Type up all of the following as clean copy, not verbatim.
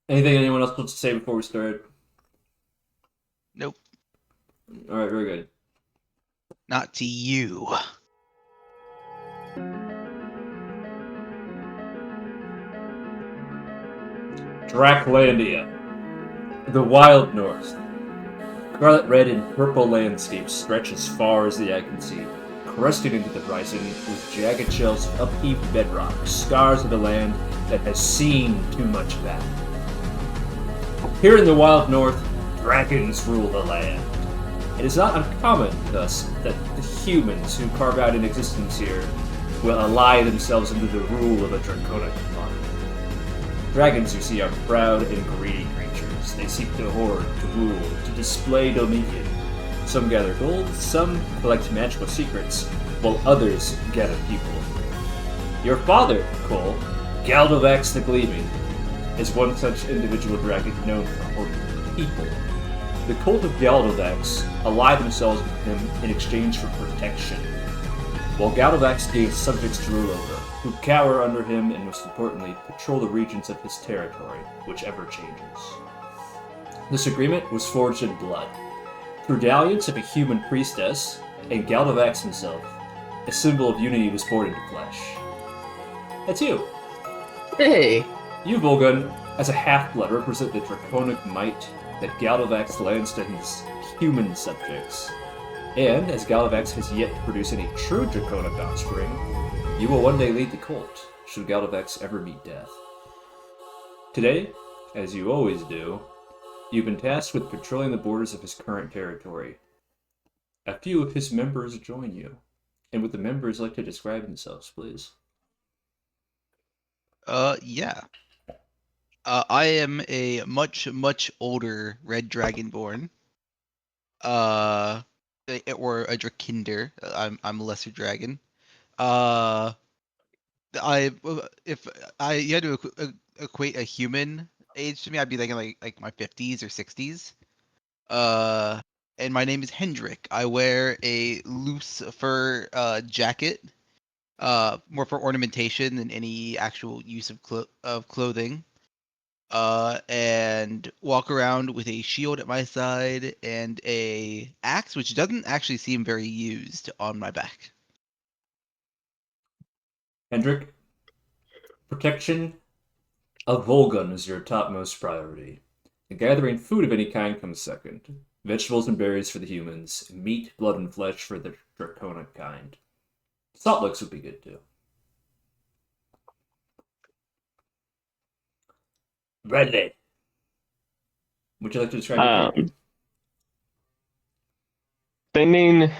Anything anyone else wants to say before we start? Nope, All right, very good. not to you. Draklandia, the wild north. Scarlet red and purple landscapes stretch as far as the eye can see, cresting into the horizon with jagged shelves of upheaved bedrock, scars of a land that has seen too much battle. Here in the wild north, dragons rule the land. It is not uncommon, thus, that the humans who carve out an existence here will ally themselves under the rule of a draconic monarch. Dragons, you see, are proud and greedy creatures. They seek to hoard, to rule, to display dominion. Some gather gold, some collect magical secrets, while others gather people. Your father, Cole, Galdovaxx the Gleaming, is one such individual dragon known for hoarding people. The cult of Galdovaxx ally themselves with him in exchange for protection, while Galdovaxx gains subjects to rule over, who cower under him and, most importantly, patrol the regions of his territory, which ever changes. This agreement was forged in blood, through dalliance of a human priestess, and Galdovaxx himself. A symbol of unity was poured into flesh. That's you. Hey, You, Volgun, as a half-blood, represent the draconic might that Galdovaxx lends to his human subjects. And, as Galdovaxx has yet to produce any true draconic offspring, you will one day lead the cult, should Galdovaxx ever meet death. Today, as you always do, you've been tasked with patrolling the borders of his current territory. A few of his members join you, and would the members like to describe themselves, please? Yeah. I am a much older red dragonborn. Uh, or a drakinder. I'm a lesser dragon. Uh, I if I you had to equate a human age to me, I'd be thinking like my 50s or 60s. Uh, and my name is Hendrik. I wear a loose fur jacket, more for ornamentation than any actual use of clothing. And walk around with a shield at my side and a axe, which doesn't actually seem very used, on my back. Hendrik, protection of Volgun is your topmost priority. And gathering food of any kind comes second. Vegetables and berries for the humans, meat, blood, and flesh for the draconic kind. Salt licks would be good too. Redley, would you like to describe your character? um, standing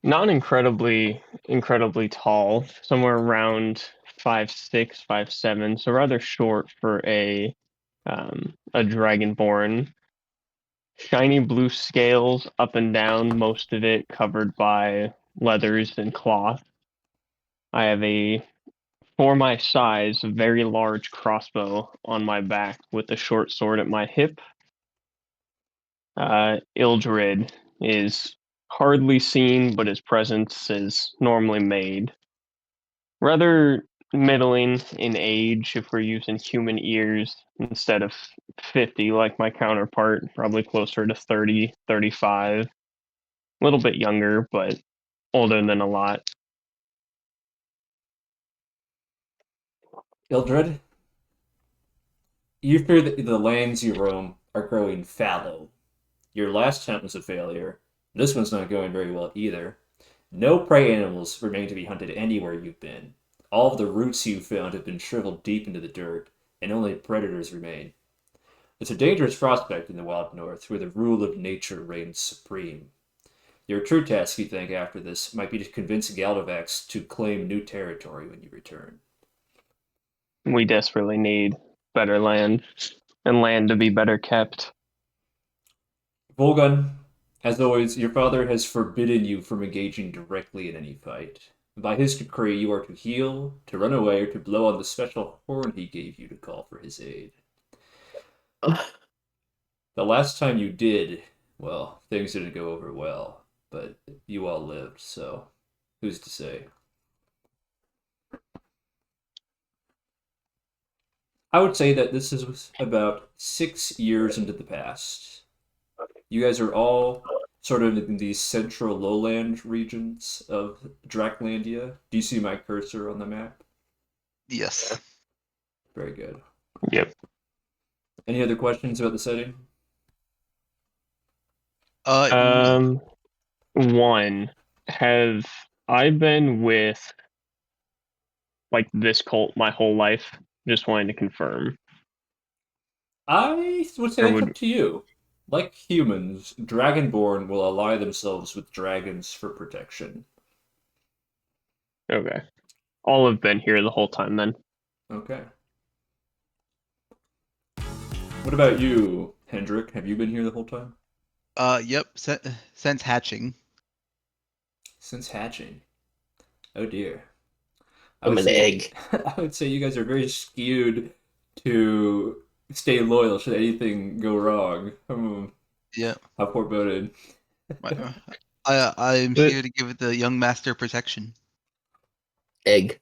not incredibly tall, somewhere around 5'6", 5'7", so rather short for a dragonborn. Shiny blue scales up and down, most of it covered by leathers and cloth. I have for my size, a very large crossbow on my back with a short sword at my hip. Ildrad is hardly seen, but his presence is normally made. Rather middling in age if we're using human ears instead of 50 like my counterpart, probably closer to 30, 35. A little bit younger, but older than a lot. Ildred, you fear that the lands you roam are growing fallow. Your last hunt was a failure. This one's not going very well either. No prey animals remain to be hunted anywhere you've been. All of the roots you found have been shriveled deep into the dirt, and only predators remain. It's a dangerous prospect in the wild north, where the rule of nature reigns supreme. Your true task, you think, after this, might be to convince Galdovaxx to claim new territory when you return. We desperately need better land and land to be better kept. Volgun, as always, your father has forbidden you from engaging directly in any fight. By his decree, you are to heal, to run away, or to blow on the special horn he gave you to call for his aid. The last time you did, well, things didn't go over well, but you all lived, so who's to say? I would say that this is about 6 years into the past. You guys are all sort of in the central lowland regions of Draklandia. Do you see my cursor on the map? Yes. Very good. Yep. Any other questions about the setting? No. One, have I been with like this cult my whole life? Just wanting to confirm. I would say Or that's would up to you. Like humans, dragonborn will ally themselves with dragons for protection. okay. All have been here the whole time then. Okay. What about you, Hendrik? Have you been here the whole time? Yep. Since hatching. Since hatching. Oh dear. I I'm would an say egg. I would say you guys are very skewed to stay loyal should anything go wrong. Yeah. How foreboding. I'm But here to give the young master protection. Egg.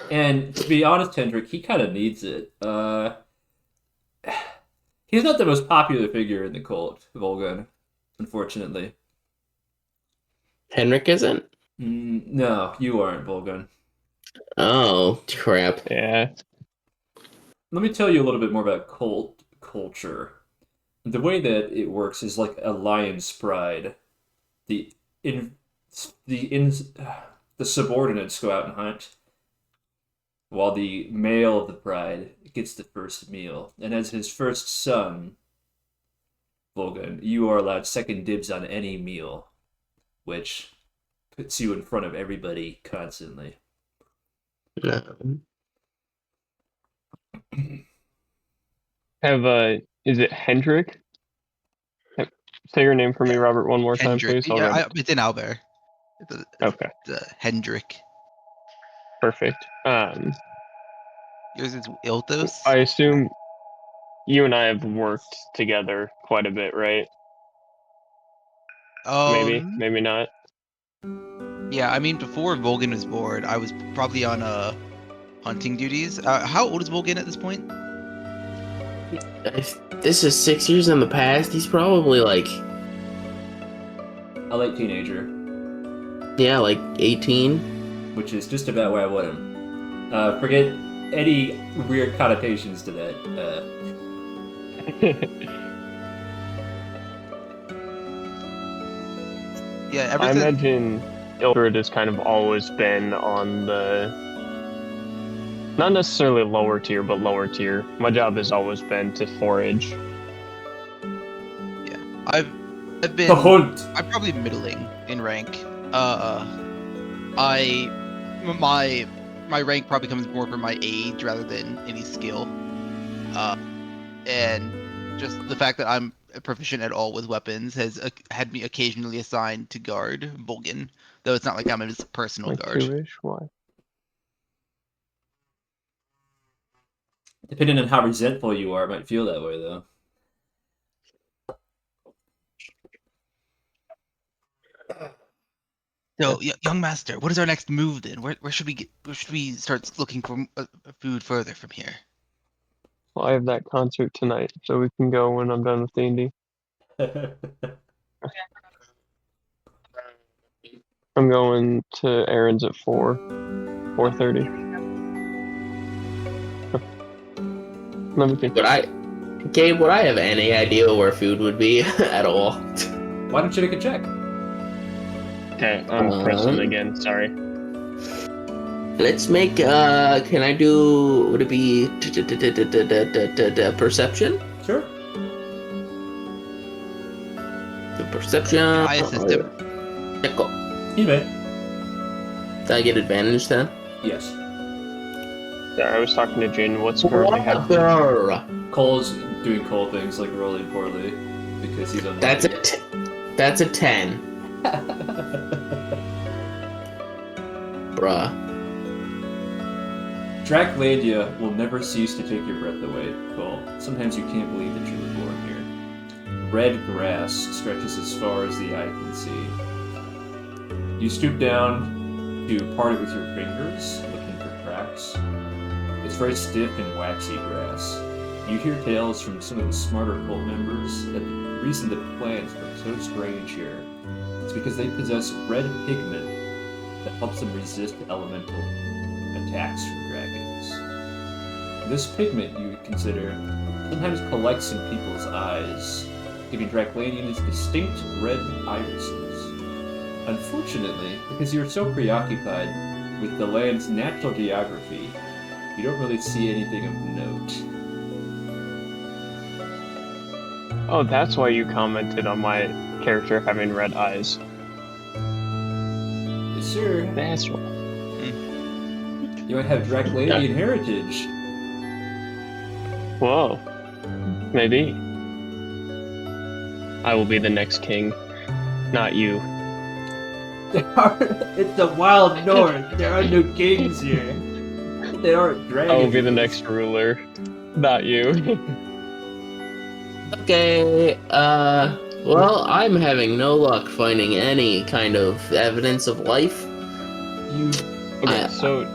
And to be honest, Hendrik, he kind of needs it. He's not the most popular figure in the cult, Volgun, unfortunately. Henrik isn't? No, you aren't, Volgun. Oh, crap. yeah. Let me tell you a little bit more about cult culture. The way that it works is like a lion's pride. The in the in the subordinates go out and hunt, while the male of the pride gets the first meal. And as his first son, Volgun, you are allowed second dibs on any meal, which puts you in front of everybody constantly. No. Have is it Hendrik? Say your name for me, Robert, one more time, Hendrik. please. I'll Yeah, write it. it's in Albert. Okay, The Hendrik. perfect. Yours is Ilthos. I assume you and I have worked together quite a bit, right? Maybe, Um. maybe not. Yeah. I mean, before Volgun was bored, I was probably on hunting duties. How old is Volgun at this point? This is 6 years in the past. He's probably like, A late teenager, yeah, like 18. which is just about where I want him. Forget any weird connotations to that. Yeah. Ever I since. imagine Ildrad has kind of always been on the not necessarily lower tier, but lower tier. My job has always been to forage. I've The been. hunt! I'm probably middling in rank. I my rank probably comes more from my age rather than any skill. And just the fact that I'm proficient at all with weapons has had me occasionally assigned to guard Volgun, though it's not like I'm his personal Like guard. 2-ish, why? Depending on how resentful you are, it might feel that way, though. So, young master, what is our next move then? Where should we get? Where should we start looking for food further from here? Well, I have that concert tonight, so we can go when I'm done with D&D. I'm going to errands at 4:30. Let me think. Gabe, would I have any idea where food would be at all? Why don't you make a check? Okay, I'm pressing again, sorry. Let's make, can I do, would it be perception? Sure. Perception. I assist him. You may. Did I get advantage then? Yes. Sorry, I was talking to Jin. What's currently happening? Cole's doing Cole things like really poorly because he's unlucky. That's a 10. Bruh. Draklandia will never cease to take your breath away, Cole. Sometimes you can't believe that you were born here. Red grass stretches as far as the eye can see. You stoop down to part it with your fingers, looking for cracks. It's very stiff and waxy grass. You hear tales from some of the smarter cult members that the reason the plants look so strange here is because they possess red pigment that helps them resist elemental attacks from dragons. This pigment, you would consider, sometimes collects in people's eyes, giving Draklandians distinct red irises. Unfortunately, because you're so preoccupied with the land's natural geography, you don't really see anything of note. Oh, that's why you commented on my character having red eyes. Yes, sir. That's why. You might have Draklandian heritage. Whoa. Maybe. I will be the next king, not you. It's the wild north. There are no kings here. There aren't dragons. I will be the next ruler, not you. Okay, well, I'm having no luck finding any kind of evidence of life. Okay, so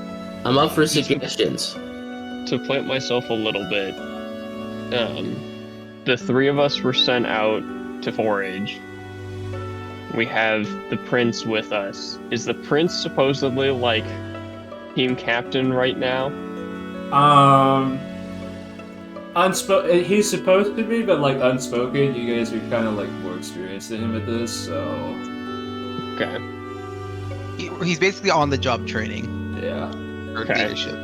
I'm up for suggestions. to plant myself a little bit, the three of us were sent out to forage. We have the prince with us. Is the prince supposedly like team captain right now? He's supposed to be, but like unspoken. You guys are kind of like more experienced than him at this, so Okay. He's basically on the job training yeah. for Okay. leadership.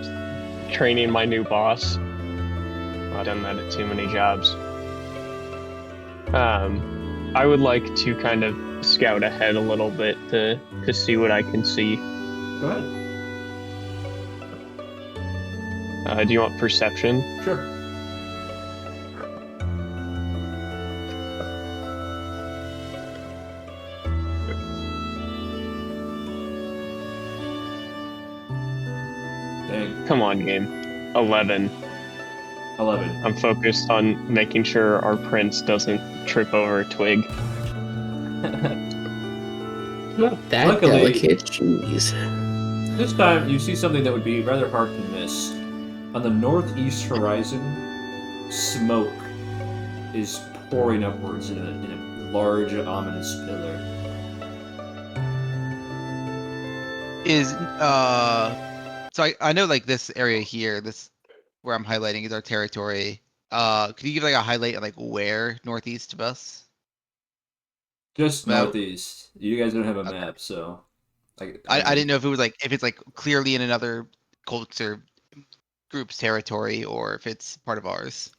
Training my new boss. I've done that at too many jobs. I would like to kind of scout ahead a little bit to see what I can see. Go ahead. Do you want perception? Sure. Dang. Come on, game. 11. 11. I'm focused on making sure our prince doesn't trip over a twig. Not that Luckily- delicate, jeez. This time, you see something that would be rather hard to miss. On the northeast horizon, smoke is pouring upwards in a large, ominous pillar. So I know like this area here, this where I'm highlighting is our territory. Could you give like a highlight of like where northeast of us? Just Well- northeast. You guys don't have a Okay. map, so... I didn't know if it was like if it's like clearly in another culture group's territory or if it's part of ours.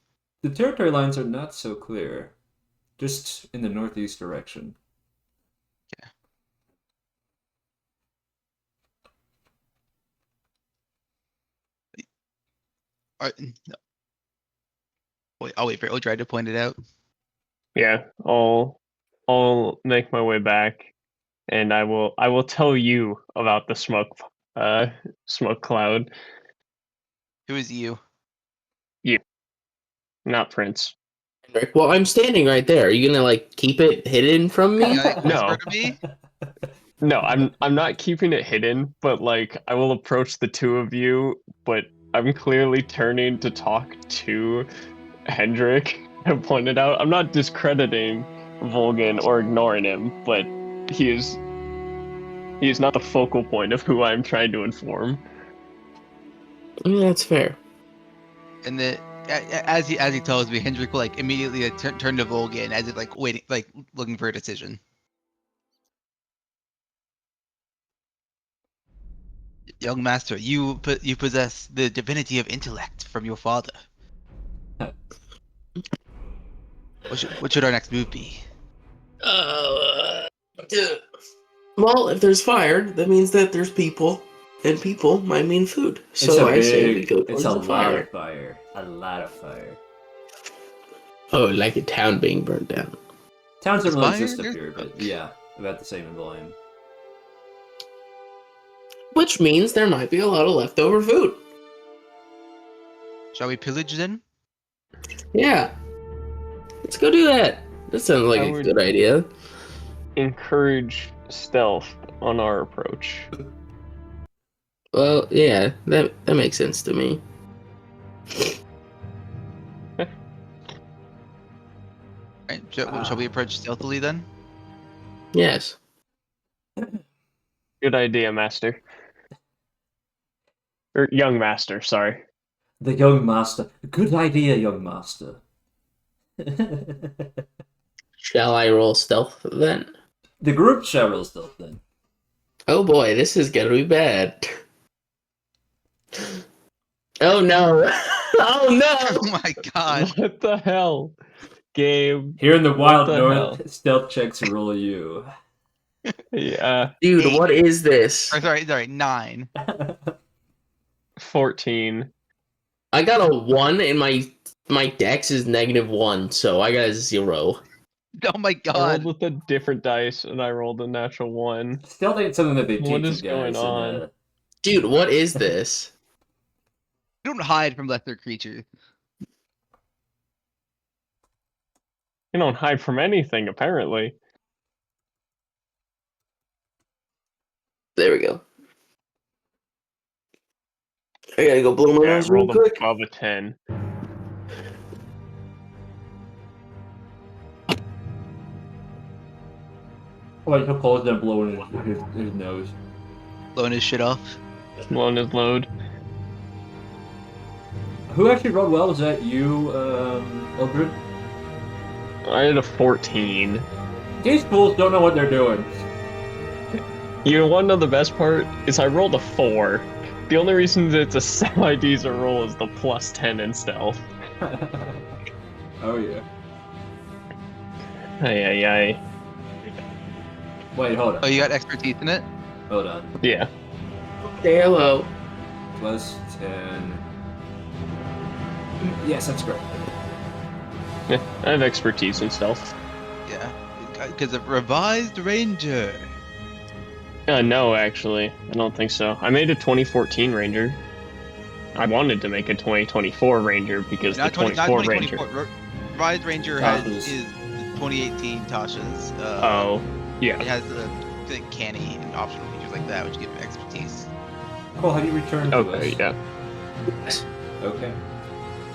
The territory lines are not so clear. Just in the northeast direction. No. Wait, I'll wait for Ildrad to point it out. Yeah, I'll make my way back, and I will tell you about the smoke cloud. Who is you? Not Prince. Rick, well, I'm standing right there. Are you gonna like keep it hidden from me? Can you, like, No. whisper to me? No, I'm not keeping it hidden, but like I will approach the two of you, but I'm clearly turning to talk to Hendrik and pointed out I'm not discrediting Volgun or ignoring him, but he is not the focal point of who I'm trying to inform. That's fair. And then as he tells me, Hendrik will like immediately like, turn to Volgun as if like waiting, like looking for a decision. Young master, you possess the divinity of intellect from your father. What should our next move be? Well, if there's fire, that means that there's people, and people might mean food. So I say we go It's towards a the lot fire. of fire. A lot of fire. Oh, like a town being burned down. Towns don't Is really fire exist up there? here, but yeah, about the same in volume. Which means there might be a lot of leftover food. Shall we pillage then? Yeah. Let's go do that. That sounds like I a would- good idea. Encourage stealth on our approach. Well, yeah, that makes sense to me. Right, shall we approach stealthily then? Yes. Good idea, master. Or young master, sorry. The young master. Good idea, young master. Shall I roll stealth then? The group shall roll stealth then. Oh boy, this is gonna be bad. Oh no! Oh no! Oh my god. What the hell? Game. Here in the wild the north, hell? stealth checks roll you. Yeah. Dude, 8. what is this? Or, sorry, 9. 14. I got a 1 and my dex is -1, so I got a 0. Oh my I god. rolled with a different dice and I rolled a natural 1. Stealth ain't something that they teach What you is guys. going on? Dude, what is this? You don't hide from lesser creatures. You don't hide from anything, apparently. There we go. I gotta go blow my Yeah, I nose real rolled quick. above a 10. Like he'll close them blowing his nose. Blowing his shit off. Blown his load. Who actually rolled well? Was that you, Ildrad? I had a 14. These fools don't know what they're doing. You want to know the best part? Is I rolled a 4. The only reason that it's a semi-decent roll is the plus 10 in stealth. Oh yeah. Ay. Wait, hold Oh, on. you got expertise in it? Hold on. Yeah. Say hello. Plus 10. Yes, that's correct. Yeah, I have expertise in stealth. Yeah. Because of revised ranger. No, actually. I don't think so. I made a 2014 Ranger. I wanted to make a 2024 Ranger because Not the 24 Ranger... 2024. Revised ranger Tasha's. is the 2018 Tasha's. Oh, yeah. It has the canny and optional features like that, which give expertise. Cool, how do you return to Okay, us? yeah. Okay.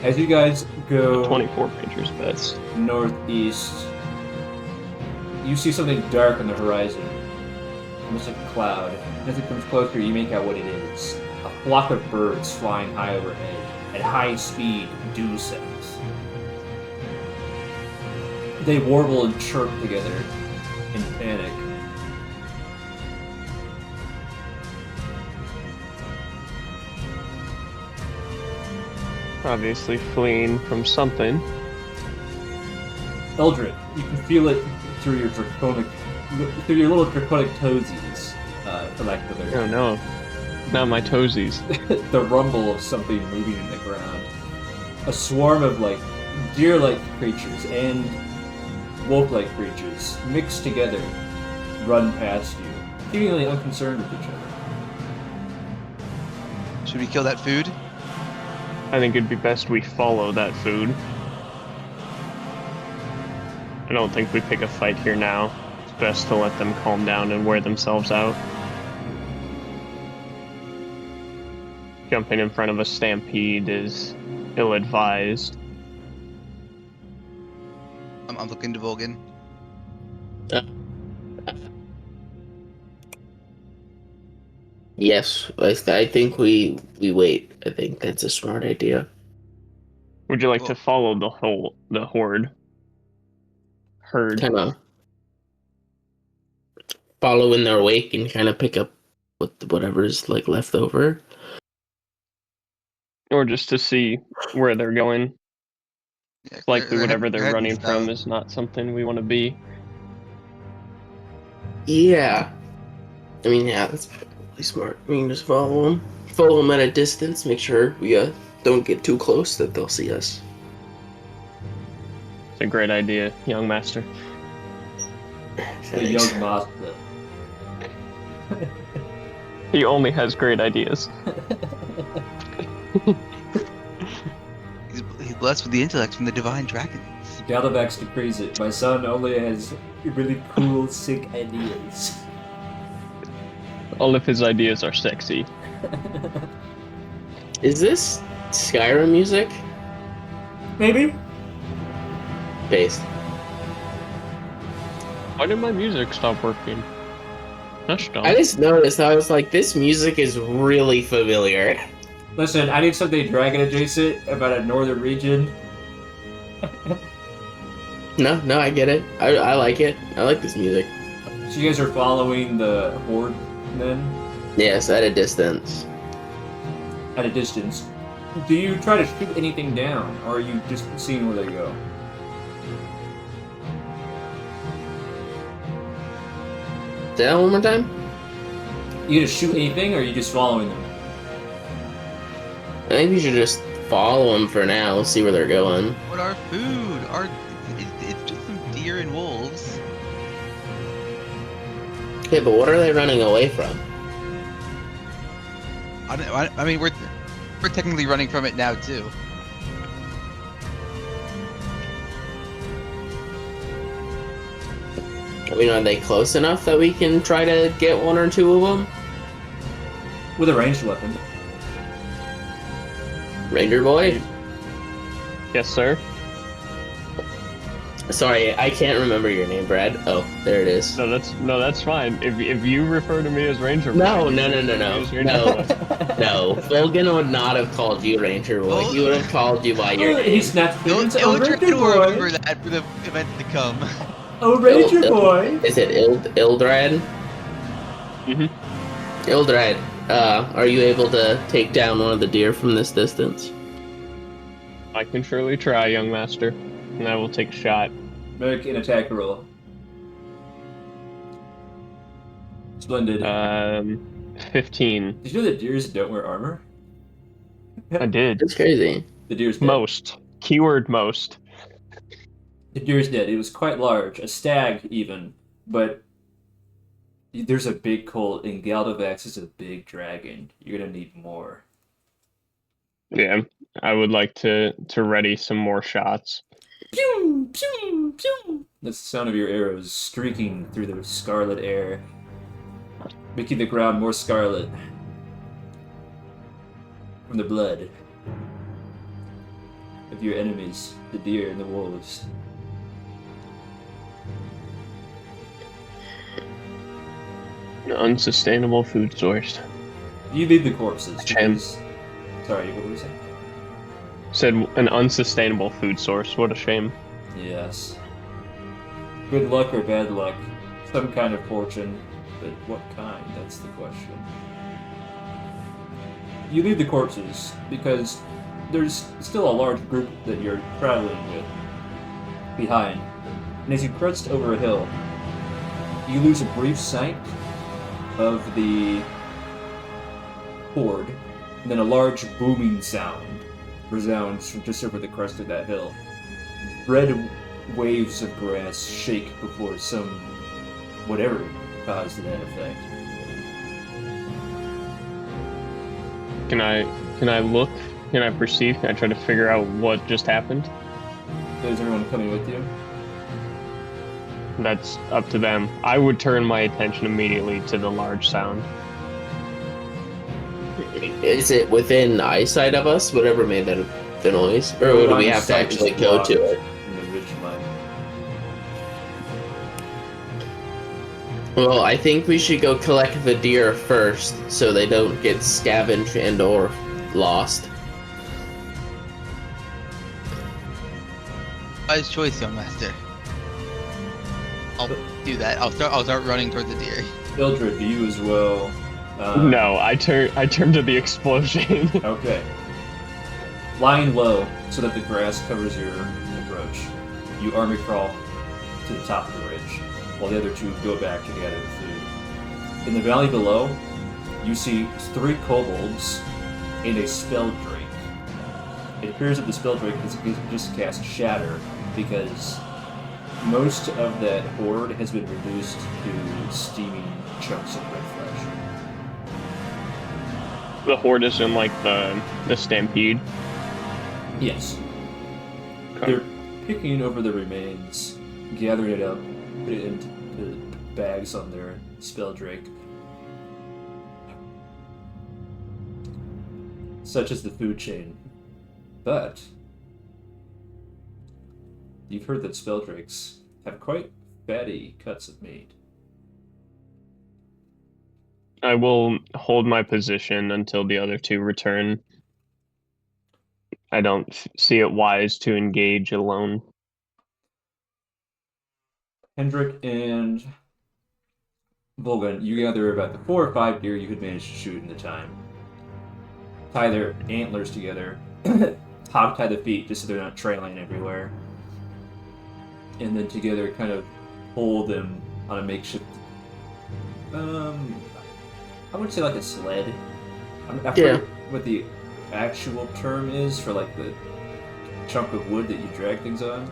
As you guys go 24 Ranger's best. northeast, you see something dark on the horizon. Almost like a cloud. As it comes closer, you make out what it is. A flock of birds flying high overhead. At high speed, dew settles. They warble and chirp together in panic. Obviously fleeing from something. Eldred, you can feel it through your little draconic toesies, for lack of a better Oh no. Not my toesies. the rumble of something moving in the ground. A swarm of deer-like creatures and wolf-like creatures mixed together run past you, seemingly unconcerned with each other. Should we kill that food? I think it'd be best we follow that food. I don't think we pick a fight here now. It's best to let them calm down and wear themselves out. Jumping in front of a stampede is ill-advised. I'm looking to Volgun. Yes, I think we wait. I think that's a smart idea. Would you like to follow the horde? Herd. Kind of follow in their wake and kind of pick up whatever's left over. Or just to see where they're going. Yeah, Likely whatever they're heading running from south. is not something we want to be. Yeah. I mean, yeah, that's probably smart. We can just follow them. Follow them at a distance. Make sure we don't get too close that they'll see us. It's a great idea, young master. The Thanks. young master. He only has great ideas. He's blessed with the intellect from the divine dragon. Galdovaxx decrees it. My son only has really cool, sick ideas. All of his ideas are sexy. Is this Skyrim music? Maybe? Based. Why did my music stop working? That's dumb. I just noticed. I was like, this music is really familiar. Listen, I need something dragon adjacent about a northern region. No, I get it. I like it. I like this music. So you guys are following the horde then? Yes, at a distance. At a distance. Do you try to shoot anything down, or are you just seeing where they go? Say that one more time? You gonna shoot anything, or are you just following them? I think we should just follow them for now, see where they're going. But our food, it's just some deer and wolves. Okay, but what are they running away from? I mean, we're technically running from it now too. I mean, are they close enough that we can try to get one or two of them? With a ranged weapon. Ranger boy? Yes, sir. Sorry, I can't remember your name, Brad. Oh, there it is. No, that's fine. If you refer to me as Ranger Boy, No. as Ranger No. Boy. No, Volgun would not have called you Ranger Boy. He would have called you by your He name. snapped fingers. Oh, Ildrad Ranger will remember boy! that for the event to come. Oh, Ranger boy! Is it Ildrad? Mm-hmm. Ildrad, are you able to take down one of the deer from this distance? I can surely try, young master, and I will take a shot. Make an attack roll. Splendid. 15. Did you know that deers don't wear armor? I did. It's crazy. The deer's dead. Most. Keyword most. The deer's dead. It was quite large, a stag even, but there's a big cult, and Galdovaxx is a big dragon. You're gonna need more. Yeah, I would like to ready some more shots. Pew! Pew! Pew! That's the sound of your arrows streaking through the scarlet air, making the ground more scarlet from the blood of your enemies, the deer and the wolves. An unsustainable food source. You lead the corpses. Shame. Because... Sorry, what were you saying? Said an unsustainable food source. What a shame. Yes. Good luck or bad luck. Some kind of fortune, but what kind? That's the question. You lead the corpses because there's still a large group that you're traveling with behind. And as you crest over a hill, you lose a brief sight of the horde, and then a large booming sound resounds from just over the crest of that hill. Red waves of grass shake before some whatever caused that effect. Can I look? Can I perceive? Can I try to figure out what just happened? Is everyone coming with you? That's up to them. I would turn my attention immediately to the large sound. Is it within eyesight of us, whatever made the noise? Or do we have to actually go to it? In the ridgeline. Well, I think we should go collect the deer first, so they don't get scavenged and or lost. Wise choice, young master. I'll do that. I'll start running toward the deer. Ildrad, do you as well? No, I turn to the explosion. Okay. Lying low so that the grass covers your approach, you army crawl to the top of the ridge, while the other two go back to gather the food. In the valley below, you see 3 kobolds and a spell drake. It appears that the spell drake has just cast Shatter because most of that horde has been reduced to steaming chunks of red flesh. The horde is in like the stampede. Yes. Okay. They're picking over the remains, gathering it up, putting it into bags on their spell drake. Such is the food chain. But you've heard that spell drakes have quite fatty cuts of meat. I will hold my position until the other two return. I don't see it wise to engage alone. Hendrik and Volgun, you gather about the 4 or 5 deer you could manage to shoot in the time. Tie their antlers together, hog tie the feet just so they're not trailing everywhere, and then together kind of pull them on a makeshift. I would say like a sled. I forget what the actual term is for like the chunk of wood that you drag things on,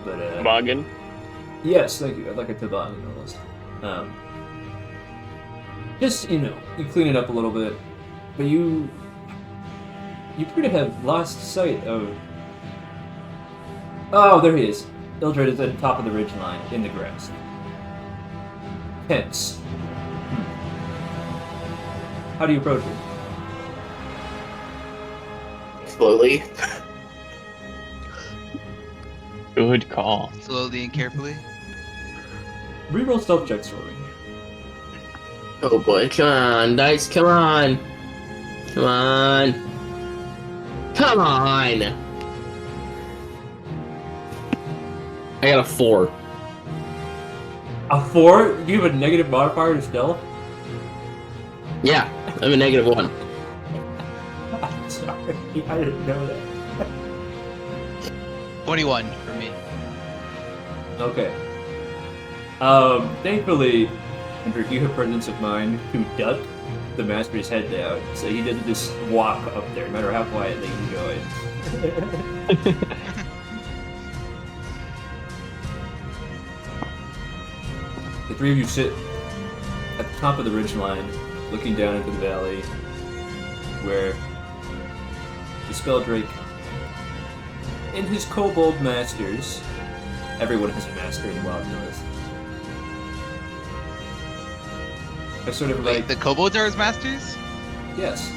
but Toboggan? yes, thank you. Like a toboggan almost. Just you clean it up a little bit, but you appear to have lost sight of. Oh, there he is. Ildrad is at the top of the ridgeline in the grass. Tense. How do you approach it? Slowly. Good call. Slowly and carefully. Reroll stealth checks for me. Oh boy, come on, dice, come on! Come on! Come on! I got a 4. A 4? Do you have a negative modifier to stealth? Yeah, I'm a -1. I'm sorry, I didn't know that. 21 for me. Okay. Thankfully, Hendrik, you have presence of mind to duck the master's head down, so he doesn't just walk up there, no matter how quietly you go in. The three of you sit at the top of the ridgeline, looking down into the valley, where the Spelldrake and his kobold masters, everyone has a master in the Wild North, are sort of Wait, like, the kobolds are his masters? yes.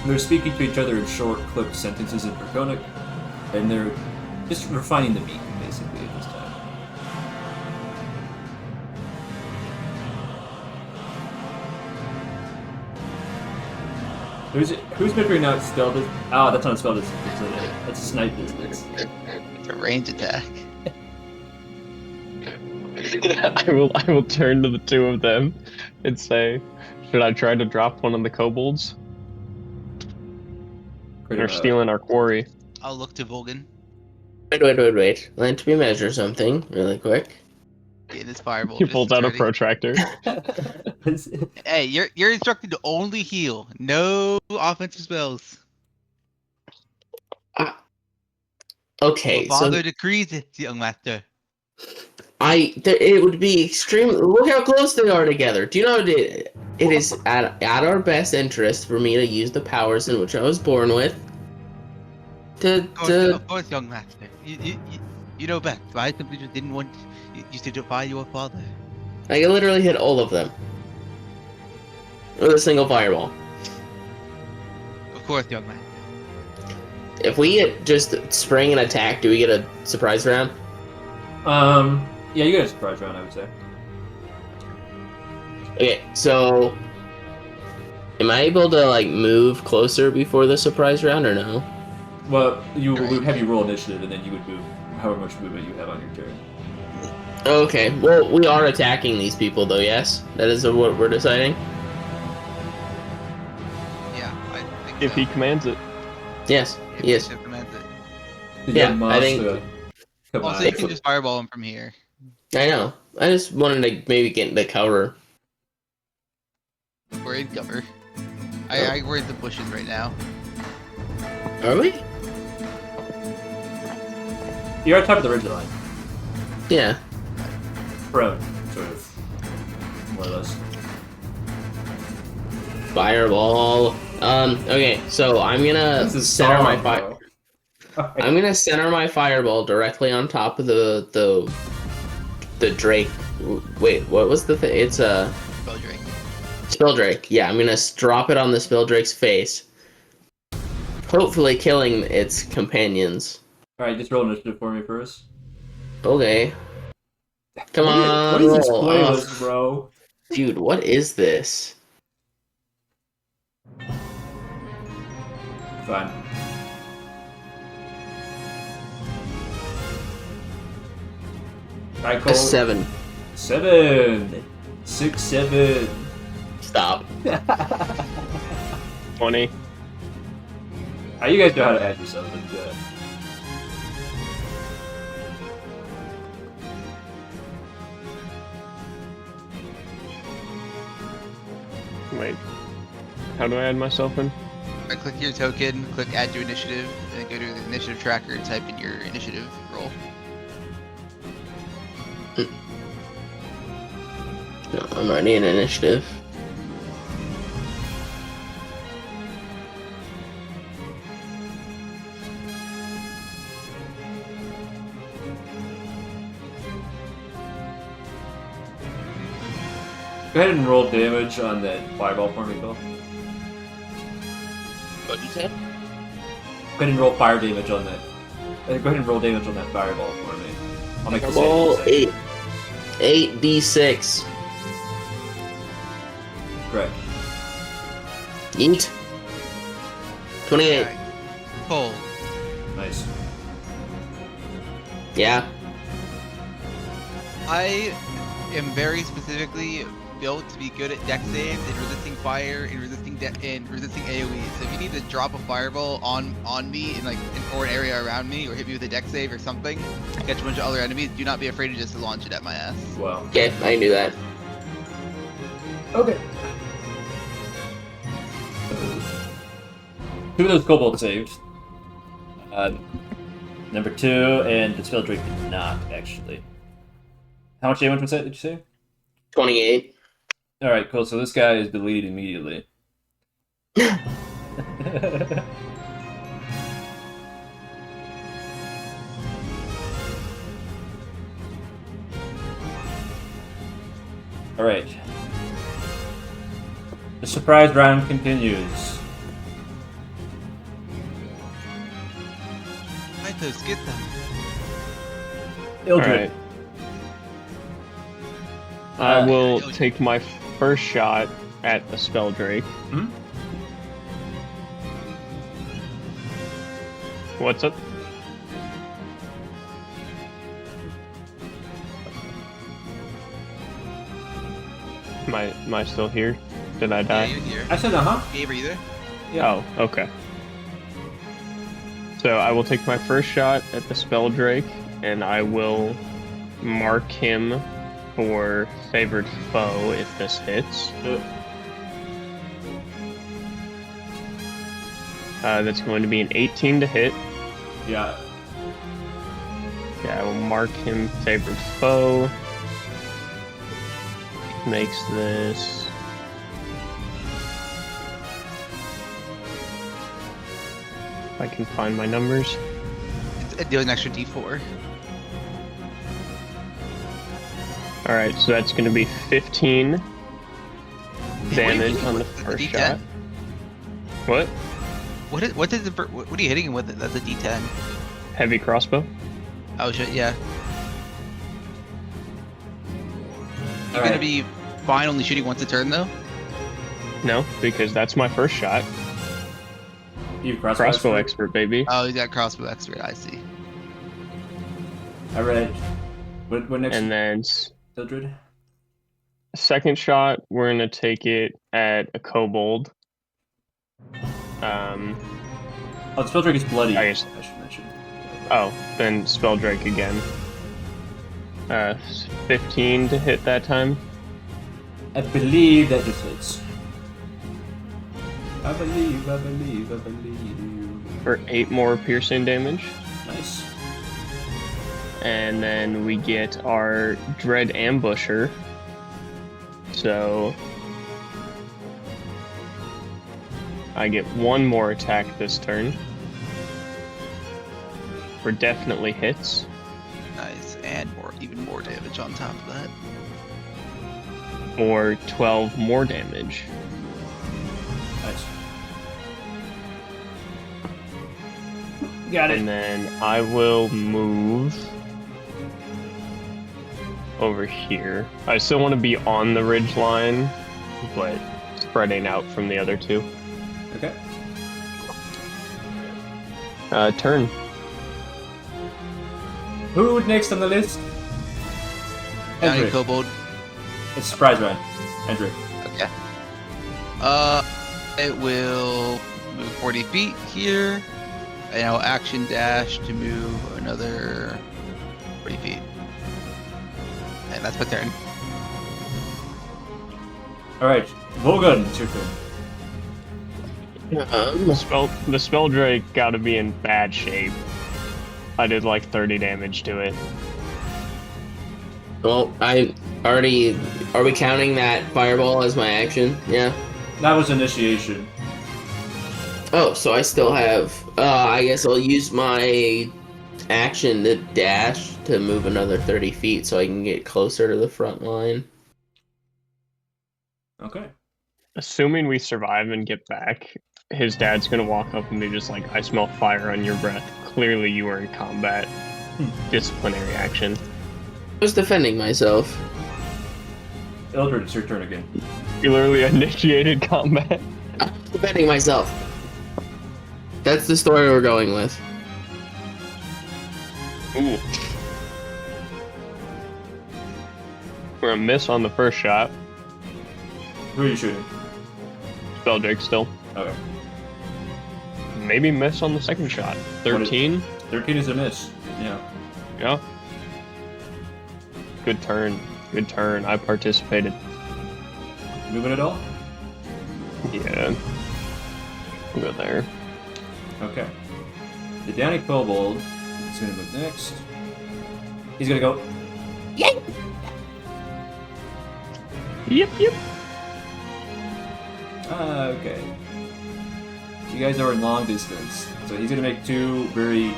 They're speaking to each other in short, clipped sentences in draconic, and they're just refining the meat, basically, at this time. Who's measuring out stealth? Oh, that's not a spell distance. That's a snipe distance. It's a range attack. I will turn to the two of them and say, should I try to drop one of the kobolds? They're stealing our quarry. I'll look to Volgun. Wait. Let me measure something really quick. Get his fireball. He pulls out a ready. protractor. Hey, you're instructed to only heal. No offensive spells. Okay, The father so decrees it, young master. it would be extremely. Look how close they are together. Do you know it is at our best interest for me to use the powers in which I was born with. Of course, young master. You know best. I simply just didn't want you to defy your father. I can literally hit all of them with a single fireball. Of course, young man. If we get just spring and attack, do we get a surprise round? Yeah, you get a surprise round, I would say. Okay, so am I able to like move closer before the surprise round or no? Well, we would have you roll initiative, and then you would move however much movement you have on your turn. Okay, well we are attacking these people though. Yes, that is what we're deciding. Yeah, I think If so. he commands it. Yes, If yes. he commands it. You Yeah, get I think- Moss to come Also, out. you can just fireball him from here. I know. I just wanted to maybe get into cover. We're in cover. We're in the bushes right now. Are we? You're on top of the ridge line. Yeah. Prone, sort of. More or less. Fireball. Okay, so I'm gonna This is center my strong, fire. bro. Alright. I'm gonna center my fireball directly on top of the drake. Wait, what was the thing? It's a Spelldrake. Spelldrake. Yeah, I'm gonna drop it on the Spelldrake's face, hopefully killing its companions. Alright, just roll initiative for me first. Okay. Come What on, is this roll. playlist, bro? Dude, what is this? Fine. Alright, A Cole. 7. 7. 6, 7. Stop. 20. You guys know how to add yourself. Good. Wait. How do I add myself in? Right, click your token, click add to initiative, and then go to the initiative tracker and type in your initiative roll. No, I'm already in initiative. Go ahead and roll damage on that fireball for me, Bill. What'd you say? Go ahead and roll fire damage on that. Go ahead and roll damage on that fireball for me. I'll make the Roll same. 8d6. Correct. Yeet. 28. Alright. Pull. Nice. Yeah. I am very specifically built to be good at dex saves and resisting fire and resisting resisting AoE. So if you need to drop a fireball on me in or an area around me, or hit me with a dex save or something, catch a bunch of other enemies, do not be afraid to just launch it at my ass. Wow. Okay, I can do that. Okay. 2 of those kobolds saved. Number 2, and the spell drake did not, actually. How much damage was that, did you say? 28. Alright, cool. So this guy is deleted immediately. Alright. The surprise round continues. Mythos, get them. Ildrad. Alright. I will take my first shot at the spell drake. Hmm? What's up? Am I still here? Did I Yeah, die? you're here. I said uh-huh. You breather. Yeah. Oh, okay. So I will take my first shot at the spell drake, and I will mark him for favored foe if this hits. That's going to be an 18 to hit. Yeah. Yeah, I will mark him favored foe. Makes this. If I can find my numbers. It deals an extra d4. Alright, so that's going to be 15 damage on the That's a first D10? shot. What? What are you hitting him with? That's a d10. Heavy crossbow? Oh shit, yeah. You're Alright. gonna be fine only shooting once a turn though? No, because that's my first shot. You Crossbow expert, baby. Oh, he's got crossbow expert, I see. Alright. What next? And then Ildrad? second shot, we're going to take it at a kobold. Oh, the spell drake is bloody. I guess- I should mention. Oh, then spell drake again. 15 to hit that time. I believe that just hits. I believe. For 8 more piercing damage. Nice. And then we get our Dread Ambusher. So I get 1 more attack this turn. For definitely hits. Nice, and even more damage on top of that. For 12 more damage. Nice. Got it. And then I will move over here. I still want to be on the ridge line, but spreading out from the other two. Okay. Turn. Who next on the list? Down Hendrik. kobold. It's a surprise round. Hendrik. Okay. It will move 40 feet here, and I'll action dash to move another 40 feet. And that's my turn. Alright, Volgun, it's your turn. The spell drake got to be in bad shape. I did like 30 damage to it. Well, I already. Are we counting that fireball as my action? Yeah. That was initiation. Oh, so I still have. I guess I'll use my action to dash to move another 30 feet so I can get closer to the front line. Okay. Assuming we survive and get back, his dad's gonna walk up and be just like, I smell fire on your breath. Clearly you were in combat. Disciplinary action. I was defending myself. Ildrad, it's your turn again. You literally initiated combat. I'm defending myself. That's the story we're going with. Ooh. We're a miss on the first shot. Who are you shooting? Spell drake still. Okay. Maybe miss on the second shot. 13? 13 is a miss. Yeah. Yeah. Good turn. Good turn. I participated. Moving at all? Yeah. We'll go there. Okay. The Downy Kobold is going to move next. He's going to go. Yep, yep. Okay. You guys are in long distance, so he's going to make two very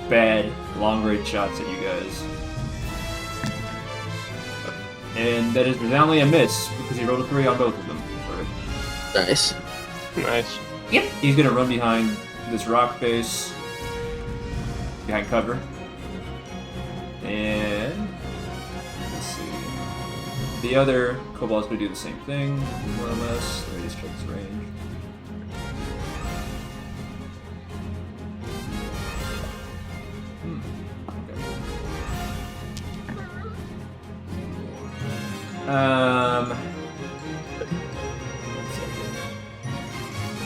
bad long-range shots at you guys. And that is resoundingly a miss, because he rolled a 3 on both of them. Perfect. Nice. Nice. Yep. He's going to run behind this rock face, behind cover. And let's see. The other Kobold's going to do the same thing, more or less. Let me just check his range.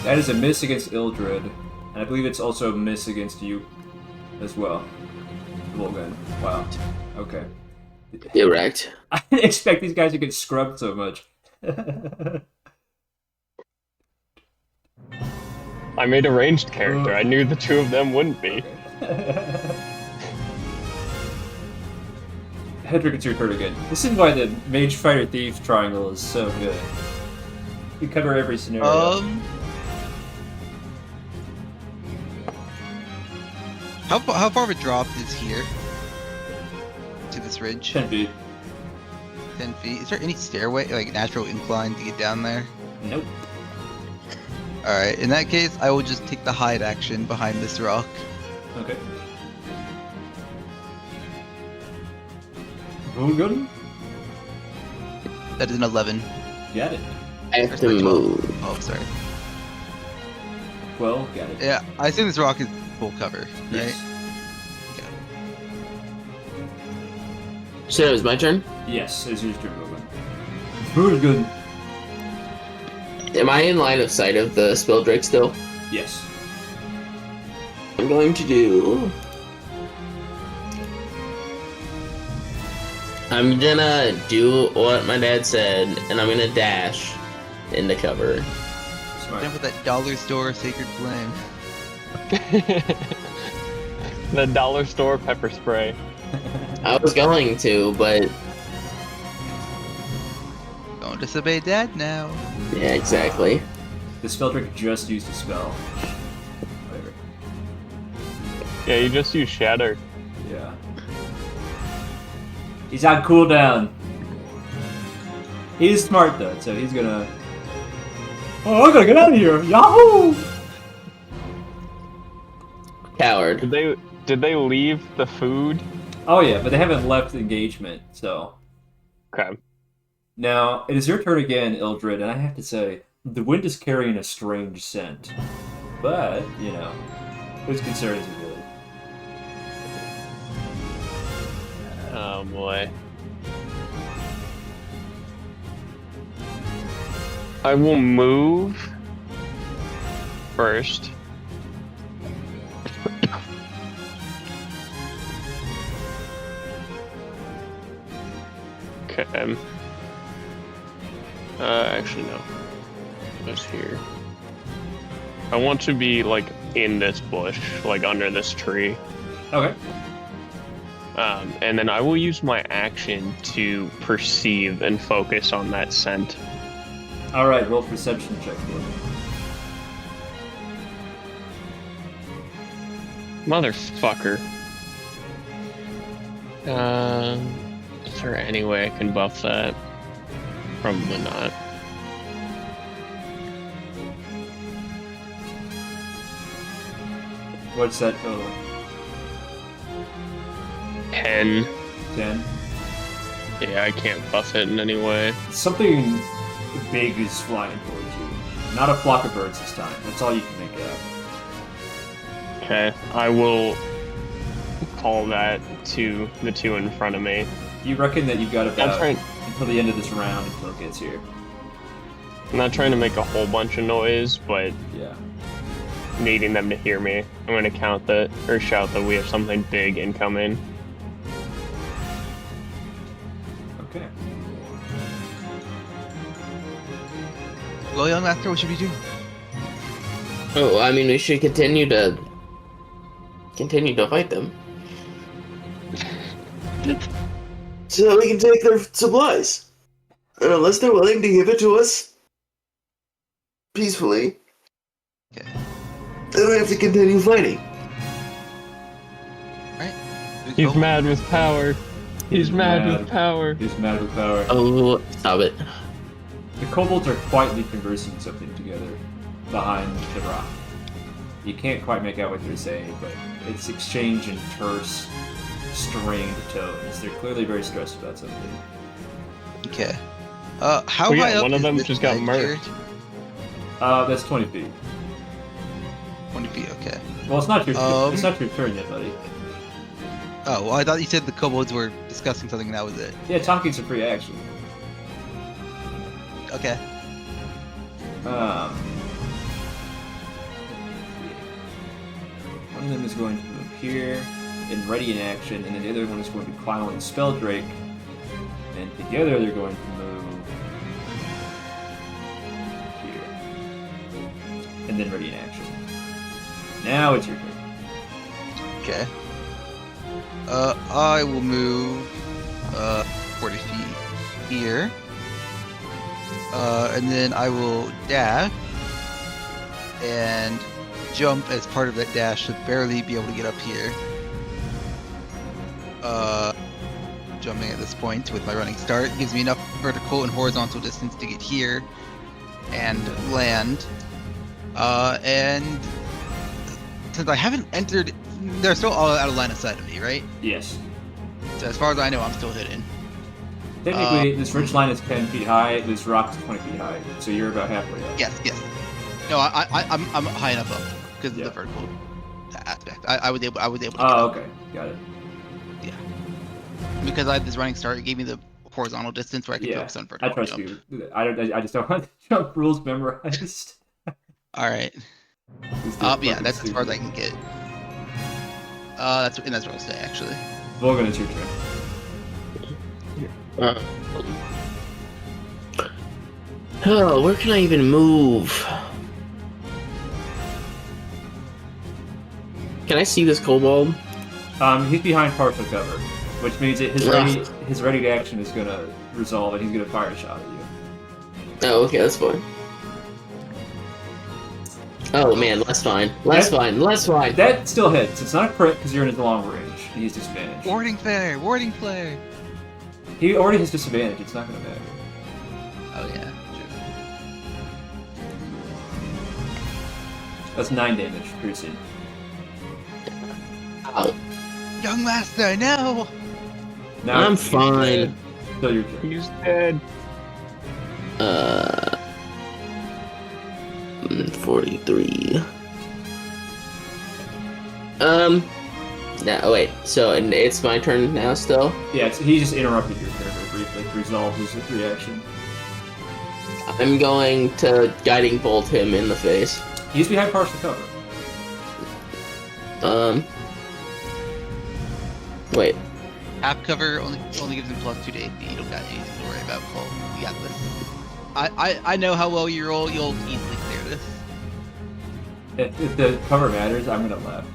That is a miss against Ildrad, and I believe it's also a miss against you as well, Volgun. Wow. Okay. You're right. I didn't expect these guys to get scrubbed so much. I made a ranged character. I knew the two of them wouldn't be. Hendrik, it's your turn again. This is why the Mage Fighter Thief triangle is so good. You cover every scenario. How far of a drop is here to this ridge? 10 feet. 10 feet. Is there any stairway, like natural incline to get down there? Nope. Alright, in that case, I will just take the hide action behind this rock. Okay. Volgun? That is an 11. Got it. I have to move. Oh, sorry. 12, got it. Yeah, I assume this rock is full cover, right? Yes. So it was my turn? Yes, it's your turn, Volgun. Volgun. Am I in line of sight of the spell drake still? Yes. I'm going to do... I'm gonna do what my dad said, and I'm gonna dash into cover. Smart. Down with that dollar store sacred flame. The dollar store pepper spray. I was going to, but... Don't disobey dad now. Yeah, exactly. The spell trick just used a spell. Whatever. Yeah, you just use shatter. Yeah. He's on cooldown. He's smart though, so he's gonna... Oh, I gotta get out of here! Yahoo! Coward. Did they leave the food Oh yeah, but they haven't left engagement, so... Okay. Now, it is your turn again, Ildrad, and I have to say, the wind is carrying a strange scent. But, you know, whose concern is it really? Oh boy. I will move first. Okay. Actually no. It's here. I want to be like in this bush, like under this tree. Okay. And then I will use my action to perceive and focus on that scent. Alright, roll perception check for me. Motherfucker. Is there any way I can buff that? Probably not. What's that total? 10. 10? Yeah, I can't buff it in any way. Something big is flying towards you. Not a flock of birds this time. That's all you can make out. Okay, I will call that to the two in front of me. You reckon that you've got about right. until the end of this round until it gets here? I'm not trying to make a whole bunch of noise, but Yeah. needing them to hear me. I'm going to count that, or shout that we have something big incoming. Okay. Well, young master, what should we do? Oh, I mean, we should continue to fight them, so we can take their supplies. And unless they're willing to give it to us peacefully, Okay. then we have to continue fighting. Alright. He's mad with power. He's mad with power. He's mad with power. Oh, stop it. The kobolds are quietly conversing something together behind the rock. You can't quite make out what they're saying, but it's exchanging terse, strained tones. They're clearly very stressed about something. Okay. How Well, yeah, high up one of is them this just got ledge murked. here? That's 20 feet. 20 feet, okay. Well, it's not your Um, it's not your turn yet, buddy. Oh, well, I thought you said the kobolds were discussing something and that was it. Yeah, talking's a free action. Okay. One of them is going to move here in ready in action, and then the other one is going to climb on Spelldrake, and together they're going to move here, and then ready in action. Now it's your turn. Okay. I will move 40 feet here. And then I will dash and jump as part of that dash to barely be able to get up here. Jumping at this point with my running start gives me enough vertical and horizontal distance to get here and land. And since I haven't entered, they're still all out of line of sight of me, right? Yes. So as far as I know, I'm still hidden. Technically, this ridge line is 10 feet high, this rock is 20 feet high, so you're about halfway up. Yes. No, I'm high enough up because Yeah. of the vertical aspect. I was able to get Oh, up. okay. Got it. Because I had this running start. It gave me the horizontal distance where I could Yeah, focus on I vertical trust jump. you. I just don't have the jump rules memorized. All right. These Yeah, fucking that's as far as I stupid. can get. That's what I'll say actually. Volgun, it's your turn. Oh, where can I even move? Can I see this kobold? He's behind partial cover, which means that his ready action is gonna resolve, and he's gonna fire a shot at you. Oh, okay, that's fine. Oh man, that's fine. That's fine. That still hits. It's not a crit because you're in his long range. And he's disadvantaged. Warding flare. He already has disadvantage. It's not gonna matter. Oh yeah, true. That's 9 damage piercing. Ow. Young master, no! Now I'm it's fine. still your turn. He's dead. 43. No, wait. So, and it's my turn now still? Yeah, he just interrupted your turn very briefly to resolve his reaction. I'm going to guiding bolt him in the face. He's behind partial cover. Wait. Half cover only gives him +2 to AP. You don't got anything to worry about, Cole. You got this. I know how well you roll. You'll easily clear this. If the cover matters, I'm gonna laugh.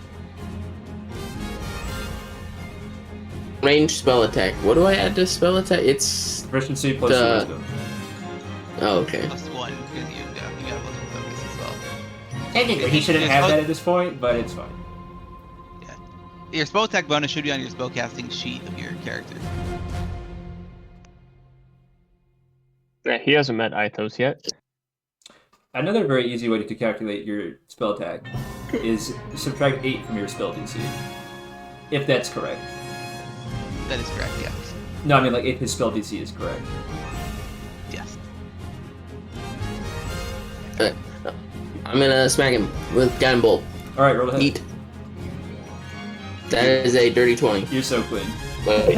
Range spell attack. What do I add to spell attack? It's... Proficiency plus your wisdom. Oh, okay. +1 because you got a +1 focus as well. Technically, he shouldn't have that at this point, but it's fine. Yeah. Your spell attack bonus should be on your spellcasting sheet of your character. Yeah, he hasn't met Mythos yet. Another very easy way to calculate your spell attack is subtract 8 from your spell DC. If that's correct. That is correct, yes. No, I mean, like, if his spell DC is correct. Yes. I'm gonna smack him with guiding bolt. Alright, roll ahead. Eat. That is a dirty 20. You're so clean. Wait.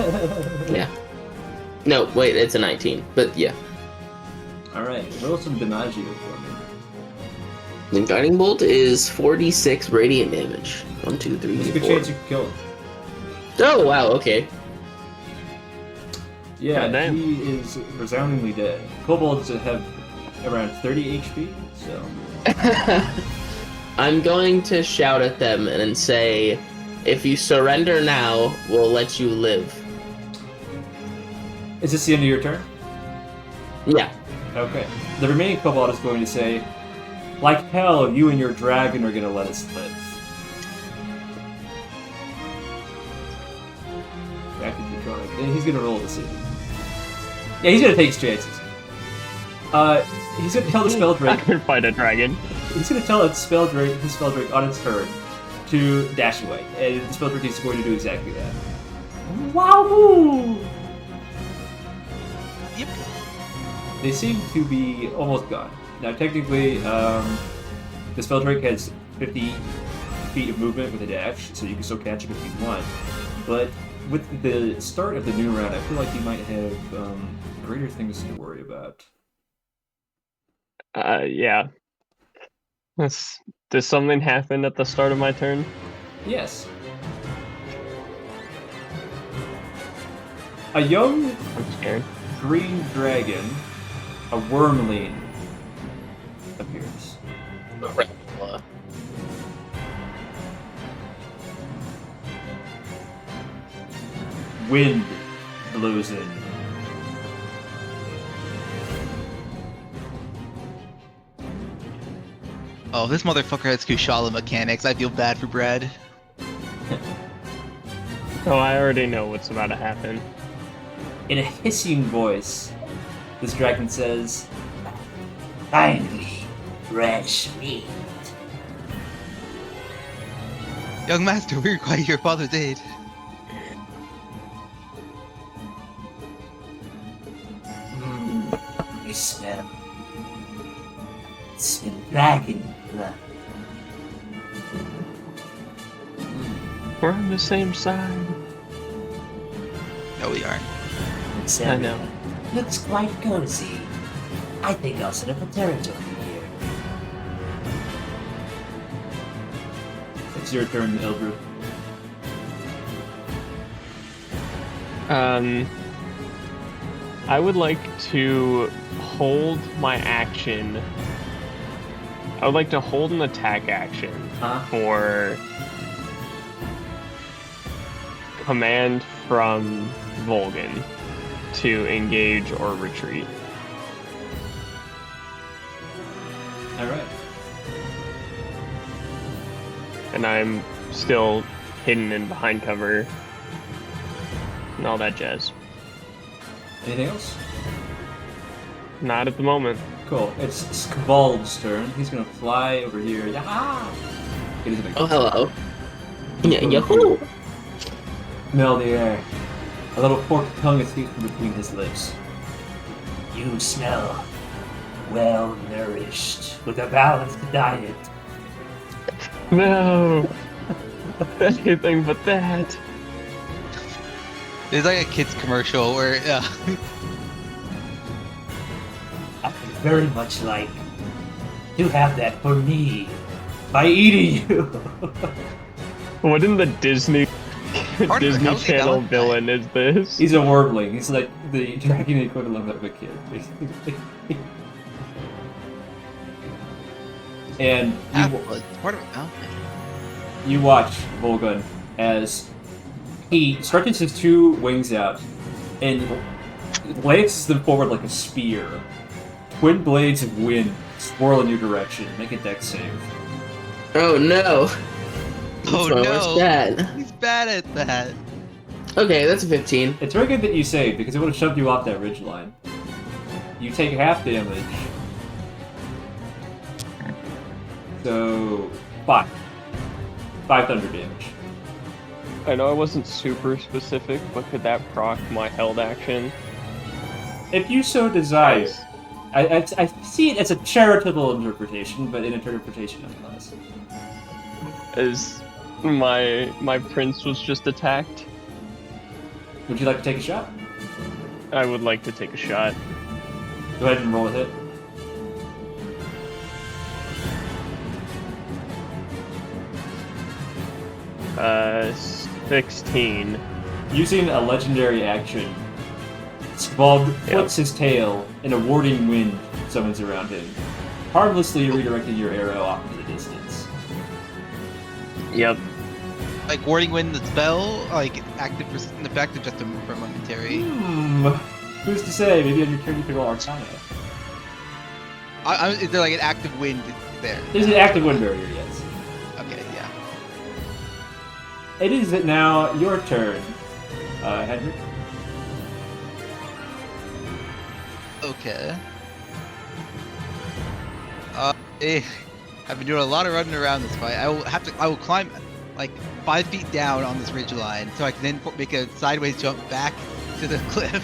Yeah. No, wait, it's a 19. But yeah. Alright, roll some DiMaggio for me. The guiding bolt is 46 radiant damage. 1, 2, 3, There's a good 4. chance you can kill him. Oh, wow, okay. Yeah, Goddamn. he is resoundingly dead. Kobolds have around 30 HP, so... I'm going to shout at them and say, if you surrender now, we'll let you live. Is this the end of your turn? Yeah. Okay. The remaining kobold is going to say, like hell, you and your dragon are gonna let us live. Back to draconic. And he's gonna roll a decision. Yeah, he's gonna take his chances. He's gonna tell the spell I drake. can fight a dragon. He's gonna tell his spell drake on its turn to dash away, and the spell drake is going to do exactly that. Wahoo! Yep. They seem to be almost gone. Now, technically, the spell drake has 50 feet of movement with a dash, so you can still catch him if you want. But with the start of the new round, I feel like you might have greater things to worry about. Yeah. Does something happen at the start of my turn? Yes. A young I'm scared. green dragon, a wyrmling, appears. Wind blows in. Oh, this motherfucker has Kushala mechanics. I feel bad for Brad. Oh, I already know what's about to happen. In a hissing voice, this dragon says, "Finally, fresh meat." Young master, we require your father's aid. You smell dragon blood. We're on the same side. No, we aren't. I know. Looks quite cozy. I think I'll set up a territory here. It's your turn, Ildrad. I would like to hold my action. I would like to hold an attack action for command from Volgun to engage or retreat. Alright. And I'm still hidden and behind cover and all that jazz. Anything else? Not at the moment. Cool. It's Skvald's turn. He's gonna fly over here. Yaha! It is a big Oh, hello. Yeah, yahoo! Smell the air. A little forked tongue escapes from between his lips. You smell well nourished with a balanced diet. No. Anything but that. There's like a kids commercial where I would very much like to have that for me by eating you. What in the Disney Pardon, Disney how's he Channel Valentine? villain is this? He's a wyrmling. He's like the dragon equivalent of a kid, basically. And part of it. Oh. you watch Volgun as he stretches his two wings out and lances them forward like a spear. Twin blades of wind swirl in your direction. Make a dex save. Oh no. Oh That's my no. worst stat. He's bad at that. Okay, that's a 15. It's very good that you saved because it would have shoved you off that ridge line. You take half damage. So 5 thunder damage. I know I wasn't super specific, but could that proc my held action? If you so desire. I see it as a charitable interpretation, but an interpretation nonetheless. As my prince was just attacked, Would you like to take a shot? I would like to take a shot. Go ahead and roll with it. Uh, 16. Using a legendary action, Skvald flips his tail, and a warding wind summons around him, harmlessly redirecting your arrow off into the distance. Yep. Like warding wind the spell, like active persistent effect, or just for momentary. Who's to say? Maybe on your turn you can roll Arcana. Is there like an active wind there? There's an active wind barrier, yes. Okay, yeah. It is now your turn, Hendrik. Okay. I've been doing a lot of running around this fight. I will climb like 5 feet down on this ridge line, so I can then make a sideways jump back to the cliff.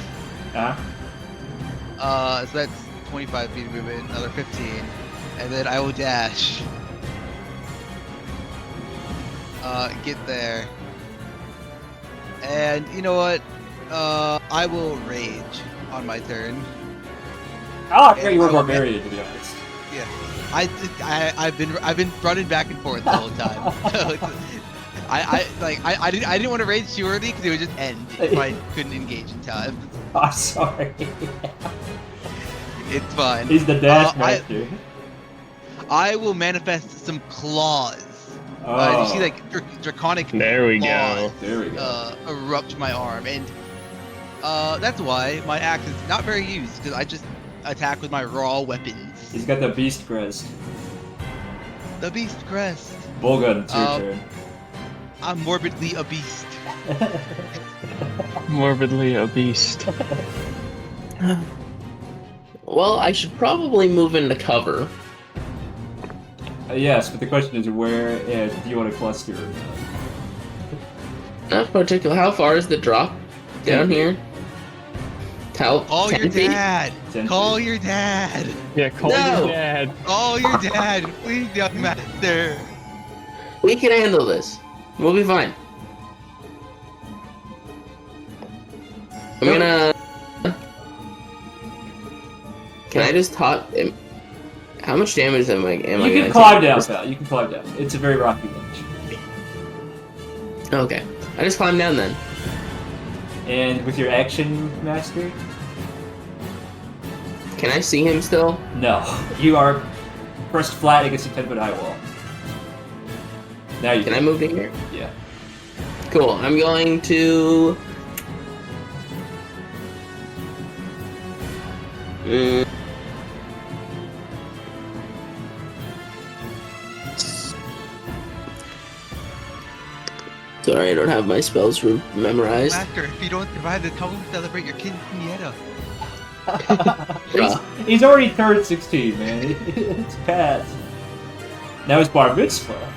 So that's 25 feet of movement, another 15, and then I will dash. Get there. And you know what? I will rage on my turn. I forgot you were barbarian, to be honest. Yeah, I've been running back and forth the whole time. So I didn't want to rage too early because it would just end if I couldn't engage in time. I'm sorry. It's fine. He's the dash master. I will manifest some claws. Oh. You see, like draconic There we claws, go. There we go. erupt my arm, and that's why my axe is not very used because I just attack with my raw weapons. He's got the beast crest. The beast crest. Volgun, it's your turn. I'm morbidly a beast. Morbidly a beast. Well, I should probably move into cover. Yes, but the question is where do you want to cluster? Not particular. How far is the drop down here? Call 10 your feet? dad. 10 Call feet. your dad. Yeah, call No! your dad. Call your dad, please, young master. We can handle this. We'll be fine. I'm gonna. Can I just top him? How much damage am I You gonna can take? climb down, pal. You can climb down. It's a very rocky ledge. Okay. I just climb down then. And with your action master? Can I see him still? No. You are pressed flat against a 10-foot high wall. Now you Can I move in here? Yeah. Cool. I'm going to. Sorry, I don't have my spells memorized. Master, if you don't survive the come celebrate your quinceañera. He's already turned 16, man. It's past. Now it's bar mitzvah.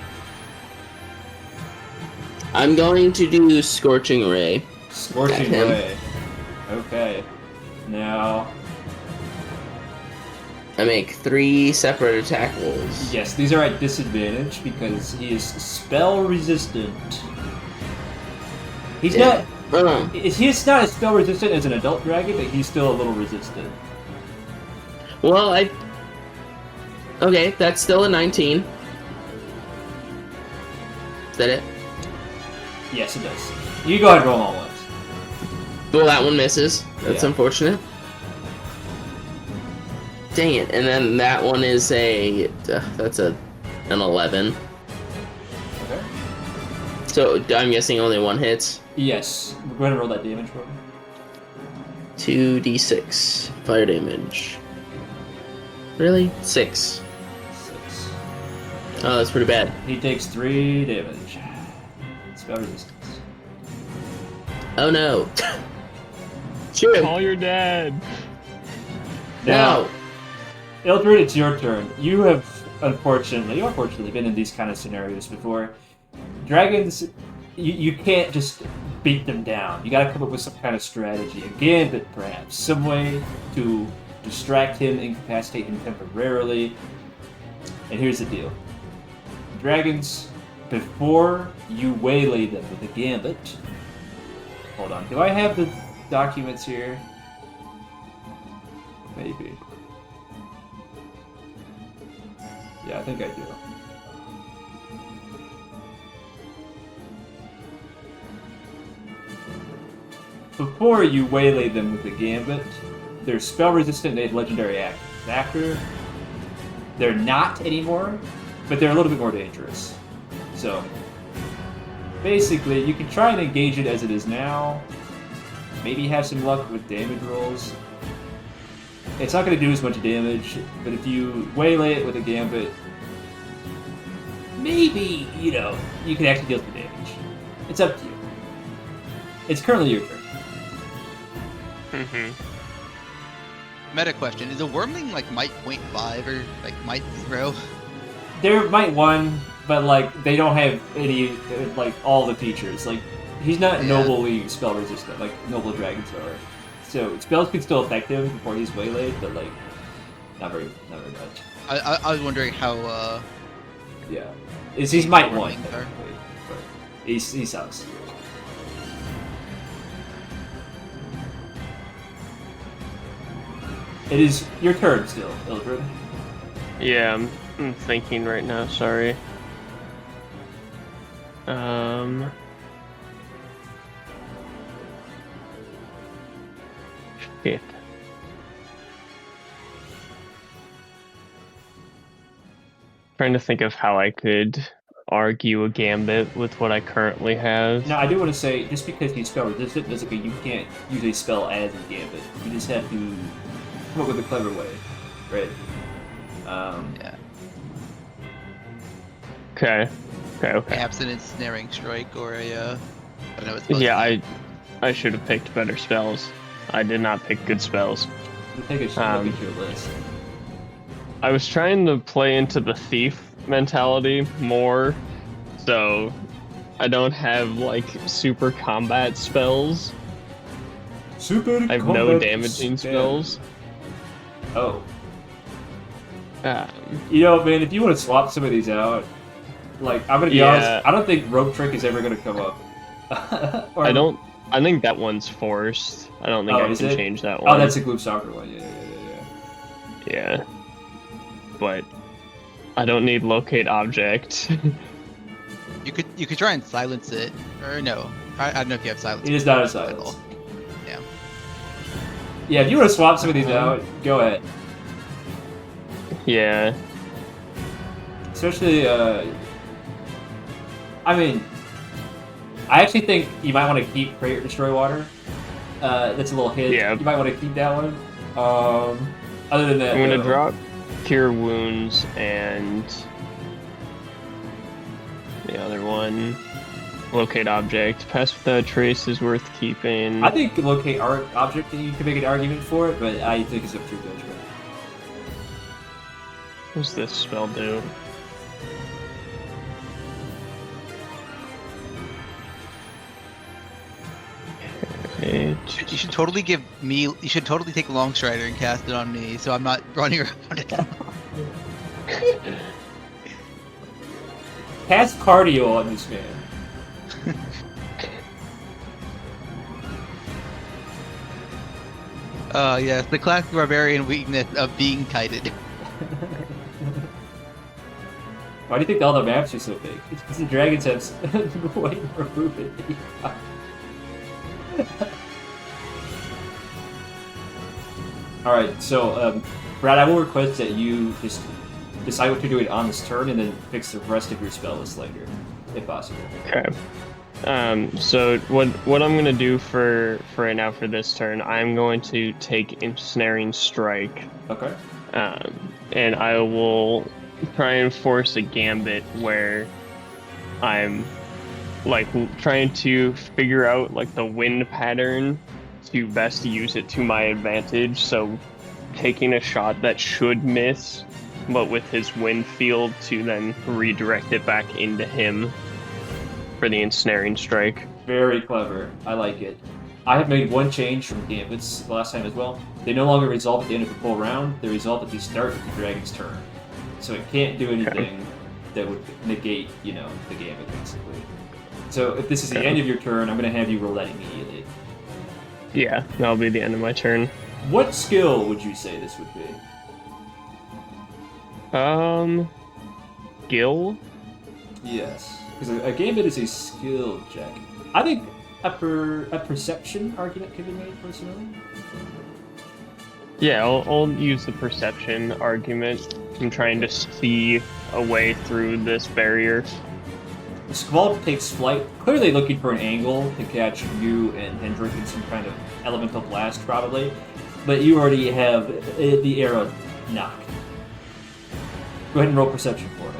I'm going to do Scorching Ray. Scorching Got him. Ray. Okay. Now, I make 3 separate attack rolls. yes, these are at disadvantage because he is spell resistant. He's Yeah. he's not as spell resistant as an adult dragon, but he's still a little resistant. Well, okay, that's still a 19. Is that it? Yes, it does. You go ahead and roll all once. Well, that one misses. That's Yeah. unfortunate. Dang it! And then that one is that's an 11. Okay. So I'm guessing only 1 hits. Yes. Go ahead and roll that damage for me. 2d6 fire damage. Really? 6. 6. Oh, that's pretty bad. He takes 3 damage. Spell resistance. Oh no! Shoot him! Call your dad. Now, No! Ildrad, it's your turn. You have unfortunately been in these kind of scenarios before. Dragons, you can't just beat them down. You gotta come up with some kind of strategy. A gambit, perhaps. Some way to distract him, incapacitate him temporarily. And here's the deal. Dragons, before you waylay them with a gambit... Hold on, do I have the documents here? Maybe. Yeah, I think I do. Before you waylay them with the gambit, they're spell resistant, they have legendary actions. After, they're not anymore, but they're a little bit more dangerous. So, basically, you can try and engage it as it is now. Maybe have some luck with damage rolls. It's not going to do as much damage, but if you waylay it with a gambit, maybe, you can actually deal some damage. It's up to you. It's currently your turn. Meta question: is a wyrmling like might 0.5 or like might 0? They're might 1, but they don't have any all the features. He's not Yeah. nobly spell resistant like noble dragons are. So spells can still affect him before he's waylaid, but not very much. I was wondering how Yeah, he's might 1 Wyrmlings are. technically, but he sucks. It is your turn still, Ildrad. Yeah, I'm thinking right now, sorry. Shit. Trying to think of how I could argue a gambit with what I currently have. Now, I do want to say, just because he's spell resistant doesn't mean you can't use a spell as a gambit. You just have to come up with a clever way, right? yeah, Okay. perhaps an ensnaring strike or a I don't know. It's supposed Yeah, to be. I should have picked better spells. I did not pick good spells. You take a look at your list. I was trying to play into the thief mentality more, so I don't have super combat spells. Super I have no damaging spells. Oh. Um, Man, if you want to swap some of these out, I'm gonna be honest, I don't think rope trick is ever gonna come up. I think that one's forced. I don't think I is can it? change that one. Oh, that's a Gloop Soccer one. Yeah. Yeah. But I don't need locate object. You could try and silence it, or no? I don't know if you have silence. It is not a at silence. all. Yeah. Yeah, if you want to swap some of these out, go ahead. Yeah. Especially, I actually think you might want to keep Create or Destroy Water. That's a little hit. Yeah. You might want to keep that one. Other than that, I'm gonna though, drop Cure Wounds and the other one. Locate Object. Pass Without Trace is worth keeping. I think Locate Object, you can make an argument for it, but I think it's up to your judgment. What does this spell do? Okay. You should totally give me. You should totally take Long Strider and cast it on me, so I'm not running around it. Cast cardio on this man. Yes, the classic barbarian weakness of being kited. Why do you think all the maps are so big? It's because the dragons have way more movement than you got. Alright, so, Brad, I will request that you just decide what you're doing on this turn and then fix the rest of your spell list later, if possible. Okay. So what I'm gonna do for right now for this turn, I'm going to take Ensnaring Strike. Okay. And I will try and force a gambit where I'm like trying to figure out like the wind pattern to best use it to my advantage. So taking a shot that should miss, but with his wind field to then redirect it back into him for the Ensnaring Strike. Very clever. I like it. I have made one change from gambits last time as well. They no longer resolve at the end of a full round. They resolve at the start of the dragon's turn. So it can't do anything that would negate, the gambit, basically. So if this is the end of your turn, I'm going to have you roll that immediately. Yeah, that'll be the end of my turn. What skill would you say this would be? Skill? Yes. Because a gambit is a skill check. I think a perception argument could be made, personally. Yeah, I'll use the perception argument. I'm trying to see a way through this barrier. Skvald takes flight, clearly looking for an angle to catch you and Hendrik in some kind of elemental blast, probably. But you already have the arrow knocked. Go ahead and roll perception for me.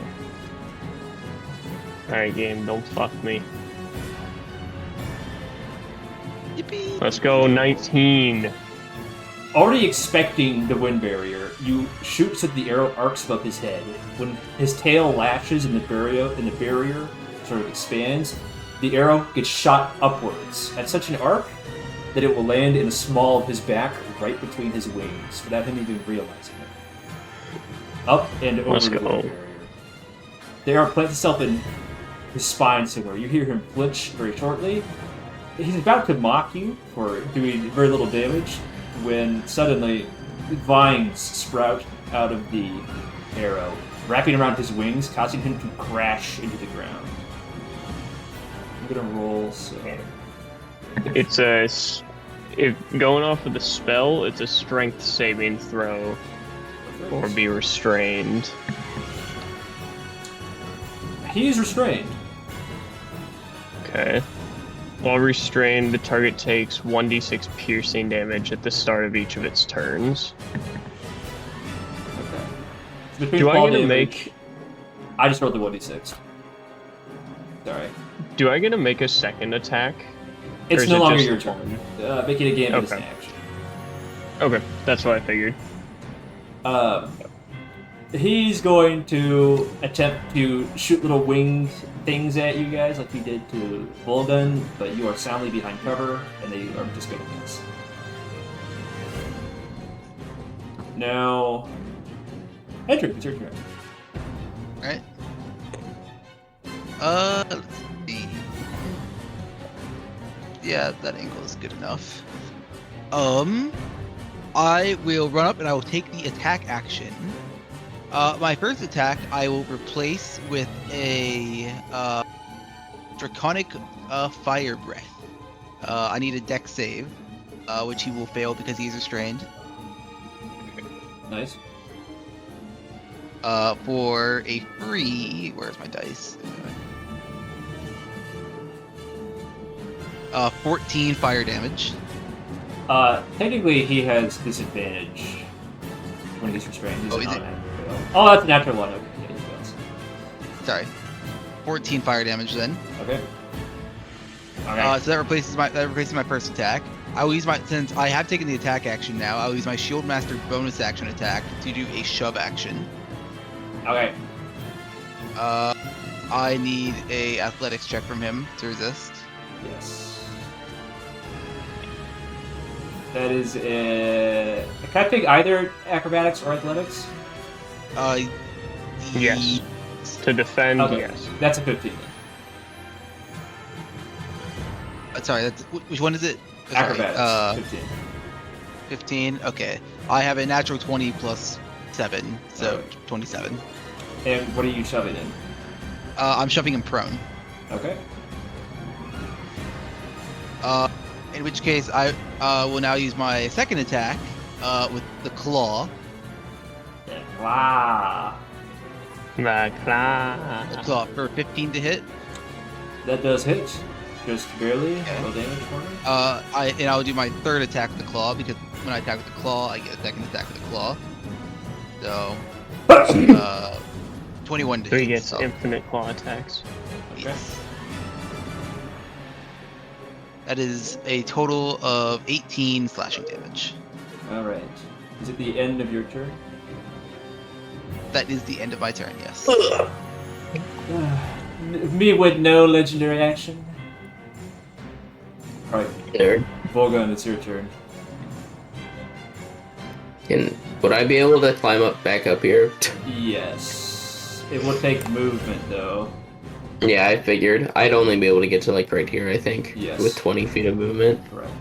Alright, game, don't fuck me. Yippee! Let's go, 19. Already expecting the wind barrier, you shoot so that the arrow arcs above his head. When his tail lashes and the barrier sort of expands, the arrow gets shot upwards at such an arc that it will land in the small of his back right between his wings without him even realizing it. Up and over Let's the go. wind barrier. The arrow plants itself in his spine somewhere. You hear him flinch very shortly. He's about to mock you for doing very little damage when suddenly vines sprout out of the arrow, wrapping around his wings, causing him to crash into the ground. I'm gonna roll, so... If going off of the spell, it's a strength saving throw or be restrained. He is restrained. Okay. While restrained, the target takes 1d6 piercing damage at the start of each of its turns. Okay. Between Do I fall get to damage- make? I just rolled the 1d6. Sorry. Do I get to make a second attack? It's Or is no it longer just your one? turn. Making a gambit is an Okay. action. Okay, that's what I figured. He's going to attempt to shoot little winged things at you guys like he did to Volgun, but you are soundly behind cover, and they are just going to miss. Now, Hendrik, it's your turn. Right? Let's see. Yeah, that angle is good enough. I will run up and I will take the attack action. My first attack I will replace with a draconic fire breath. I need a dex save, which he will fail because he is restrained. Nice. For a free, where's my dice? 14 fire damage. Technically, he has disadvantage when he's restrained. He's Oh, is not it? an fail. Oh, that's a natural one. Okay, yeah, he fails. Sorry, 14 fire damage then. Okay. Alright. So that replaces my first attack. I will use since I have taken the attack action now. I will use my Shield Master bonus action attack to do a shove action. Okay. I need a athletics check from him to resist. Yes. That is a. Can I pick either acrobatics or athletics? Yes. To defend, Okay. yes. That's a 15. Sorry, which one is it? Sorry, Acrobatics. 15. 15. Okay, I have a natural 20 plus 7, so Alright. 27. And what are you shoving in? I'm shoving him prone. Okay. In which case, I will now use my second attack with the claw. Wow. The The claw for 15 to hit. That does hit. Just barely. Roll damage for me. I'll do my third attack with the claw because when I attack with the claw, I get a second attack with the claw. So, 21 to So he hit. gets So, infinite claw attacks. yes. That is a total of 18 slashing damage. Alright. Is it the end of your turn? That is the end of my turn. Yes. Me with no legendary action. Alright, Third. Volgun, it's your turn. Would I be able to climb up back up here? Yes. It will take movement, though. Yeah, I figured. I'd only be able to get to like right here, I think. Yes. With 20 feet of movement. Correct.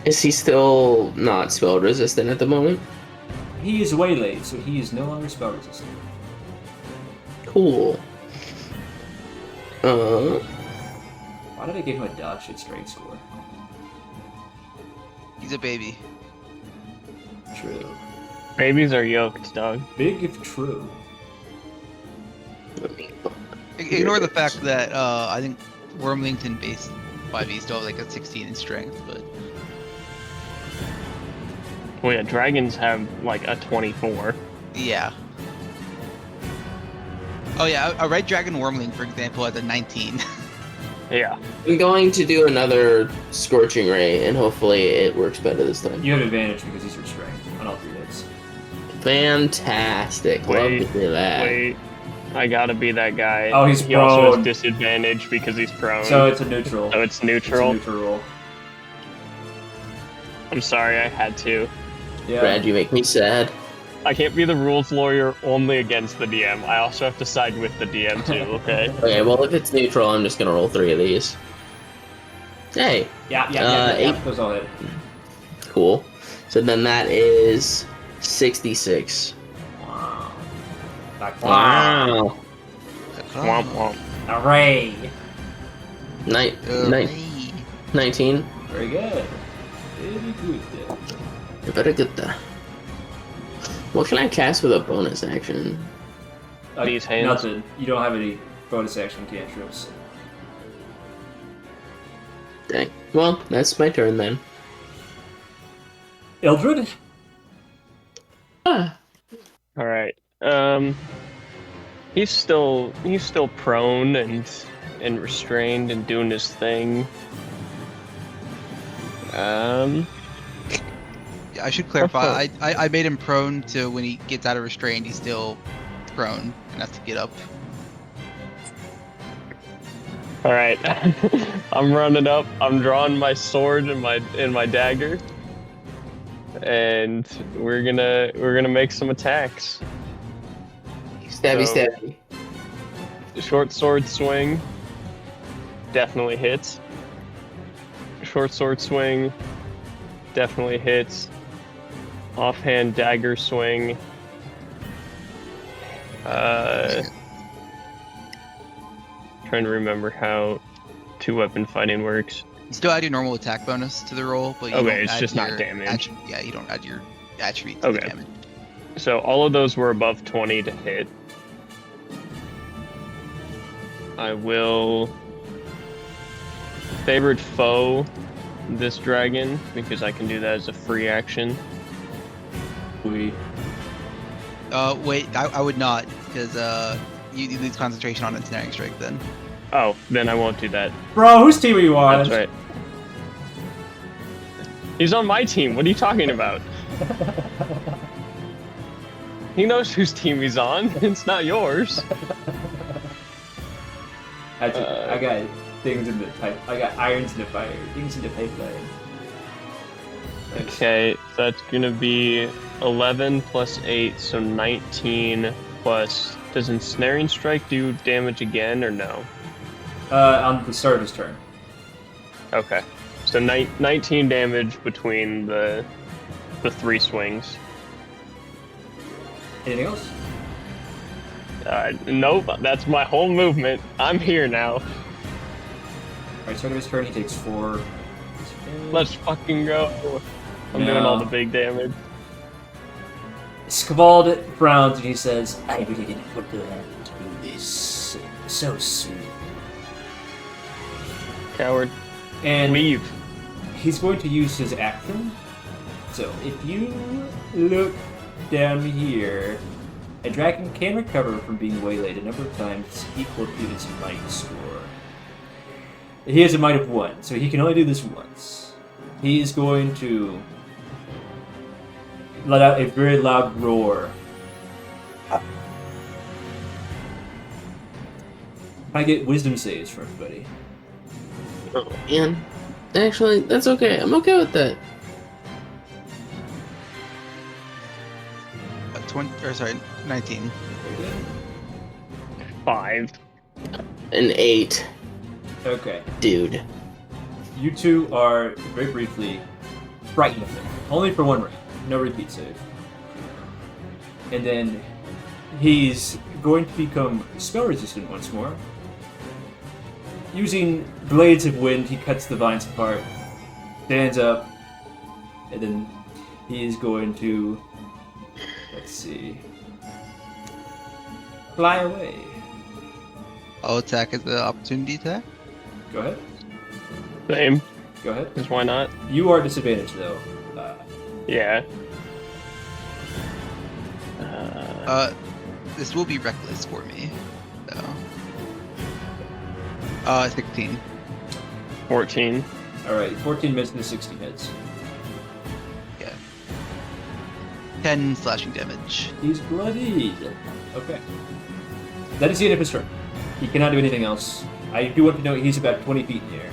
Is he still not spell resistant at the moment? He is waylaid, so he is no longer spell resistant. Cool. Why did I give him a dodge hit strength score? He's a baby. True. Babies are yoked, dog. Big if true. Ignore the fact that I think Wyrmlington base 5e still have like a 16 in strength, but Well, yeah, dragons have like a 24. yeah. Oh yeah, a red dragon Wyrmling, for example, has a 19. Yeah. I'm going to do another Scorching Ray, and hopefully it works better this time. You have advantage because he's restrained on all 3 hits. Fantastic. Wait, Love to hear that. Wait, I gotta be that guy. Oh, he's He also prone. has disadvantage because he's prone. So it's a neutral. So it's It's a neutral. neutral roll. I'm sorry, I had to. Yeah. Brad, you make me sad. I can't be the rules lawyer only against the DM. I also have to side with the DM too, okay? Okay, well, if it's neutral, I'm just gonna roll 3 of these. Hey, Yeah. 8. Those all hit. Cool. So then that is 66. Wow. Like, Wow. Womp womp. Array. Ni- ni- 19. Very good. Very good. Very good there. What can I cast with a bonus action? These hands. Nothing. You don't have any bonus action cantrips. Dang. Well, that's my turn then. Ildrad? Ah. All right. He's still prone and restrained and doing his thing. I should clarify. I made him prone to when he gets out of restraint, he's still prone and has to get up. All right. I'm running up. I'm drawing my sword and my dagger, and we're gonna make some attacks. Stabby, So- stabby. Short sword swing. Definitely hits. Short sword swing. Definitely hits. Offhand dagger swing. Trying to remember how 2-weapon fighting works. You still add your normal attack bonus to the roll, but you Okay, don't it's add just not your damage. you don't add your attribute to the Okay. damage. So all of those were above 20 to hit. I will favored foe this dragon because I can do that as a free action. We. Wait, I would not, because you lose concentration on ensnaring strike then. Oh, then I won't do that. Bro, whose team are you on? That's right. He's on my team. What are you talking about? He knows whose team he's on. It's not yours. I got it. things in the pipe. I got irons in the fire. Things in the pipeline. Thanks. Okay, so that's gonna be 11 plus 8, so 19 plus. Does ensnaring strike do damage again or no? On the start of his turn. Okay, so 19 damage between the 3 swings. Anything else? Nope, that's my whole movement. I'm here now. Alright, start of his turn, he takes 4. Let's fucking go. I'm doing all the big damage. Skvald frowns and he says, I really didn't put the hand to do this. So sweet. Coward. And Leave. he's going to use his action. So if you look down here, a dragon can recover from being waylaid a number of times equal to its might score. He has a might of 1, so he can only do this once. He is going to let out a very loud roar. I get wisdom saves for everybody. Oh, man. Actually, that's okay. I'm okay with that. 19. 5. An 8. Okay. Dude. You two are, very briefly, frightened of him. Only for 1 round. No repeat save. And then he's going to become spell resistant once more. Using blades of wind, he cuts the vines apart, stands up, and then he is going to, let's see, fly away. I'll attack as the opportunity attack. Go ahead. Same, Go ahead. because why not? You are disadvantaged, though. Yeah. This will be reckless for me. So. 16. 14. Alright, 14 minutes into 16 hits. Yeah. 10 slashing damage. He's bloodied. Okay. That is the end of his turn. He cannot do anything else. I do want to note he's about 20 feet in the air.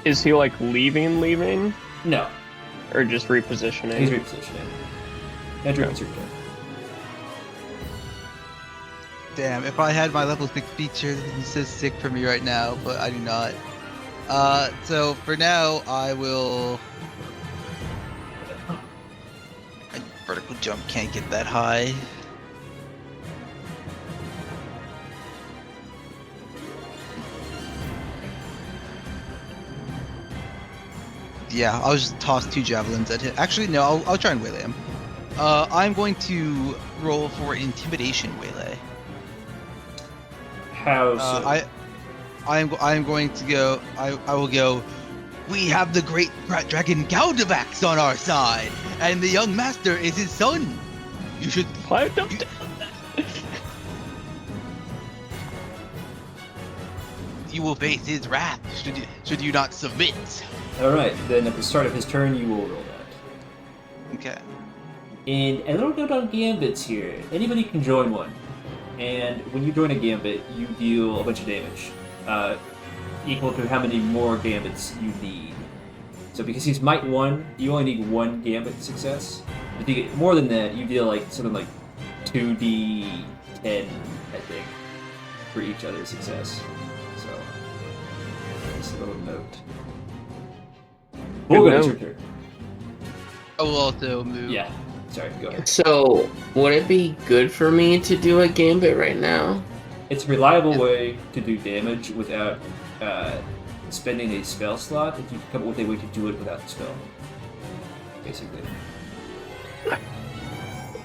Is he like leaving? No, Or just repositioning? he's repositioning. Hendrik, it's your turn. Damn, if I had my level 6 feature, this is so sick for me right now, but I do not. So for now, I will... My vertical jump can't get that high. Yeah, I'll just toss 2 javelins at him. Actually, no, I'll try and waylay him. I'm going to roll for intimidation waylay. How so? I'm going to go. I will go. We have the great dragon Galdovaxx on our side, and the young master is his son. You should. Why don't You will face his wrath should you not submit. Alright, then at the start of his turn, you will roll that. Okay. And a little note on gambits here. Anybody can join one. And when you join a gambit, you deal a bunch of damage. Equal to how many more gambits you need. So because he's might 1, you only need 1 gambit success. If you get more than that, you deal like something like 2d10, I think, for each other success. So, just a little note. Volgun, it's your turn. I will also move. Yeah. Sorry, go ahead. So, would it be good for me to do a gambit right now? It's a reliable way to do damage without spending a spell slot if you come up with a way to do it without the spell. Basically.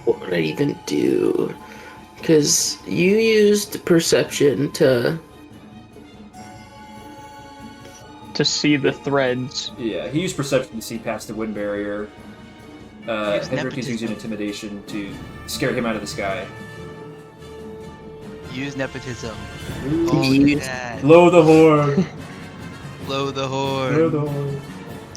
What would I even do? Because you used perception to see the threads? Yeah, he used perception to see past the wind barrier. Use Hendrik is nepotism. using intimidation to scare him out of the sky. Use nepotism. Ooh. Oh, Use- yeah. Blow the horn! Blow the horn. Blow the horn.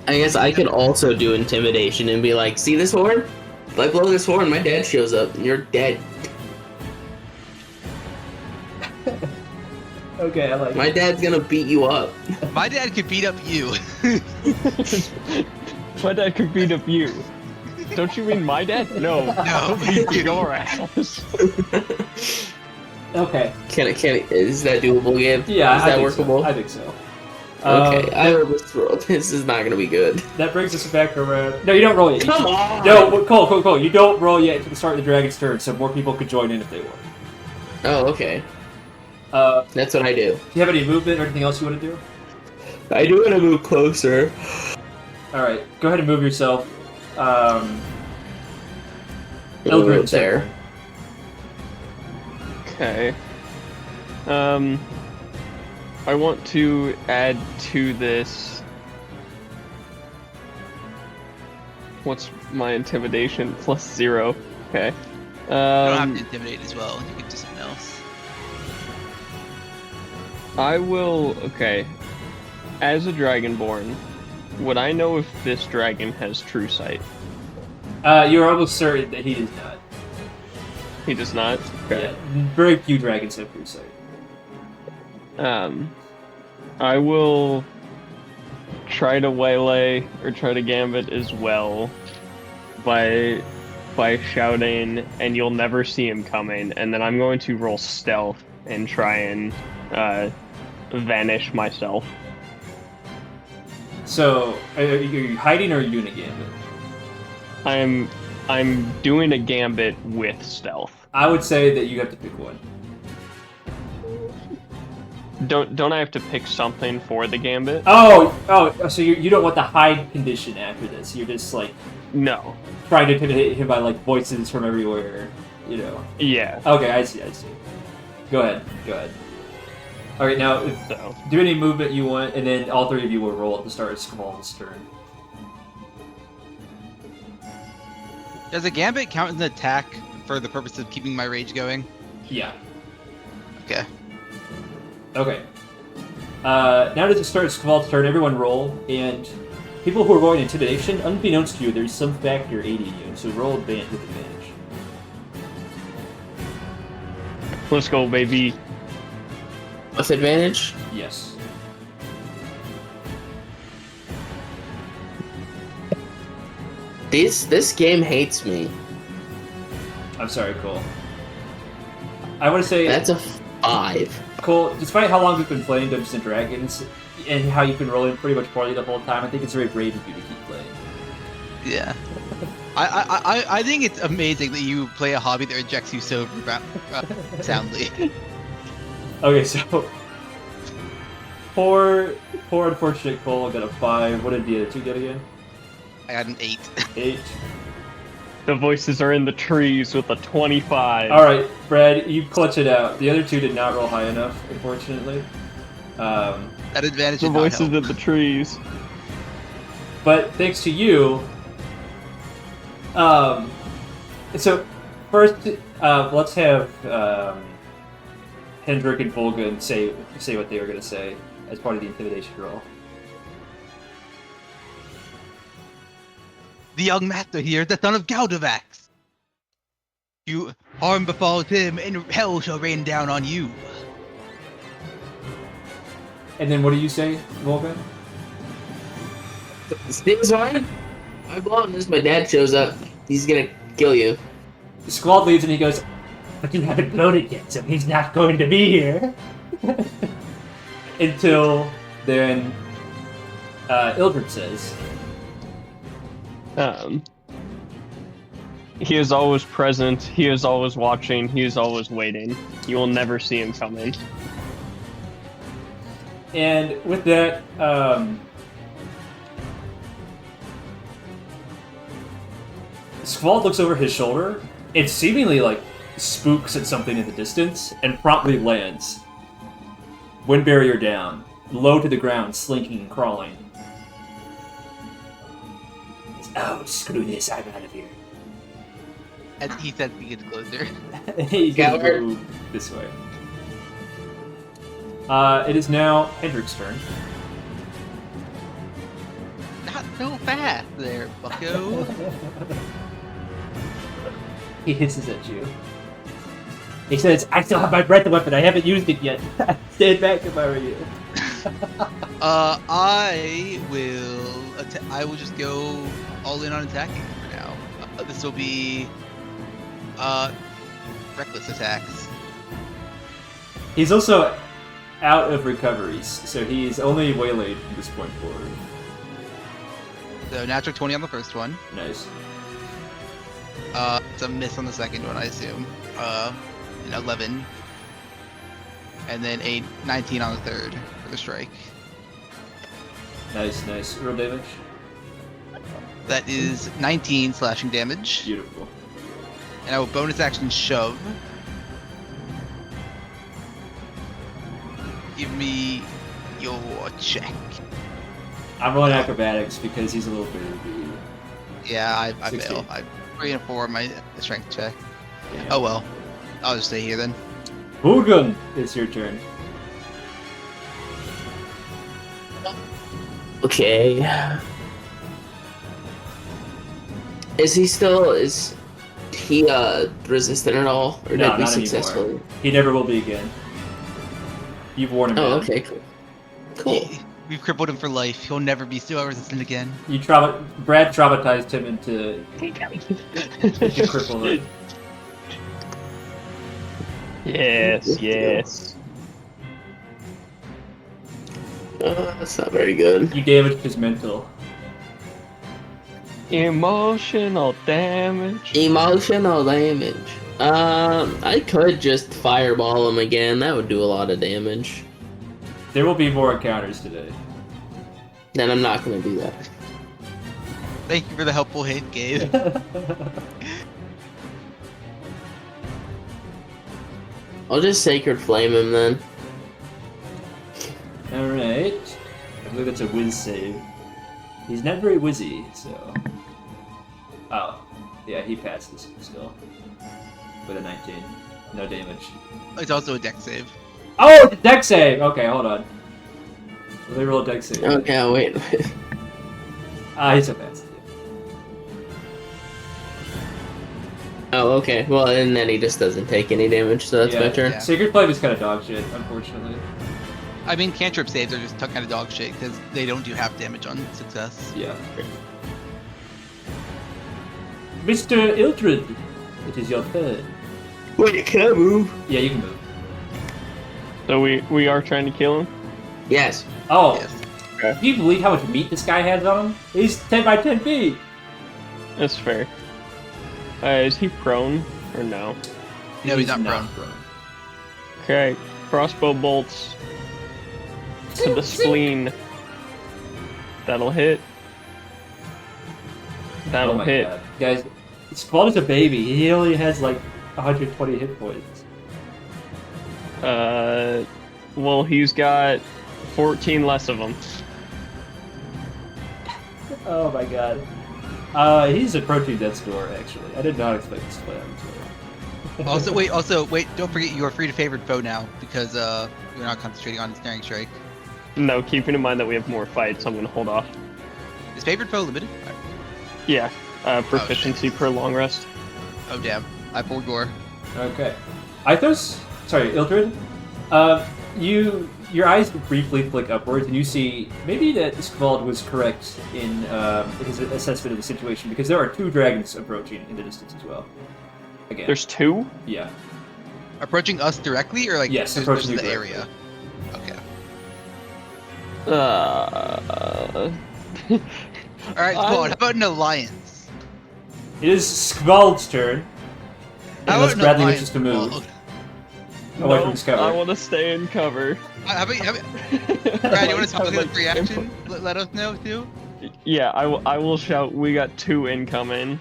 I guess I could also do intimidation and be like, see this horn? If I blow this horn, my dad shows up and you're dead. Okay, I like My it. dad's gonna beat you up. My dad could beat up you. My dad could beat up you. Don't you mean my dad? No. No, He'll beat you. your ass. Okay. Is that doable, Gabe? Yeah, Is I that think workable? So. I think so. Okay, I will just roll. This is not gonna be good. That brings us back around. No, you don't roll yet. Come on! No, Cole. You don't roll yet until the start of the dragon's turn, so more people could join in if they want. Oh, okay. Do That's what I do. you have any movement or anything else you want to do? I do want to move closer. All right, go ahead and move yourself. Move Ildrad there. Okay. I want to add to this. What's my intimidation? +0. Okay. You don't have to intimidate as well. You can do something else. I will. Okay. As a dragonborn, would I know if this dragon has true sight? You're almost certain that he does not. He does not. Yeah, very few dragons have true sight. I will try to waylay or try to gambit as well by shouting, and you'll never see him coming, and then I'm going to roll stealth and try and vanish myself. So, are you hiding or are you doing a gambit? I'm doing a gambit with stealth. I would say that you have to pick one. Don't I have to pick something for the gambit? Oh, so you don't want the hide condition after this. You're just like No. trying to intimidate him by like voices from everywhere, you know. Yeah. Okay, I see. Go ahead. All right, now So do any movement you want, and then all three of you will roll at the start of Skvald's turn. Does a gambit count as an attack for the purpose of keeping my rage going? Yeah. Okay. Okay. Now that the start of Skvald's turn, everyone roll, and people who are rolling intimidation, unbeknownst to you, there's some factor aiding you, so roll advantage with advantage. let's go, baby. What's advantage? Yes. This game hates me. I'm sorry, Cole. I want to say That's a 5. Cole, despite how long we've been playing Dungeons and Dragons and how you've been rolling pretty much poorly the whole time, I think it's very brave of you to keep playing. Yeah. I think it's amazing that you play a hobby that rejects you so soundly. Okay, so poor unfortunate Cole got a 5. What did the other two get again? I got an 8. 8. The voices are in the trees with a 25. All right, Brad, you clutch it out. The other two did not roll high enough, unfortunately. That advantage The did not voices help. in the trees. But thanks to you, so first, let's have Hendrik and Volgun say what they were going to say as part of the intimidation roll. The young master here is the son of Galdovaxx. You harm befalls him, and hell shall rain down on you. And then what do you say, Volgun? Things fine. My blown as my dad shows up. He's gonna kill you. Skvald leaves and he goes, But you haven't bloated yet, so he's not going to be here. until then, Ildrad says, He is always present, he is always watching, he is always waiting. You will never see him coming. and with that, Skvald looks over his shoulder and seemingly like spooks at something in the distance and promptly lands. Wind barrier down, low to the ground, slinking and crawling. Oh, screw this, I'm out of here. As he said, he gets closer. He's gonna Coward. move this way. It is now Hendrik's turn. Not so fast there, bucko. He hisses at you. He says, I still have my breath weapon. I haven't used it yet. Stand back if I were you. I will just go all in on attacking for now. This will be reckless attacks. He's also out of recoveries, so he's only waylaid from this point forward. So natural 20 on the first one. Nice. It's a miss on the second one, I assume. An 11. And then a 19 on the third for the strike. Nice, nice. Roll damage. That is 19 slashing damage. Beautiful. And I will bonus action shove. Give me your check. I'm rolling acrobatics because he's a little bigger than you. Yeah, I 16. fail. I'm 3 and 4 on my strength check. Yeah. Oh well. I'll just stay here then. Volgun, it's your turn. Okay. Is he resistant at all? Or No, did we not successfully? anymore. He never will be again. You've worn him Oh, down. okay, cool. Cool. We've crippled him for life. He'll never be still resistant again. Brad traumatized him into crippling. Yes, yes. That's not very good. You damaged his mental. Emotional damage. Emotional damage. I could just fireball him again. That would do a lot of damage. There will be more encounters today. Then I'm not gonna do that. Thank you for the helpful hint, Gabe. I'll just Sacred Flame him then. Alright. I believe that's a whiz save. He's not very whizzy, so... Oh. Yeah, he passes still. With a 19. No damage. It's also a deck save. Oh, the deck save! Okay, hold on. Let me roll a deck save. Okay, I'll wait. He's a pass. Oh, okay. Well, and then he just doesn't take any damage, so that's my turn. Yeah. Sacred Flame is kind of dog shit, unfortunately. I mean, cantrip saves are just kind of dog shit because they don't do half damage on success. Yeah. Mr. Ildrad, it is your turn. Wait, can I move? Yeah, you can move. So we are trying to kill him? Yes. Oh, Yes. do you believe how much meat this guy has on him? He's 10 by 10 feet. That's fair. Is he prone or no? No, he's not prone. Okay, crossbow bolts to the spleen. That'll hit. That'll Oh my hit. God. Guys, Skvald is a baby. He only has like 120 hit points. Well, he's got 14 less of them. Oh my God. He's approaching death's door, actually. I did not expect this to play out this way. Also, wait, don't forget you are free to favored foe now because you're not concentrating on snaring strike. No, keeping in mind that we have more fights, I'm gonna hold off. Is favored foe limited? Yeah, proficiency per long rest. Oh damn, I pulled Gore. Okay. Ildrad, your eyes briefly flick upwards, and you see maybe that Skvald was correct in his assessment of the situation, because there are 2 dragons approaching in the distance as well. Again. There's 2? Yeah. Approaching us directly or like Yes, just approaching the you area? Okay. Alright, Squad, how about an alliance? It is Skvald's turn. How Unless about an Bradley alliance, wishes to move. Squad? Away No, from his cover. I want to stay in cover. How about Brad, you want to talk about the free action? Let us know too? Yeah, I will shout, we got 2 incoming.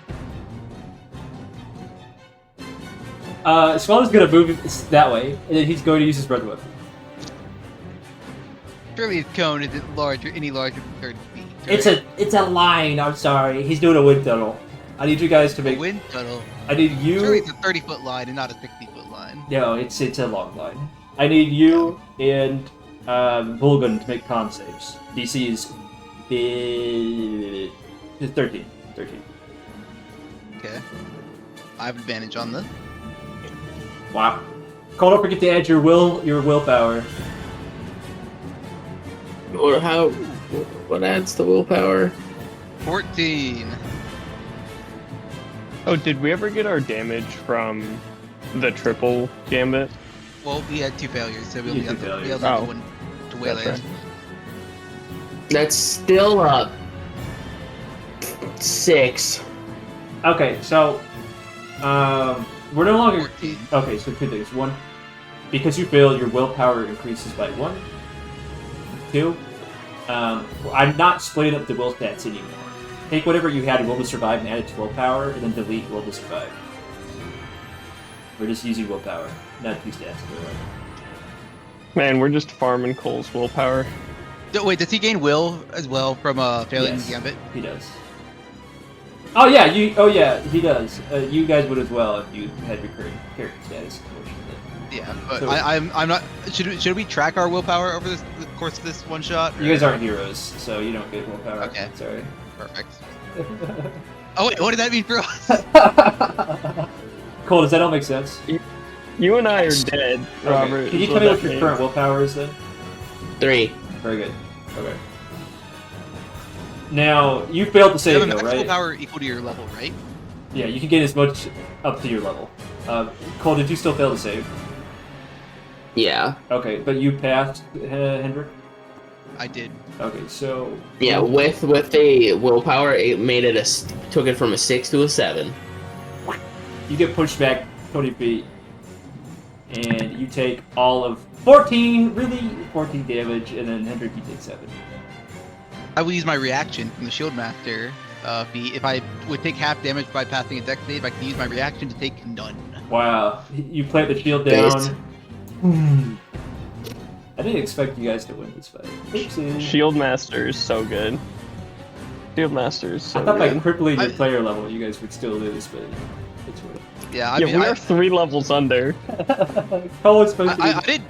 Skvald is going to move that way, and then he's going to use his breath weapon. Surely his cone isn't any larger than 30 feet. right? It's a line. I'm sorry. He's doing a wind tunnel. I need you guys to A make. wind tunnel. I need you. Surely it's a 30-foot line and not a 60-foot line. No, it's a long line. I need you and Volgun to make con saves. DC is 13. Okay. I have advantage on this. Wow. Cole, don't forget to add your willpower. Or how? What adds to willpower? 14. Oh, did we ever get our damage from the triple gambit? Well, we had 2 failures, so we You only had have two we failures. only have Oh. one to waylay. That's That's still up 6. Okay, so we're no longer 14. okay. So 2 things. 1, because you failed, your willpower increases by 1. 2, I'm not splitting up the will stats anymore. Take whatever you had in will to survive and add it to willpower, and then delete will to survive. We're just using willpower, not 2 stats. Man, we're just farming Cole's willpower. Wait, does he gain will as well from failing Yes. the gambit? He does. Oh yeah, he does. You guys would as well if you had recurring character status. Unfortunately. Yeah, but So- I'm not. Should we track our willpower over the course of this one shot? You guys aren't heroes, so you don't get willpower. Okay. Sorry. Perfect. Oh wait, what did that mean for us? Cole, does that all make sense? You and I are dead, Okay. Robert. Can you is tell me that what your means. current willpower is then? 3. Very good. Okay. Now, you failed to You save have a though, max right? willpower equal to your level, right? Yeah, you can get as much up to your level. Cole, did you still fail to save? Yeah. Okay, but you passed, Hendrik? I did. Okay, so... Yeah, with the willpower, it made it took it from a 6 to a 7. You get pushed back 20 feet, and you take all of 14 damage, and then Hendrik, you take 7. I will use my reaction from the Shield Master feat. If I would take half damage by passing a dex save, I can use my reaction to take none. Wow, you plant the shield Based. down. I didn't expect you guys to win this fight. Oopsie. Shield Master is so good. Shield Master is so I thought by good. crippling your I- player level, you guys would still lose, but it's worth Yeah, I Yeah, mean, we are 3 levels under. it. Cole is supposed to be... I did.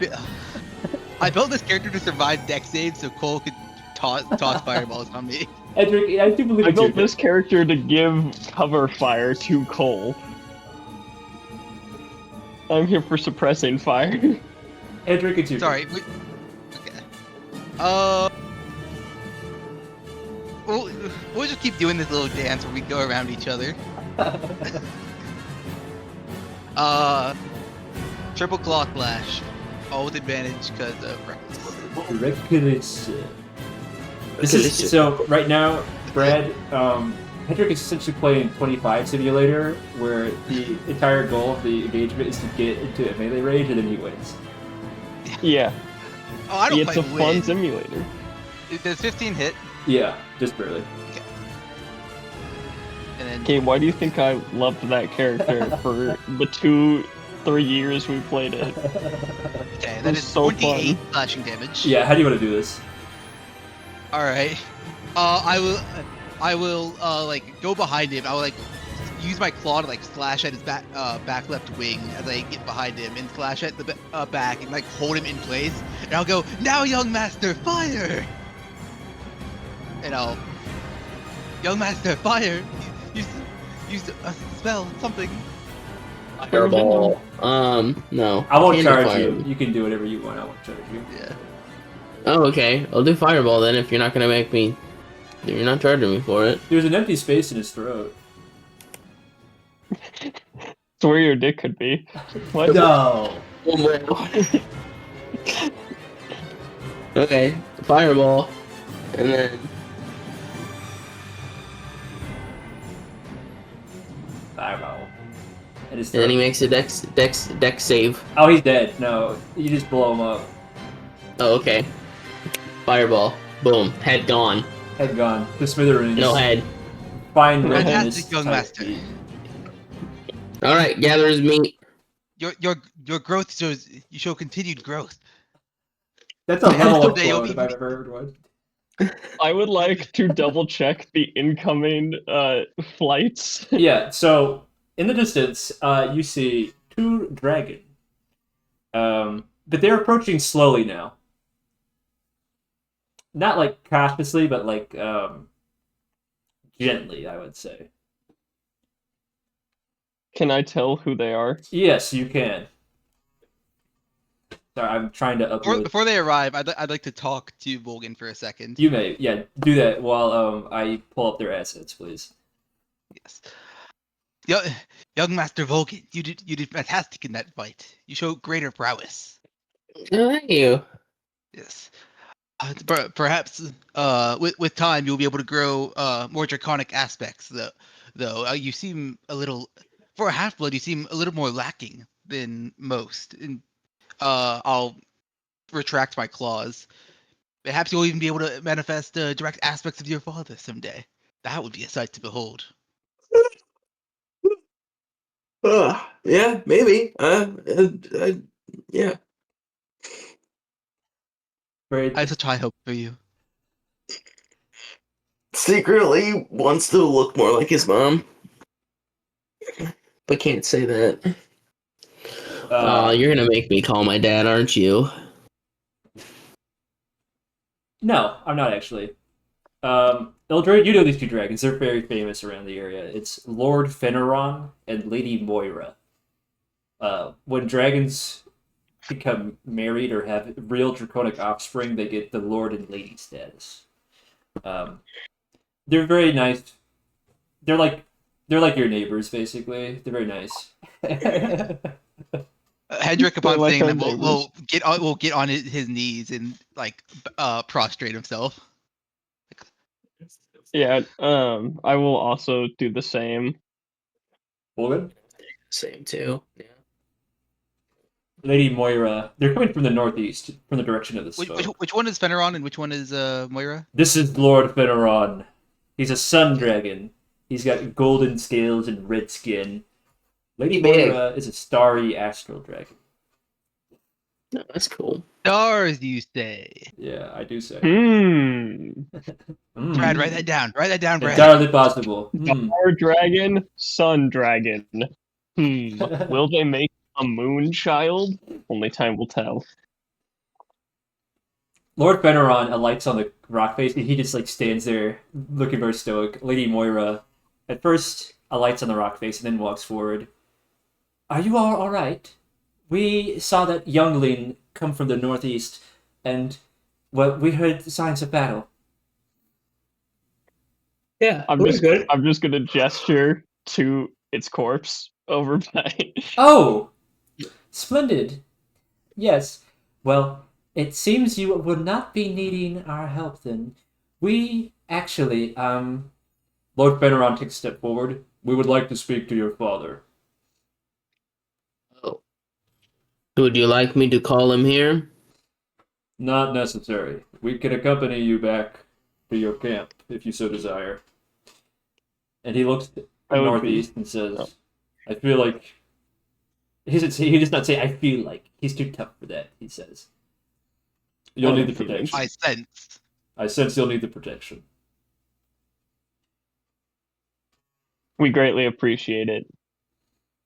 I built this character to survive dex saves, so Cole could toss fireballs on me. Hendrik, I do believe I it's your built this turn. character to give cover fire to Cole. I'm here for suppressing fire. Hendrik, it's your Sorry. turn. Okay. We'll just keep doing this little dance where we go around each other. Triple claw slash, all with advantage because of reckless. Reckless. This is so right now, Brad. Hendrik is essentially playing 25 Simulator, where the entire goal of the engagement is to get into a melee range, and then he wins. Yeah, Oh, I don't it's play a fun win. simulator. Does 15 hit? Yeah, just barely. And then Okay, why do you think I loved that character for the 2-3 years we played it? okay, It that was is so 28 fun. slashing damage. Yeah, how do you want to do this? All right. I will like go behind him. I will like use my claw to like slash at his back left wing as I get behind him and slash at the back and like hold him in place. And I'll go, now young master, fire! And I'll, young master, fire! Use a spell, something. Fireball. No. I won't Can't do charge fire. you. You can do whatever you want. I won't charge you. Yeah. Oh, okay. I'll do fireball then if you're not gonna make me. If you're not charging me for it. There's an empty space in his throat. It's where your dick could be. What? No. Okay. Fireball. And then. Fireball. And his And then he throat. makes a dex save. Oh, he's dead. No, you just blow him up. Oh, okay. Fireball. Boom. Head gone. Head gone. The smithereens. No head. Fine red Fantastic, mist young type master. feet. Alright, gather his meat. Your growth shows you show continued growth. That's a level up Someday you'll quote be- if I've ever heard one. I would like to double check the incoming flights. Yeah, so in the distance, you see 2 dragon. But they're approaching slowly now. Not like cautiously, but like gently, I would say. Can I tell who they are? Yes, you can. Sorry, I'm trying to upload. Before they arrive, I'd like to talk to Volgun for a second. You may, yeah, do that while I pull up their assets, please. Yes. Young Master Volgun, you did fantastic in that fight. You showed greater prowess. Oh, thank you. Yes. Perhaps with time you'll be able to grow more draconic aspects. Though you seem a little, for a half blood, you seem a little more lacking than most. And I'll retract my claws. Perhaps you'll even be able to manifest direct aspects of your father someday. That would be a sight to behold. Yeah, maybe. Yeah. Great. I have such high hope for you. Secretly wants to look more like his mom. But can't say that. You're gonna make me call my dad, aren't you? No, I'm not actually. Ildrad, you know these two dragons. They're very famous around the area. It's Lord Feneron and Lady Moira. When dragons become married or have real draconic offspring, they get the Lord and Lady status. They're very nice. They're like your neighbors, basically. They're very nice. Hendrik, upon like seeing our them, will neighbors. get on his knees and like prostrate himself. Yeah, I will also do the same. Volgun? Same too. Yeah. Lady Moira. They're coming from the northeast, from the direction of the smoke. Which one is Feneron and which one is Moira? This is Lord Feneron. He's a sun dragon. He's got golden scales and red skin. Lady Big. Moira is a starry astral dragon. No, that's cool. Stars, you say? Yeah, I do say. Hmm. Brad, write that down. Write that down, Brad. Entirely possible. Star dragon, sun dragon. Will they make a moon child? Only time will tell. Lord Feneron alights on the rock face, and he just like stands there looking very stoic. Lady Moira, at first, alights on the rock face and then walks forward. Are you all right? We saw that youngling come from the northeast, and we heard signs of battle. Yeah, I'm we're just good. I'm just gonna gesture to its corpse over by. Oh, splendid. Yes. Well, it seems you will not be needing our help then. We actually, Lord Feneron takes a step forward. We would like to speak to your father. Oh. Would you like me to call him here? Not necessary. We can accompany you back to your camp, if you so desire. And he looks northeast and says, Oh. I feel like... He does not say, I feel like. He's too tough for that, he says. You'll need the protection. I sense you'll need the protection. We greatly appreciate it.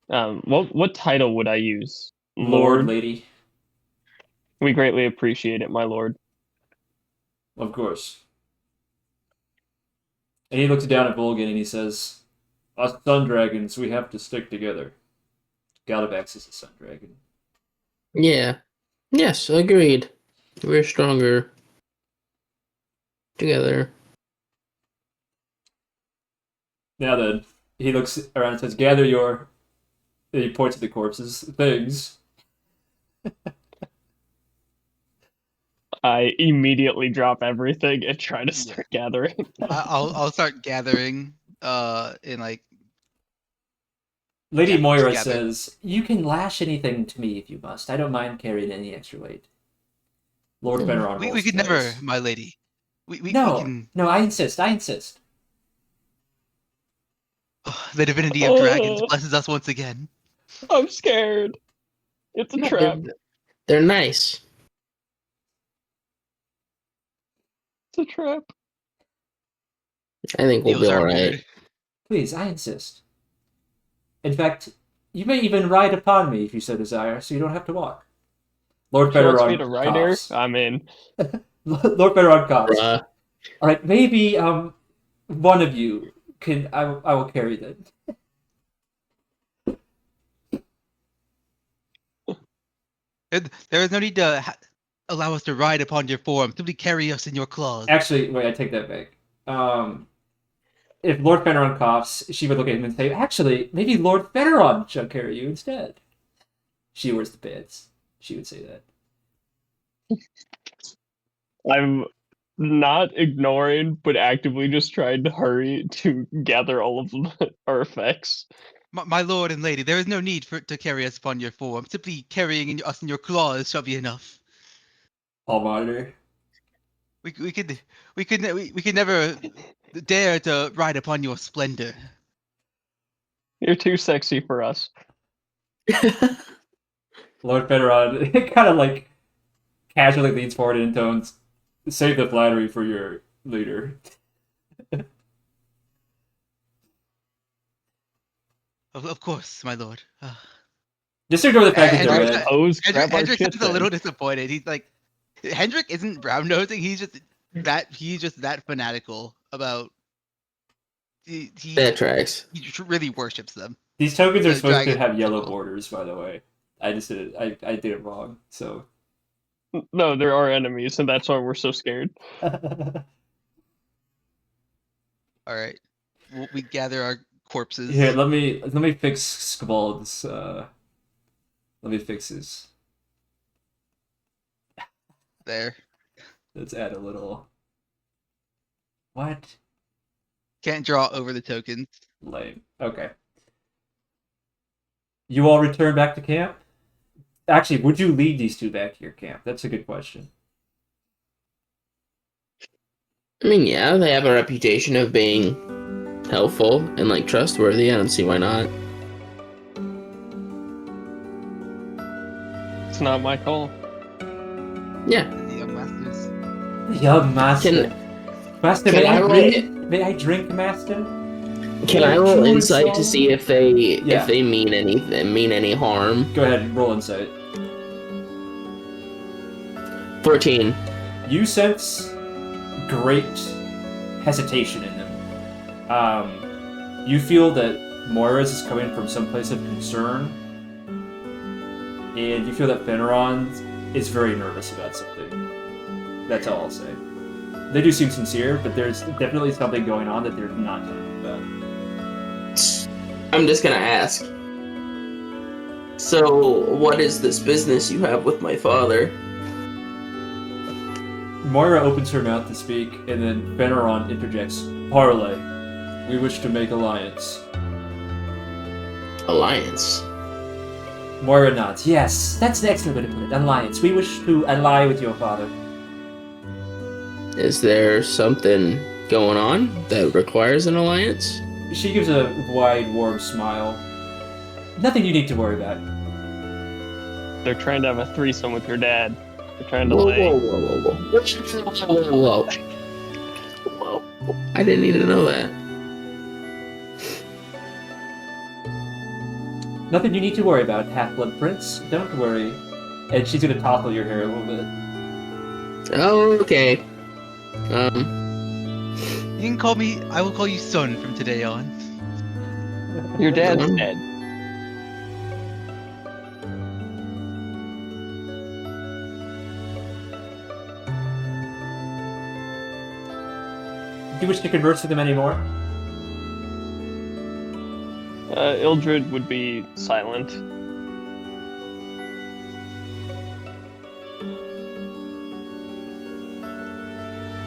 What title would I use? Lord, lady. We greatly appreciate it, my lord. Of course. And he looks down at Volgun and he says, us sun dragons, we have to stick together. Galdovaxx is a sun dragon. Yeah. Yes, agreed. We're stronger together. Now then, he looks around and says, gather your... He points at the corpses. Things. I immediately drop everything and try to start gathering. I'll start gathering. In like. Lady Yeah, Moira just gather. says, you can lash anything to me if you must. I don't mind carrying any extra weight. Lord Feneron We rolls could his never, eyes. my lady. We No, can. no, I insist. The divinity of dragons blesses us once again. I'm scared. It's a trap. They're nice. It's a trap. I think we'll Deals be are alright. weird. Please, I insist. In fact, you may even ride upon me if you so desire, so you don't have to walk. Lord She wants me Feneron to ride her. coughs. I'm in. Lord Feneron coughs. Bruh. All right, maybe one of you can. I will carry them. There is no need to allow us to ride upon your form. Simply carry us in your claws. Actually, wait, I take that back. If Lord Feneron coughs, she would look at him and say, actually, maybe Lord Feneron shall carry you instead. She wears the pants. She would say that. I'm not ignoring, but actively just trying to hurry to gather all of our effects. My lord and lady, there is no need to carry us upon your form. Simply carrying us in your claws shall be enough. I'll monitor. We could never dare to ride upon your splendor. You're too sexy for us. Lord Feneron kind of like casually leans forward and intones, save the flattery for your leader. Of course, my lord. Just ignore the fact that they're Hendrik, red. Hendrik sounds a little disappointed. He's like, Hendrik isn't brown nosing. He's just that fanatical about. That tracks. He really worships them. These tokens are The supposed to dragon have yellow people. borders, by the way. I just did it. I did it wrong. So. No, there are enemies, and that's why we're so scared. All right, we gather our corpses. Here, let me fix Skvald's. Let me fix his. There. Let's add a little. What? Can't draw over the tokens. Lame. Okay. You all return back to camp? Actually, would you lead these two back to your camp? That's a good question. I mean, yeah, they have a reputation of being helpful and like trustworthy. I don't see why not. It's not my call. Yeah. The young masters. Young master. Master, can I may I drink, master? Can I roll insight to see if they mean any harm? Go ahead and roll insight. 14. You sense great hesitation in them. You feel that Moira's is coming from some place of concern, and you feel that Feneron is very nervous about something. That's all I'll say. They do seem sincere, but there's definitely something going on that they're not talking about. I'm just gonna ask. So, what is this business you have with my father? Moira opens her mouth to speak, and then Feneron interjects, Parlay. We wish to make alliance. Alliance. Moira nods. Yes, that's the excellent way to put it. Alliance. We wish to ally with your father. Is there something going on that requires an alliance? She gives a wide, warm smile. Nothing you need to worry about. They're trying to have a threesome with your dad. They're trying to Whoa, lay. whoa. Whoa. I didn't need to know that. Nothing you need to worry about, Half-Blood Prince. Don't worry. And she's gonna toddle your hair a little bit. Oh, okay. You can call me. I will call you son from today on. Your dad's dead. Do you wish to converse with him anymore? Ildrad would be silent.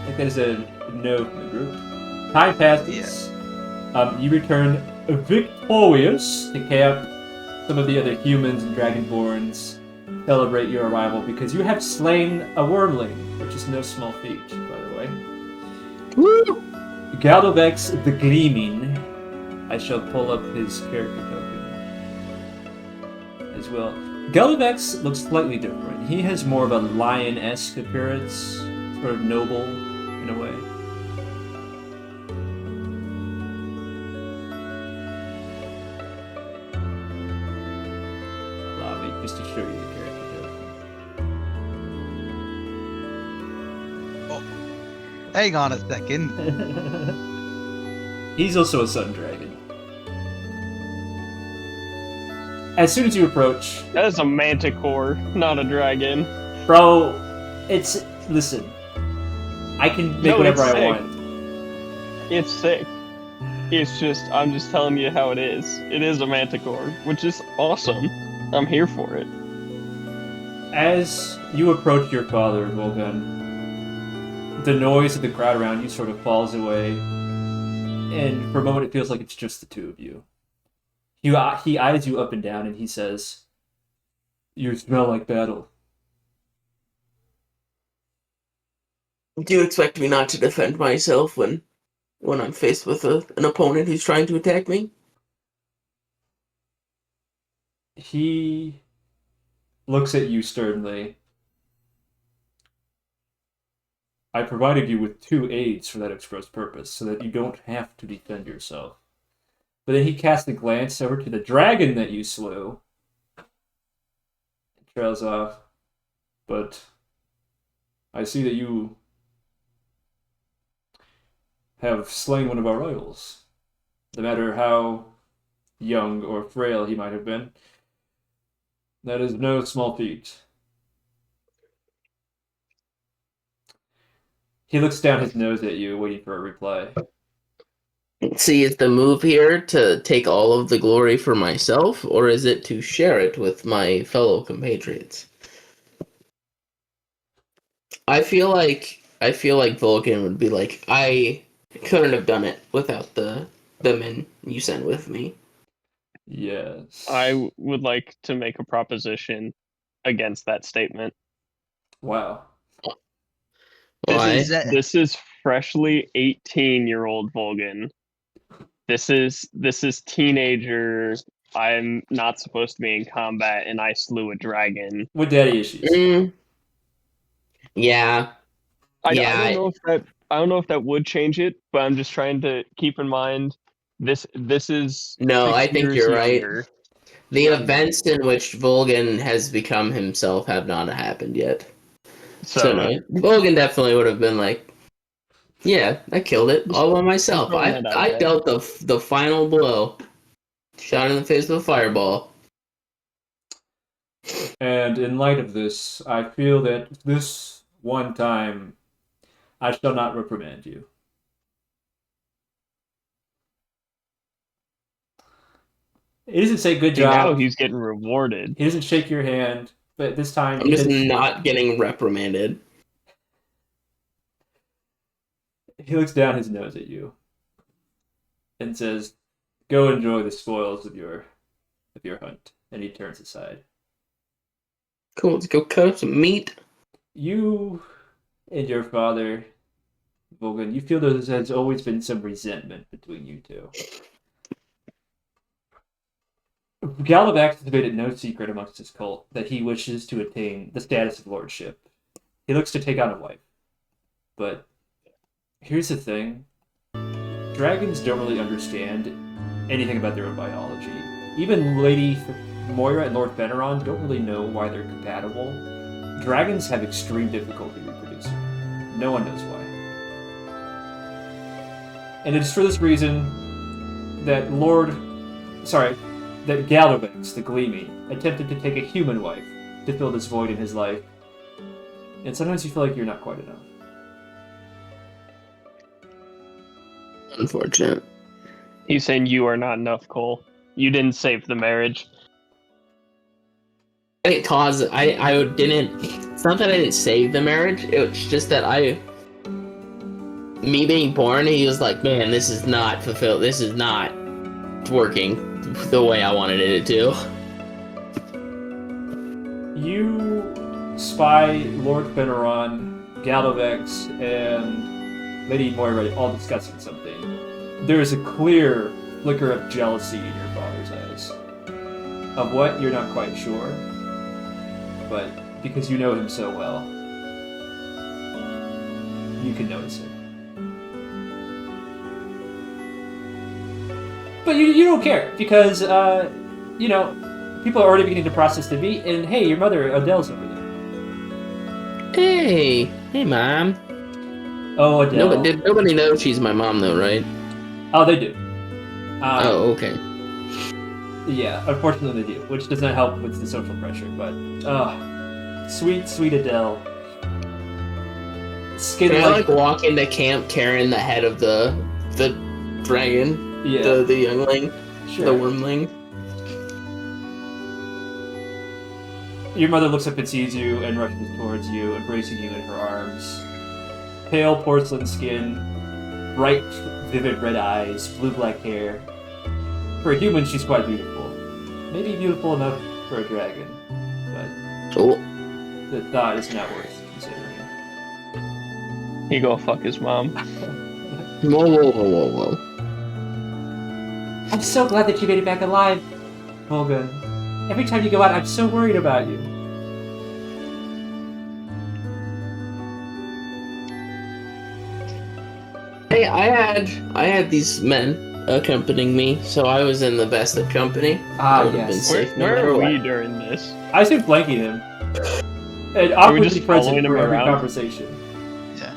I think that is a no from the group. Time passes. You return victorious to camp. Some of the other humans and dragonborns celebrate your arrival because you have slain a wyrmling, which is no small feat, by the way. Woo! Galdovaxx the Gleaming. I shall pull up his character token as well. Galdovaxx looks slightly different. He has more of a lion-esque appearance, sort of noble in a way. Allow me just to show you the character token. Hang on a second. He's also a sun dragon. As soon as you approach, That is a manticore, not a dragon. bro, listen. I can make No, whatever it's I sick. want. It's sick. I'm just telling you how it is. It is a manticore, which is awesome. I'm here for it. As you approach your father, Volgun, the noise of the crowd around you sort of falls away, and for a moment it feels like it's just the two of you. He eyes you up and down, and he says, "You smell like battle." Do you expect me not to defend myself when I'm faced with an opponent who's trying to attack me? He looks at you sternly. I provided you with 2 aids for that express purpose, so that you don't have to defend yourself. But then he casts a glance over to the dragon that you slew, and trails off. But I see that you have slain one of our rivals. No matter how young or frail he might have been, that is no small feat. He looks down his nose at you, waiting for a reply. See, is the move here to take all of the glory for myself, or is it to share it with my fellow compatriots? I feel like Vulcan would be like, I couldn't have done it without the men you sent with me. Yes. I would like to make a proposition against that statement. Wow. Why? This is freshly 18-year-old Volgun. This is teenager. I'm not supposed to be in combat, and I slew a dragon. With daddy issues. Yeah. I don't know if that would change it, but I'm just trying to keep in mind this is No, 6 I think years you're right. younger. The events in which Volgan has become himself have not happened yet. So no, Volgan definitely would have been like, yeah, I killed it all by myself. I dealt the final blow. Shot in the face with a fireball. And in light of this, I feel that this one time I shall not reprimand you. He doesn't say good job. Now he's getting rewarded. He doesn't shake your hand, but this time I'm just not getting reprimanded. He looks down his nose at you and says, "Go enjoy the spoils of your hunt." And he turns aside. Cool, let's go cut up some meat. You and your father, Volgun, you feel there has always been some resentment between you two. Galdovaxx has made it no secret amongst his cult that he wishes to attain the status of lordship. He looks to take on a wife. But here's the thing. Dragons don't really understand anything about their own biology. Even Lady Moira and Lord Feneron don't really know why they're compatible. Dragons have extreme difficulty reproducing. No one knows why. And it's for this reason that that Galdovaxx the Gleaming attempted to take a human wife to fill this void in his life. And sometimes you feel like you're not quite enough. Unfortunate. He's saying you are not enough, Cole. You didn't save the marriage. I didn't cause. I didn't. It's not that I didn't save the marriage. It's just that me being born, he was like, man, this is not fulfilled. This is not working the way I wanted it to. You spy Lord Feneron, Galdovaxx, and Lady Moira all discussing something. There is a clear flicker of jealousy in your father's eyes. Of what, you're not quite sure. But because you know him so well, you can notice it. But you don't care, because, people are already beginning to process the meat, and hey, your mother, Adele's over there. Hey, Mom. Oh, Adele. Nobody knows she's my mom, though, right? Oh, they do. Okay. Yeah, unfortunately they do, which does not help with the social pressure, but... sweet, sweet Adele. Skin Can I like walk into camp carrying the head of the dragon? Yeah. The youngling? Sure. The wyrmling? Your mother looks up and sees you and rushes towards you, embracing you in her arms. Pale porcelain skin, bright, vivid red eyes, blue-black hair. For a human, she's quite beautiful. Maybe beautiful enough for a dragon, but Oh. the thought is not worth considering. He go fuck his mom. Whoa. I'm so glad that you made it back alive, Volgun. Every time you go out, I'm so worried about you. Hey, I had these men accompanying me, so I was in the best of company. I would have been safe no Where matter are what. we during this? I started flanking him. And we awkwardly just present following him for every around? conversation. Yeah.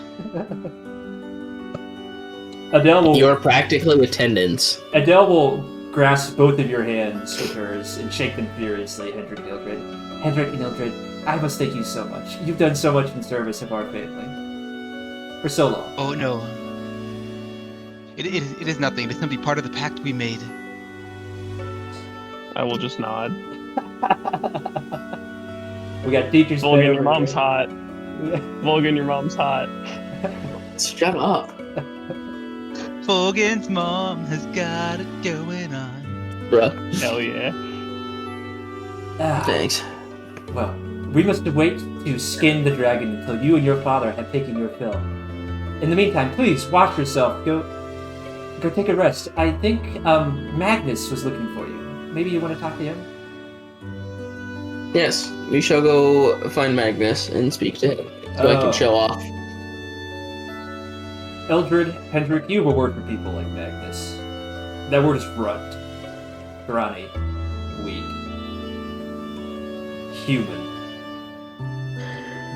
Adele will You're practically attendants. Adele will grasp both of your hands with hers and shake them furiously, Hendrik and Ildrad. Hendrik and Ildrad, I must thank you so much. You've done so much in service of our family. For so long. Oh no. It is nothing. It is simply part of the pact we made. I will just nod. We got teachers. Volgun, your mom's hot. hot. Volgun, your mom's hot. Shut up. Volgun's mom has got it going on. Bruh. Hell yeah. Thanks. Well, we must wait to skin the dragon until you and your father have taken your fill. In the meantime, please wash yourself. Go take a rest. I think Magnus was looking for you. Maybe you want to talk to him? Yes, we shall go find Magnus and speak to him so I can show off. Ildrad, Hendrik, you have a word for people like Magnus. That word is runt. Grani. Weak. Human.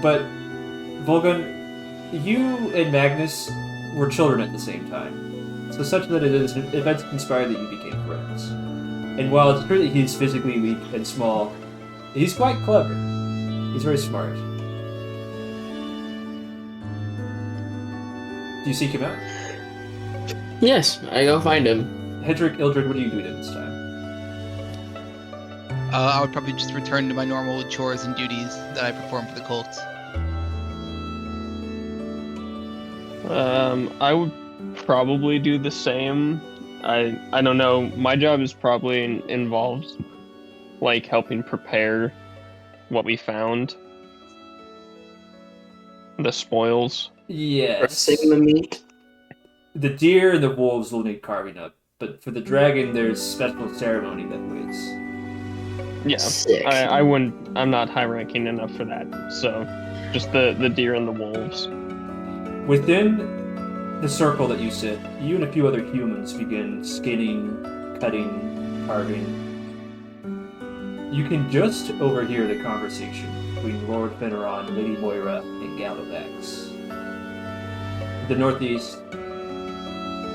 But, Volgun, you and Magnus were children at the same time. So such that events conspired that you became friends. And while it's true that he's physically weak and small, he's quite clever. He's very smart. Do you seek him out? Yes, I go find him. Hendrik, Ildrad, what are you doing at this time? I would probably just return to my normal chores and duties that I perform for the cult. I would probably do the same. I don't know. My job is probably involved, like helping prepare what we found. The spoils. Yes. Roasting the meat. The deer and the wolves will need carving up, but for the dragon, there's special ceremony that waits. Yeah, Sick. I wouldn't. I'm not high ranking enough for that. So, just the deer and the wolves. Within the circle that you sit, you and a few other humans begin skinning, cutting, carving. You can just overhear the conversation between Lord Feneron, Lady Moira, and Galdovaxx. To the northeast,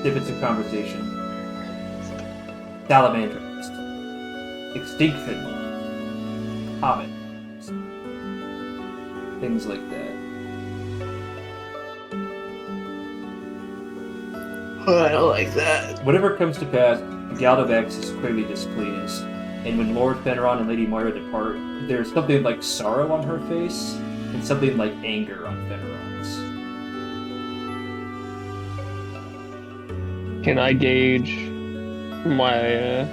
snippets of conversation. Salamanders. Extinction. Comet. Things like that. Oh, I don't like that. Whatever comes to pass, Galdovaxx is clearly displeased, and when Lord Feneron and Lady Moira depart, there's something like sorrow on her face, and something like anger on Feneron's. Can I gauge my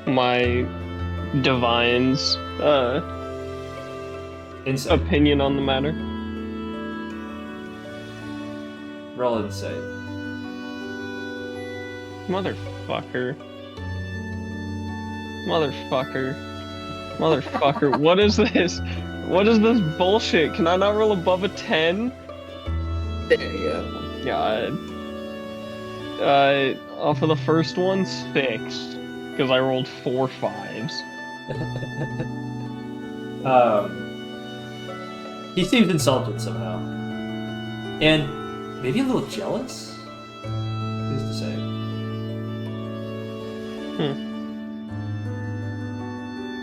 my divine's Insight. opinion on the matter? Roll insight. Motherfucker. What is this? What is this bullshit? Can I not roll above a 10? There you go. God. Off of the first one, 6. Because I rolled 4 5s. He seems insulted somehow. And maybe a little jealous? Who's to say?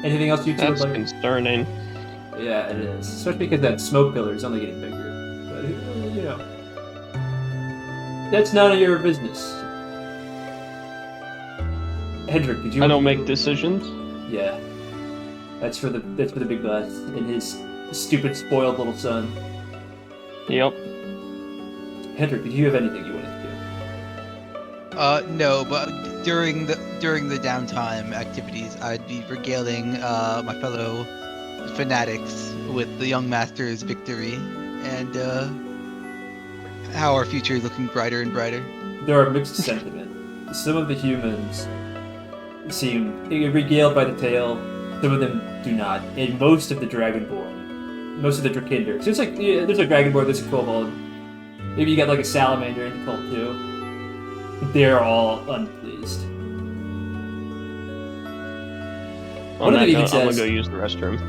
Anything else you two would That's like? concerning. Yeah, it is. Especially because that smoke pillar is only getting bigger. But, you know. That's none of your business. Hendrik, did you... I don't make decisions. Yeah. That's for the big boss and his stupid, spoiled little son. Yep. Hendrik, did you have anything you wanted to do? No, but during the downtime activities, I'd be regaling my fellow fanatics with the young master's victory and how our future is looking brighter and brighter. There are mixed sentiment. Some of the humans seem regaled by the tale, some of them do not. And most of the dragonborn, most of the drakinder. So it's like, yeah, there's a dragonborn, there's a kobold. Maybe you got like a salamander in the cult too. They're all unpleased. On of that them even note, I'm gonna says- go use the restroom.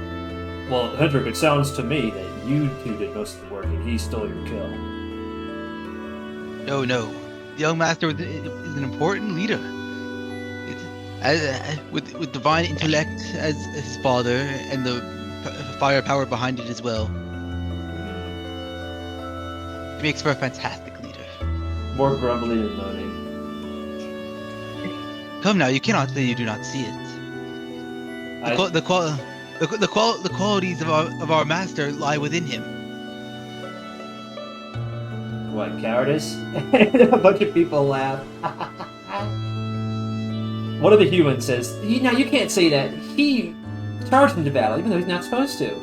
Well, Hendrik, it sounds to me that you two did most of the work and he stole your kill. No. The young master is an important leader. With divine intellect as his father and the firepower behind it as well. He makes for a fantastic leader. More grumbling and moaning. Come now, you cannot say you do not see it. The qualities of our master lie within him. What, cowardice? A bunch of people laugh. One of the humans says, you can't say that. He charged into battle, even though he's not supposed to.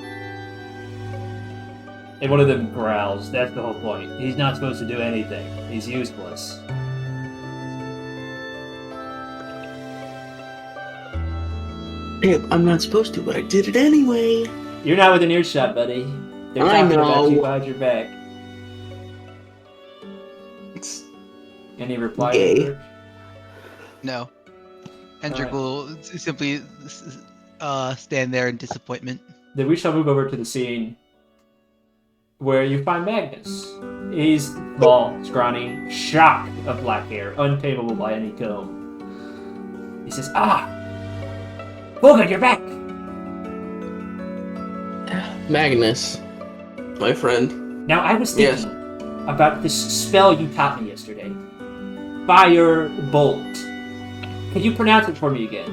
And one of them growls, that's the whole point. He's not supposed to do anything. He's useless. I'm not supposed to, but I did it anyway. You're not within earshot, buddy. They're I talking about you know. behind your back. It's Any reply? Gay. Hendrik? No. Hendrik Alright. will simply stand there in disappointment. Then we shall move over to the scene where you find Magnus. He's small, scrawny, shock of black hair, untamable by any comb. He says, Volgun, you're back! Magnus, my friend. Now, I was thinking about this spell you taught me yesterday. Fire Bolt. Can you pronounce it for me again?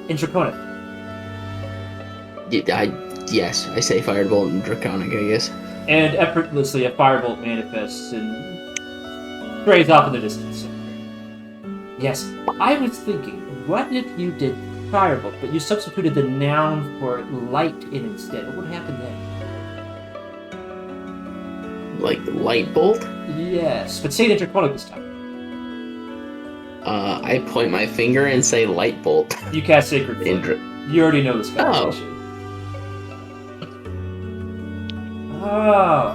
In Draconic. Yes, I say Firebolt and Draconic, I guess. And effortlessly, a firebolt manifests and strays off in the distance. Yes, I was thinking, what if you did firebolt, but you substituted the noun for light in instead? What would happen then? Like the light bolt? Yes, but say it in Draconic this time. I point my finger and say light bolt. You cast Sacred Flame. You already know the spell. Oh, Oh.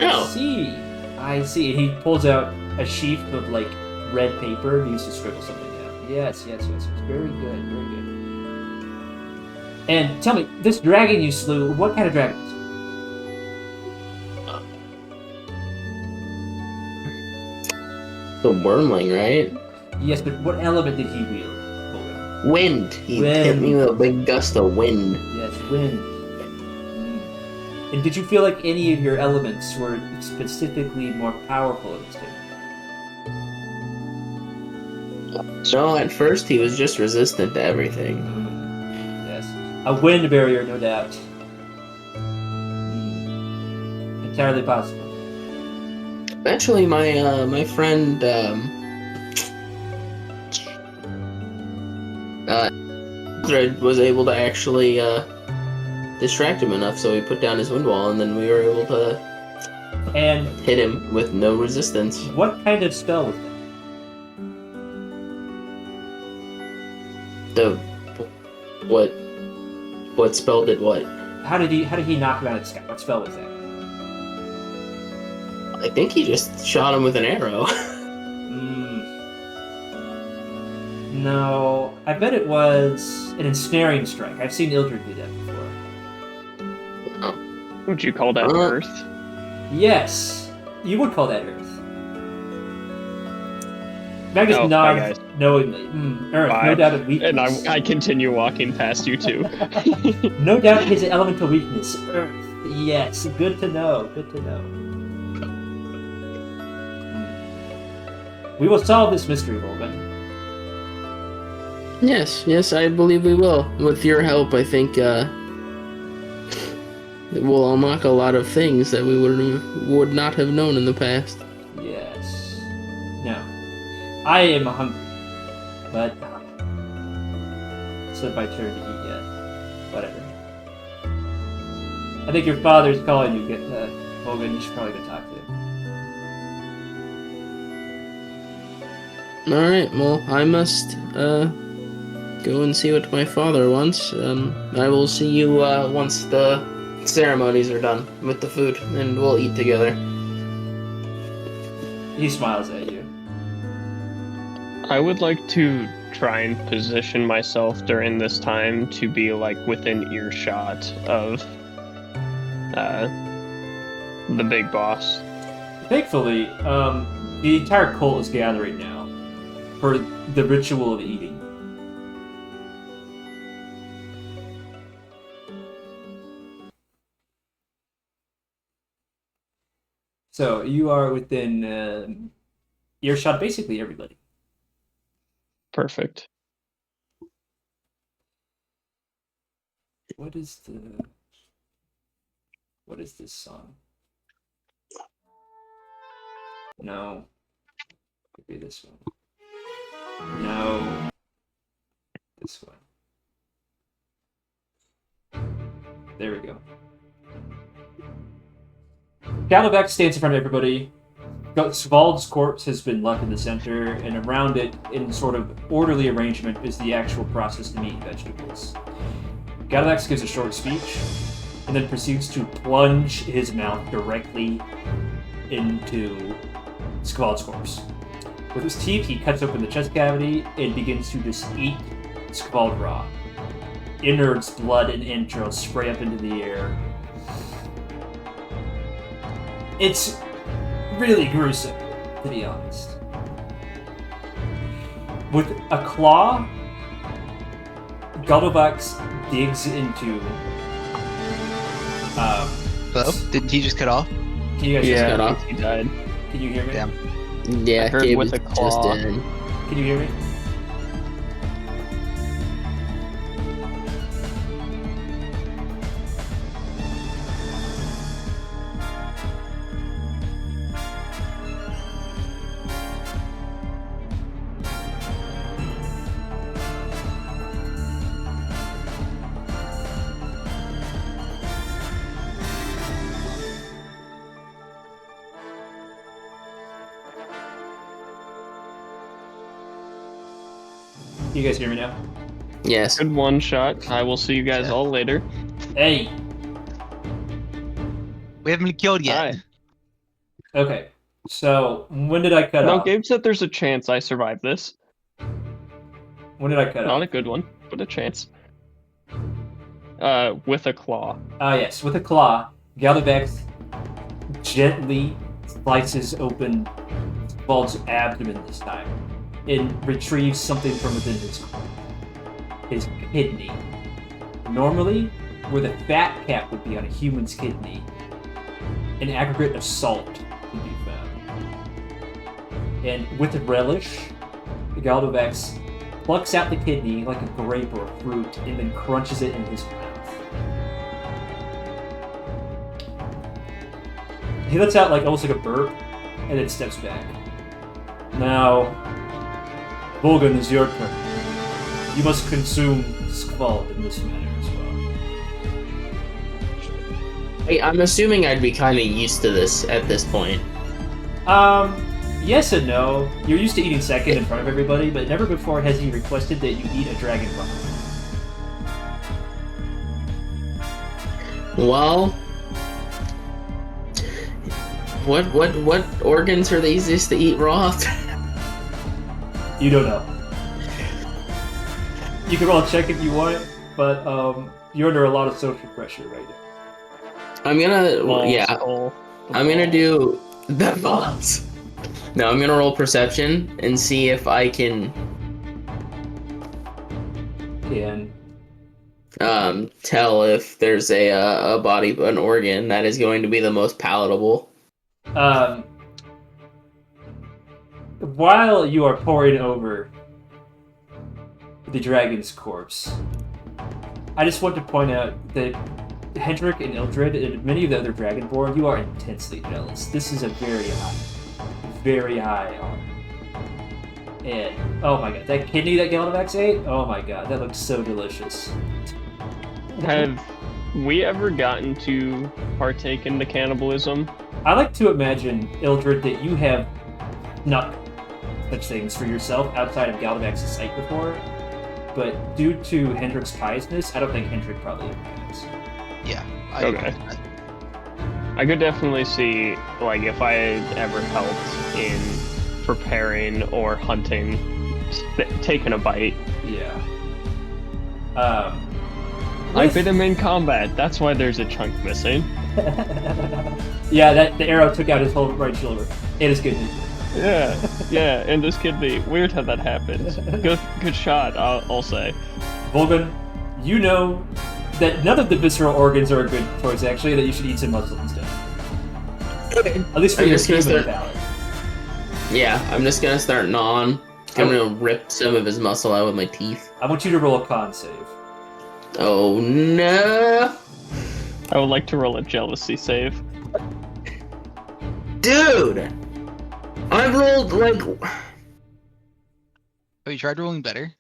I see. And he pulls out a sheaf of like red paper and used to scribble something down. Yes. Very good. And tell me, this dragon you slew, what kind of dragon was it? The wyrmling, right? Yes, but what element did he wield? Volgun? Wind. He Wind. hit me with a big gust of wind. Yes, wind. And did you feel like any of your elements were specifically more powerful in this game? So at first he was just resistant to everything. Yes. A wind barrier, no doubt. Entirely possible. Eventually, my friend Ildrad was able to actually distract him enough, so he put down his wind wall, and then we were able to And hit him with no resistance. what kind of spell was that? What spell did what? How did he knock him out of the sky? What spell was that? I think he just shot him with an arrow. No, I bet it was an ensnaring strike. I've seen Ildrad do that before. Would you call that Earth? Yes, you would call that Earth. Magus Oh, nods hi, guys. knowingly. Earth, Bye. no doubt of And weakness. I continue walking past you too. No doubt his elemental weakness. Earth. Yes, good to know. Good to know. We will solve this mystery, Volgun. Yes, I believe we will. With your help, I think we'll unlock a lot of things that we would not have known in the past. Yes. No. I am hungry, but it's not my turn to eat yet. Whatever. I think your father's calling you. Volgun, you should probably go talk to him. All right. Well, I must go and see what my father wants. I will see you once the ceremonies are done with the food, and we'll eat together. He smiles at you. I would like to try and position myself during this time to be like within earshot of the big boss. Thankfully, the entire cult is gathering now for the ritual of eating. So you are within earshot, basically everybody. Perfect. What is this song? No. Could be this one. No. This one. There we go. Galdovaxx stands in front of everybody. Skvald's corpse has been left in the center, and around it, in sort of orderly arrangement, is the actual processed meat and vegetables. Galdovaxx gives a short speech, and then proceeds to plunge his mouth directly into Skvald's corpse. With his teeth, he cuts open the chest cavity and begins to just eat Skvald raw. Innards, blood, and entrails spray up into the air. It's really gruesome, to be honest. With a claw, Galdovaxx digs into. Hello? Didn't he just cut off? Can you guys cut Yeah, off. he died. Can you hear me? Damn. Yeah, I heard Gabe with is a just claw. in. Can you hear me? You guys hear me now? Yes. Good one shot. I will see you guys all later. Hey! We haven't been killed yet. Hi. Okay, so when did I cut No, off? Gabe said there's a chance I survive this. When did I cut Not off? a good one, but a chance. With a claw. Ah, yes. With a claw, Galdovaxx gently slices open Skvald's abdomen this time and retrieves something from within his kidney. Normally, where the fat cap would be on a human's kidney, an aggregate of salt would be found. And with a relish, Galdovaxx plucks out the kidney like a grape or a fruit and then crunches it in his mouth. He lets out like almost like a burp and then steps back. Now, Volgun, is your turn. You must consume Skvald in this manner as well. Hey, I'm assuming I'd be kind of used to this at this point. Yes and no. You're used to eating second in front of everybody, but never before has he requested that you eat a dragonborn. Well, what organs are the easiest to eat raw? You don't know. You can roll a check if you want, but you're under a lot of social pressure right now. I'm gonna Balls, yeah. skull, the I'm gonna balls. do the balls. No, I'm gonna roll perception and see if I can tell if there's a body, an organ that is going to be the most palatable. While you are poring over the dragon's corpse, I just want to point out that Hendrik and Ildrad and many of the other dragonborn, you are intensely jealous. This is a very high honor. And, oh my god, that kidney that Galdovaxx ate? Oh my god, that looks so delicious. Have we ever gotten to partake in the cannibalism? I like to imagine, Ildrad, that you have snuck such things for yourself outside of Galdovax's sight before, but due to Hendrik's piousness, I don't think Hendrik probably ever has. Yeah. Okay. I could definitely see, like, if I had ever helped in preparing or hunting, taking a bite. Yeah. I bit him in combat. That's why there's a chunk missing. Yeah, the arrow took out his whole right shoulder. It is good. Yeah, and this kidney. Weird how that happened. Good shot, I'll say. Volgun, you know that none of the visceral organs are a good choice, actually, that you should eat some muscle instead. At least for your human palate. Yeah, I'm just gonna start gnawing. I'm gonna rip some of his muscle out with my teeth. I want you to roll a con save. Oh no! I would like to roll a jealousy save. Dude! I rolled like... Oh, you tried rolling better?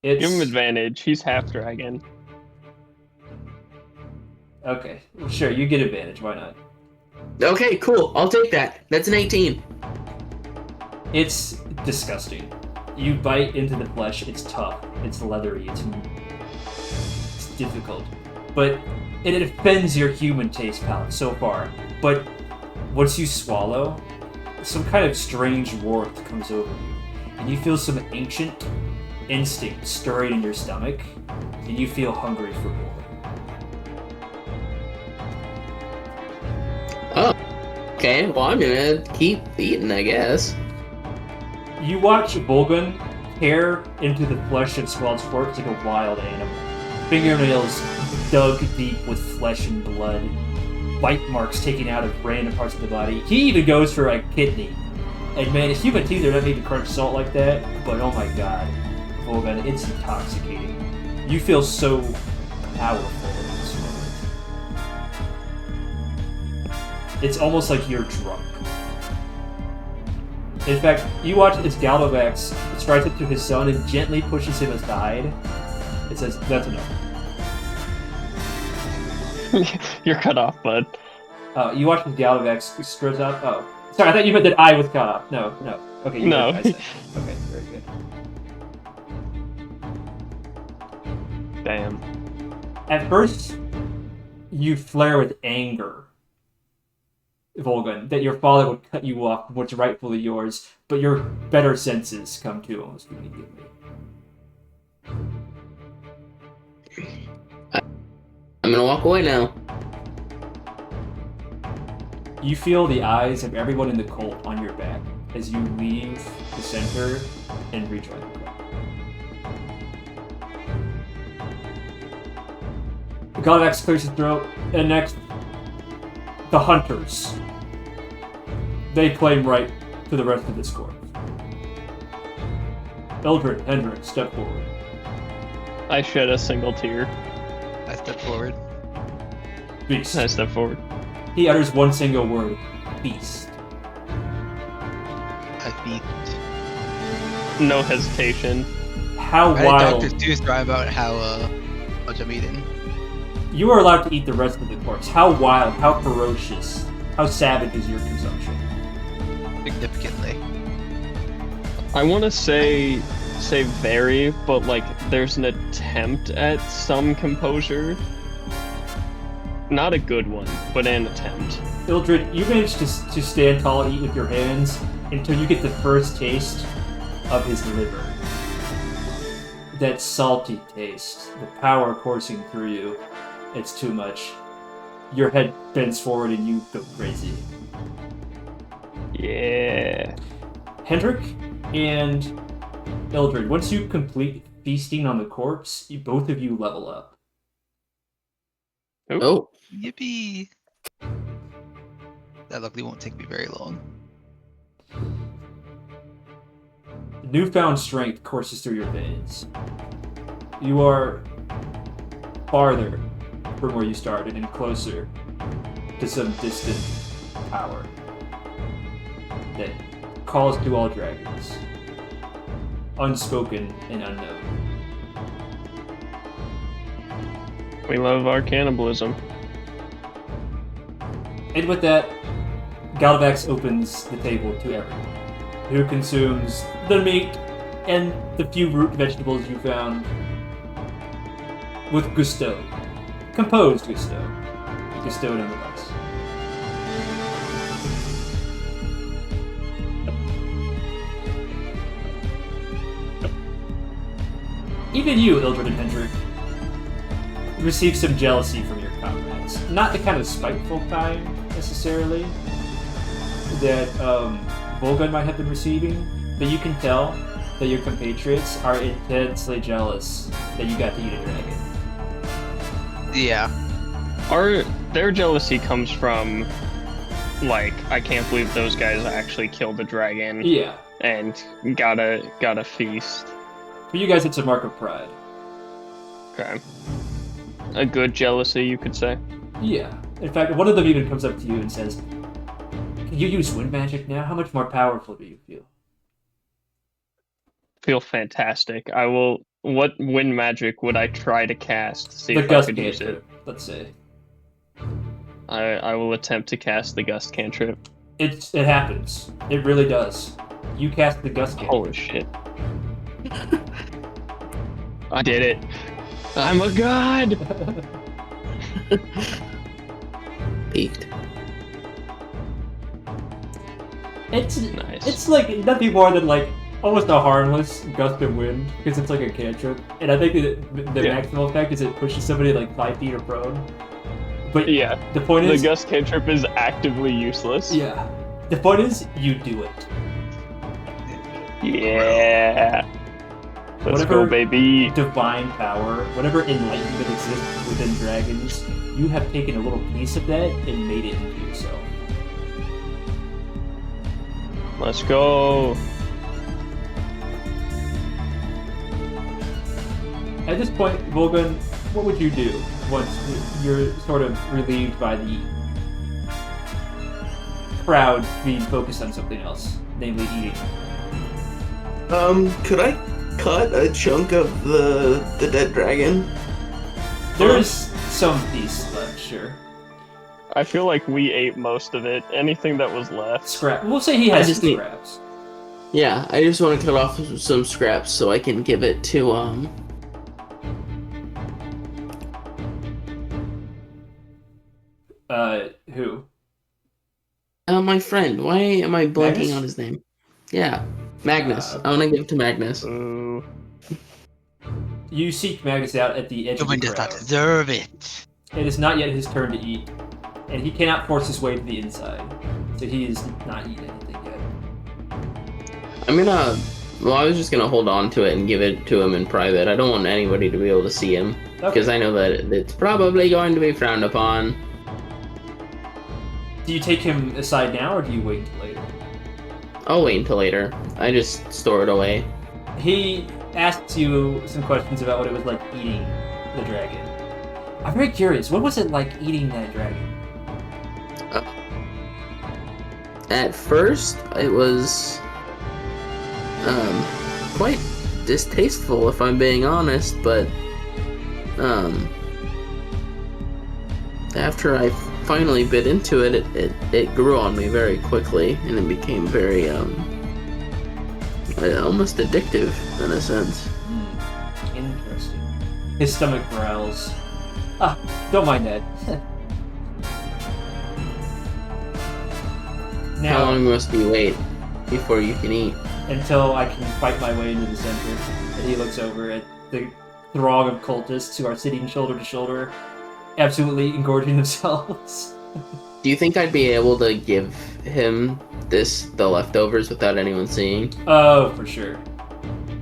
Give him advantage. He's half dragon. Okay, well, sure, you get advantage. Why not? Okay, cool. I'll take that. That's an 18. It's disgusting. You bite into the flesh. It's tough. It's leathery. It's difficult. But it offends your human taste palate so far. But once you swallow, some kind of strange warmth comes over you, and you feel some ancient instinct stirring in your stomach, and you feel hungry for more. Oh, okay. Well, I'm gonna keep eating, I guess. You watch Volgun tear into the flesh of Skvald's corpse like a wild animal. Fingernails dug deep with flesh and blood. Bite marks taken out of random parts of the body. He even goes for a kidney. And man, human teeth are not made to crunch salt like that, but oh my god, Volgun, it's intoxicating. You feel so powerful in this moment. It's almost like you're drunk. In fact, you watch as Galdovaxx strides up to his son and gently pushes him aside. It says, "That's enough." You're cut off, bud. You watch as Galdovaxx strides up. Oh, sorry, I thought you meant that I was cut off. No. Okay, you No. heard what I said. Okay, very good. Damn. At first, you flare with anger, Volgun, that your father would cut you off from what's rightfully yours, but your better senses come to almost immediately. I'm gonna walk away now. You feel the eyes of everyone in the cult on your back as you leave the center and rejoin the cult. Galdovaxx clears his throat, and next, the hunters. They claim right to the rest of this corpse. Ildrad, Hendrik, step forward. I shed a single tear. I step forward. Beast. I step forward. He utters one single word. Beast. I feast. No hesitation. How I had wild. Dr. Seuss rhyme about how much I'm eating. You are allowed to eat the rest of the corpse. How wild, how ferocious, how savage is your consumption? Significantly. I want to say very, but like there's an attempt at some composure. Not a good one, but an attempt. Ildrad, you manage to stand tall and eat with your hands until you get the first taste of his liver. That salty taste, the power coursing through you. It's too much. Your head bends forward and you go crazy. Yeah. Hendrik and Ildrad, once you complete feasting on the corpse, both of you level up. Oh, Yippee! That luckily won't take me very long. Newfound strength courses through your veins. You are farther from where you started and closer to some distant power that calls to all dragons, unspoken and unknown. We love our cannibalism. And with that, Galdovaxx opens the table to everyone, who consumes the meat and the few root vegetables you found with gusto. Composed gusto. Gusto nonetheless. Even you, Ildrad and Hendrik, receive some jealousy from your comrades. Not the kind of spiteful kind, necessarily, that Volgun might have been receiving, but you can tell that your compatriots are intensely jealous that you got to eat a dragon. Yeah. Their jealousy comes from, like, I can't believe those guys actually killed a dragon Yeah. and got a feast. For you guys, it's a mark of pride. Okay. A good jealousy, you could say. Yeah. In fact, one of them even comes up to you and says, "Can you use wind magic now? How much more powerful do you feel?" Feel fantastic. I will. What wind magic would I try to cast to see The if I gust could use it? cantrip, let's say. I will attempt to cast the gust cantrip. It happens. It really does. You cast the gust cantrip. Holy shit. I did it. I'm a god! peaked. It's Nice. It's like nothing more than like almost a harmless gust of wind because it's like a cantrip, and I think that the Yeah. maximum effect is it pushes somebody like 5 feet or prone. But Yeah, the point the is, gust cantrip is actively useless. yeah, the point is you do it. Yeah. Let's Whatever go, baby. divine power, whatever enlightenment exists within dragons, you have taken a little piece of that and made it into yourself. Let's go. At this point, Volgun, what would you do once you're sort of relieved by the crowd being focused on something else, namely eating? Could I cut a chunk of the dead dragon? There's some piece left, sure. I feel like we ate most of it. Anything that was left. Scrap. We'll say he has just some need- scraps. Yeah, I just want to cut off some scraps so I can give it to Who? my friend. Why am I blanking Magnus? on his name? Yeah, Magnus. Uh, I want to give it to Magnus. Ooh. You seek Magnus out at the edge of Someone the does not crowd. deserve it. It is not yet his turn to eat, and he cannot force his way to the inside, so he is not eating anything yet. I'm gonna. Well, I was just gonna hold on to it and give it to him in private. I don't want anybody to be able to see him because I know that it's probably going to be frowned upon. Do you take him aside now, or do you wait until later? I'll wait until later. I just store it away. He asks you some questions about what it was like eating the dragon. I'm very curious. What was it like eating that dragon? At first, it was quite distasteful, if I'm being honest. But after I finally bit into it, it grew on me very quickly, and it became very almost addictive in a sense. Interesting. His stomach growls. Ah, don't mind that. How Now, long must you wait before you can eat? until I can fight my way into the center, and he looks over at the throng of cultists who are sitting shoulder to shoulder, absolutely engorging themselves. Do you think I'd be able to give him the leftovers without anyone seeing. Oh, for sure.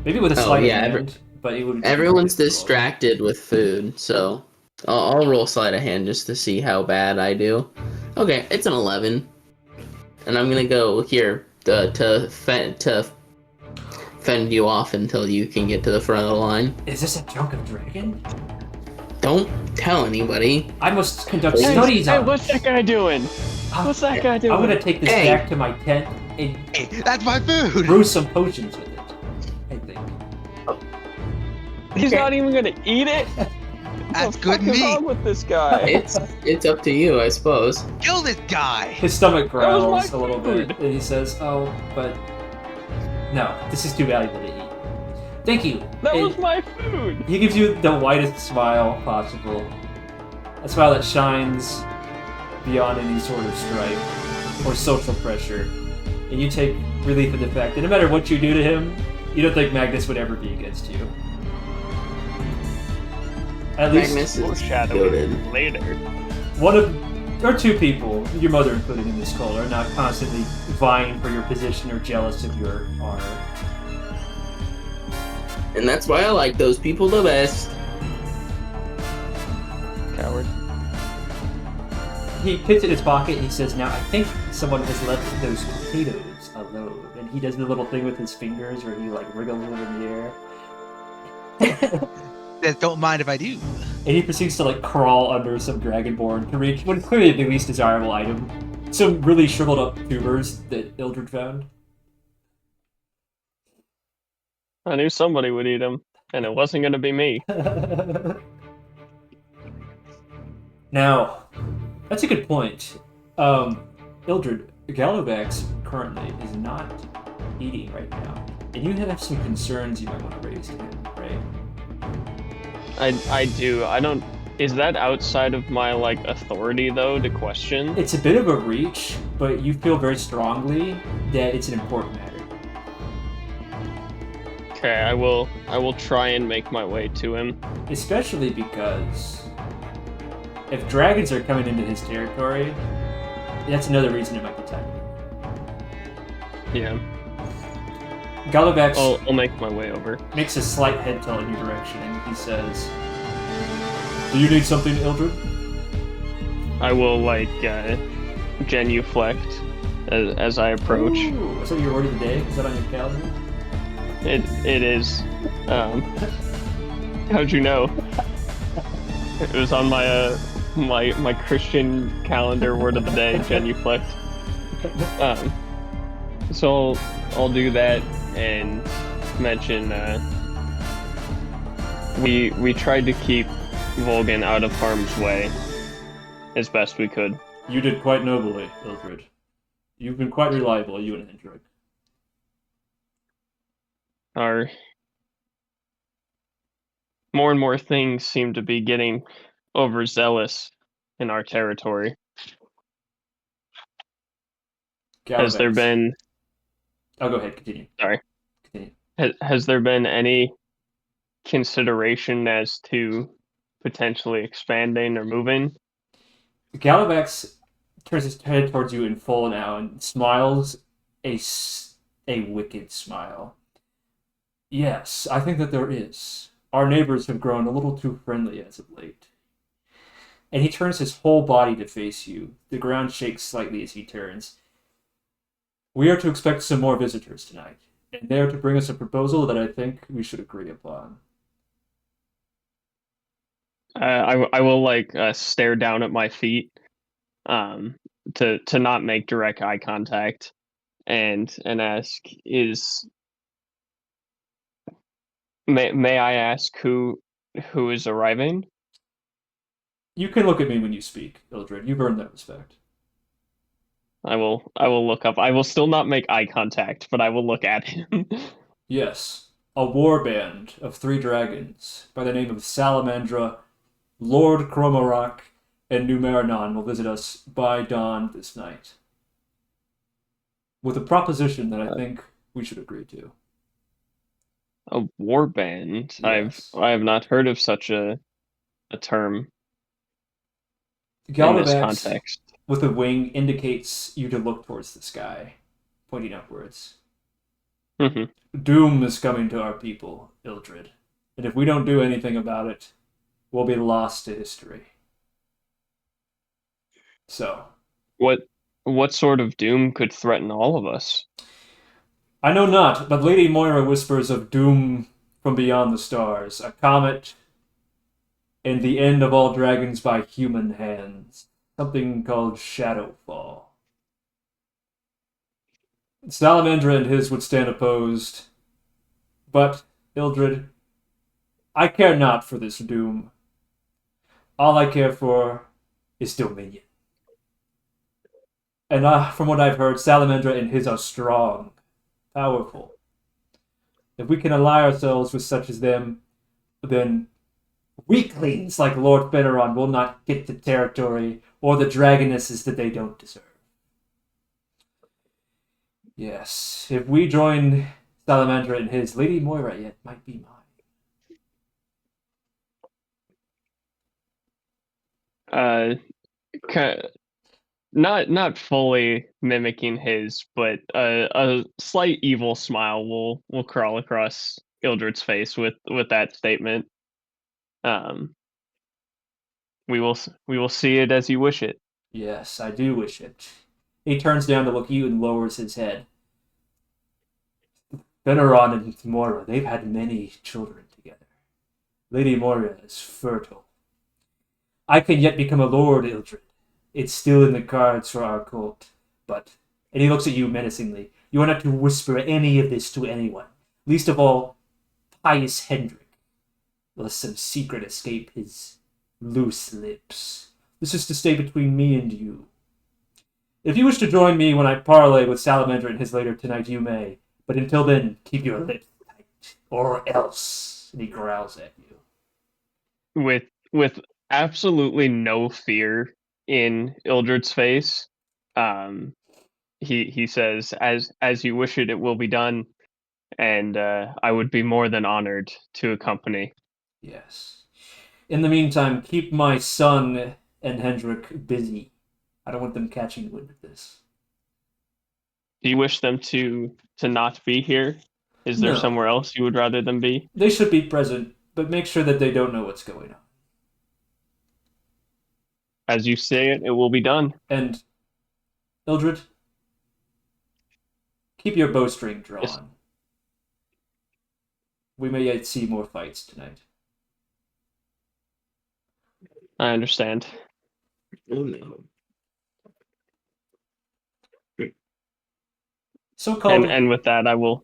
Maybe with a sleight of yeah, hand, but it would. Everyone's distracted with food, so I'll roll sleight of hand just to see how bad I do. Okay, it's an 11, and I'm gonna go here to fend you off until you can get to the front of the line. Is this a chunk of dragon? Don't tell anybody. I must conduct studies on what's that guy doing? What's that guy doing? I'm gonna take this back to my tent and Hey, that's my food! brew some potions with it. I think. He's not even gonna eat it? That's What good the fuck is meat! wrong with this guy? It's up to you, I suppose. Kill this guy! His stomach That was growls my a little food. bit, and he says, "Oh, but no, this is too valuable to eat." Thank you. That And was my food! he gives you the whitest smile possible, a smile that shines beyond any sort of strife or social pressure, and you take relief in the fact that no matter what you do to him, you don't think Magnus would ever be against you. At least Magnus is Foreshadowing goated. later. one of, or two people, your mother included in this call, are not constantly vying for your position or jealous of your honor. And that's why I like those people the best. Coward. He puts it in his pocket and he says, "Now I think someone has left those potatoes alone." And he does the little thing with his fingers where he like wriggles them in the air. Just don't mind if I do. And he proceeds to like crawl under some dragonborn to reach what is clearly the least desirable item. Some really shriveled up tubers that Ildrad found. I knew somebody would eat him, and it wasn't gonna be me. Now, that's a good point. Ildrad, Galdovaxx currently is not eating right now. And you have some concerns you might want to raise to him, right? I do. I don't. Is that outside of my like authority though to question? It's a bit of a reach, but you feel very strongly that it's an important matter. Okay, I will try and make my way to him. Especially because if dragons are coming into his territory, that's another reason it might be time. Yeah. Galdovaxx I'll make my way over. makes a slight head tilt in your direction, and he says, "Do you need something, Ildrad?" I will like genuflect as I approach. Ooh, is that your word of the day? Is that on your calendar? It is. How'd you know? It was on my my Christian calendar word of the day, genuflect. So I'll do that and mention we tried to keep Volgun out of harm's way as best we could. You did quite nobly, Ildrad. You've been quite reliable, you and Hendrik. Our more and more things seem to be getting overzealous in our territory. Has there Galdovaxx. been Oh, go ahead, continue. Sorry. Continue. has there been any consideration as to potentially expanding or moving? Galdovaxx turns his head towards you in full now and smiles a wicked smile. Yes, I think that there is. Our neighbors have grown a little too friendly as of late. And he turns his whole body to face you. The ground shakes slightly as he turns. We are to expect some more visitors tonight, and they are to bring us a proposal that I think we should agree upon. I will like stare down at my feet, to not make direct eye contact, and ask may I ask who is arriving? You can look at me when you speak, Ildrad. You've earned that respect. I will look up. I will still not make eye contact, but I will look at him. Yes, a war band of 3 dragons by the name of Salamandra, Lord Cromarak, and Numeranon will visit us by dawn this night. With a proposition that I think we should agree to. A war band. Yes. I have not heard of such a term in this Galdovaxx, context. with a wing, indicates you to look towards the sky. pointing upwards. Hmm. Doom is coming to our people, Ildrad. And if we don't do anything about it, we'll be lost to history. So, What sort of doom could threaten all of us? I know not, but Lady Moira whispers of doom from beyond the stars, a comet, and the end of all dragons by human hands. Something called Shadowfall. Salamandra and his would stand opposed, but, Ildrad, I care not for this doom. All I care for is dominion. And from what I've heard, Salamandra and his are strong, powerful. If we can ally ourselves with such as them, then weaklings like Lord Feneron will not get the territory or the dragonesses that they don't deserve. Yes, if we join Salamandra and his, Lady Moira yet might be mine. Not fully mimicking his, but a slight evil smile will crawl across Ildred's face with that statement. We will see it as you wish it. Yes, I do wish it. He turns down to look at you and lowers his head. Feneron and Moira, they've had many children together. Lady Moira is fertile. I can yet become a lord, Ildrad. It's still in the cards for our court, but... And he looks at you menacingly. You are not to whisper any of this to anyone. Least of all, pious Hendrik. Lest some secret escape his loose lips. This is to stay between me and you. If you wish to join me when I parley with Salamander and his later tonight, you may. But until then, keep your lips tight, or else. And he growls at you. With absolutely no fear in Ildred's face, he says, "As you wish it, it will be done, and I would be more than honored to accompany." Yes. In the meantime, keep my son and Hendrik busy. I don't want them catching wind of this. Do you wish them to not be here? Is there No. somewhere else you would rather them be? They should be present, but make sure that they don't know what's going on. As you say it, it will be done. And, Ildrad, keep your bowstring drawn. Yes. We may yet see more fights tonight. I understand. Oh no. So-called... And with that, I will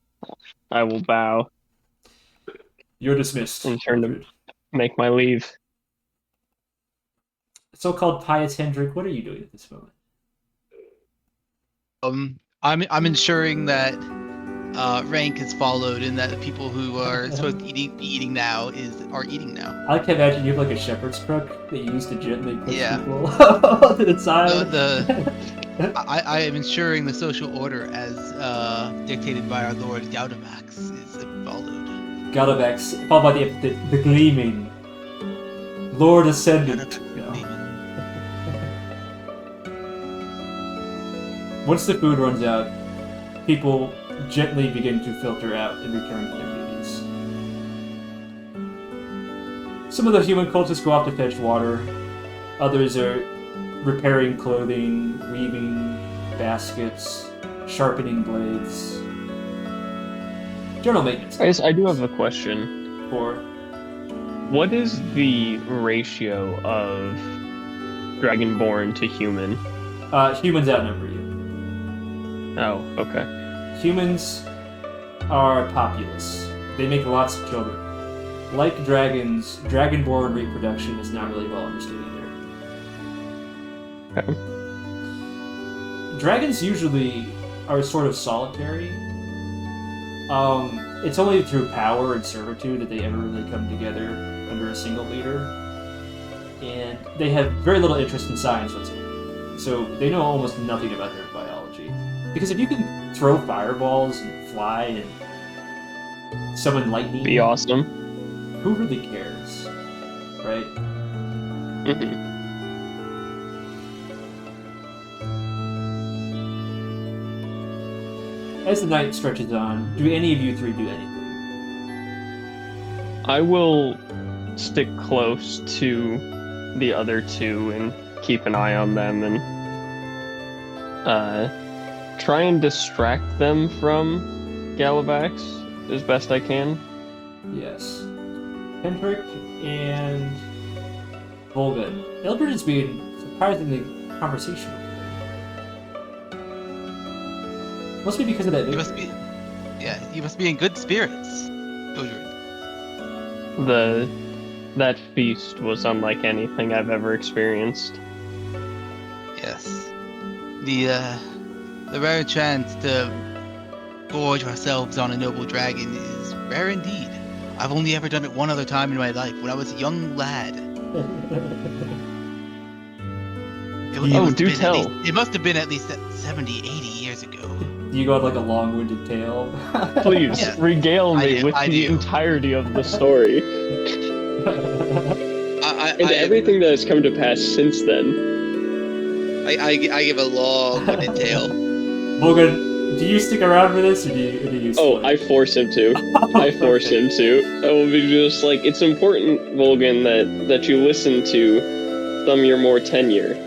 bow You're dismissed, and turn to Ildrad. make my leave. So-called pious Hendrik, what are you doing at this moment? I'm ensuring that rank is followed and that the people who are supposed to be eating now are eating now. I can imagine you have like a shepherd's crook that you use to gently push Yeah. people to the side. I am ensuring the social order as dictated by our Lord Galdovaxx is followed. Galdovaxx, followed by the Gleaming. Lord Ascendant. Galdovaxx the No. Gleaming. Once the food runs out, people gently begin to filter out and return to their duties. Some of the human cultists go off to fetch water. Others are repairing clothing, weaving baskets, sharpening blades. General maintenance. Guys, I do have a question. For What is the ratio of dragonborn to human? humans outnumber you. Oh, okay. Humans are populous. They make lots of children. Like dragons, dragonborn reproduction is not really well understood either. Okay. Dragons usually are sort of solitary. It's only through power and servitude that they ever really come together under a single leader. And they have very little interest in science whatsoever. So they know almost nothing about their biology. Because if you can throw fireballs and fly and summon lightning, Be awesome. who really cares? Right? Mhm. As the night stretches on, do any of you three do anything? I will stick close to the other two and keep an eye on them and try and distract them from Galdovaxx as best I can. Yes. Hendrik and Volgun. Ildrad is being surprisingly conversational. Must be because of that. You must be. Yeah, you must be in good spirits, Ildrad. That feast was unlike anything I've ever experienced. Yes. The rare chance to gorge ourselves on a noble dragon is rare indeed. I've only ever done it one other time in my life, when I was a young lad. Do tell. It must have been at least 70, 80 years ago. Do you go on like a long-winded tale? Please, Yeah. regale me with I the do. entirety of the story. And everything that has come to pass since then. I give a long detail. Volgun, do you stick around for this, or do you Oh, split? I force him to. I force him to. I will be just like, it's important, Volgun, that you listen to some of your more tenure.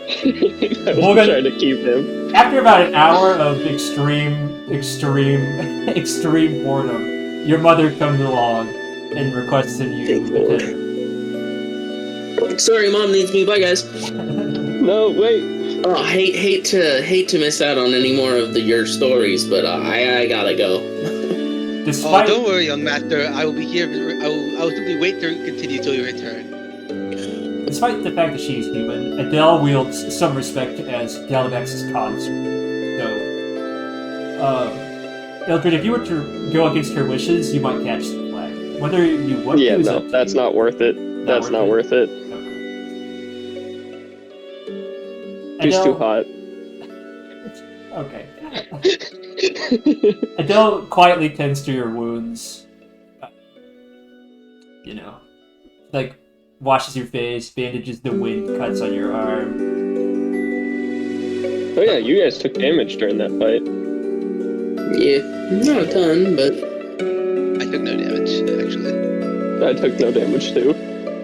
I will Volgun- try to keep him. After about an hour of extreme boredom, your mother comes along and requests that you Thank Lord. attend. Sorry, Mom needs me. Bye, guys. No, wait. Oh, I hate to miss out on any more of your stories, but I gotta go. Oh, Despite don't worry, young master. I will be here. I will simply wait to continue till you return. Despite the fact that she is human, Adele wields some respect as Galdovax's consort. So, Ildrad, if you were to go against her wishes, you might catch the flag. Whether you want Yeah, to is no, up to that's you. not worth it. That's not worth it. Okay. She's too hot. Okay. Adele quietly tends to your wounds. You know, like washes your face, bandages the wind cuts on your arm. Oh yeah, you guys took damage during that fight. Yeah, not a ton, but I took no damage, actually. I took no damage too.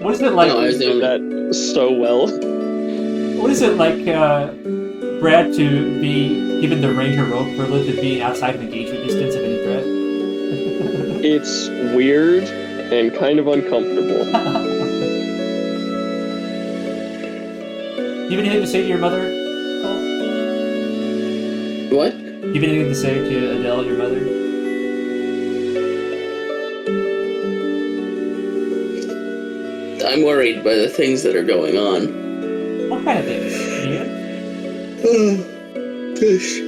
What is it like? No, I was You did that so well. What is it like, Brad, to be given the ranger rope privilege of being outside of engagement distance of any threat? It's weird and kind of uncomfortable. Do you have anything to say to your mother, Cole? what? Do you have anything to say to Adele, your mother? I'm worried by the things that are going on. What kind of things? Ian? Fish.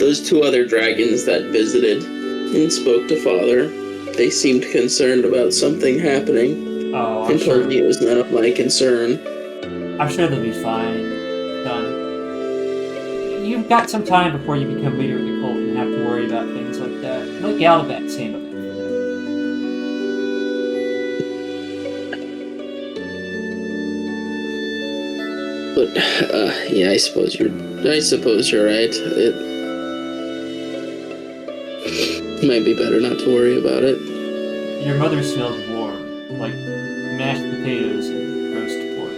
Those two other dragons that visited and spoke to Father, they seemed concerned about something happening Oh, I'm and sure. told me it was none of my concern. I'm sure they'll be fine, son. You've got some time before you become leader of the cult and have to worry about things like that. Let Galdovaxx handle it. But yeah, I suppose you're right. It might be better not to worry about it. Your mother smells warm, like mashed potatoes and roast pork.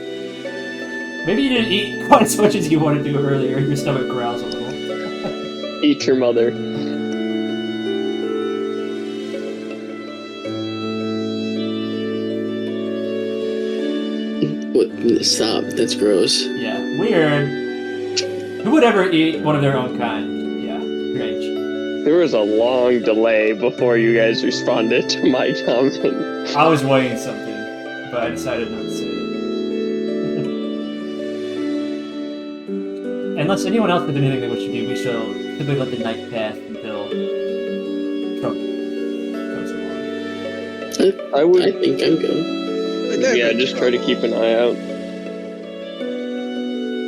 Maybe you didn't eat quite as much as you wanted to earlier. Your stomach growls a little. Eat your mother. What? Stop. That's gross. Yeah, weird. Who would ever eat one of their own kind? Yeah, strange. There was a long delay before you guys responded to my comment. I was weighing something, but I decided not to say it. Unless anyone else has anything that we should do, we shall simply let the night pass until Trump comes along. I would, I think I'm good. yeah, just try to keep an eye out.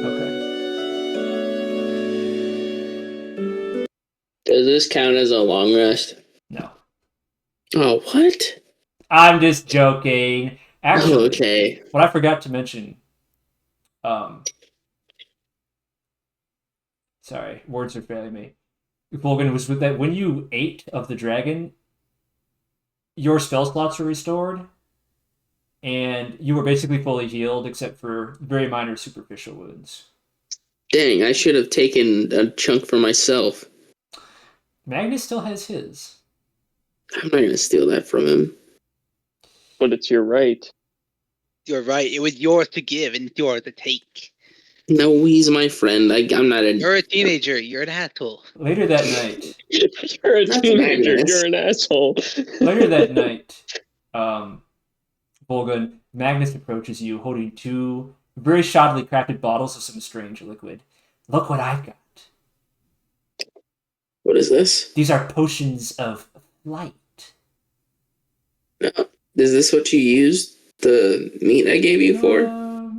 Okay. Does this count as a long rest? No. Oh, what? I'm just joking. Actually, Okay. what I forgot to mention, Sorry, words are failing me. Volgun, was with that when you ate of the dragon, your spell slots were restored, and you were basically fully healed except for very minor superficial wounds. Dang, I should have taken a chunk for myself. Magnus still has his. I'm not gonna steal that from him. But it's your right. You're right. It was yours to give and yours to take. No, he's my friend. I'm not a. You're a teenager. You're an asshole. Later that night, You're a That's teenager. Magnus. You're an asshole. later that night, Volgun, Magnus approaches you holding two very shoddily crafted bottles of some strange liquid. Look what I've got. What is this? These are potions of flight. Is this what you used the meat I gave you for?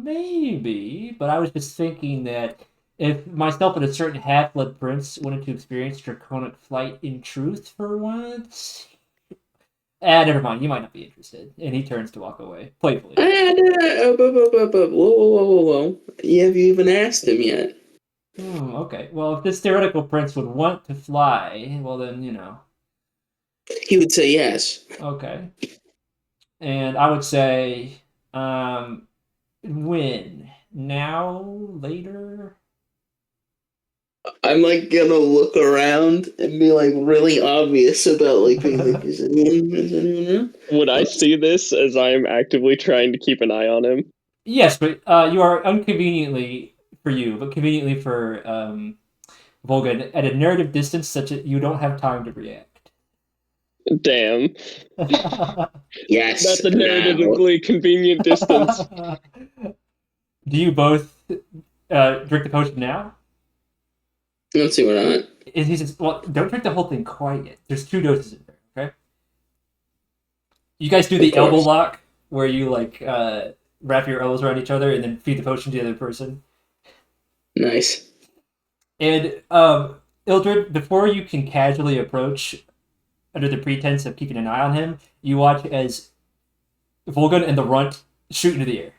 Maybe, but I was just thinking that if myself and a certain half-blood prince wanted to experience draconic flight in truth for once... never mind, you might not be interested. And he turns to walk away, playfully. Whoa. Have you even asked him yet? Okay. Well, if this theoretical prince would want to fly, well then, He would say yes. Okay. And I would say, when? Now? Later? I'm like gonna look around and be like really obvious about like being like, is anyone around? Would I see this as I'm actively trying to keep an eye on him? Yes, but you are unconveniently for you, but conveniently for Volgun at a narrative distance such that you don't have time to react. Damn. Yes. That's a narratively convenient distance. Do you both drink the potion now? Let's see, we're not. And he says, well, don't drink the whole thing quite yet. There's 2 doses in there, okay? You guys do the elbow lock, where you, wrap your elbows around each other and then feed the potion to the other person. Nice. And, Ildrad, before you can casually approach, under the pretense of keeping an eye on him, you watch as Volgun and the runt shoot into the air.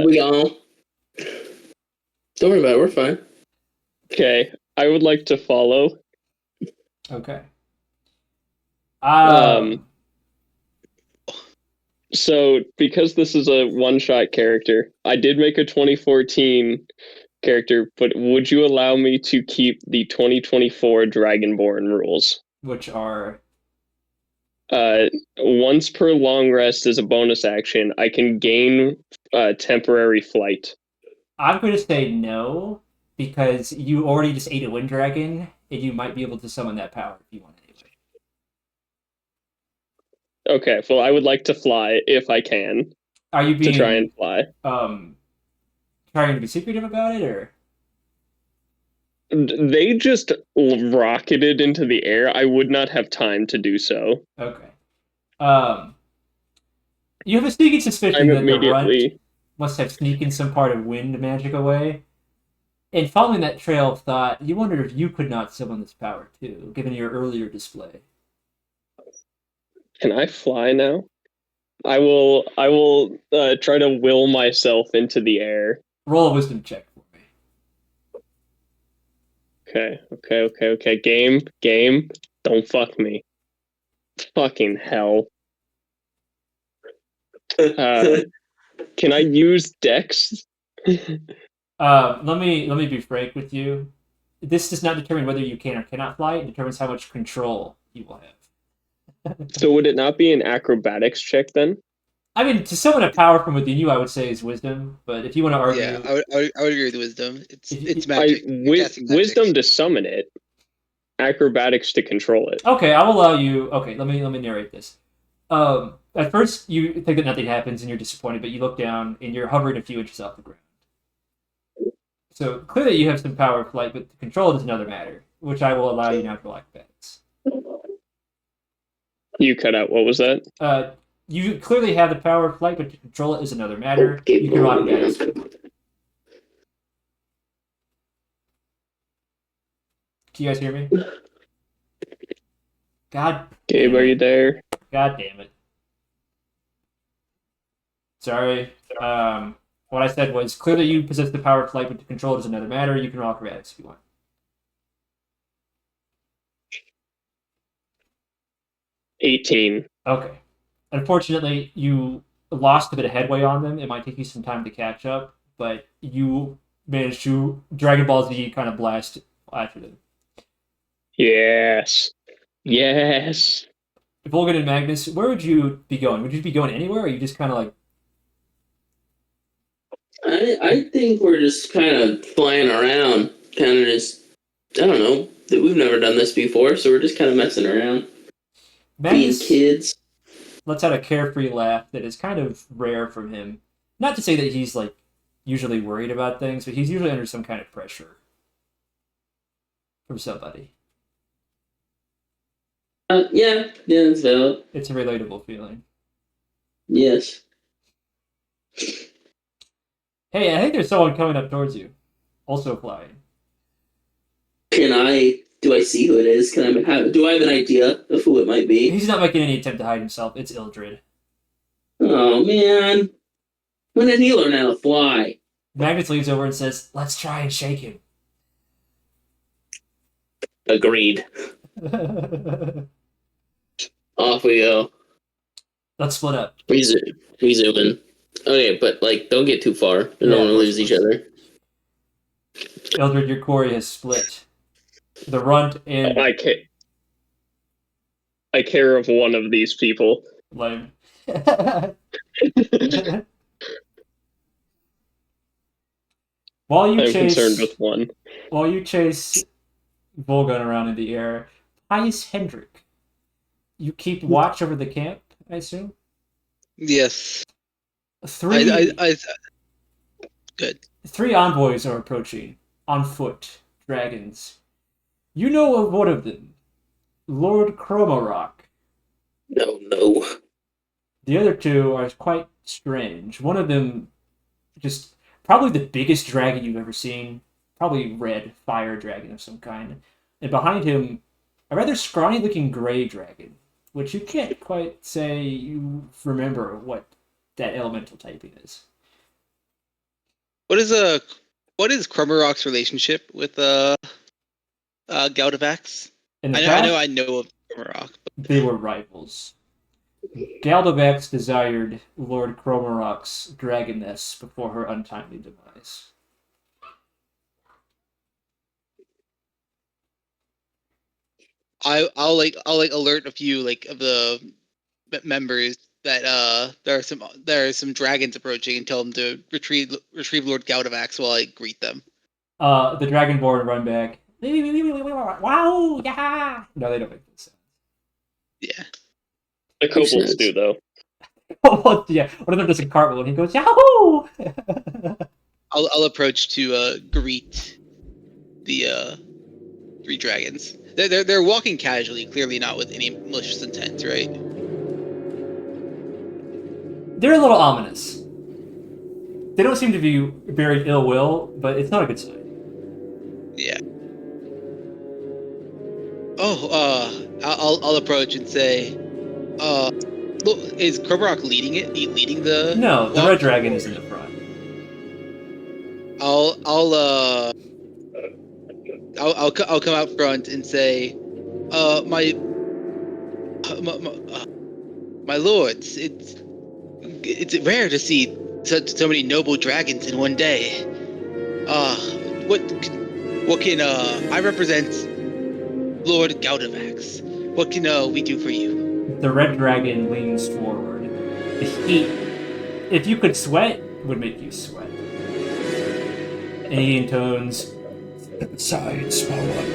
We all. Don't worry about it, we're fine. Okay, I would like to follow. Okay. So, because this is a one-shot character, I did make a 2014 character, but would you allow me to keep the 2024 Dragonborn rules? Which are? Once per long rest as a bonus action, I can gain temporary flight. I'm going to say no, because you already just ate a wind dragon, and you might be able to summon that power if you want anyway. Okay, well, I would like to fly if I can. Are you being to try and fly? Trying to be secretive about it, or? They just rocketed into the air. I would not have time to do so. Okay. You have a sneaking suspicion that the runt must have sneaking some part of wind magic away. And following that trail of thought, you wondered if you could not summon this power too, given your earlier display. Can I fly now? I will try to will myself into the air. Roll a wisdom check for me. Okay. Game. Don't fuck me. Fucking hell. Can I use Dex? Let me be frank with you. This does not determine whether you can or cannot fly. It determines how much control you will have. So would it not be an acrobatics check then? I mean, to summon a power from within you, I would say is wisdom. But if you want to argue, Yeah, I would agree with wisdom. It's magic. Wisdom to summon it, acrobatics to control it. Okay, I'll allow you. Okay, let me narrate this. At first, you think that nothing happens and you're disappointed, but you look down and you're hovering a few inches off the ground. So clearly, you have some power of flight, but to control it is another matter, which I will allow you now to roll acrobatics. You cut out. What was that? You clearly have the power of flight, but to control it is another matter. You can roll acrobatics. Can you guys hear me? God. Gabe, are you there? God damn it. Sorry. What I said was, clearly you possess the power of flight, but to control it is another matter. You can roll acrobatics if you want. 18. Okay. Unfortunately, you lost a bit of headway on them. It might take you some time to catch up, but you managed to Dragon Ball Z kind of blast after them. Yes. Yes. Volgun and Magnus, where would you be going? Would you be going anywhere, or are you just kind of like... I think we're just kind of flying around, kind of just, I don't know, that we've never done this before, so we're just kind of messing around, being Magnus kids. lets out a carefree laugh that is kind of rare from him. Not to say that he's like usually worried about things, but he's usually under some kind of pressure from somebody. Yeah, that's valid. It's a relatable feeling. Yes. Hey, I think there's someone coming up towards you, also flying. Do I see who it is? Do I have an idea of who it might be? He's not making any attempt to hide himself. It's Ildrad. Oh, man. When did he learn how to fly? Magnus leans over and says, "Let's try and shake him." Agreed. Off we go. Let's split up. We zoom in. Okay, but, like, don't get too far. We don't want to lose each other. Ildrad, your quarry has split. The runt and... I care of one of these people. Lame. While you I'm chase... concerned with one. While you chase Volgun around in the air, Tidings Hendrik, you keep watch over the camp, I assume? Yes. Good. 3 envoys are approaching, on foot, dragons. You know of one of them, Lord Cromarok. No. The other 2 are quite strange. One of them, just probably the biggest dragon you've ever seen, probably red fire dragon of some kind. And behind him, a rather scrawny-looking gray dragon, which you can't quite say you remember what that elemental typing is. What is Cromarok's relationship with Galdovaxx? In the past, I know of Cromarok. they were rivals. Galdovaxx desired Lord Cromarok's dragoness before her untimely demise. I'll alert a few of the members that there are some dragons approaching and tell them to retrieve Lord Galdovaxx while I greet them. The dragonborn run back. Wow! Yeah! No, they don't make this sound. Yeah. The kobolds do, though. Oh, yeah. One of them does a cartwheel and he goes, Yahoo! I'll approach to greet the 3 dragons. They're walking casually, clearly not with any malicious intent, right? They're a little ominous. They don't seem to be bearing ill will, but it's not a good sign. Yeah. I'll approach and say, look, is Cromarok leading it? Leading the? No, the walk? red dragon is in the front. I'll come out front and say, my lords, it's rare to see so many noble dragons in one day. What can I represent Lord Galdovaxx? What can we do for you? The red dragon leans forward. The heat, if you could sweat, would make you sweat. And he intones, "Step aside, small one.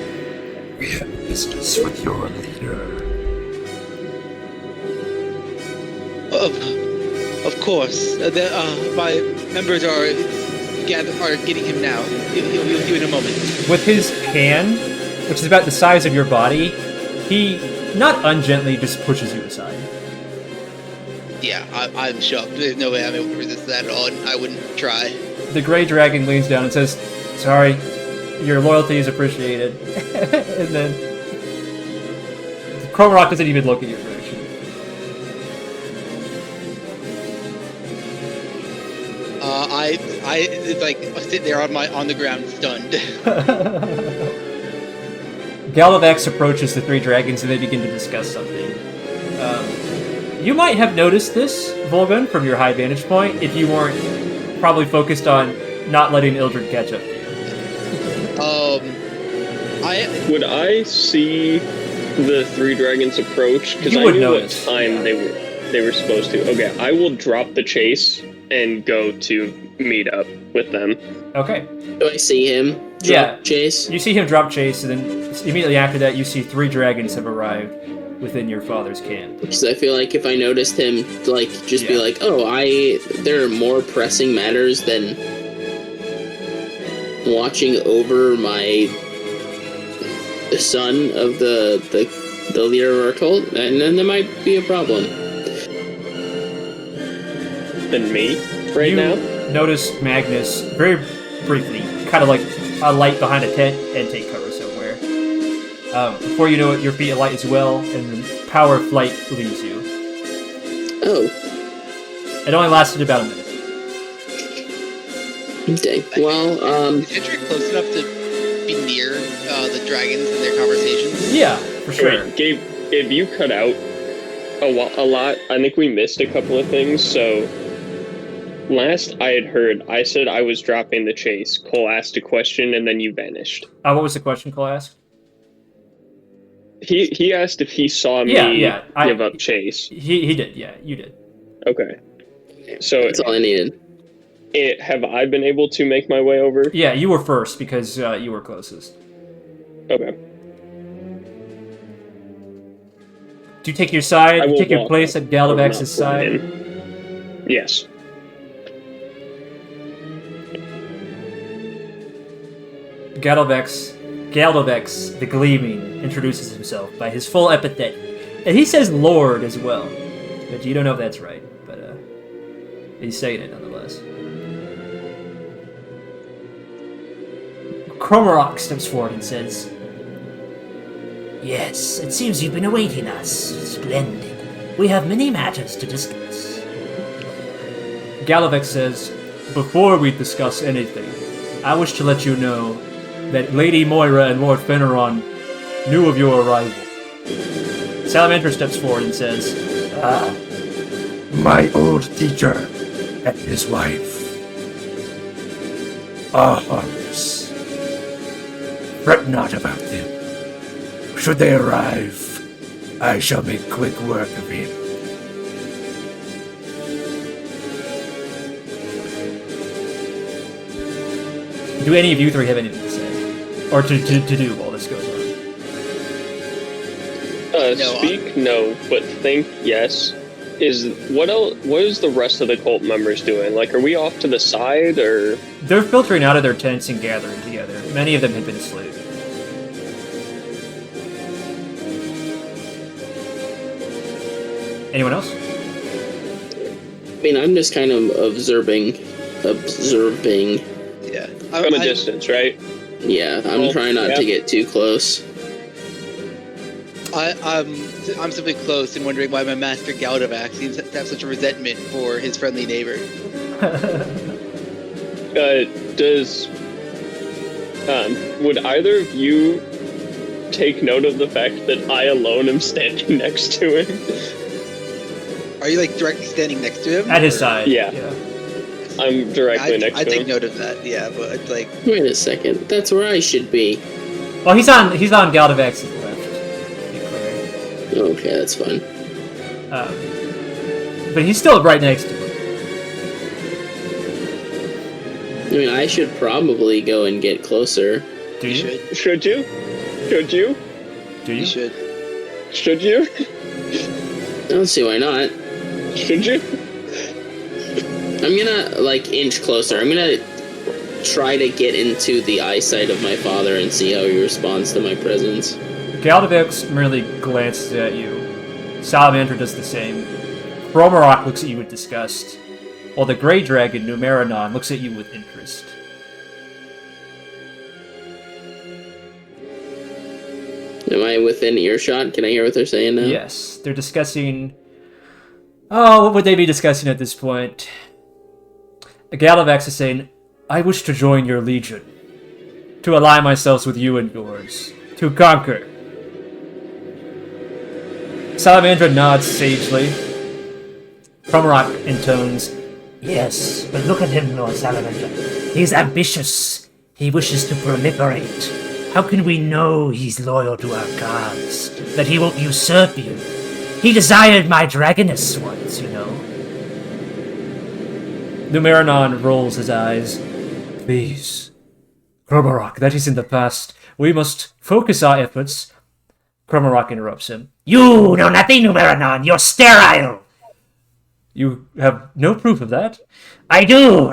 We have business with your leader." Of course. My members are getting him now. He'll be with you in a moment. with his hand, which is about the size of your body, he, not ungently, just pushes you aside. Yeah, I'm shocked. There's no way I'm able to resist that at all, and I wouldn't try. The gray dragon leans down and says, "Sorry, your loyalty is appreciated." And then Cromarok doesn't even look at your direction. I like sit there on the ground stunned. Galdovaxx approaches the three dragons and they begin to discuss something. You might have noticed this, Volgun, from your high vantage point, if you weren't probably focused on not letting Ildrad catch up to you. Would I see the three dragons approach? Because You I would knew notice, what time yeah. they were supposed to. Okay, I will drop the chase and go to meet up with them. Okay. Do I see him? Yeah. Chase? You see him drop chase, and then immediately after that, you see three dragons have arrived within your father's camp. Because I feel like if I noticed him, like, just be Yeah. like, oh, there are more pressing matters than watching over the son of the leader of our cult, and then there might be a problem. Than me right You now? notice Magnus, very briefly, kind of like a light behind a tent and take cover somewhere. Before you know it, your feet alight as well, and the power of flight leaves you. Oh, It only lasted about a minute. dang. Well, Is Hendrik close enough to be near the dragons and their conversations? Yeah, for sure. Wait, Gabe, if you cut out a lot, I think we missed a couple of things, so... Last I had heard, I said I was dropping the chase. Cole asked a question, and then you vanished. What was the question Cole asked? He asked if he saw me give up chase. He did, yeah, you did. Okay. So, that's all I needed. have I been able to make my way over? Yeah, you were first because you were closest. Okay. Do you take your side? I You will take your walk place up. at I will Galdovax's not side? run in. Yes. Galdovaxx the Gleaming introduces himself by his full epithet, and he says Lord as well. But you don't know if that's right, but he's saying it nonetheless. Cromarok steps forward and says, Yes, it seems you've been awaiting us. Splendid. We have many matters to discuss. Galdovaxx says, before we discuss anything, I wish to let you know that Lady Moira and Lord Feneron knew of your arrival. Salamander steps forward and says, My old teacher and his wife are harmless. Fret not about them. Should they arrive, I shall make quick work of him. do any of you three have anything to say? Or to do while this goes on? No, but think yes. What is the rest of the cult members doing? Like, are we off to the side, or...? They're filtering out of their tents and gathering together. Many of them have been asleep. Anyone else? I mean, I'm just kind of observing. Yeah. From a distance, right? Yeah, I'm trying not to get too close. I'm simply close and wondering why my master Galdovaxx seems to have such a resentment for his friendly neighbor. Would either of you take note of the fact that I alone am standing next to him? Are you like directly standing next to him? At his side. Yeah. I'm directly next to him. I take note of that, yeah, but it's like... Wait a second, that's where I should be. Well, he's on Galdovax's left, to be clear. Okay, that's fine. But he's still right next to him. I mean, I should probably go and get closer. Do you? Should you? Should you? Do you? You should. Should you? I don't see why not. Should you? I'm gonna, like, inch closer. I'm gonna try to get into the eyesight of my father and see how he responds to my presence. Galdovaxx merely glances at you. Salamander does the same. Cromarok looks at you with disgust, while the Grey Dragon, Numeranon, looks at you with interest. Am I within earshot? Can I hear what they're saying now? Yes, they're discussing... Oh, what would they be discussing at this point? Galdovaxx is saying, I wish to join your legion, to ally myself with you and yours, to conquer. Salamandra nods sagely. Cromorock intones, Yes, but look at him, Lord Salamander. He's ambitious. He wishes to proliferate. How can we know he's loyal to our gods? That he won't usurp you? He desired my dragoness once, you know. Numeranon rolls his eyes. Please. Cromorock, that is in the past. We must focus our efforts. Cromorock interrupts him. You know nothing, Numeranon. You're sterile. You have no proof of that? I do.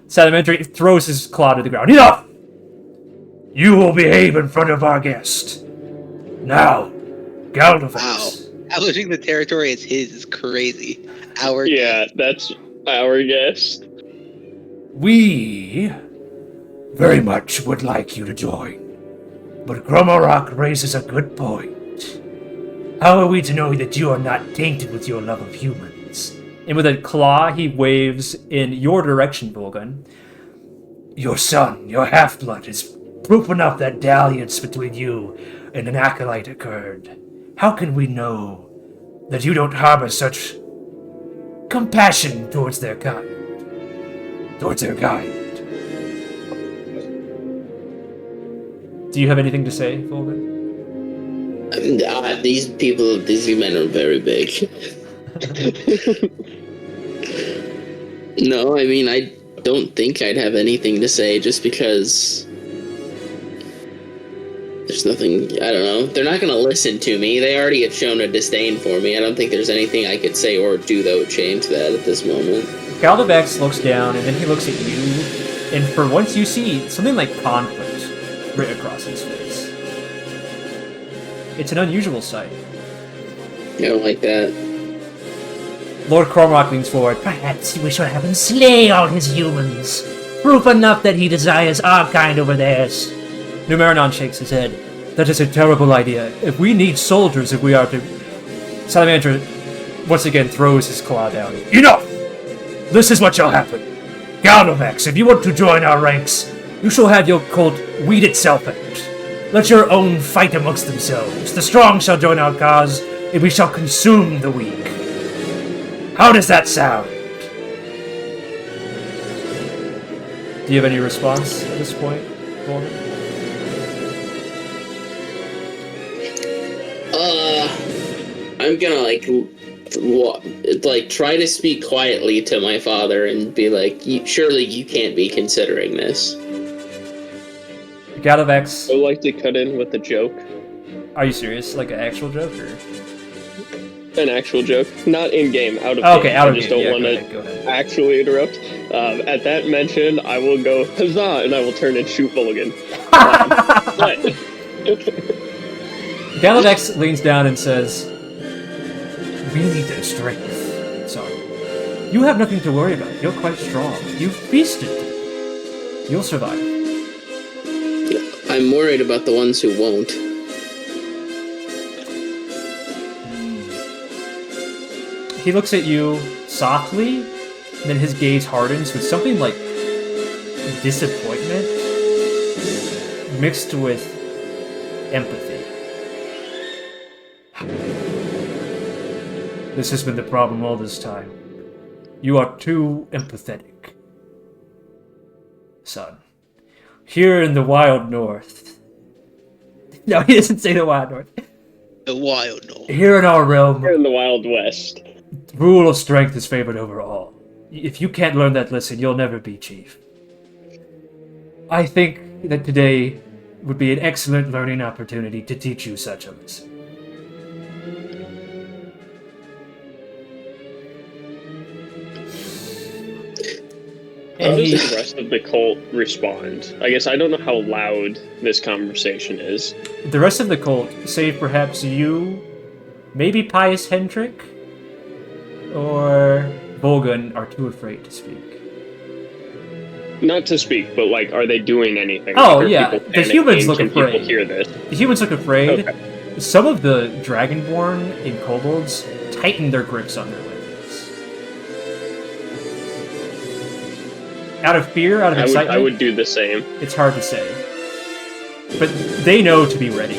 Salamandra throws his claw to the ground. Enough! You will behave in front of our guest. Now, Galdovaxx. Wow. Establishing the territory as his is crazy. Yeah, that's our guest. We very much would like you to join. But Cromorock raises a good point. How are we to know that you are not tainted with your love of humans? And with a claw, he waves in your direction, Volgun. Your son, your half-blood, is proof enough that dalliance between you and an acolyte occurred. How can we know that you don't harbor such compassion towards their kind? Do you have anything to say, Volgun? These men are very big. No, I mean, I don't think I'd have anything to say just because there's nothing, I don't know. They're not going to listen to me. They already have shown a disdain for me. I don't think there's anything I could say or do that would change that at this moment. Galdovaxx looks down, and then he looks at you, and for once you see something like conflict written across his face. It's an unusual sight. I don't like that. Lord Cormac leans forward. Perhaps we should have him slay all his humans. Proof enough that he desires our kind over theirs. Numeranon shakes his head. That is a terrible idea. If we need soldiers, if we are to... Salamandra once again throws his claw down. Enough! This is what shall happen. Galdovaxx, if you want to join our ranks, you shall have your cult weed itself out. Let your own fight amongst themselves. The strong shall join our cause, and we shall consume the weak. How does that sound? Do you have any response at this point, Volgun? I'm gonna try to speak quietly to my father and be like, surely you can't be considering this. Galdovaxx, I would like to cut in with a joke. are you serious? Like an actual joke, or? An actual joke, not in game, out of Okay, game. out of I just game. don't Yeah, want go ahead. to actually interrupt. At that mention, I will go huzzah, and I will turn and shoot Volgun. But Galdovaxx leans down and says, We need their strength. sorry. You have nothing to worry about. You're quite strong. You've feasted. You'll survive. I'm worried about the ones who won't. He looks at you softly, and then his gaze hardens with something like disappointment mixed with empathy. This has been the problem all this time. You are too empathetic. Son. Here in the wild north. No, he doesn't say the wild north. The wild north. Here in our realm, we're in the Wild West. rule of strength is favored over all. If you can't learn that lesson, you'll never be chief. I think that today would be an excellent learning opportunity to teach you such a lesson. How does the rest of the cult respond? I guess I don't know how loud this conversation is. The rest of the cult, save perhaps you, maybe Pious Hendrik, or Volgun, are too afraid to speak. Not to speak, but like, are they doing anything? Oh, Like, are yeah, people the humans panicking? look Can afraid. people hear this? The humans look afraid. Okay. Some of the dragonborn and kobolds tighten their grips on their weapons. Out of fear, out of excitement? I would do the same. It's hard to say. But they know to be ready.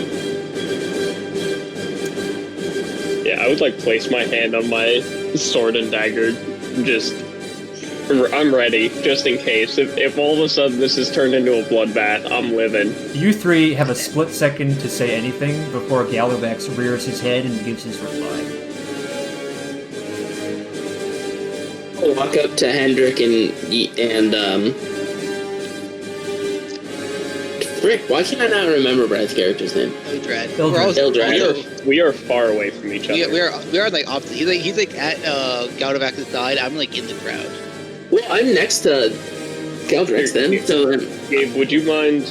Yeah, I would like place my hand on my sword and dagger. I'm ready, just in case. If all of a sudden this is turned into a bloodbath, I'm living. You three have a split second to say anything before Galdovaxx rears his head and gives his reply. I'll walk up to Hendrik and Frick, why can I not remember Brad's character's name? Ildrad. We are far away from each other. We are like opposite. He's like at Galdovax's side. I'm like in the crowd. Well, I'm next to Galdovaxx then. So Gabe, would you mind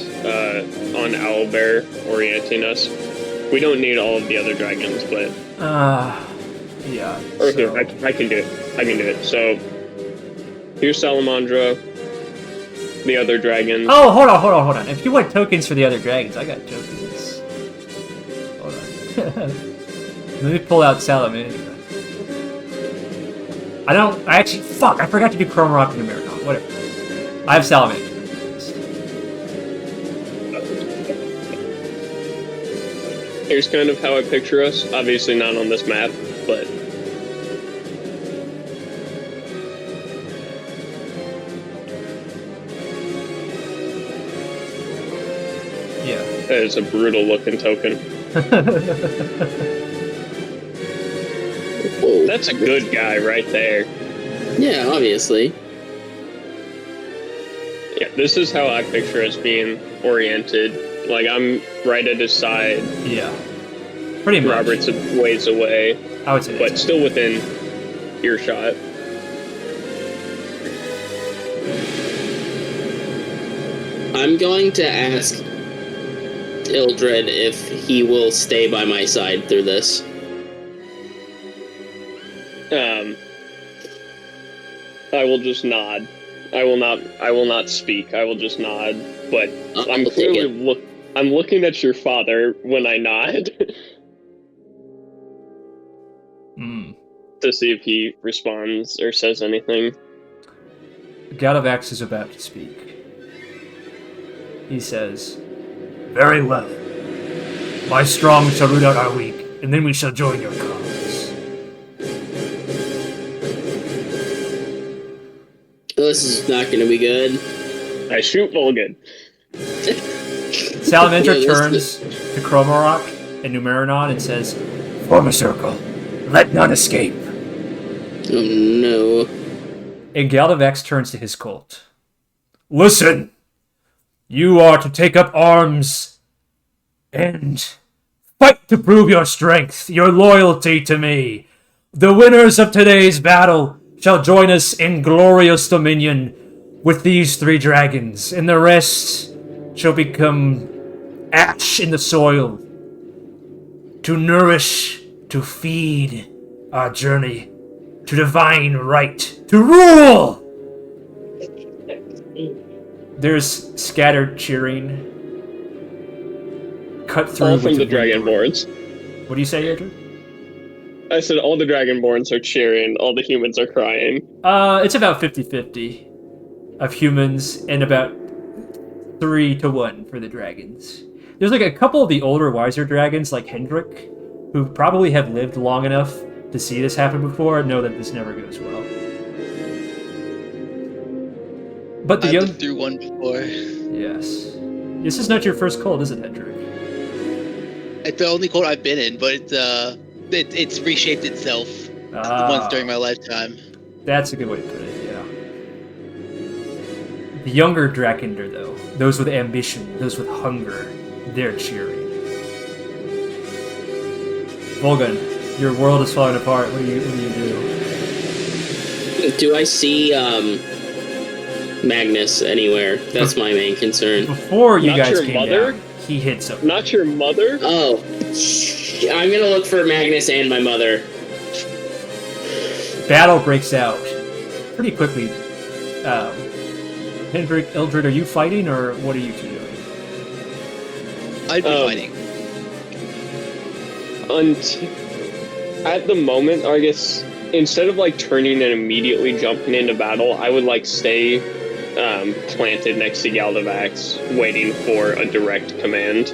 on Owlbear orienting us? We don't need all of the other dragons, but yeah. Okay, So, I can do it. I can do it. So here's Salamandra, the other dragons. oh, hold on. If you want tokens for the other dragons, I got tokens. Hold on. Let me pull out Salamandra. I forgot to do Chrome Rock and American. Whatever. I have Salamandra. Here's kind of how I picture us. Obviously not on this map, but Yeah. that is a brutal looking token. oh, That's a good guy right there. yeah, obviously. Yeah, this is how I picture us being oriented. Like, I'm right at his side. Yeah. Pretty much. Robert's a ways away, I would say but that's still within earshot. I'm going to ask Ildrad if he will stay by my side through this. I will just nod. I will not speak. I will just nod. But I'm I'll take clearly I'm looking at your father when I nod to see if he responds or says anything. Galdovaxx is about to speak. He says, Very well. My strong shall root out our weak, and then we shall join your cause. This is not going to be good. I shoot Volgun. Salamander Yeah, turns to Chromorok and Numeranon and says, Form a circle. Let none escape. Oh no. and Galdovaxx turns to his cult. Listen! You are to take up arms and fight to prove your strength, your loyalty to me. The winners of today's battle shall join us in glorious dominion with these 3 dragons, and the rest shall become ash in the soil to nourish, to feed our journey to divine right, to rule! There's scattered cheering. Cut through All from with the wind. Dragonborns. What do you say, Adrian? I said all the Dragonborns are cheering, all the humans are crying. It's about 50-50 of humans and about 3-1 for the dragons. There's like a couple of the older, wiser dragons, like Hendrik, who probably have lived long enough to see this happen before and know that this never goes well. But the I've young... been through one before. Yes. This is not your first cult, is it, Hendrik? It's the only cult I've been in, but it's reshaped itself once during my lifetime. That's a good way to put it, yeah. The younger Drakender, though, those with ambition, those with hunger, they're cheering. Volgun, your world is falling apart. What do you do? Do I see Magnus anywhere? That's my main concern. Before you Not guys your came mother? down, he hit something. Not your mother? Oh, I'm gonna look for Magnus and my mother. Battle breaks out pretty quickly. Hendrik, Ildrad, are you fighting, or what are you two doing? I'd be fighting. At the moment, I guess, instead of like turning and immediately jumping into battle, I would like stay planted next to Galdovaxx, waiting for a direct command.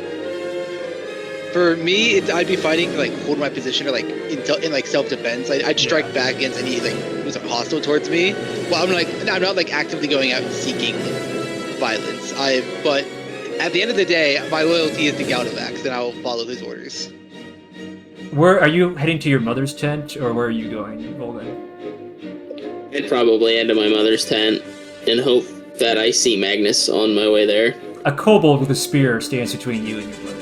For me, I'd be fighting like hold my position or like in like self-defense. I'd strike back against any like who's hostile towards me. Well, I'm not like actively going out and seeking violence. But at the end of the day, my loyalty is to Galdovaxx, and I will follow his orders. Where are you heading to your mother's tent, or where are you going, Volgun? I'd probably head to my mother's tent and hope that I see Magnus on my way there. A kobold with a spear stands between you and your brother.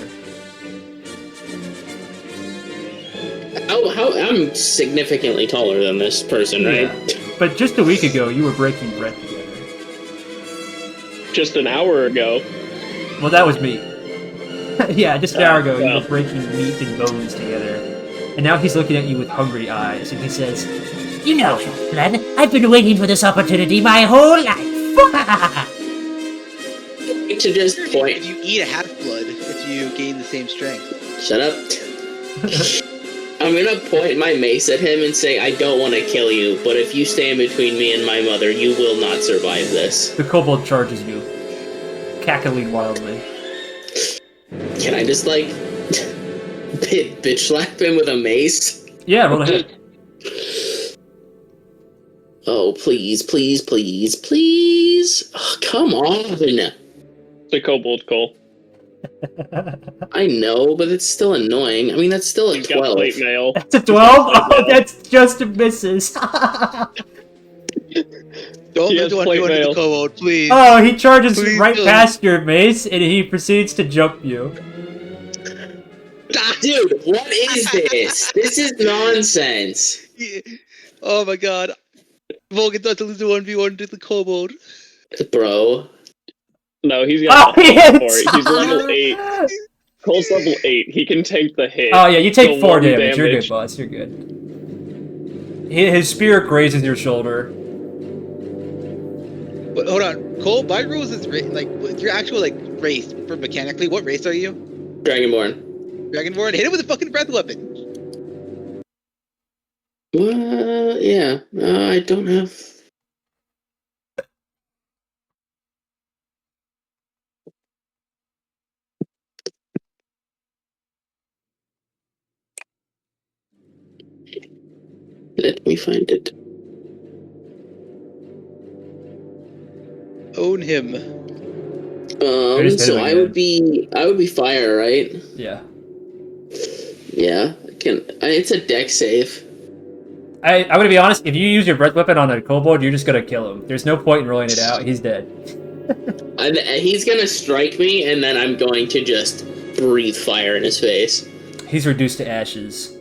I'm significantly taller than this person, right? But just a week ago, you were breaking bread together. Just an hour ago. Well, that was me. Yeah, just an hour ago, you were breaking meat and bones together. And now he's looking at you with hungry eyes, and he says, You know, Blood, I've been waiting for this opportunity my whole life. To just point. If you eat a half-blood, if you gain the same strength. Shut up. I'm gonna point my mace at him and say, I don't want to kill you, but if you stand between me and my mother, you will not survive this. The kobold charges you, cackling wildly. Can I just, like, bitch slap him with a mace? Yeah, roll ahead. Oh, please, please, please, please. Oh, come on. It's a kobold, Cole. I know, but it's still annoying. I mean, that's still a He's got 12. plate mail. That's a 12? Oh, that's just a misses. Don't He let has one plate go into mail. the kobold, please. Oh, he charges Please right do. past your mace, and he proceeds to jump you. Dude, what is this? This is nonsense. Yeah. Oh my god. Volgun thought to lose the 1v1 to the kobold. Bro. No, he's got Oh, he nothing hits! for it. He's level 8. Cole's level 8. He can take the hit. Oh yeah, you take So 4 1 damage. You're good, boss. You're good. His spear grazes your shoulder. But hold on, Cole. My rules is like your actual like race for mechanically. What race are you? Dragonborn. Dragonborn. Hit him with a fucking breath weapon. Yeah. I don't have... Let me find it. Own him. just hit So him I again. would be fire, right? Yeah. Yeah. It's a deck save. I'm gonna be honest, if you use your breath weapon on a kobold, you're just gonna kill him. There's no point in rolling it out. He's dead. He's gonna strike me, and then I'm going to just breathe fire in his face. He's reduced to ashes.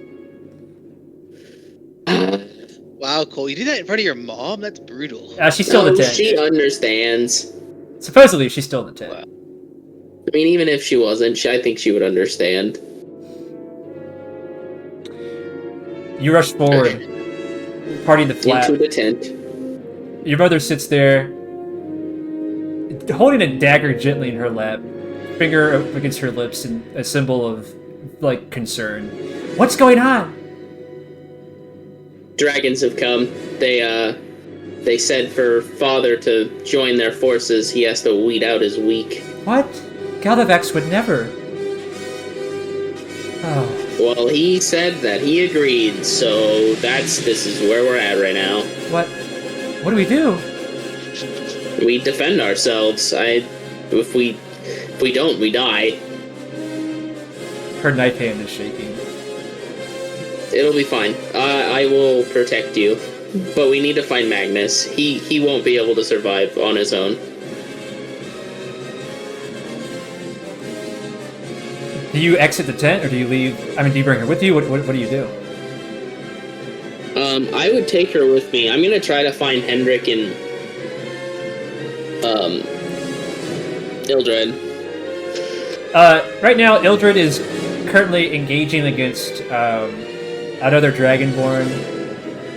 Wow, Cole, you did that in front of your mom? That's brutal. She's still in the tent. She understands. Supposedly, she's still in the tent. Wow. I mean, even if she wasn't, I think she would understand. You rush forward, parting the flat. Into the tent. Your mother sits there, holding a dagger gently in her lap, finger up against her lips in a symbol of, like, concern. What's going on? Dragons have come. They said for father to join their forces, he has to weed out his weak. What? Galdovaxx would never. Oh. Well, he said that he agreed, so this is where we're at right now. What? What do we do? We defend ourselves. If we don't, we die. Her knife hand is shaking. It'll be fine. I will protect you. But we need to find Magnus. He won't be able to survive on his own. Do you exit the tent, or do you leave? I mean, do you bring her with you? What do you do? I would take her with me. I'm gonna try to find Hendrik and Ildrad. Right now, Ildrad is currently engaging against another dragonborn,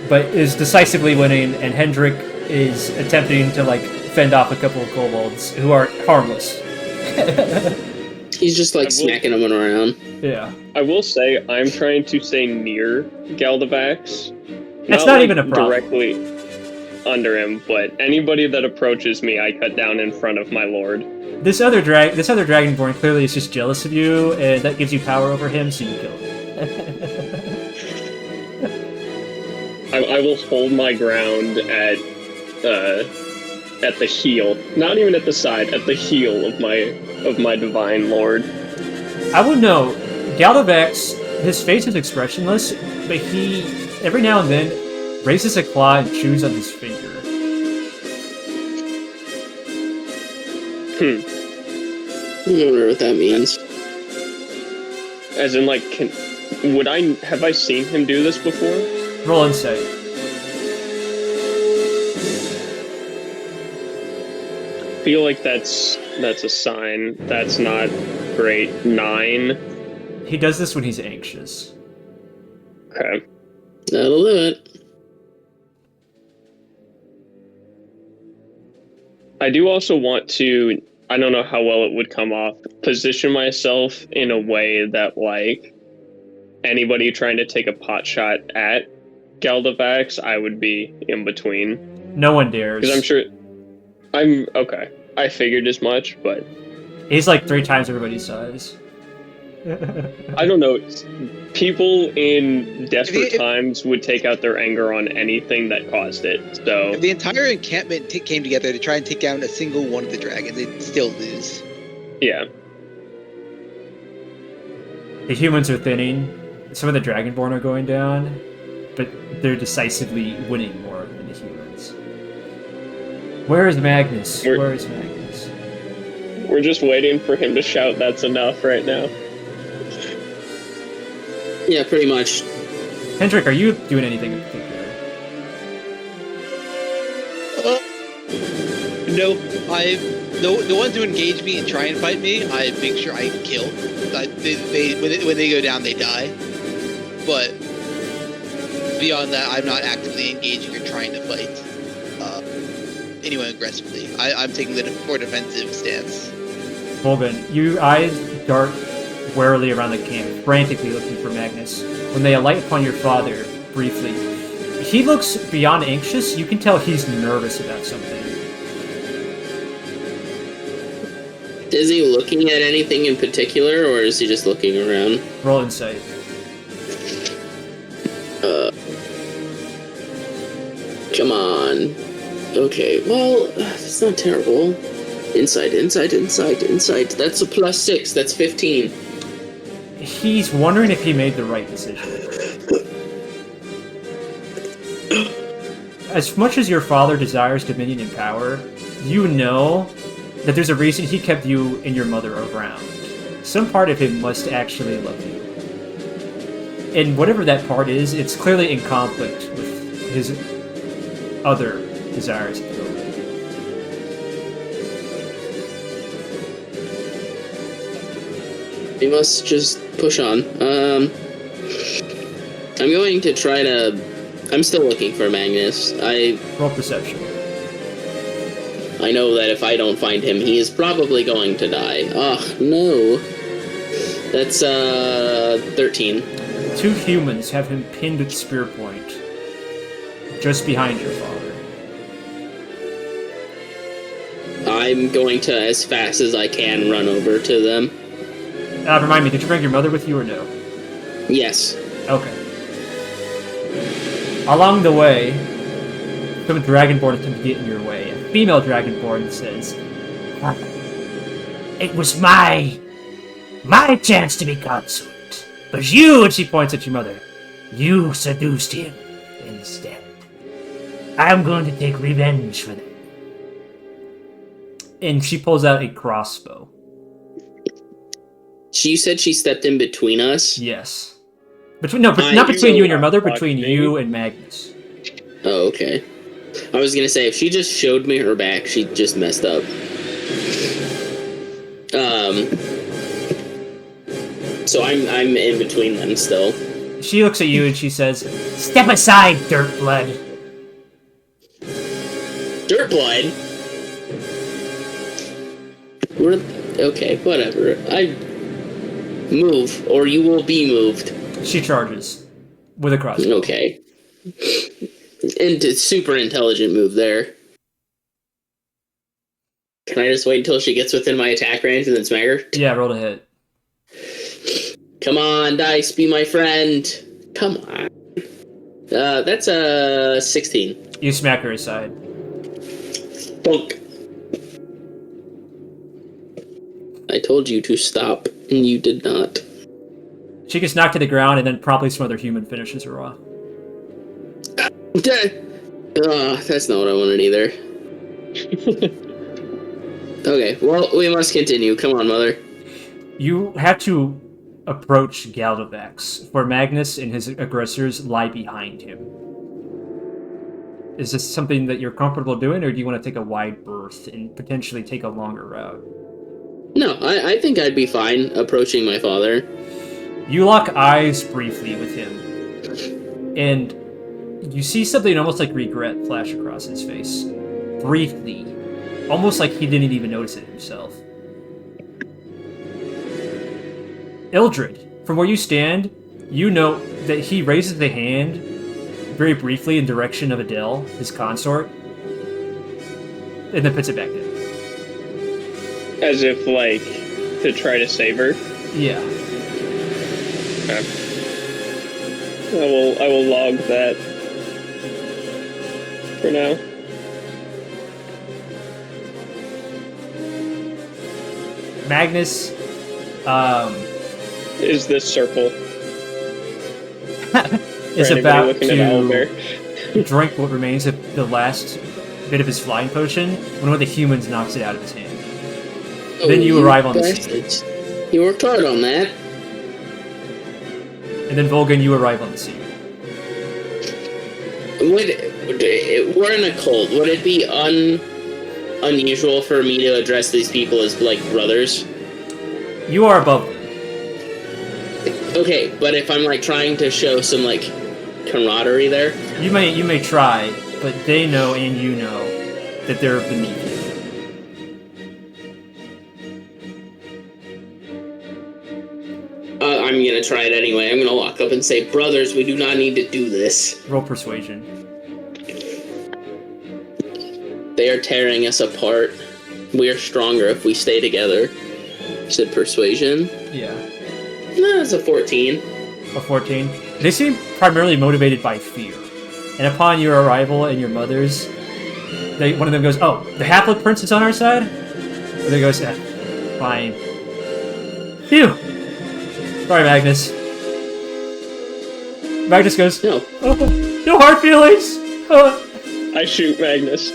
but is decisively winning, and Hendrik is attempting to, like, fend off a couple of kobolds who are harmless. He's just, like, smacking them around. Yeah. I will say, I'm trying to stay near Galdovaxx. That's not even a problem. Directly. under him, but anybody that approaches me, I cut down in front of my lord. This other dragonborn clearly is just jealous of you, and that gives you power over him, so you kill him. I will hold my ground at the heel, not even at the side, at the heel of my divine lord. I would know. Galdovaxx, his face is expressionless, but he every now and then raises a claw and chews on his finger. I wonder what that means. As in, like, have I seen him do this before? Roll insight. I feel like that's a sign. That's not great. 9. He does this when he's anxious. Okay. That'll do it. I do also want to, I don't know how well it would come off, position myself in a way that, like, anybody trying to take a pot shot at Galdovaxx, I would be in between. No one dares. Because okay. I figured as much, but... He's like 3 times everybody's size. I don't know. People in desperate times would take out their anger on anything that caused it, so... If the entire encampment came together to try and take down a single one of the dragons, they'd still lose. Yeah. The humans are thinning. Some of the dragonborn are going down, but they're decisively winning more than the humans. Where is Magnus? Where is Magnus? We're just waiting for him to shout that's enough right now. Yeah, pretty much. Hendrik, are you doing anything in particular? No, the ones who engage me and try and fight me, I make sure I kill. When they go down, they die. But beyond that, I'm not actively engaging or trying to fight anyone aggressively. I'm taking the more defensive stance. Volgun, your eyes dart warily around the camp, frantically looking for Magnus. When they alight upon your father, briefly, he looks beyond anxious. You can tell he's nervous about something. Is he looking at anything in particular, or is he just looking around? Roll insight. Come on. Okay, well, that's not terrible. Insight. That's a +6. That's 15. He's wondering if he made the right decision. As much as your father desires dominion and power, you know that there's a reason he kept you and your mother around. Some part of him must actually love you. And whatever that part is, it's clearly in conflict with his other desires at the moment. We must just push on. I'm going to try to... I'm still looking for Magnus. Roll perception. I know that if I don't find him, he is probably going to die. Ugh, no. That's, 13. 2 humans have him pinned at spear point, just behind your father. I'm going to, as fast as I can, run over to them. Remind me, did you bring your mother with you or no? Yes. Okay. Along the way, some dragonborn attempt to get in your way. A female dragonborn says, It was my chance to be consort. But you, and she points at your mother, you seduced him instead. I'm going to take revenge for that. And she pulls out a crossbow. You said she stepped in between us? Yes. Not between you and your mother, between you and Magnus. Oh, okay. I was gonna say, if she just showed me her back, she just messed up. So I'm in between them still. She looks at you and she says, Step aside, Dirtblood. Dirtblood? Okay, whatever. Move, or you will be moved. She charges with a crossbow. Okay. And it's super intelligent move there. Can I just wait until she gets within my attack range and then smack her? Yeah, roll to hit. Come on, dice, be my friend. Come on. That's a 16. You smack her aside. Bonk. I told you to stop, and you did not. She gets knocked to the ground, and then probably some other human finishes her off. That's not what I wanted either. Okay, well, we must continue. Come on, mother. You have to approach Galdovaxx, for Magnus and his aggressors lie behind him. Is this something that you're comfortable doing, or do you want to take a wide berth and potentially take a longer route? No, I think I'd be fine approaching my father. You lock eyes briefly with him, and you see something almost like regret flash across his face. Briefly. Almost like he didn't even notice it himself. Ildrad, from where you stand, you know that he raises the hand very briefly in direction of Adele, his consort, and then puts it back down. As if, like, to try to save her. Yeah. Okay. I will log that for now. Magnus, is this circle is about looking at Owlbear? to drink what remains of the last bit of his flying potion when one of the humans knocks it out of his hand. Oh, Then you arrive on the scene. bastards. You worked hard on that. And then Volgun, you arrive on the scene. We're in a cult. Would it be unusual for me to address these people as, like, brothers? You are above them. Okay, but if I'm, like, trying to show some, like, camaraderie there? You may try, but they know and you know that they're beneath you. I'm gonna try it anyway. I'm gonna walk up and say, brothers, we do not need to do this. Roll persuasion. They are tearing us apart. We are stronger if we stay together. You said persuasion? Yeah. No, it's a 14. A 14. They seem primarily motivated by fear. And upon your arrival and your mother's, one of them goes, "Oh, the Half-Blood Prince is on our side?" And they goes, "Yeah, fine." Phew! Sorry, Magnus. Magnus goes, No. "Oh, no hard feelings!" I shoot Magnus.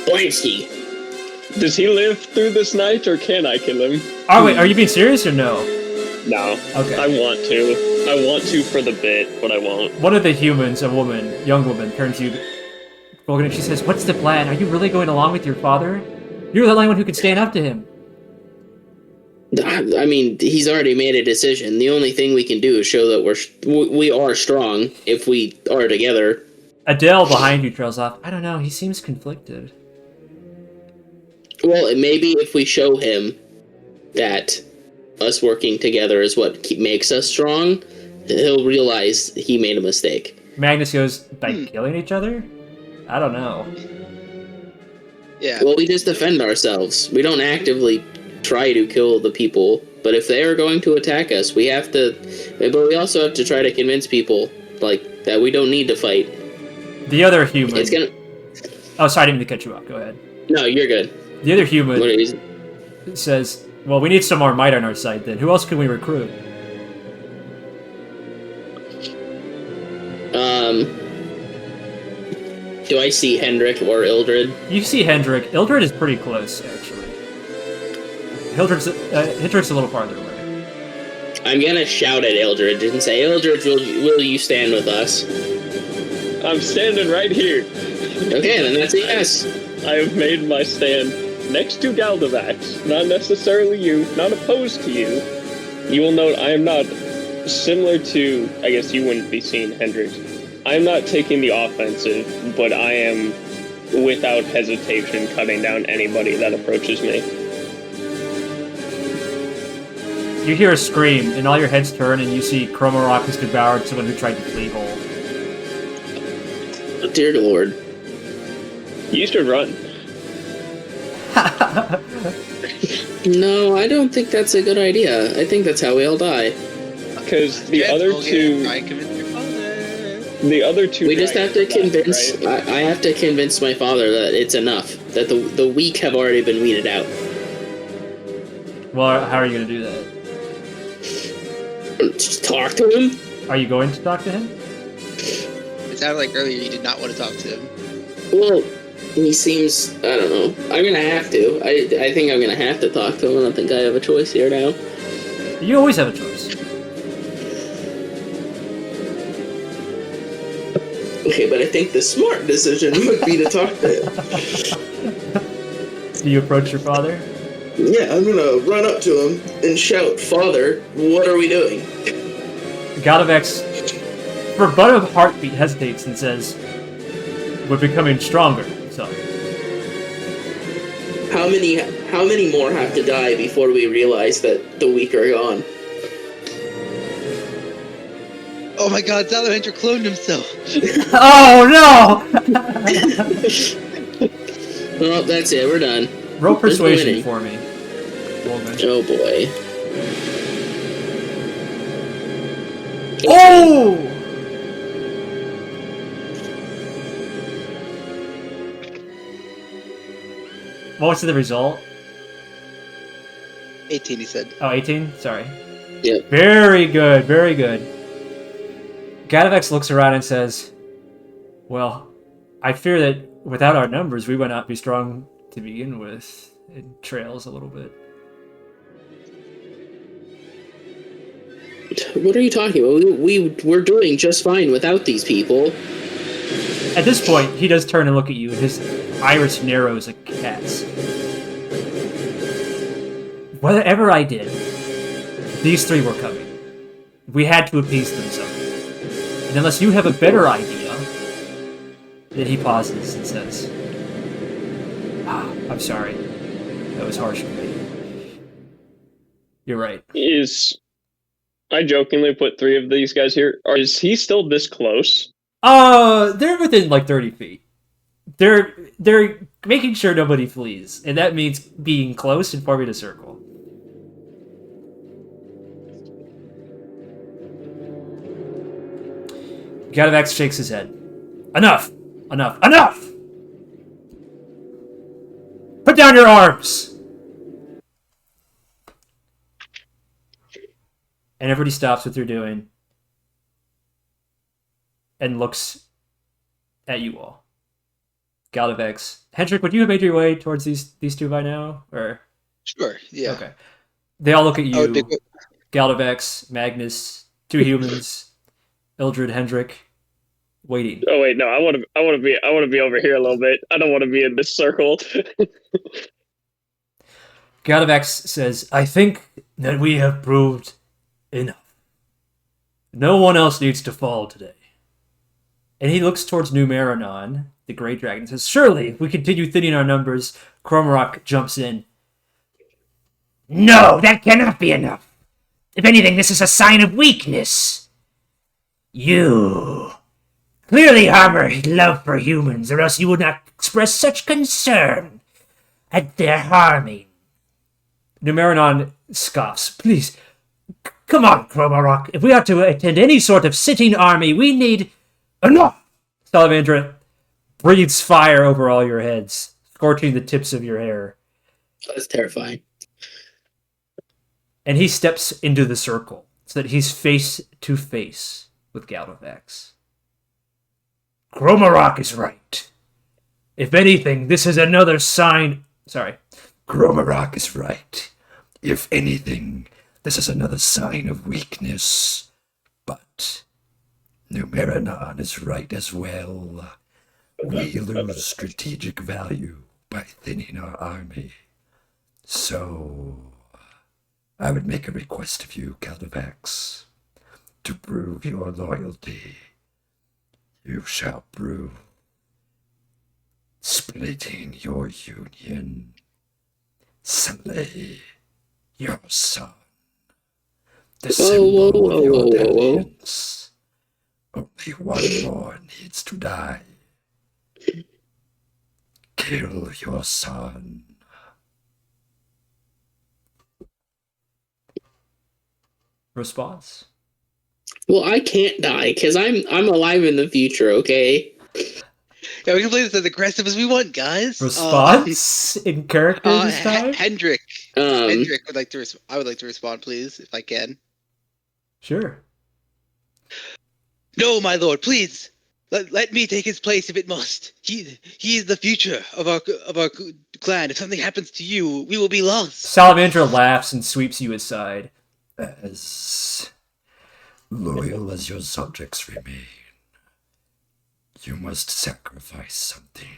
Blansky. Does he live through this night, or can I kill him? Oh, wait, are you being serious or no? No. Okay. I want to. I want to for the bit, but I won't. One of the humans, young woman, turns to you, Volgun, and she says, "What's the plan? Are you really going along with your father? You're the only one who can stand up to him." I mean, he's already made a decision. The only thing we can do is show that we are strong if we are together. Adele behind you trails off. "I don't know, he seems conflicted." Well, maybe if we show him that us working together is what makes us strong, he'll realize he made a mistake. Magnus goes, "By killing each other? I don't know." Yeah. Well, we just defend ourselves. We don't actively try to kill the people, but if they are going to attack us, we have to. But we also have to try to convince people like that we don't need to fight. The other human. It's gonna. Oh, sorry, I didn't mean to cut you off. Go ahead. No, you're good. The other human What is? says, "Well, we need some more might on our side then. Who else can we recruit?" Do I see Hendrik or Ildrad? You see Hendrik. Ildrad is pretty close, actually. Hendrik's a little farther away. I'm gonna shout at Ildrad and say, Ildrad, will you stand with us? I'm standing right here. Okay, then that's a yes. I have made my stand next to Galdovaxx. Not necessarily you, not opposed to you. You will note I am not similar to, I guess you wouldn't be seeing Hendrik. I am not taking the offensive, but I am, without hesitation, cutting down anybody that approaches me. You hear a scream, and all your heads turn, and you see Chromorock has devoured someone who tried to flee whole. dear lord. You should run. No, I don't think that's a good idea. I think that's how we all die. Because the Yes, other Volgun, two... try and convince your father. The other two... We just have to dragons left, convince... right? I have to convince my father that it's enough. That the weak have already been weeded out. Well, how are you going to do that? Just talk to him? Are you going to talk to him? It sounded like earlier you did not want to talk to him. Well, he seems... I don't know. I'm gonna have to. I think I'm gonna have to talk to him. I don't think I have a choice here now. You always have a choice. Okay, but I think the smart decision would be to talk to him. Do you approach your father? Yeah, I'm gonna run up to him and shout, "Father, what are we doing?" Galdovaxx, for but a heartbeat, hesitates and says, "We're becoming stronger, son." How many more have to die before we realize that the weak are gone? Oh my god, Salamander cloned himself. Oh no! Well, that's it. We're done. Roll Who's persuasion winning? for me. Volgun. Oh boy. Oh! What was the result? 18, he said. Oh, 18? Sorry. Yep. Very good, very good. Galdovaxx looks around and says, "Well, I fear that without our numbers, we would not be strong to begin with." It trails a little bit. What are you talking about? We're doing just fine without these people. At this point, he does turn and look at you, and his iris narrows a cat's. Whatever I did, these three were coming. We had to appease them somehow. And unless you have a better idea, then he pauses and says, "I'm sorry. That was harsh for me. You're right." I jokingly put 3 of these guys here. Is he still this close? They're within like 30 feet. They're making sure nobody flees, and that means being close and forming a circle. Galdovaxx shakes his head. Enough! Enough! Enough! Put down your arms! And everybody stops what they're doing and looks at you all. Galdovaxx. Hendrik, would you have made your way towards these two by now? Or Sure, yeah. okay. They all look at I would you. be- Galdovaxx, Magnus, 2 humans, Ildrad, Hendrik, waiting. Oh wait, no, I want to be over here a little bit. I don't want to be in this circle. Galdovaxx says, "I think that we have proved enough. No one else needs to fall today." And he looks towards Numeranon, the Grey Dragon, and says, "Surely, if we continue thinning our numbers," Cromarok jumps in. No, that cannot be enough. If anything, this is a sign of weakness. You clearly harbor love for humans, or else you would not express such concern at their harming. Numeranon scoffs. Please, come on, Cromarok. If we are to attend any sort of sitting army, we need enough. Salamandra breathes fire over all your heads, scorching the tips of your hair. That's terrifying. And he steps into the circle, so that he's face to face with Galdovaxx. Cromarok is right. If anything, this is another sign... Sorry. Cromarok is right. If anything, this is another sign of weakness. But Numeranon is right as well. We lose strategic value by thinning our army. So, I would make a request of you, Galdovaxx. To prove your loyalty, you shall prove splitting your union. Slay your son. The symbol of your alliance. Only one more needs to die. kill your son. Response? Well, I can't die because I'm alive in the future. Okay. Yeah, we can play this as aggressive as we want, guys. Response in character this time? Hendrik. Um. Hendrik would like to. I would like to respond, please, if I can. Sure. No, my lord, please. Let me take his place if it must. He is the future of our clan. If something happens to you, we will be lost. Salamandra laughs and sweeps you aside. As loyal as your subjects remain, you must sacrifice something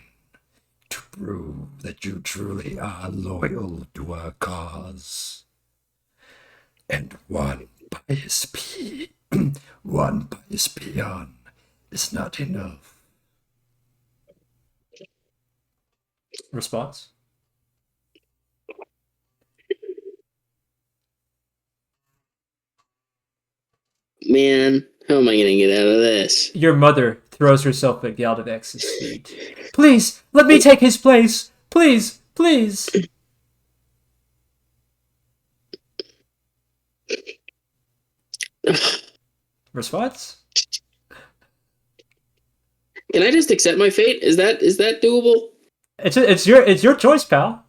to prove that you truly are loyal to our cause. And one pious peon is not enough. Response? Man, how am I gonna get out of this? Your mother throws herself at Galdovax's feet. Please, let me take his place. Please, please. Response? Can I just accept my fate? Is that doable? It's your choice, pal.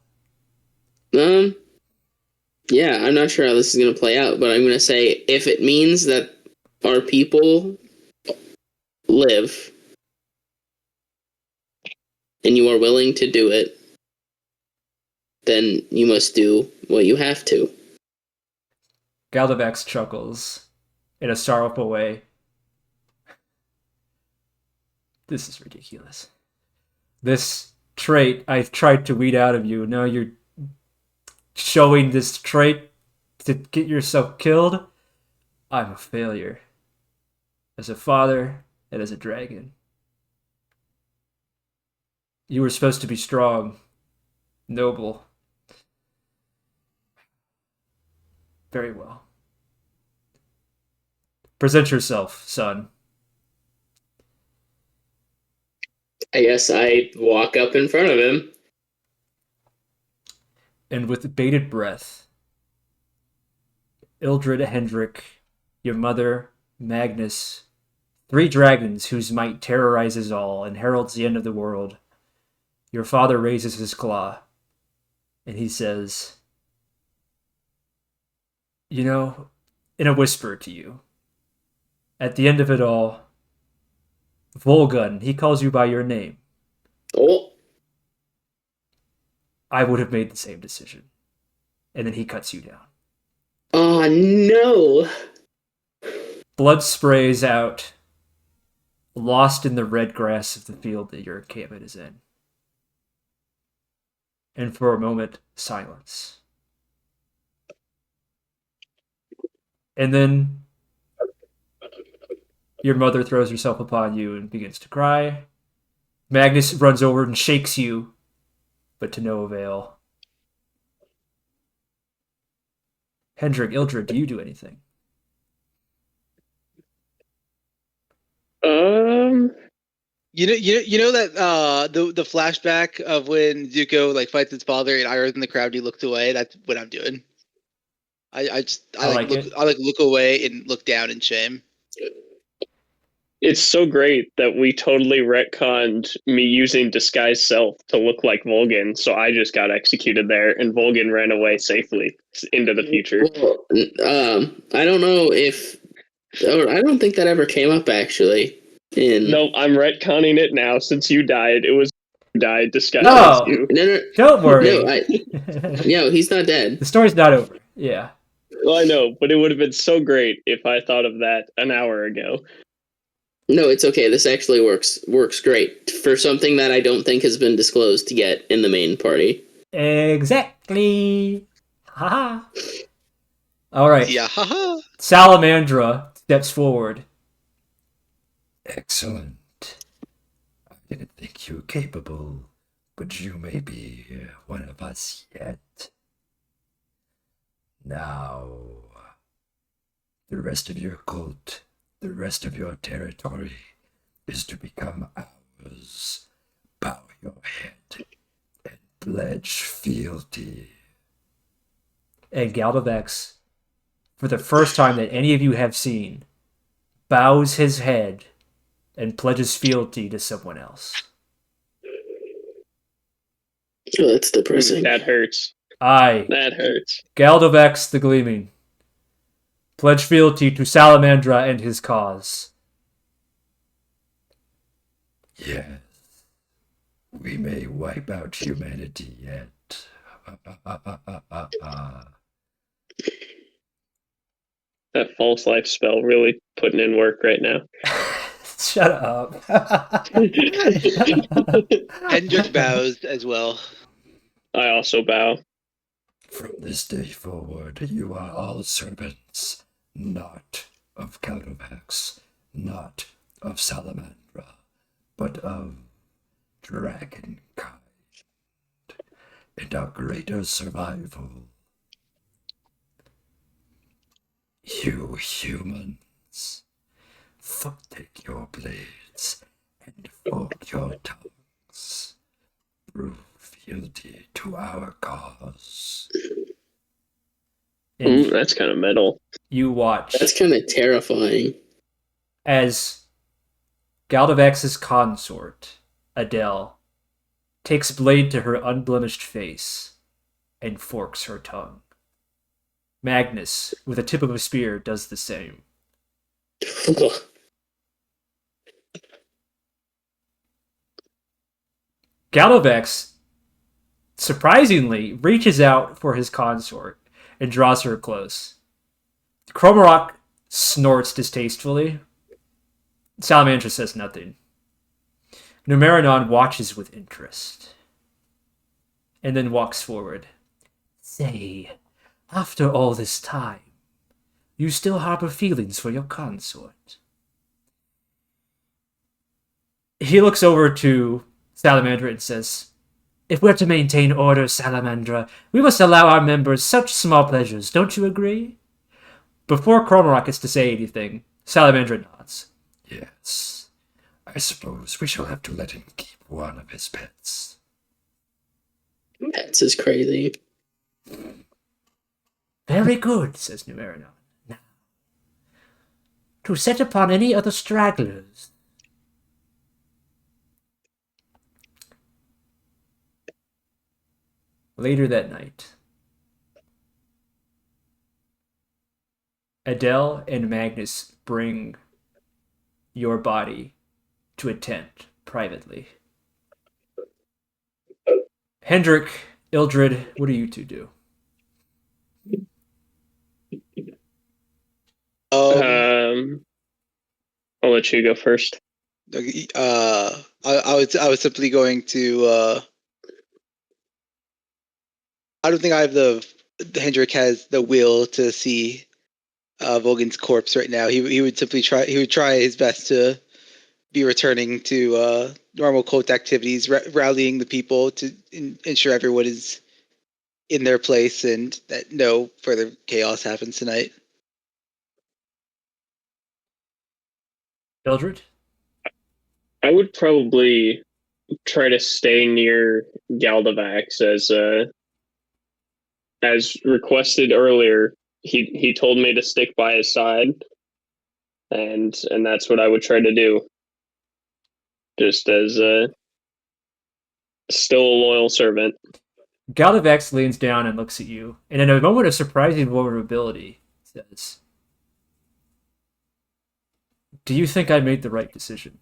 Yeah, I'm not sure how this is gonna play out, but I'm gonna say if it means that our people live and you are willing to do it, then you must do what you have to. Galdovax chuckles in a sorrowful way. This is ridiculous. This trait I've tried to weed out of you. Now you're showing this trait to get yourself killed. I'm a failure. As a father and as a dragon. You were supposed to be strong, noble. Very well. Present yourself, son. I guess I walk up in front of him. And with bated breath, Ildrad and Hendrik, your mother, Magnus, 3 dragons whose might terrorizes all and heralds the end of the world. Your father raises his claw, and he says, you know, in a whisper to you, at the end of it all, Volgun, he calls you by your name. Oh. I would have made the same decision. And then he cuts you down. Oh, no. Blood sprays out, lost in the red grass of the field that your encampment is in. And for a moment, silence. And then your mother throws herself upon you and begins to cry. Magnus runs over and shakes you, but to no avail. Hendrik, Ildrad, do you do anything? You know that the flashback of when Zuko like fights his father and Ira's in the crowd, he looks away. That's what I'm doing. I look away and look down in shame. It's so great that we totally retconned me using disguise self to look like Volgun, so I just got executed there, and Volgun ran away safely into the future. Well, I don't know if... I don't think that ever came up, actually. No, I'm retconning it now since you died. It was died disguised No. as you. No, Don't worry. No, he's not dead. The story's not over. Yeah. Well, I know, but it would have been so great if I thought of that an hour ago. No, it's okay. This actually works great for something that I don't think has been disclosed yet in the main party. Exactly. Haha. All right. Yeah, haha. Salamandra steps forward. Excellent. I didn't think you were capable, but you may be one of us yet. Now, the rest of your cult, the rest of your territory is to become ours. Bow your head pledge fealty. And Galdovaxx, for the first time that any of you have seen, bows his head and pledges fealty to someone else. Oh, that's depressing. That hurts. I, That hurts. Galdovaxx the Gleaming, pledge fealty to Salamandra and his cause. Yes. We may wipe out humanity yet. That false life spell really putting in work right now. Shut up. Hendrik bows as well. I also bow. From this day forward, you are all servants, not of Galdovaxx, not of Salamandra, but of dragonkind, and our greater survival. You humans, take your blades and fork your tongues. Prove fealty to our cause. And That's kind of metal. you watch That's kind of terrifying. as Galdovax's consort, Adele, takes blade to her unblemished face and forks her tongue. Magnus, with the tip of a spear, does the same. Galdovaxx, surprisingly, reaches out for his consort and draws her close. Kromarok snorts distastefully. Salamandra says nothing. Numerinon watches with interest and then walks forward. Say, after all this time, you still harbor feelings for your consort. He looks over to Salamandra and says, if we're to maintain order, Salamandra, we must allow our members such small pleasures, don't you agree? Before Kromarok gets to say anything, Salamandra nods. Yes, I suppose we shall have to let him keep one of his pets. Pets is crazy. Very good, says Numerinon. Now, to set upon any other stragglers. Later that night, Adele and Magnus bring your body to a tent privately. Hendrik, Ildrad, what do you two do? I'll let you go first. I was simply going to. I don't think I have Hendrik has the will to see Volgun's corpse right now. He would simply try. He would try his best to be returning to normal cult activities, rallying the people to ensure everyone is in their place and that no further chaos happens tonight. Ildrad? I would probably try to stay near Galdovaxx as requested earlier. He told me to stick by his side, and that's what I would try to do. Just as still a loyal servant. Galdovaxx leans down and looks at you, and in a moment of surprising vulnerability, says, do you think I made the right decision?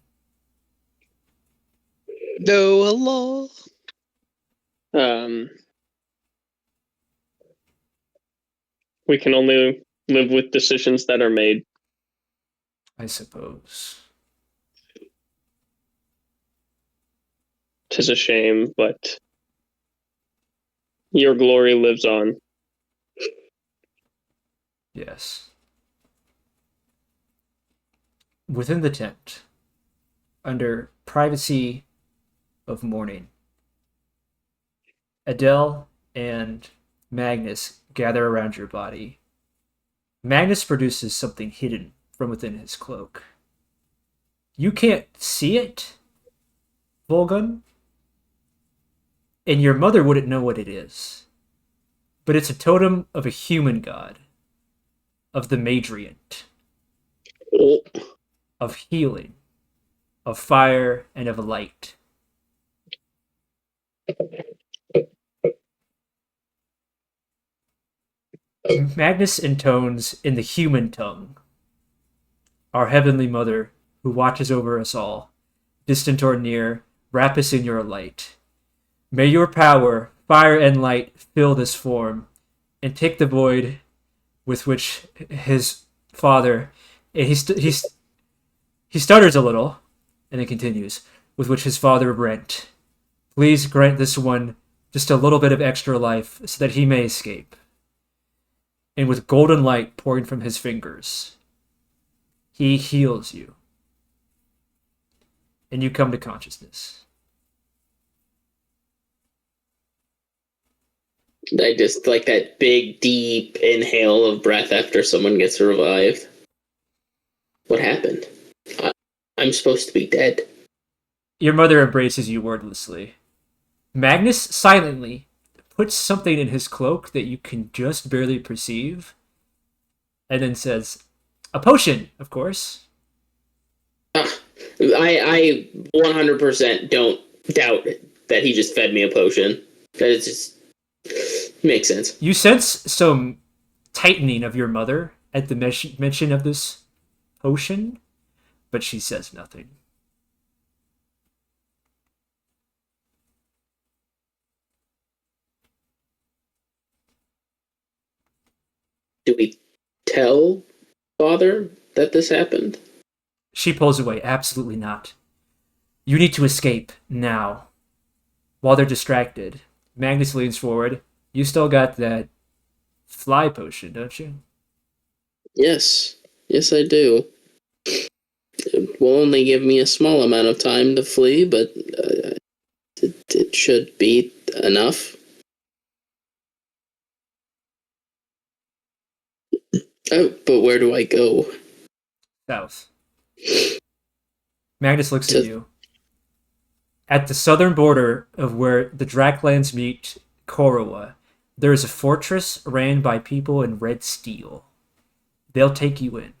No, Allah. We can only live with decisions that are made. I suppose. 'Tis a shame, but your glory lives on. Yes. Within the tent, under privacy of mourning, Adele and Magnus gather around your body. Magnus produces something hidden from within his cloak. You can't see it, Volgun, and your mother wouldn't know what it is. But it's a totem of a human god, of the Madriant, Oh, of healing, of fire, and of light. Magnus intones in the human tongue, our heavenly mother, who watches over us all, distant or near, wrap us in your light. May your power, fire and light, fill this form, and take the void with which his father, and he stutters a little, and it continues, with which his father rent. Please grant this one just a little bit of extra life so that he may escape. And with golden light pouring from his fingers, he heals you. And you come to consciousness. I just like that big, deep inhale of breath after someone gets revived. What happened? I'm supposed to be dead. Your mother embraces you wordlessly. Magnus silently puts something in his cloak that you can just barely perceive, and then says, "A potion, of course." I 100% don't doubt that he just fed me a potion. That it just makes sense. You sense some tightening of your mother at the mention of this potion, but she says nothing. Do we tell Father that this happened? She pulls away. Absolutely not. You need to escape now. While they're distracted, Magnus leans forward. You still got that fly potion, don't you? Yes. Yes, I do. It will only give me a small amount of time to flee, but it should be enough. Oh, but where do I go? South. Magnus looks at you. At the southern border of where the Draklands meet Korowa, there is a fortress ran by people in red steel. They'll take you in.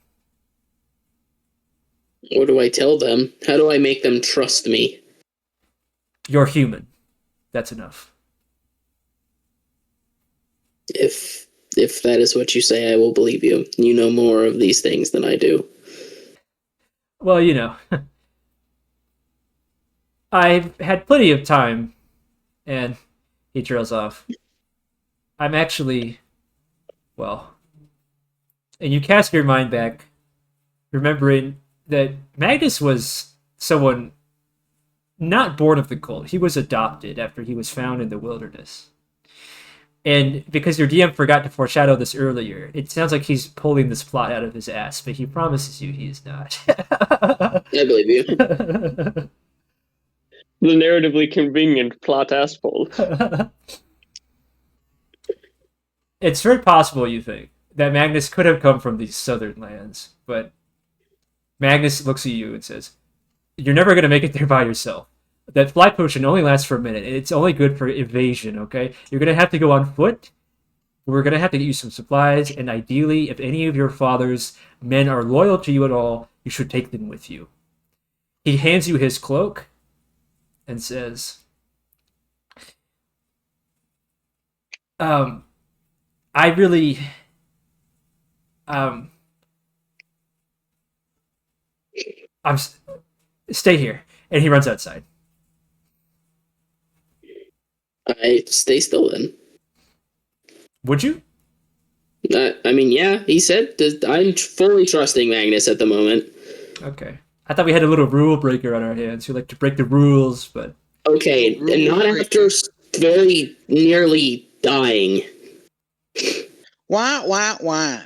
What do I tell them? How do I make them trust me? You're human. That's enough. If that is what you say, I will believe you. You know more of these things than I do. Well, you know, I've had plenty of time, and he trails off. I'm actually, well, and you cast your mind back, remembering that Magnus was someone not born of the cult. He was adopted after he was found in the wilderness. And because your DM forgot to foreshadow this earlier, it sounds like he's pulling this plot out of his ass, but he promises you he's not. I believe you. The narratively convenient plot asshole. It's very possible, you think, that Magnus could have come from these southern lands, but Magnus looks at you and says, "You're never going to make it there by yourself. That fly potion only lasts for a minute, and it's only good for evasion, okay? You're going to have to go on foot. We're going to have to get you some supplies, and ideally, if any of your father's men are loyal to you at all, you should take them with you." He hands you his cloak and says, I really, stay here. And he runs outside. I stay still then. Would you? I mean, yeah, he said I'm fully trusting Magnus at the moment. Okay. I thought we had a little rule breaker on our hands who like to break the rules, but... Okay, and not after very nearly dying. Wah, wah, wah.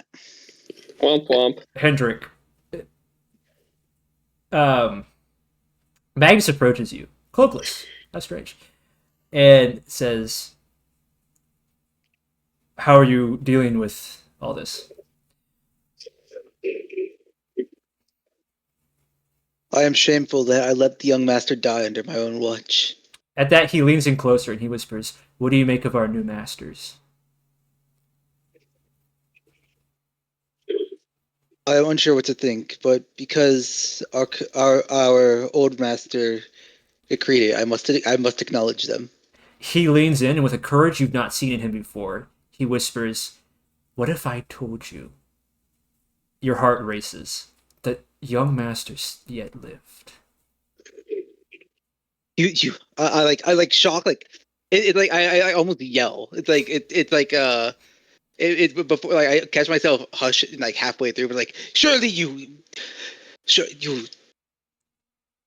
Womp womp. Hendrik. Magnus approaches you, cloakless. How strange. And says, "How are you dealing with all this?" I am shameful that I let the young master die under my own watch. At that, he leans in closer and he whispers, "What do you make of our new masters?" I'm unsure what to think, but because our old master decreed it, I must acknowledge them. He leans in, and with a courage you've not seen in him before, he whispers, "What if I told you?" Your heart races. That young masters yet lived. I like shock, like it like I almost yell. It's like it before, like, I catch myself hush like halfway through, but like, surely you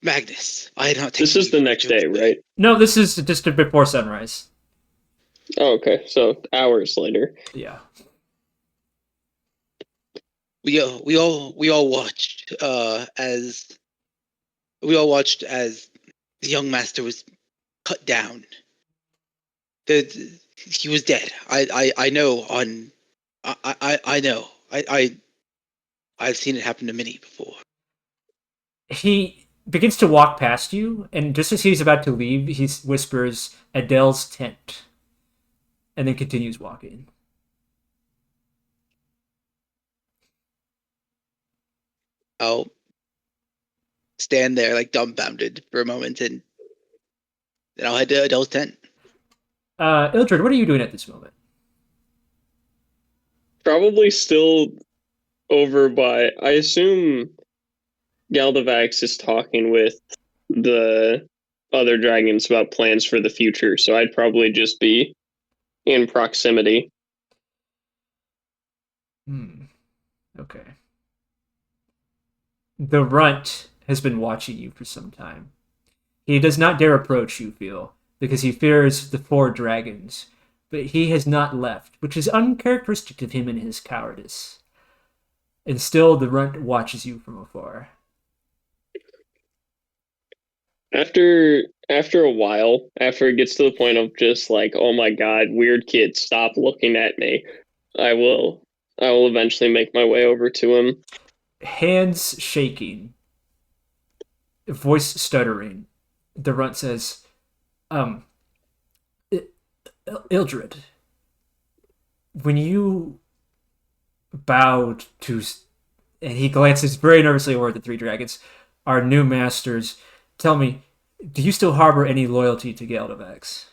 Magnus, I had not taken This is you the for a next joke day, today. right? No, this is just before sunrise. Oh, okay. So hours later. Yeah. We all watched as the young master was cut down. He was dead. I know on I know. I've seen it happen to many before. He begins to walk past you, and just as he's about to leave, he whispers, "Adele's tent," and then continues walking. I'll stand there like dumbfounded for a moment, and then I'll head to Adele's tent. Ildrad, what are you doing at this moment? Probably still over by. I assume Galdovaxx is talking with the other dragons about plans for the future, so I'd probably just be in proximity. Okay. The runt has been watching you for some time. He does not dare approach, you feel, because he fears the four dragons, but he has not left, which is uncharacteristic of him and his cowardice. And still, the runt watches you from afar. After a while, after it gets to the point of just like, oh my god, weird kid, stop looking at me, I will eventually make my way over to him. Hands shaking, voice stuttering, the runt says, Ildred, when you bowed to, and he glances very nervously over at the three dragons, our new masters, tell me, do you still harbor any loyalty to Galdovaxx?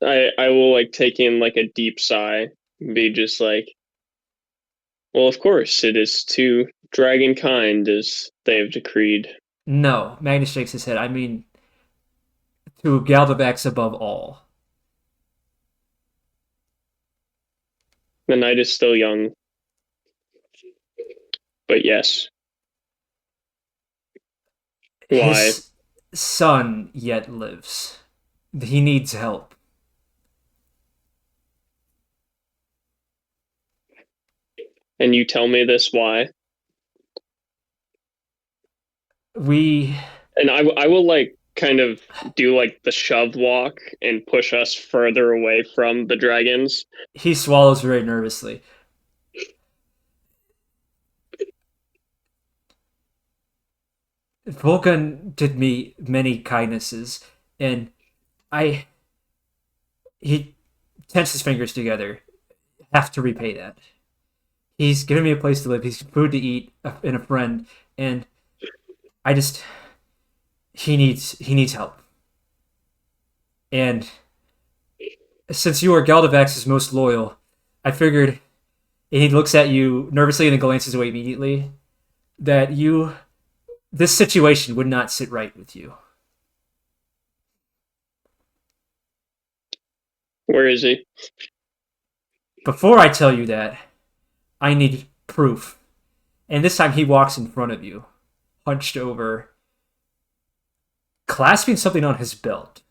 I will like take in like a deep sigh and be just like, well, of course, it is to dragon kind as they have decreed. No, Magnus shakes his head. I mean, to Galdovaxx above all. The night is still young. But yes. Why? His son yet lives. He needs help. And you tell me this why? And I will like kind of do like the shove walk and push us further away from the dragons. He swallows very nervously. Volgun did me many kindnesses, and he tenses his fingers together. Have to repay that. He's given me a place to live. He's food to eat and a friend, and he needs help. And since you are Galdovax's most loyal, I figured, and he looks at you nervously and then glances away immediately, that this situation would not sit right with you. Where is he? Before I tell you that, I need proof. And this time he walks in front of you, hunched over, clasping something on his belt.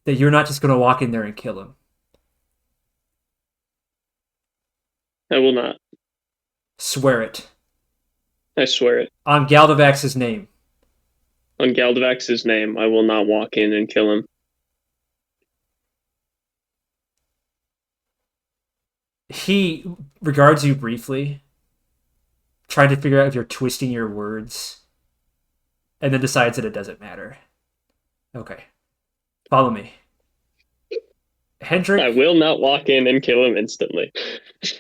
That you're not just going to walk in there and kill him. I will not. Swear it. I swear it. On Galdovax's name. On Galdovax's name, I will not walk in and kill him. He regards you briefly, trying to figure out if you're twisting your words, and then decides that it doesn't matter. Okay. Follow me. Hendrik... I will not walk in and kill him instantly.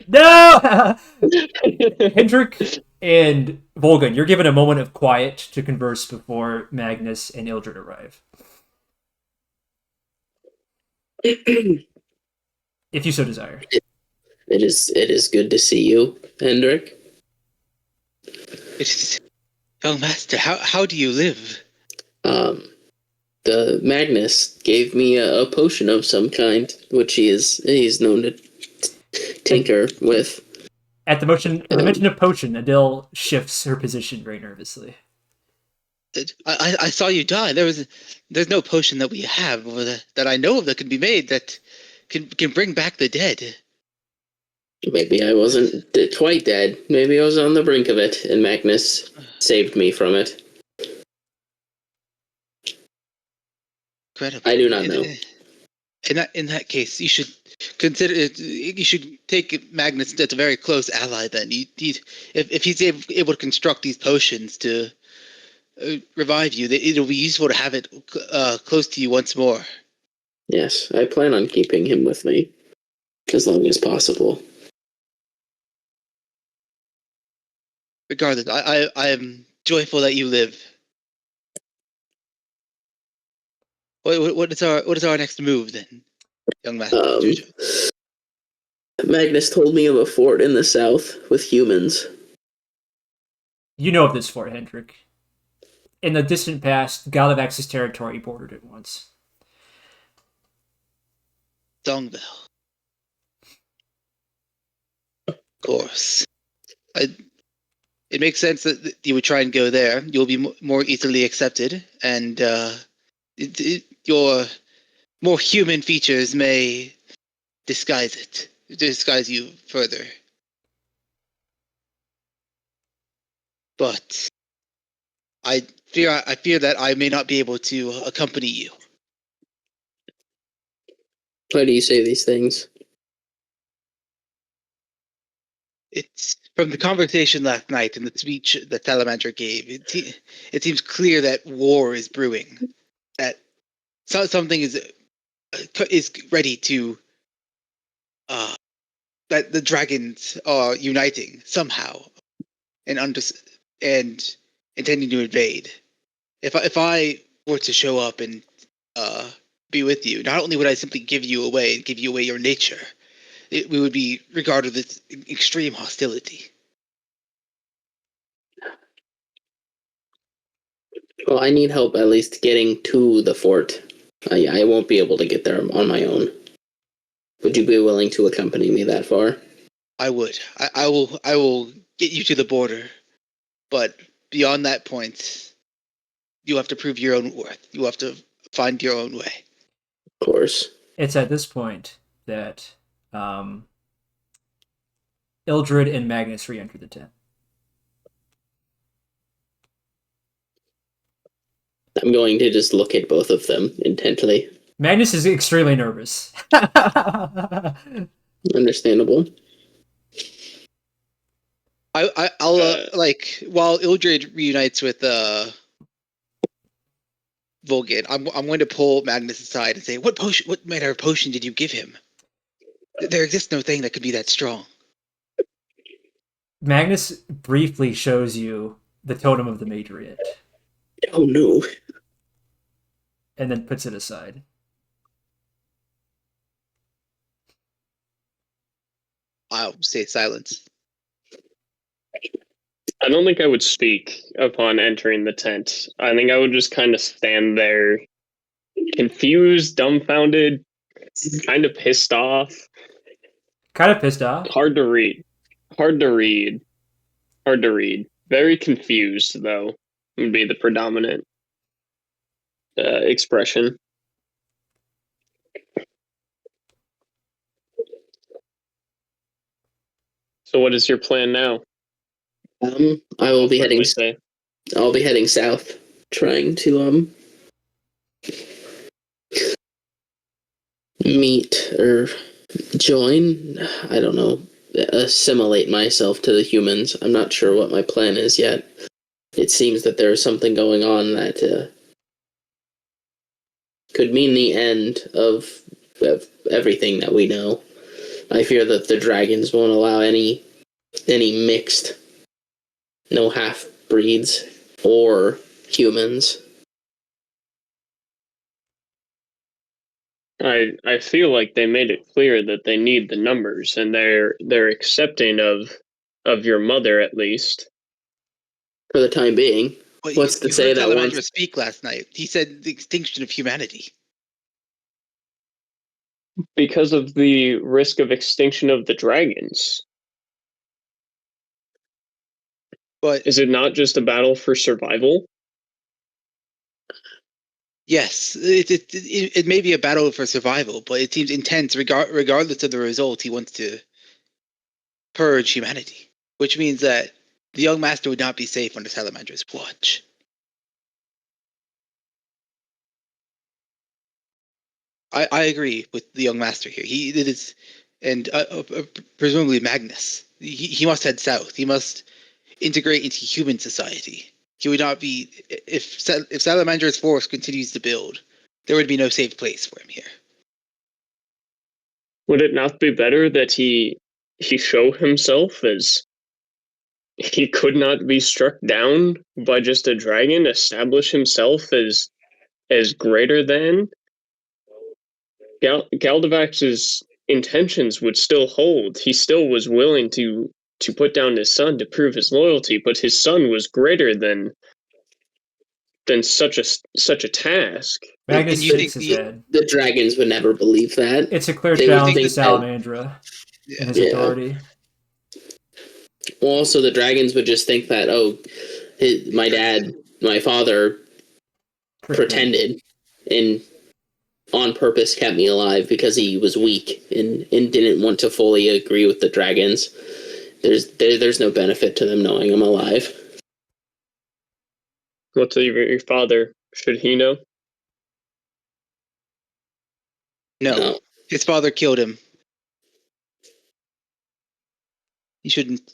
No! Hendrik and Volgun, you're given a moment of quiet to converse before Magnus and Ildrad arrive. If you so desire. It is good to see you, Hendrik. Young master, how do you live? The Magnus gave me a potion of some kind, which he's known to tinker with. At the mention of potion, Adil shifts her position very nervously. I saw you die. There's no potion that we have that I know of that can be made that can bring back the dead. Maybe I wasn't quite dead. Maybe I was on the brink of it, and Magnus saved me from it. Incredible. I do not know. In that case, you should consider it. You should take Magnus as a very close ally. Then, if he's able to construct these potions to revive you, it'll be useful to have it close to you once more. Yes, I plan on keeping him with me as long as possible. Regardless, I am joyful that you live. What is our next move then, young master? Magnus told me of a fort in the south with humans. You know of this fort, Hendrik. In the distant past, Galdovax's territory bordered it once. Songville. Of course. It makes sense that you would try and go there. You'll be more easily accepted, and your more human features may disguise you further. But I fear that I may not be able to accompany you. Why do you say these things? It's from the conversation last night and the speech that Salamander gave. It seems clear that war is brewing. That something is ready to. That the dragons are uniting somehow, and intending to invade. If I were to show up and be with you, not only would I simply give you away your nature, we would be regarded with extreme hostility. Well, I need help at least getting to the fort. I won't be able to get there on my own. Would you be willing to accompany me that far? I would. I will get you to the border, but beyond that point, you have to prove your own worth. You have to find your own way. Of course. It's at this point that Ildrad and Magnus re-enter the tent. I'm going to just look at both of them intently. Magnus is extremely nervous. Understandable. I'll while Ildrad reunites with Volgun, I'm going to pull Magnus aside and say, what manner of potion did you give him? There exists no thing that could be that strong. Magnus briefly shows you the totem of the Matriot. Oh no. And then puts it aside. I'll stay silent. I don't think I would speak upon entering the tent. I think I would just kind of stand there, confused, dumbfounded, kind of pissed off. Kind of pissed off? Hard to read. Very confused, though, would be the predominant expression. So what is your plan now? I'll be heading south, trying to meet or join, I don't know, assimilate myself to the humans. I'm not sure what my plan is yet. It seems that there is something going on that could mean the end of everything that we know. I fear that the dragons won't allow any mixed, no half-breeds or humans. I feel like they made it clear that they need the numbers, and they're accepting of your mother at least. For the time being. Well, What's to you say heard that Salamandra once... speak last night. He said the extinction of humanity. Because of the risk of extinction of the dragons. But Is it not just a battle for survival? yes, it may be a battle for survival, but it seems intense regardless of the result. He wants to purge humanity, which means that the young master would not be safe under Salamandra's watch. I agree with the young master here. He it is, and presumably Magnus. He must head south. He must integrate into human society. He would not be if Salamandra's force continues to build. There would be no safe place for him here. Would it not be better that he show himself as he could not be struck down by just a dragon, establish himself as greater than? Galdovax's intentions would still hold. He still was willing to put down his son to prove his loyalty, but his son was greater than such a task. Magnus And you shakes think his head. The dragons would never believe that. It's a clear They would challenge to think that- Salamandra and his Yeah. authority. Also, the dragons would just think that, my father pretended and on purpose kept me alive because he was weak and didn't want to fully agree with the dragons. There's no benefit to them knowing I'm alive. What's your father? Should he know? No, his father killed him. He shouldn't.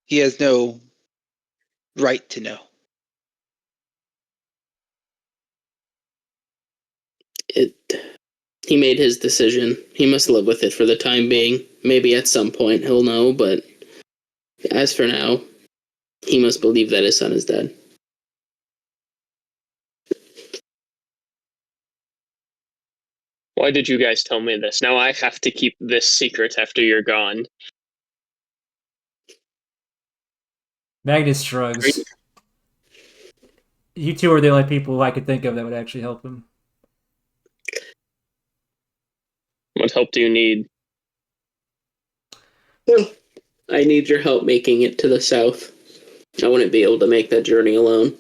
He has no right to know. He made his decision. He must live with it for the time being. Maybe at some point he'll know, but as for now, he must believe that his son is dead. Why did you guys tell me this? Now I have to keep this secret after you're gone. Magnus shrugs. You two are the only people I could think of that would actually help him. What help do you need? I need your help making it to the south. I wouldn't be able to make that journey alone.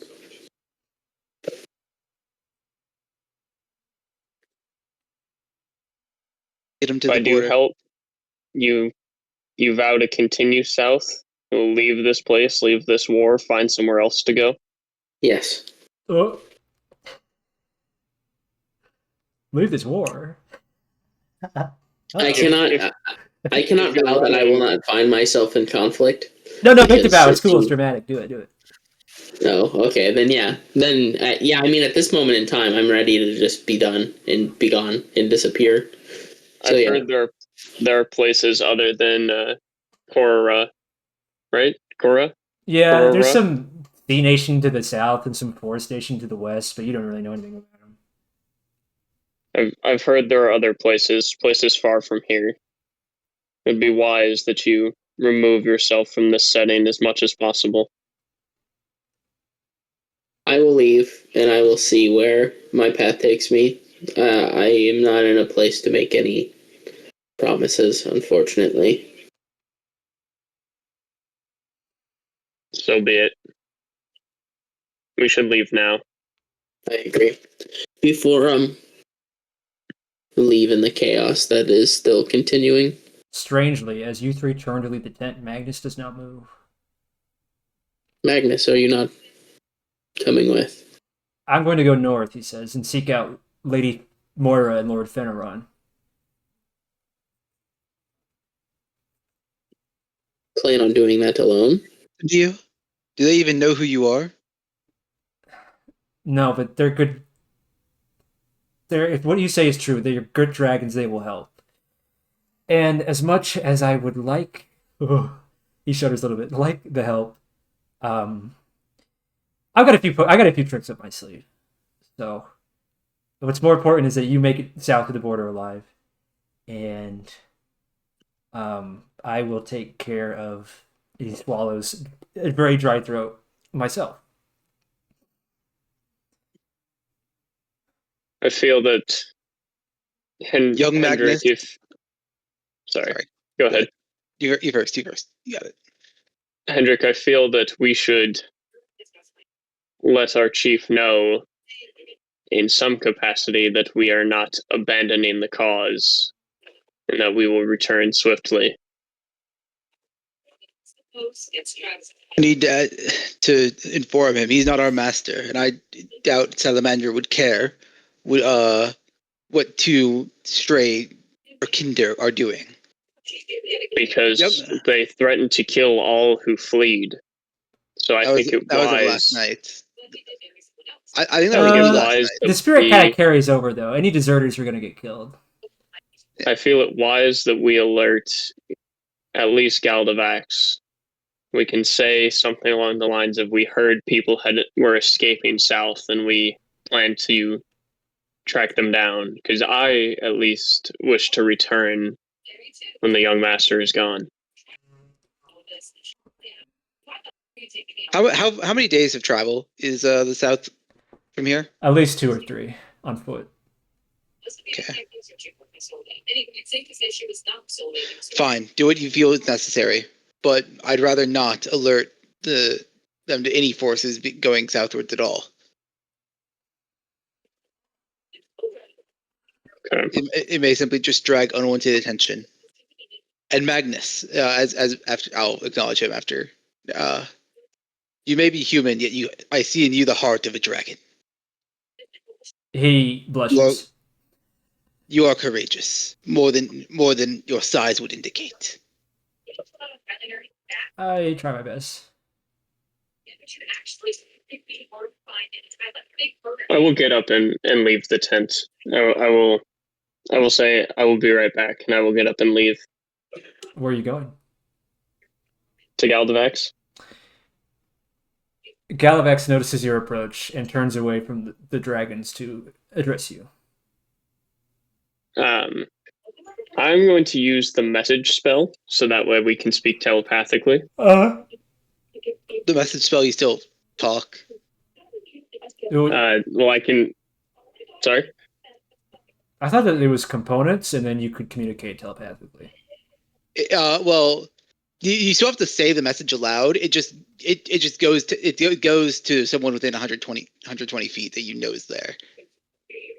Get him to If the I do border. help, you vow to continue south? You'll leave this place, leave this war, find somewhere else to go? Yes. Oh. Leave this war. I cannot vow that I will not find myself in conflict. No, make the Because vow. It's cool. if It's dramatic. Do it. Oh, okay. Then yeah. I mean, at this moment in time, I'm ready to just be done and be gone and disappear. So, I've heard there are places other than Korra, right? Korra? Yeah, Korra? there's some sea nation to the south and some forest nation to the west, but you don't really know anything about them. I've heard there are other places far from here. It'd be wise that you remove yourself from this setting as much as possible. I will leave and I will see where my path takes me. I am not in a place to make any promises, unfortunately. So be it. We should leave now. I agree. Before leave in the chaos that is still continuing. Strangely, as you three turn to leave the tent, Magnus does not move. Magnus, are you not coming with? I'm going to go north, he says, and seek out Lady Moira and Lord Feneron. plan on doing that alone. Do you? Do they even know who you are? No, but they're good. If what you say is true, they're good dragons. They will help. And as much as I would like, he shudders a little bit. Like the help, I've got a few. I got a few tricks up my sleeve. So, what's more important is that you make it south of the border alive, and I will take care of. He swallows a very dry throat myself. I feel that Young Magnus. Hendrik, Sorry, go ahead. You first. You got it. Hendrik, I feel that we should let our chief know in some capacity that we are not abandoning the cause and that we will return swiftly. I need to inform him. He's not our master, and I doubt Salamander would care what two stray or kinder are doing. Because they threatened to kill all who fled. So I think it that was wise. last night. I think that was last night. The spirit kind of carries over, though. Any deserters are going to get killed. I feel it wise that we alert at least Galdovaxx. We can say something along the lines of, we heard people were escaping south and we plan to track them down, because I at least wish to return when the young master is gone. How many days of travel is the south from here? At least 2 or 3 on foot. Okay. Fine. Do what you feel is necessary, but I'd rather not alert them to any forces going southwards at all. Okay. It may simply just drag unwanted attention. And Magnus, as after I'll acknowledge him after. You may be human, yet I see in you the heart of a dragon. He blushes. You are courageous, more than your size would indicate. I try my best. I will get up and leave the tent. I will say I will be right back, and I will get up and leave. Where are you going? To Galdovaxx. Galdovaxx notices your approach and turns away from the dragons to address you. I'm going to use the message spell, so that way we can speak telepathically. The message spell, you still talk. Well, I can... Sorry? I thought that it was components, and then you could communicate telepathically. Well, you still have to say the message aloud. It just goes to someone within 120 feet that you know is there.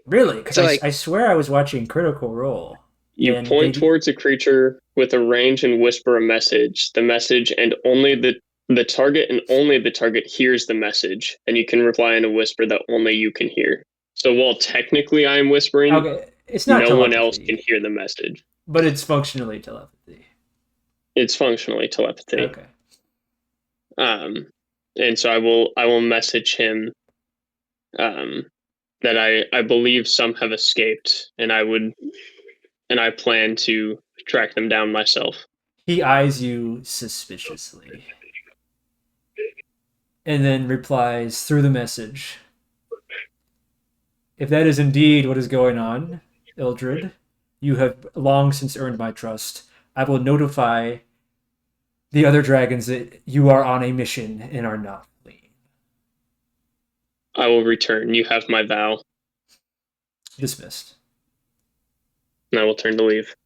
Really? Because So, I swear I was watching Critical Role. You and point towards a creature with a range and whisper a message. The message and only the target and only the target hears the message, and you can reply in a whisper that only you can hear. So while technically I am whispering, Okay, it's not no one telepathy, else can hear the message. but it's functionally telepathy. It's functionally telepathy. Okay. And so I will message him that I believe some have escaped, and I plan to track them down myself. He eyes you suspiciously, and then replies through the message, "If that is indeed what is going on, Ildrad, you have long since earned my trust. I will notify the other dragons that you are on a mission and are not fleeing." I will return. You have my vow. Dismissed. And I will turn to leave.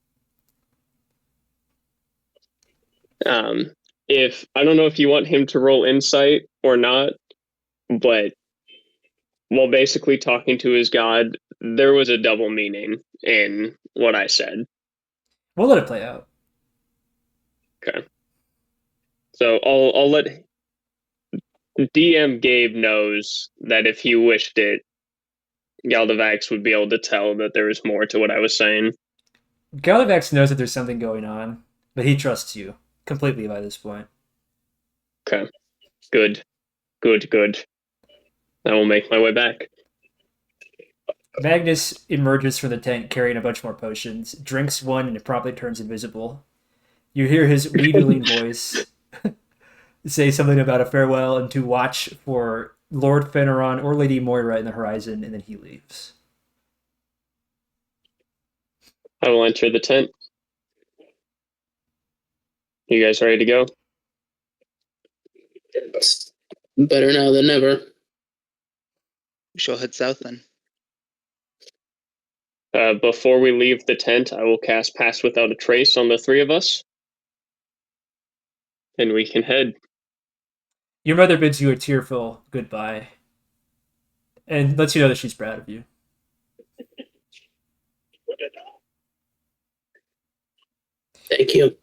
If I don't know if you want him to roll insight or not, but while basically talking to his god, there was a double meaning in what I said. We'll let it play out. Okay. So I'll let DM Gabe knows that if he wished it, Galdovaxx would be able to tell that there was more to what I was saying. Galdovaxx knows that there's something going on, but he trusts you. completely by this point. Okay. Good. I will make my way back. Magnus emerges from the tent carrying a bunch more potions, drinks one, and it promptly turns invisible. You hear his wheedling voice say something about a farewell and to watch for Lord Feneron or Lady Moira in the horizon, and then he leaves. I will enter the tent. You guys ready to go? It's better now than never. We shall head south then. Before we leave the tent, I will cast Pass Without a Trace on the three of us. And we can head. Your mother bids you a tearful goodbye and lets you know that she's proud of you. Thank you.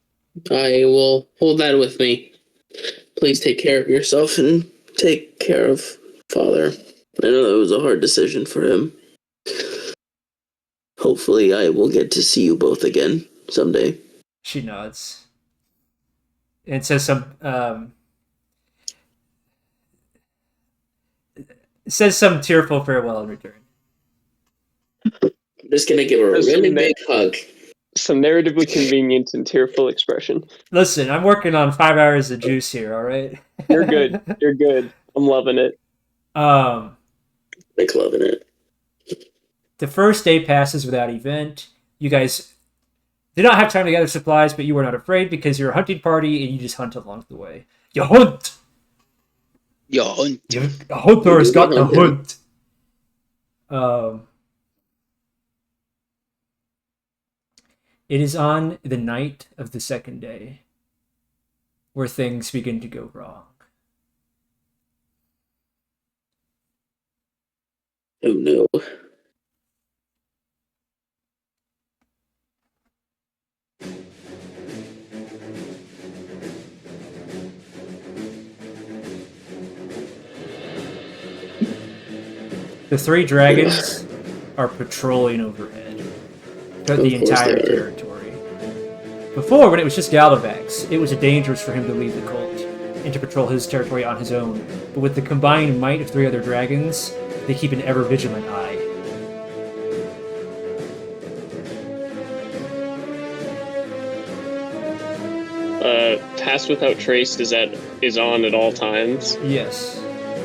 I will hold that with me. Please take care of yourself and take care of Father. I know that was a hard decision for him. Hopefully I will get to see you both again someday. She nods. And says some tearful farewell in return. I'm just gonna give her a really big hug. Some narratively convenient and tearful expression. Listen, I'm working on 5 hours of juice here, alright? You're good. I'm loving it. Like loving it. The first day passes without event. You guys did not have time to gather supplies, but you were not afraid because you're a hunting party and you just hunt along the way. You hunt! A hunter has got to hunt. It is on the night of the second day where things begin to go wrong. Oh no. The three dragons are patrolling overhead throughout the entire territory. Before, when it was just Galdovaxx, it was dangerous for him to leave the cult and to patrol his territory on his own. But with the combined might of three other dragons, they keep an ever-vigilant eye. Pass Without Trace is on at all times. Yes,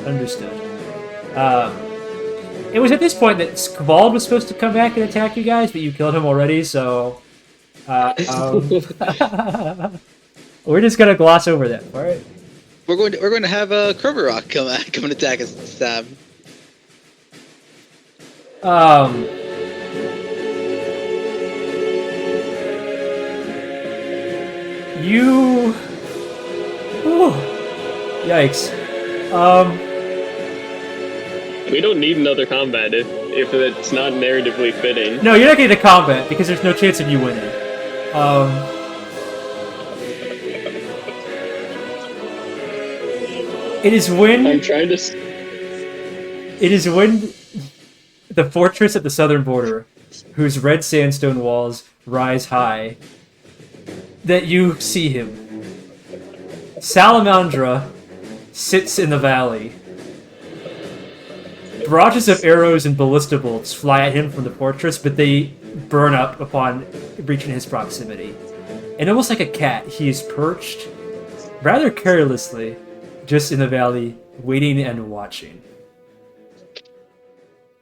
understood. It was at this point that Skvald was supposed to come back and attack you guys, but you killed him already, so... we're just gonna gloss over that, alright? We're going to have a Kerberock come and attack us this time. You... Whew. Yikes. We don't need another combat if it's not narratively fitting. No, you're not getting a combat because there's no chance of you winning. It is when the fortress at the southern border, whose red sandstone walls rise high, that you see him. Salamandra sits in the valley. Barrages of arrows and ballista bolts fly at him from the fortress, but they burn up upon reaching his proximity. And almost like a cat, he is perched, rather carelessly, just in the valley, waiting and watching.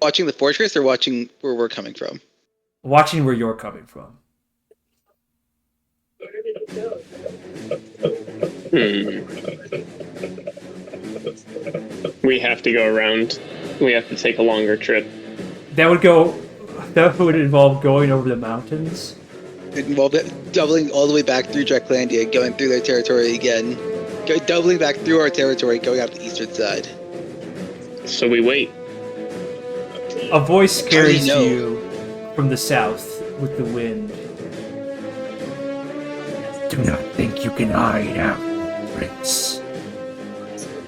Watching the fortress or watching where we're coming from? Watching where you're coming from. We have to go around. We have to take a longer trip. That would involve going over the mountains. It involved doubling all the way back through Draklandia, going through their territory again, doubling back through our territory, going up the eastern side. So we wait. A voice carries to you from the south with the wind. Do not think you can hide out, Prince.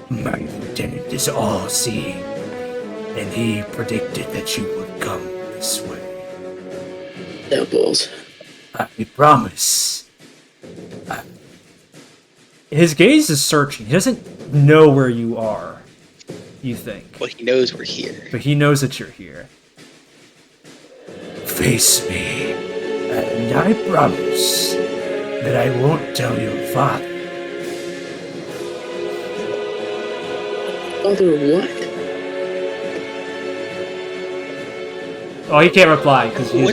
My lieutenant is all-seeing, and he predicted that you would come this way. Apples. I promise. His gaze is searching. He doesn't know where you are, you think. But he knows we're here. But he knows that you're here. Face me, and I promise that I won't tell your father. Father, what? Oh, he can't reply because he's...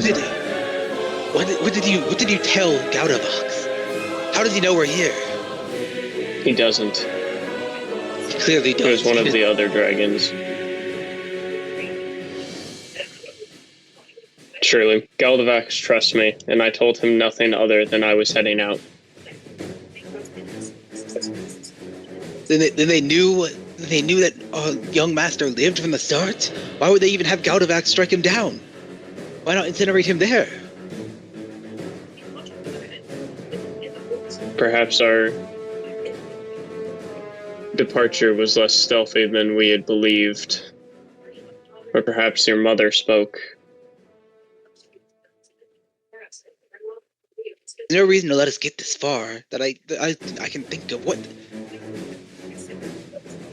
What did you tell Galdovaxx? How does he know we're here? He doesn't. He clearly does. It was one of the other dragons. Surely, Galdovaxx trusts me, and I told him nothing other than I was heading out. Then they knew that young master lived from the start? Why would they even have Galdovaxx strike him down? Why not incinerate him there? Perhaps our departure was less stealthy than we had believed. Or perhaps your mother spoke. There's no reason to let us get this far that I can think of. What?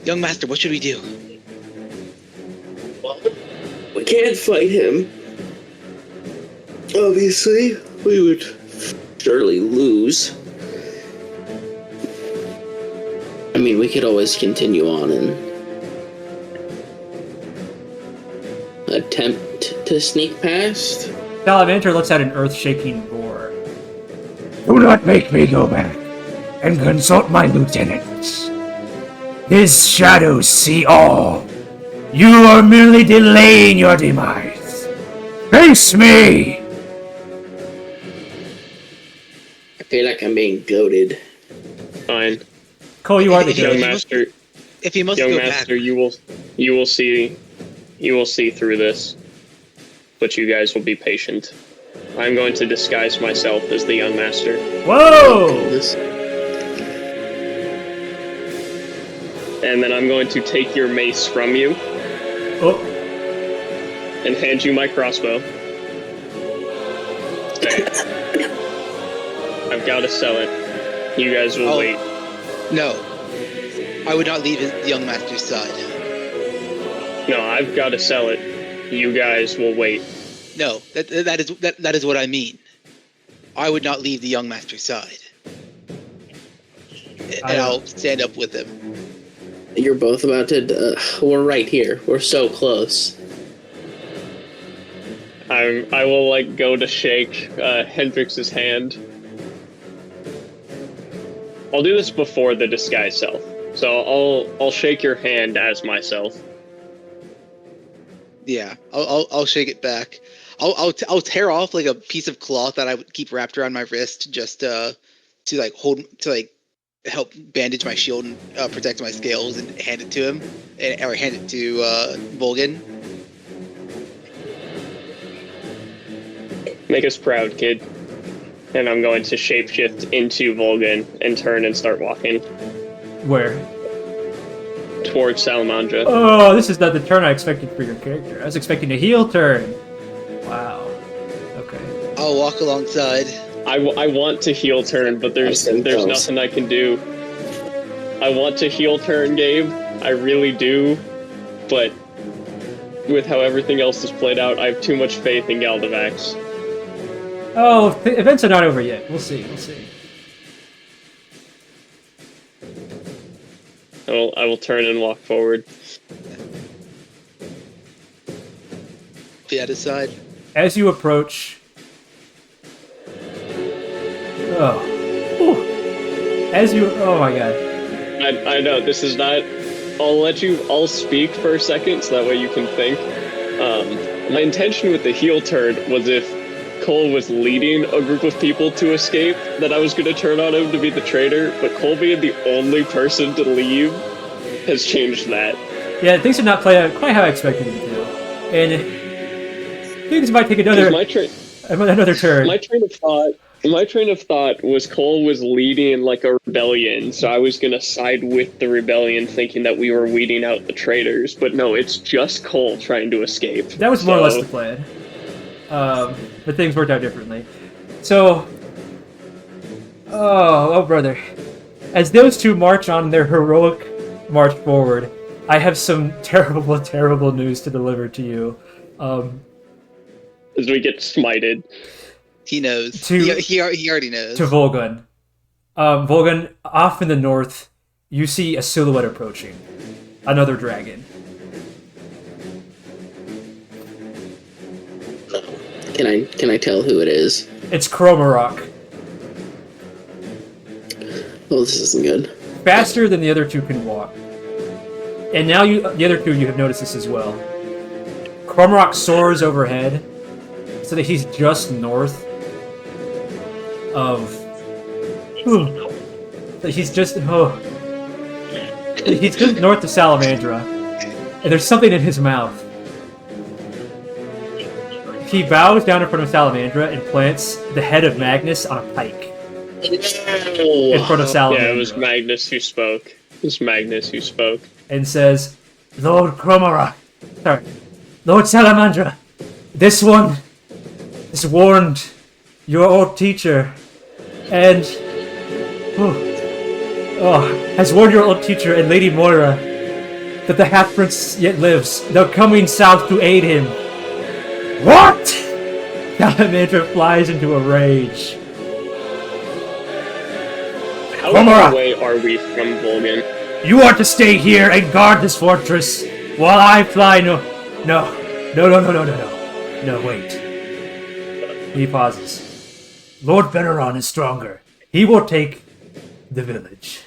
Young master, what should we do? Well, we can't fight him. Obviously, we would surely lose. I mean, we could always continue on and attempt to sneak past. Salamander lets out an earth-shaking roar. Do not make me go back and consult my lieutenants. His shadows see all. You are merely delaying your demise. Face me! I feel like I'm being goaded. Fine. Cole, you are the Young judge. master, If he must young go master, back, you will see through this. But you guys will be patient. I'm going to disguise myself as the young master. Whoa! And then I'm going to take your mace from you Oh, and hand you my crossbow. Okay. I've got to sell it. You guys will wait. no. I would not leave the young master's side. No, I've got to sell it. You guys will wait. No, that is what I mean. I would not leave the young master's side. And I'll stand up with him. You're both about to... we're right here. We're so close. I will go to shake Hendrix's hand. I'll do this before the disguise self. So I'll shake your hand as myself. Yeah, I'll shake it back. I'll tear off like a piece of cloth that I would keep wrapped around my wrist just to help bandage my shield and protect my scales and hand it to him, or hand it to Volgun. Make us proud, kid. And I'm going to shapeshift into Volgun and turn and start walking where? towards Salamandra. Oh, this is not the turn I expected for your character. I was expecting a heal turn. Wow. Okay. I'll walk alongside. I want to heal turn, but there's nothing I can do. I want to heal turn, Gabe. I really do. But with how everything else is played out, I have too much faith in Galdovaxx. Oh, events are not over yet. We'll see. I will turn and walk forward. Be at his side. As you approach... Oh. Whew. Oh my god. I know, this is not... I'll speak for a second, so that way you can think. My intention with the heel turn was if Cole was leading a group of people to escape, that I was going to turn on him to be the traitor, but Cole being the only person to leave has changed that. Yeah, things did not play out quite how I expected them to. And things might take another turn. My train of thought was Cole was leading like a rebellion, so I was going to side with the rebellion thinking that we were weeding out the traitors, but no, it's just Cole trying to escape. That was more or less the plan. But things worked out differently. So... Oh, brother. As those two march on their heroic march forward, I have some terrible, terrible news to deliver to you. As we get smited. He knows. To- He already knows. To Volgun. Volgun, off in the north, you see a silhouette approaching. Another dragon. Can I tell who it is? It's Kromarok. Well, this isn't good. Faster than the other two can walk. And now the other two, you have noticed this as well. Kromarok soars overhead, so that he's just north of... He's just north of Salamandra, and there's something in his mouth. He bows down in front of Salamandra and plants the head of Magnus on a pike in front of Salamandra. Yeah, it was Magnus who spoke. And says, Lord Kromarok. Sorry. Lord Salamandra. This one has warned your old teacher, and has warned your old teacher and Lady Moira that the half-prince yet lives. They're coming south to aid him. What? Salamandra flies into a rage. How far away are we from Volgun? You are to stay here and guard this fortress while I fly. No, wait. He pauses. Lord Feneron is stronger. He will take the village,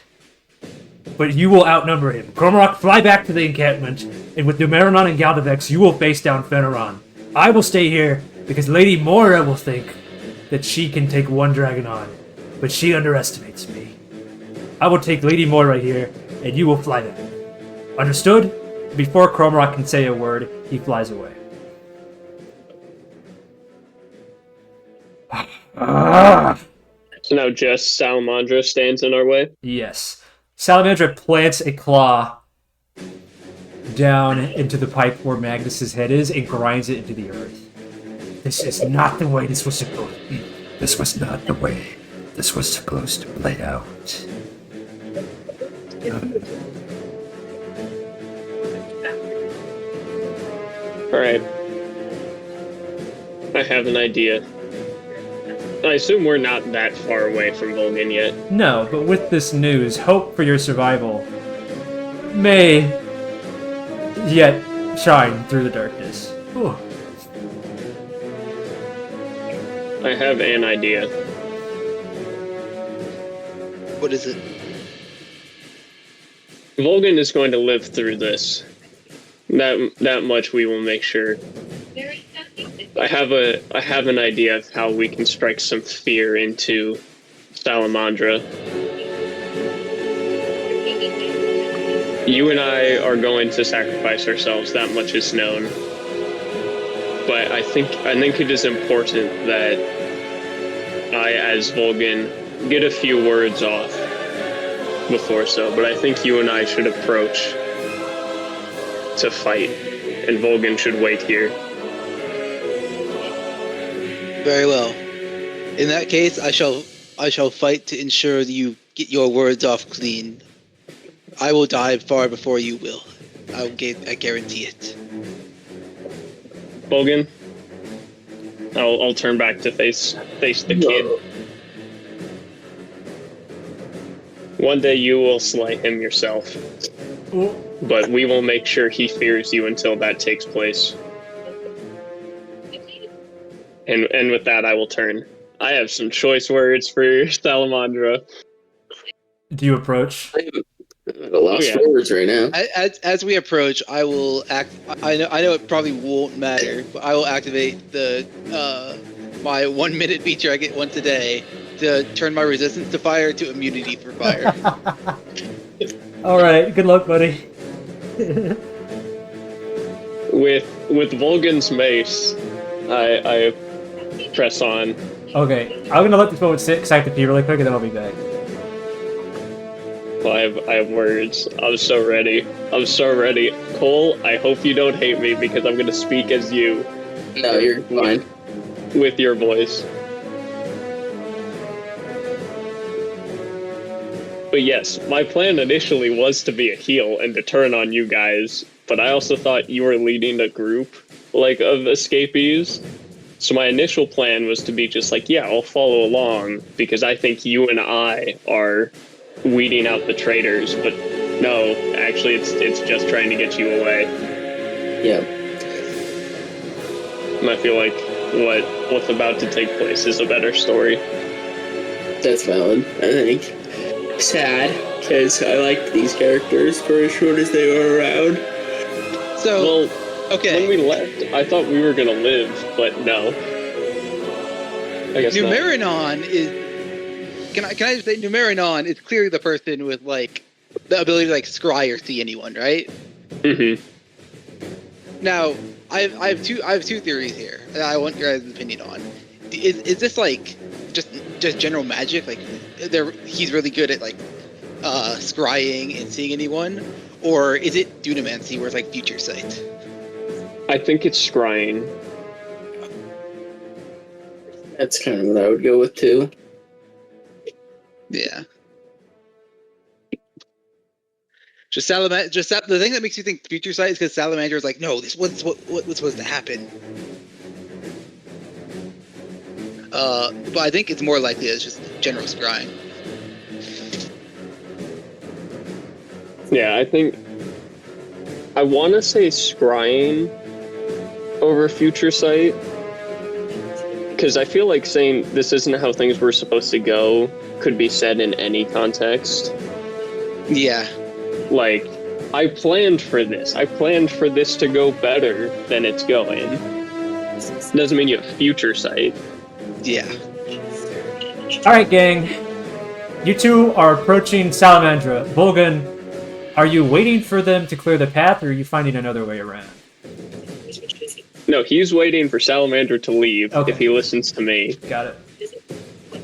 but you will outnumber him. Kromarok, fly back to the encampment, and with Numeranon and Galdovaxx, you will face down Feneron. I will stay here because Lady Moira will think that she can take one dragon on, but she underestimates me. I will take Lady Moira here, and you will fly back. Understood? Before Kromarok can say a word, he flies away. So now just Salamandra stands in our way? Yes. Salamandra plants a claw down into the pipe where Magnus's head is and grinds it into the earth. This is not the way this was supposed to be. This was not the way this was supposed to play out. Alright. I have an idea. I assume we're not that far away from Volgun yet. No, but with this news, hope for your survival may yet shine through the darkness. Ooh. I have an idea. What is it? Volgun is going to live through this. That much we will make sure. I have an idea of how we can strike some fear into Salamandra. You and I are going to sacrifice ourselves, that much is known. But I think it is important that I, as Volgun, get a few words off before so. But I think you and I should approach to fight, and Volgun should wait here. Very well. In that case, I shall fight to ensure that you get your words off clean. I will die far before you will. I guarantee it. Volgun, I'll turn back to face the kid. One day you will slay him yourself, but we will make sure he fears you until that takes place. And with that, I will turn. I have some choice words for Salamandra. Do you approach? I'm at a loss for words right now. As we approach, I will act. I know it probably won't matter, but I will activate the my 1 minute feature I get once a day to turn my resistance to fire to immunity for fire. Alright, good luck, buddy. With Volgun's mace, I press on. Okay, I'm gonna let this moment sit because I have to pee really quick and then I'll be back. Well, I have words. I'm so ready. Cole, I hope you don't hate me because I'm gonna speak as you. No, you're fine. With your voice. But yes, my plan initially was to be a heel and to turn on you guys, but I also thought you were leading a group, like, of escapees. So my initial plan was to be just like, yeah, I'll follow along, because I think you and I are weeding out the traitors, but no, actually it's just trying to get you away. Yeah. And I feel like what's about to take place is a better story. That's valid, I think. Sad, because I liked these characters for as short as they were around. So, Well, okay. when we left, I thought we were gonna live, but no. I guess not. Numerinon is. Can I just say Numerinon is clearly the person with like the ability to like scry or see anyone, right? Mm-hmm. Now, I have two theories here that I want your guys' opinion on. Is this like just general magic? Like he's really good at like scrying and seeing anyone, or is it Dunamancy where it's like future sight? I think it's scrying. That's kind of what I would go with too. Yeah. The thing that makes you think future sight is because Salamander is like, no, this what's supposed to happen. But I think it's more likely as just general scrying. Yeah, I want to say scrying over future sight, because I feel like saying this isn't how things were supposed to go could be said in any context. Yeah. Like, I planned for this. I planned for this to go better than it's going. Doesn't mean you have future sight. Yeah. Alright, gang. You two are approaching Salamandra. Volgun, are you waiting for them to clear the path, or are you finding another way around? No, he's waiting for Salamander to leave if he listens to me. Got it.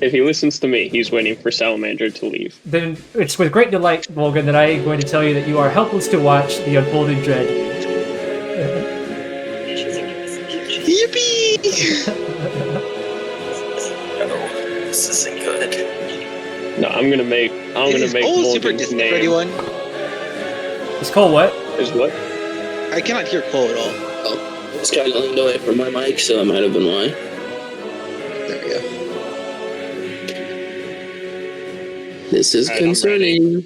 If he listens to me, he's waiting for Salamander to leave. Then it's with great delight, Volgun, that I am going to tell you that you are helpless to watch the unfolding dread. Yippee! This isn't good. No, I'm gonna make super Volgun's distant for name. anyone. It's called what? Is what? I cannot hear Cole at all. Oh, I was kind of leaned away from my mic, so that might have been why. There we go. This is Alright, concerning.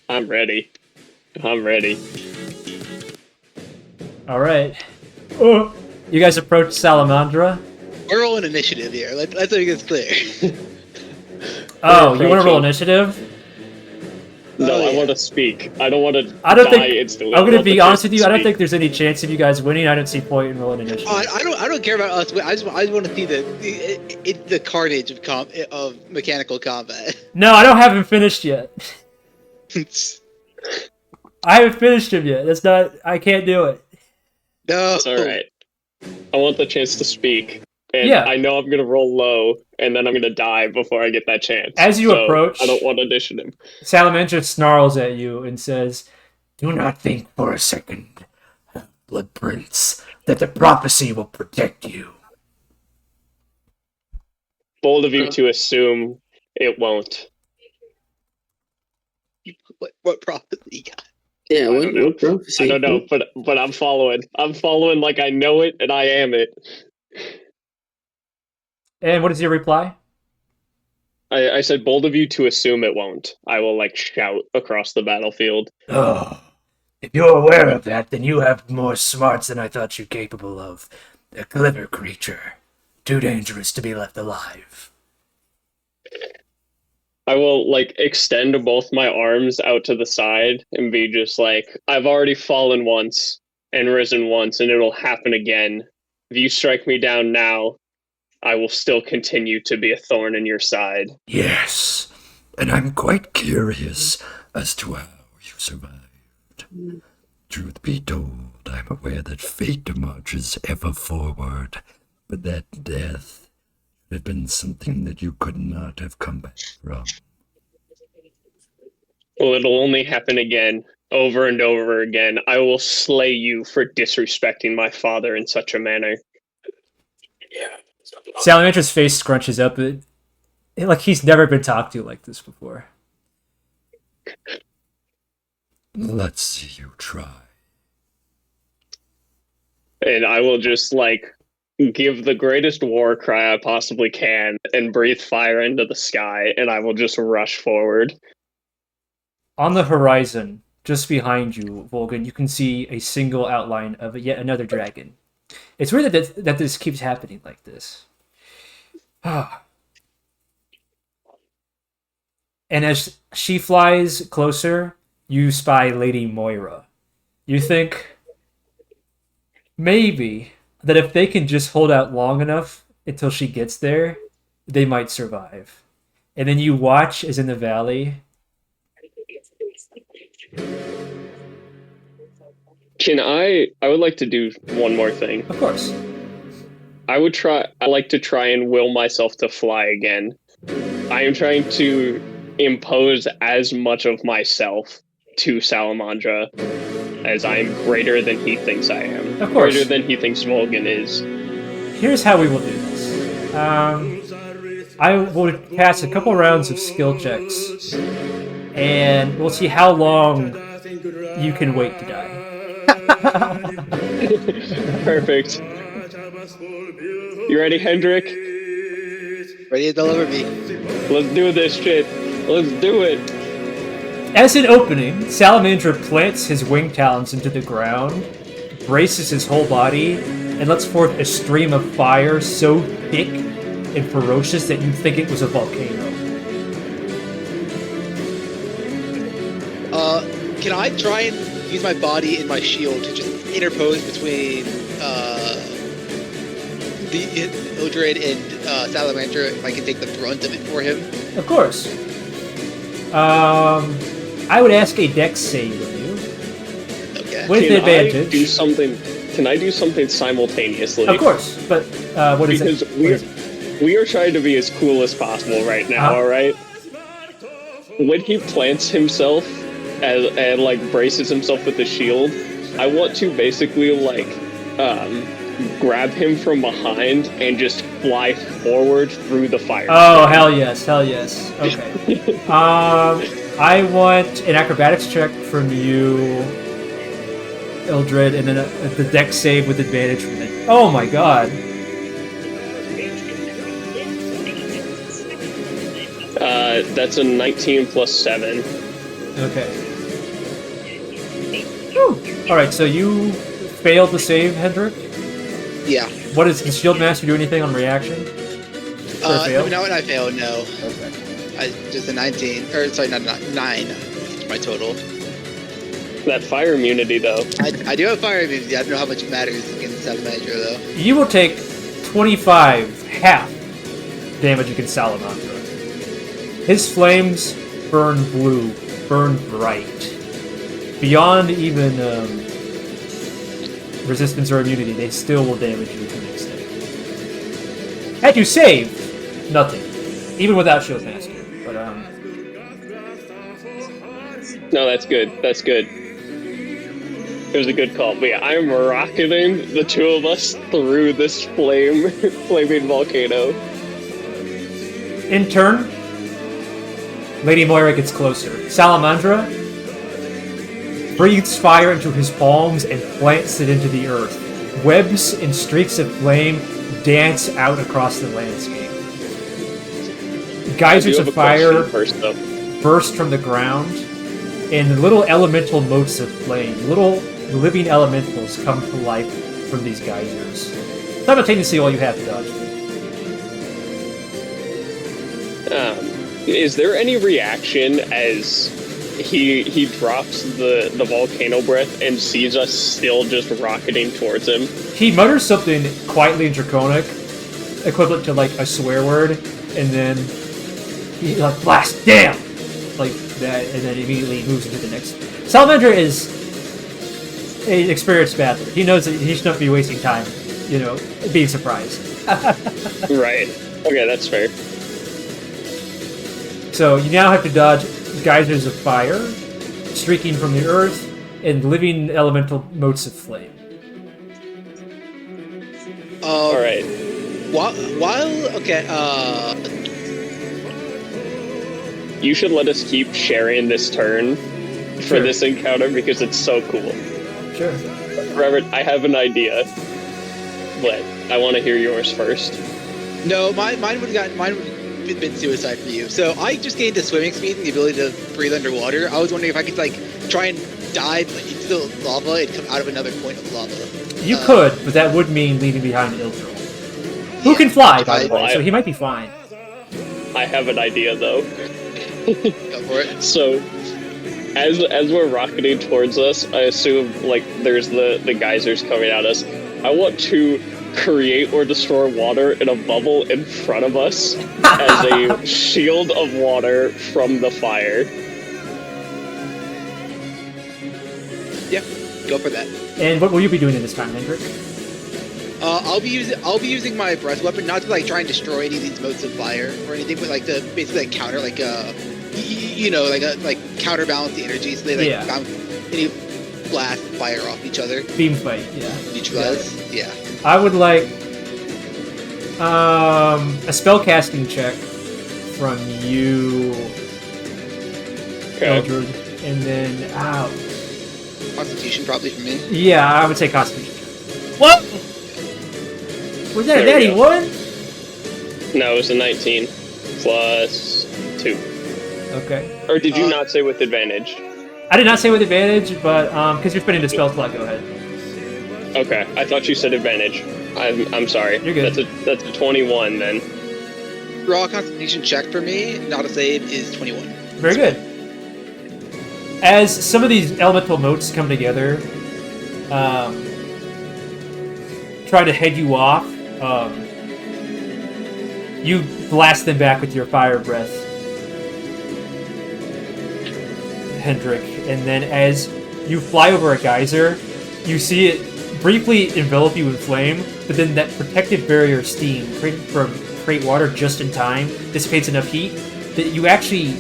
I'm ready. Alright. Oh, you guys approach Salamandra. We're rolling initiative here. Let's make this clear. Oh, you want to roll initiative? No, Oh, I yeah. want to speak. I don't want to I don't die think. instantly. I'm I gonna want be the honest with person you. to I don't speak. think there's any chance of you guys winning. I don't see point in rolling initiative. I don't care about us. I just want to see the carnage of mechanical combat. No, I don't have him finished yet. I haven't finished him yet. That's not. I can't do it. No. It's alright. I want the chance to speak. And Yeah. I know I'm going to roll low, and then I'm going to die before I get that chance. As you approach- I don't want initiative. Salamandra snarls at you and says, Do not think for a second, Blood Prince, that the prophecy will protect you. Bold of you to assume it won't. What prophecy? Yeah, don't know. what prophecy? I don't know, but I'm following. I'm following like I know it, and I am it. and what is your reply? I said, bold of you to assume it won't. I will, like, shout across the battlefield. Oh, if you're aware of that, then you have more smarts than I thought you capable of. A clever creature. Too dangerous to be left alive. I will, like, extend both my arms out to the side and be just like, I've already fallen once and risen once, and it'll happen again. If you strike me down now, I will still continue to be a thorn in your side. Yes, and I'm quite curious as to how you survived. Truth be told, I'm aware that fate marches ever forward, but that death had been something that you could not have come back from. Well, it'll only happen again, over and over again. I will slay you for disrespecting my father in such a manner. Salamandra's face scrunches up. Like he's never been talked to like this before. Let's see you try. And I will just, like, give the greatest war cry I possibly can and breathe fire into the sky, and I will just rush forward. On the horizon, just behind you, Volgun, you can see a single outline of yet another dragon. It's weird that this keeps happening like this. And as she flies closer, you spy Lady Moira. You think maybe that if they can just hold out long enough until she gets there, they might survive. And then you watch as in the valley. I would like to do one more thing. Of course. I like to try and will myself to fly again. I am trying to impose as much of myself to Salamandra as I'm greater than he thinks I am. Of course. Greater than he thinks Volgun is. Here's how we will do this. I will cast a couple rounds of skill checks, and we'll see how long you can wait to die. Perfect. You ready, Hendrik? Ready to deliver me. Let's do this shit. Let's do it. As an opening, Salamandra plants his wing talons into the ground, braces his whole body, and lets forth a stream of fire so thick and ferocious that you think it was a volcano. Can I try and use my body and my shield to just interpose between the Ildrad and Salamandra if I can take the brunt of it for him? Of course. I would ask a dex save of you. Okay. With advantage. Can I do something simultaneously? Of course, but what is it? Because we are trying to be as cool as possible right now, alright? When he plants himself and like braces himself with the shield, I want to basically like grab him from behind and just fly forward through the fire. Oh, hell yes, hell yes. Okay. I want an acrobatics check from you, Ildrad, and then the dex save with advantage from it. Oh my god. That's a 19 plus 7. Okay. Alright, so you failed to save, Hendrik? Yeah. What does the Shield Master do anything on reaction? No, when I failed, no. Okay. Just a 19, or sorry, not 9, my total. That fire immunity, though. I do have fire immunity. I don't know how much it matters against Salamandra, though. You will take 25, half, damage against Salamandra. His flames burn blue, burn bright. Beyond even resistance or immunity, they still will damage you to an extent. Had you saved, nothing. Even without Shield Master. But, No, that's good. That's good. It was a good call. But yeah, I'm rocketing the two of us through this flaming volcano. in turn, Lady Moira gets closer. Salamandra breathes fire into his palms and plants it into the earth. Webs and streaks of flame dance out across the landscape. Geysers of fire burst from the ground, and little elemental motes of flame, little living elementals come to life from these geysers. Simultaneously, all you have to dodge. Is there any reaction as he drops the volcano breath and sees us still just rocketing towards him? He mutters something quietly in draconic, equivalent to like a swear word, and then he like blast, damn, like that, and then immediately moves into the next. Salamander is an experienced battler. He knows that he should not be wasting time, being surprised. Right. Okay, that's fair. So you now have to dodge geysers of fire, streaking from the earth, and living elemental motes of flame. All right. you should let us keep sharing this turn for this encounter because it's so cool. Sure. Robert, I have an idea, but I want to hear yours first. No, mine would have been suicide for you. So I just gained a swimming speed and the ability to breathe underwater. I was wondering if I could like try and dive into the lava and come out of another point of lava. You could, but that would mean leaving behind Ildrad. Who can fly, by the way, so he might be fine. I have an idea, though. Go for it. So, as we're rocketing towards us, I assume, like, there's the geysers coming at us. I want to create or destroy water in a bubble in front of us as a shield of water from the fire. Yeah, go for that. And what will you be doing in this time, Hendrik? I'll be using my breath weapon not to like try and destroy any of these motes of fire or anything, but like to basically like counter like like counterbalance the energy so they like bounce any blast fire off each other. Beam fight, yeah. Neutralize, yeah. I would like a spellcasting check from you, Ildrad, and then Constitution probably from me. Yeah, I would say Constitution. What? Was that a natty one? No, it was a 19 plus 2. Okay. Or did you not say with advantage? I did not say with advantage, but because you're spending a spell slot, go ahead. Okay, I thought you said advantage. I'm sorry. You're good. That's a 21 then. Raw Constitution check for me, not a save, is 21. Very good. As some of these elemental motes come together, try to head you off, you blast them back with your fire breath, Hendrik, and then as you fly over a geyser, you see it briefly envelop you in flame, but then that protective barrier steam create water just in time, dissipates enough heat that you actually,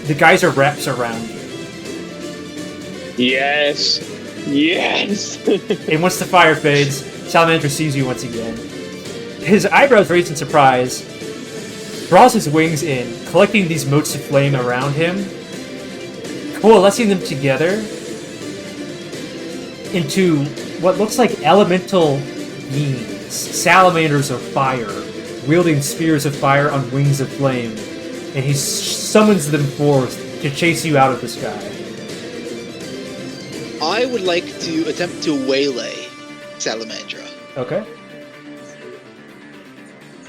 the geyser wraps around you. Yes! Yes! And once the fire fades, Salamander sees you once again. His eyebrows raise in surprise, draws his wings in, collecting these motes of flame around him, coalescing them together into what looks like elemental beings, salamanders of fire, wielding spears of fire on wings of flame, and he summons them forth to chase you out of the sky. I would like to attempt to waylay Salamandra. Okay.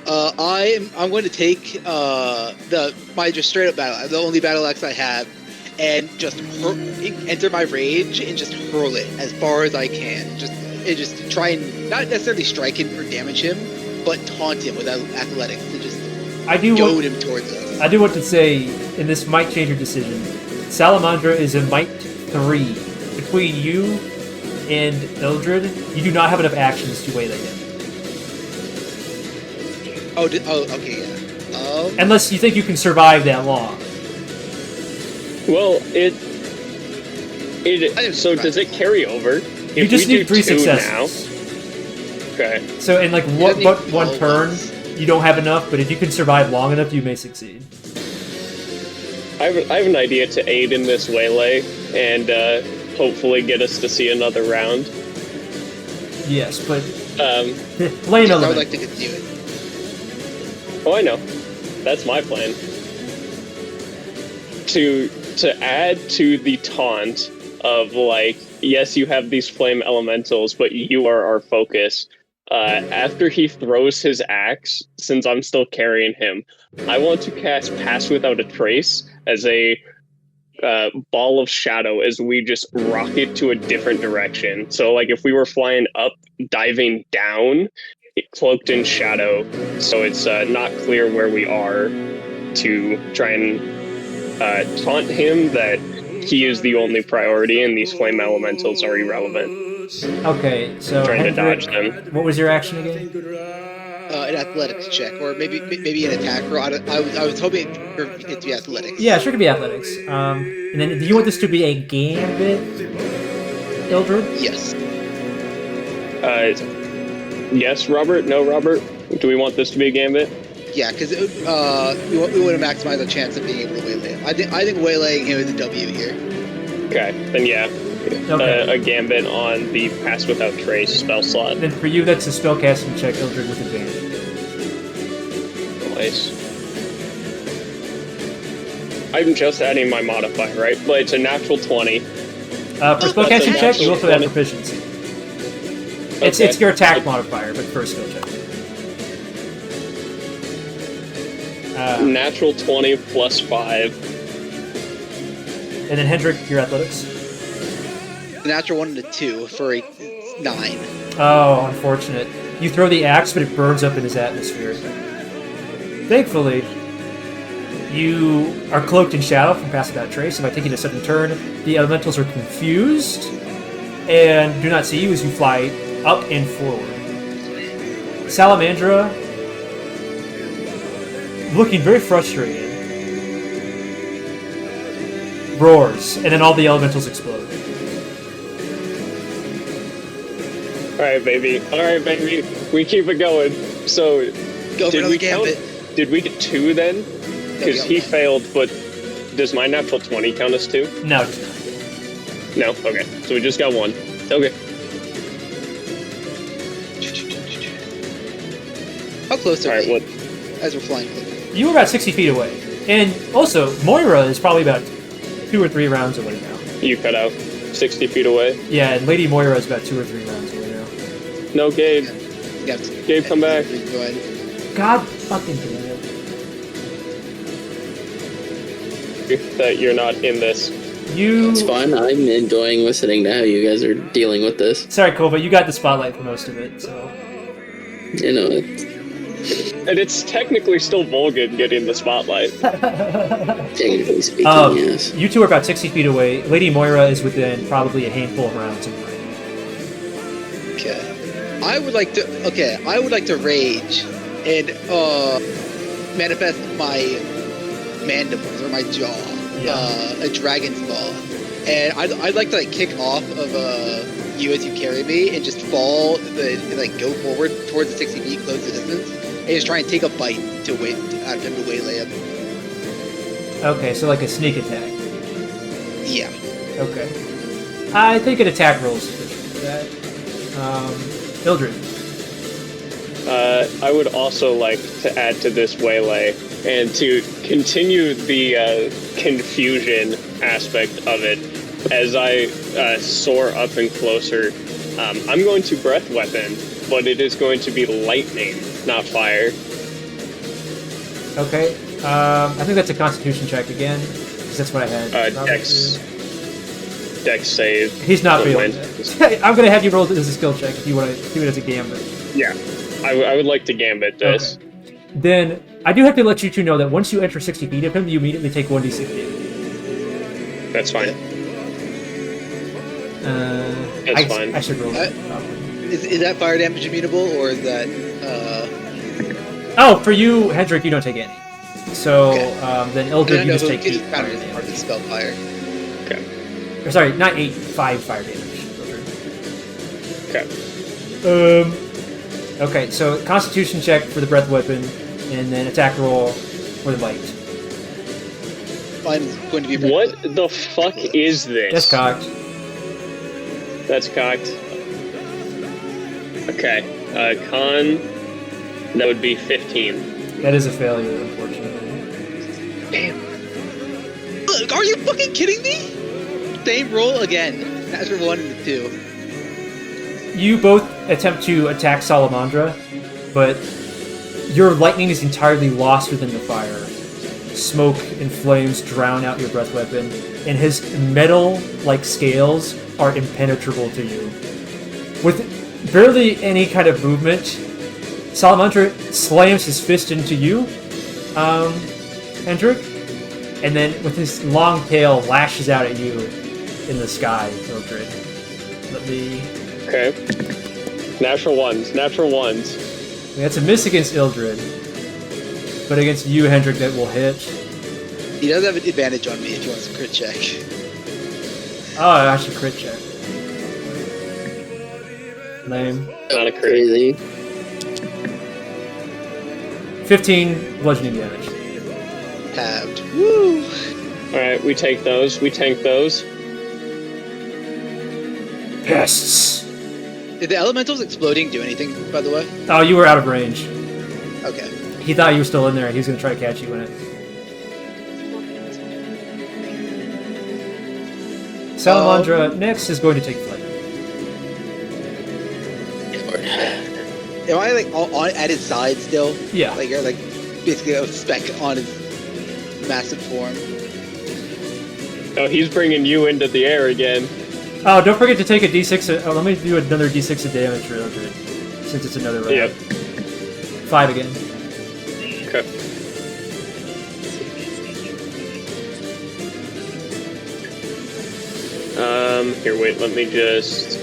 I'm going to take my just straight up battle, the only battle axe I have, and just enter my rage and just hurl it as far as I can. Just try and not necessarily strike him or damage him, but taunt him with athletics to just goad him towards us. I do want to say, and this might change your decision, Salamandra is a might 3. Between you and Ildrad, you do not have enough actions to waylay him. Okay, yeah. Unless you think you can survive that long. Well, so does it carry over? You just need 3 successes. Now, okay. So in like one turn, you don't have enough, but if you can survive long enough, you may succeed. I have an idea to aid in this waylay and hopefully get us to see another round. Yes, but Lane I would like to continue it. Oh, I know. That's my plan. To add to the taunt of like, yes, you have these flame elementals, but you are our focus. After he throws his axe, since I'm still carrying him, I want to cast Pass Without a Trace as a ball of shadow as we just rocket to a different direction. So like if we were flying up, diving down, cloaked in shadow, so it's not clear where we are, to try and taunt him that he is the only priority and these flame elementals are irrelevant. Okay, so trying Hendrik, to dodge them. What was your action again? An athletics check, or maybe an attack roll. I was hoping for it to be athletics. Yeah, sure, to be athletics. And then, do you want this to be a gambit, Ildrad? Yes. Yes, Robert? No, Robert? Do we want this to be a gambit? Yeah, because we want to maximize our chance of being able to waylay him. I think waylaying him is a W here. Okay, then yeah. Okay. A gambit on the Pass Without Trace spell slot. Then for you, that's a spellcasting check, Ildrad with advantage. Nice. I'm just adding my modifier, right? But it's a natural 20. For spellcasting check, you also add proficiency. It's your attack modifier, but for a skill check. Natural 20 plus 5. And then Hendrik, your athletics. The natural 1 and a 2 for a 9. Oh, unfortunate. You throw the axe, but it burns up in his atmosphere. Thankfully, you are cloaked in shadow from Pass Without Trace, and by taking a sudden turn, the elementals are confused and do not see you as you fly up and forward. Salamandra, looking very frustrated, roars, and then all the elementals explode. Alright, baby. We keep it going. So, Go for another gambit. Did we get 2 then? Because he failed, but does my natural 20 count as 2? No, just not. No? Okay. So we just got 1. Okay. How close are we? What? As we're flying? You were about 60 feet away. And also, Moira is probably about 2 or 3 rounds away now. You cut out 60 feet away? Yeah, and Lady Moira is about 2 or 3 rounds away now. No, Gabe. Yeah. Gabe, come back. Go ahead. God fucking damn it. That you're not in this. It's fine. I'm enjoying listening to how you guys are dealing with this. Sorry, Kova, you got the spotlight for most of it, so... You know, And it's technically still Volgun getting the spotlight. technically speaking, yes. You two are about 60 feet away. Lady Moira is within probably a handful of rounds of range. Okay. I would like to rage and manifest my mandibles or my jaw, a dragon's maw, and I'd like to kick off of you as you carry me and just fall and go forward towards the 60 feet, close the distance, and just try and take a bite to out of him to waylay him. Okay, so like a sneak attack. Yeah. Okay. I think an attack roll is sufficient for that. Ildrad. I would also like to add to this waylay and to continue the confusion aspect of it as I soar up and closer. I'm going to breath weapon, but it is going to be lightning, not fire. Okay. I think that's a Constitution check again, because that's what I had. Dex save. He's not feeling it. I'm going to have you roll it as a skill check if you want to do it as a gambit. Yeah. I would like to gambit this. Okay. Then, I do have to let you two know that once you enter 60 feet of him, you immediately take 1d6 damage. That's fine. That's fine. I should roll it. Is that fire damage immutable, or is that... Oh, for you, Hendrik, you don't take any. So, then Ildrad, you just take 8 fire part of damage. the spell fire. Okay. Or, sorry, not 8, 5 fire damage. Okay. Okay, so Constitution check for the breath weapon, and then attack roll for the bite. Mine's going to be... What the fuck is this? That's cocked. That's cocked. Okay. Con, that would be 15. That is a failure, unfortunately. Damn. Look, are you fucking kidding me? Same roll again. Natural 1 and 2. You both attempt to attack Salamandra, but your lightning is entirely lost within the fire. Smoke and flames drown out your breath weapon, and his metal-like scales are impenetrable to you. With barely any kind of movement, Salamandra slams his fist into you, Hendrik, and then with his long tail lashes out at you in the sky, Ildrad. Let me... Okay. Natural ones. That's a miss against Ildrad, but against you, Hendrik, that will hit. He does have an advantage on me if he wants a crit check. Oh, I should crit check. Lame. Not a crit. Crazy. 15 bludgeoning damage. Halved. Woo! Alright, we take those. We tank those. Pests. Did the elementals exploding do anything, by the way? Oh, you were out of range. Okay. He thought you were still in there. He was going to try to catch you in it. Salamandra next is going to take flight. Am I like at his side still? Yeah. Like you're like basically a speck on his massive form. Oh, he's bringing you into the air again. Oh, don't forget to take a d6. Let me do another d6 of damage for Ildrad, since it's another round. Yep. 5 again. Okay. Here, wait, let me just...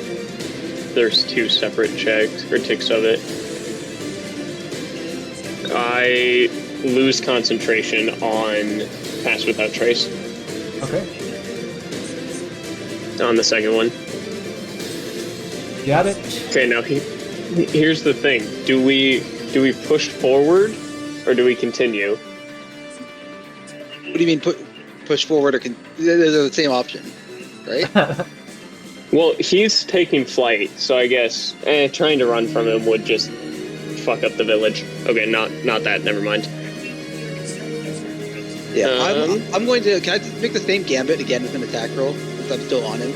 There's 2 separate checks, or ticks of it. I lose concentration on Pass Without Trace. Okay. On the second one. Got it. Okay, now here's the thing. Do we push forward, or do we continue? What do you mean push forward or they're the same option, right? Well, he's taking flight, so I guess trying to run from him would just fuck up the village. Okay, not that. Never mind. Yeah, I'm going to. Can I make the same gambit again with an attack roll since I'm still on him?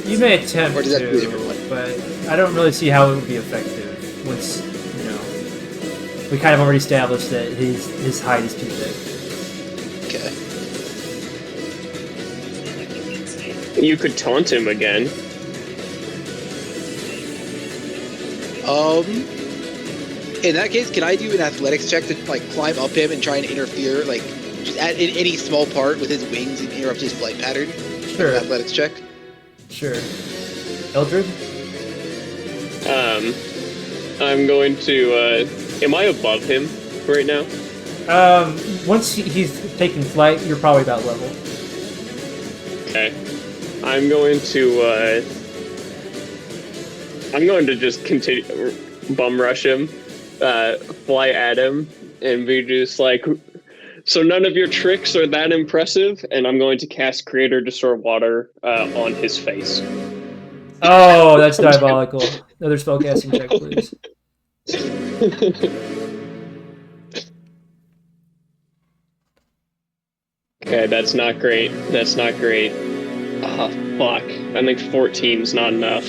You may attempt Or does that to, do a different one? but I don't really see how it would be effective once, we kind of already established that his height is too big. Okay. You could taunt him again. In that case, can I do an athletics check to like climb up him and try and interfere, like just add in any small part with his wings and interrupt his flight pattern? Sure. An athletics check. Sure. Eldred? I'm going to, am I above him right now? Once he's taking flight, you're probably about level. Okay. I'm going to just continue, bum rush him, fly at him, and be just like, so none of your tricks are that impressive, and I'm going to cast Creator Destroy Water on his face. Oh, that's diabolical. Another spellcasting check, please. Okay, that's not great. That's not great. Oh, fuck. I think 14's not enough.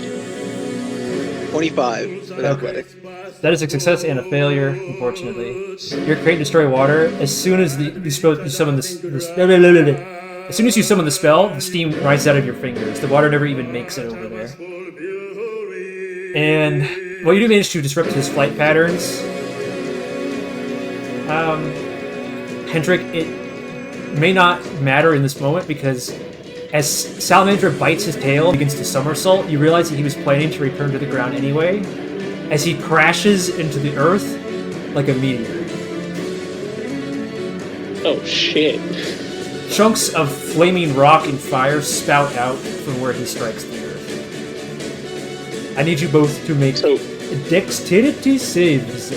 25 for athletics. That is a success and a failure, unfortunately. Your Create and Destroy Water, as soon as you summon as soon as you summon the spell, the steam rises out of your fingers. The water never even makes it over there. And you do manage to disrupt his flight patterns. Hendrik, it may not matter in this moment because as Salamandra bites his tail and begins to somersault, you realize that he was planning to return to the ground anyway, as he crashes into the earth like a meteor. Oh, shit. Chunks of flaming rock and fire spout out from where he strikes the earth. I need you both to make dexterity saves.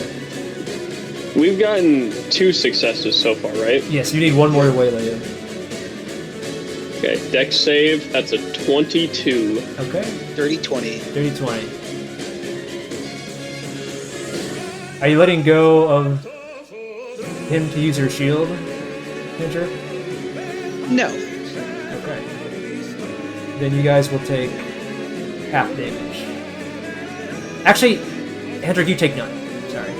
We've gotten 2 successes so far, right? Yes, you need one more to waylay him. Okay, dex save, that's a 22. Okay. 30-20. 30-20. Are you letting go of him to use your shield, Hendrik? No. Okay. Then you guys will take half damage. Actually, Hendrik, you take none. Sorry.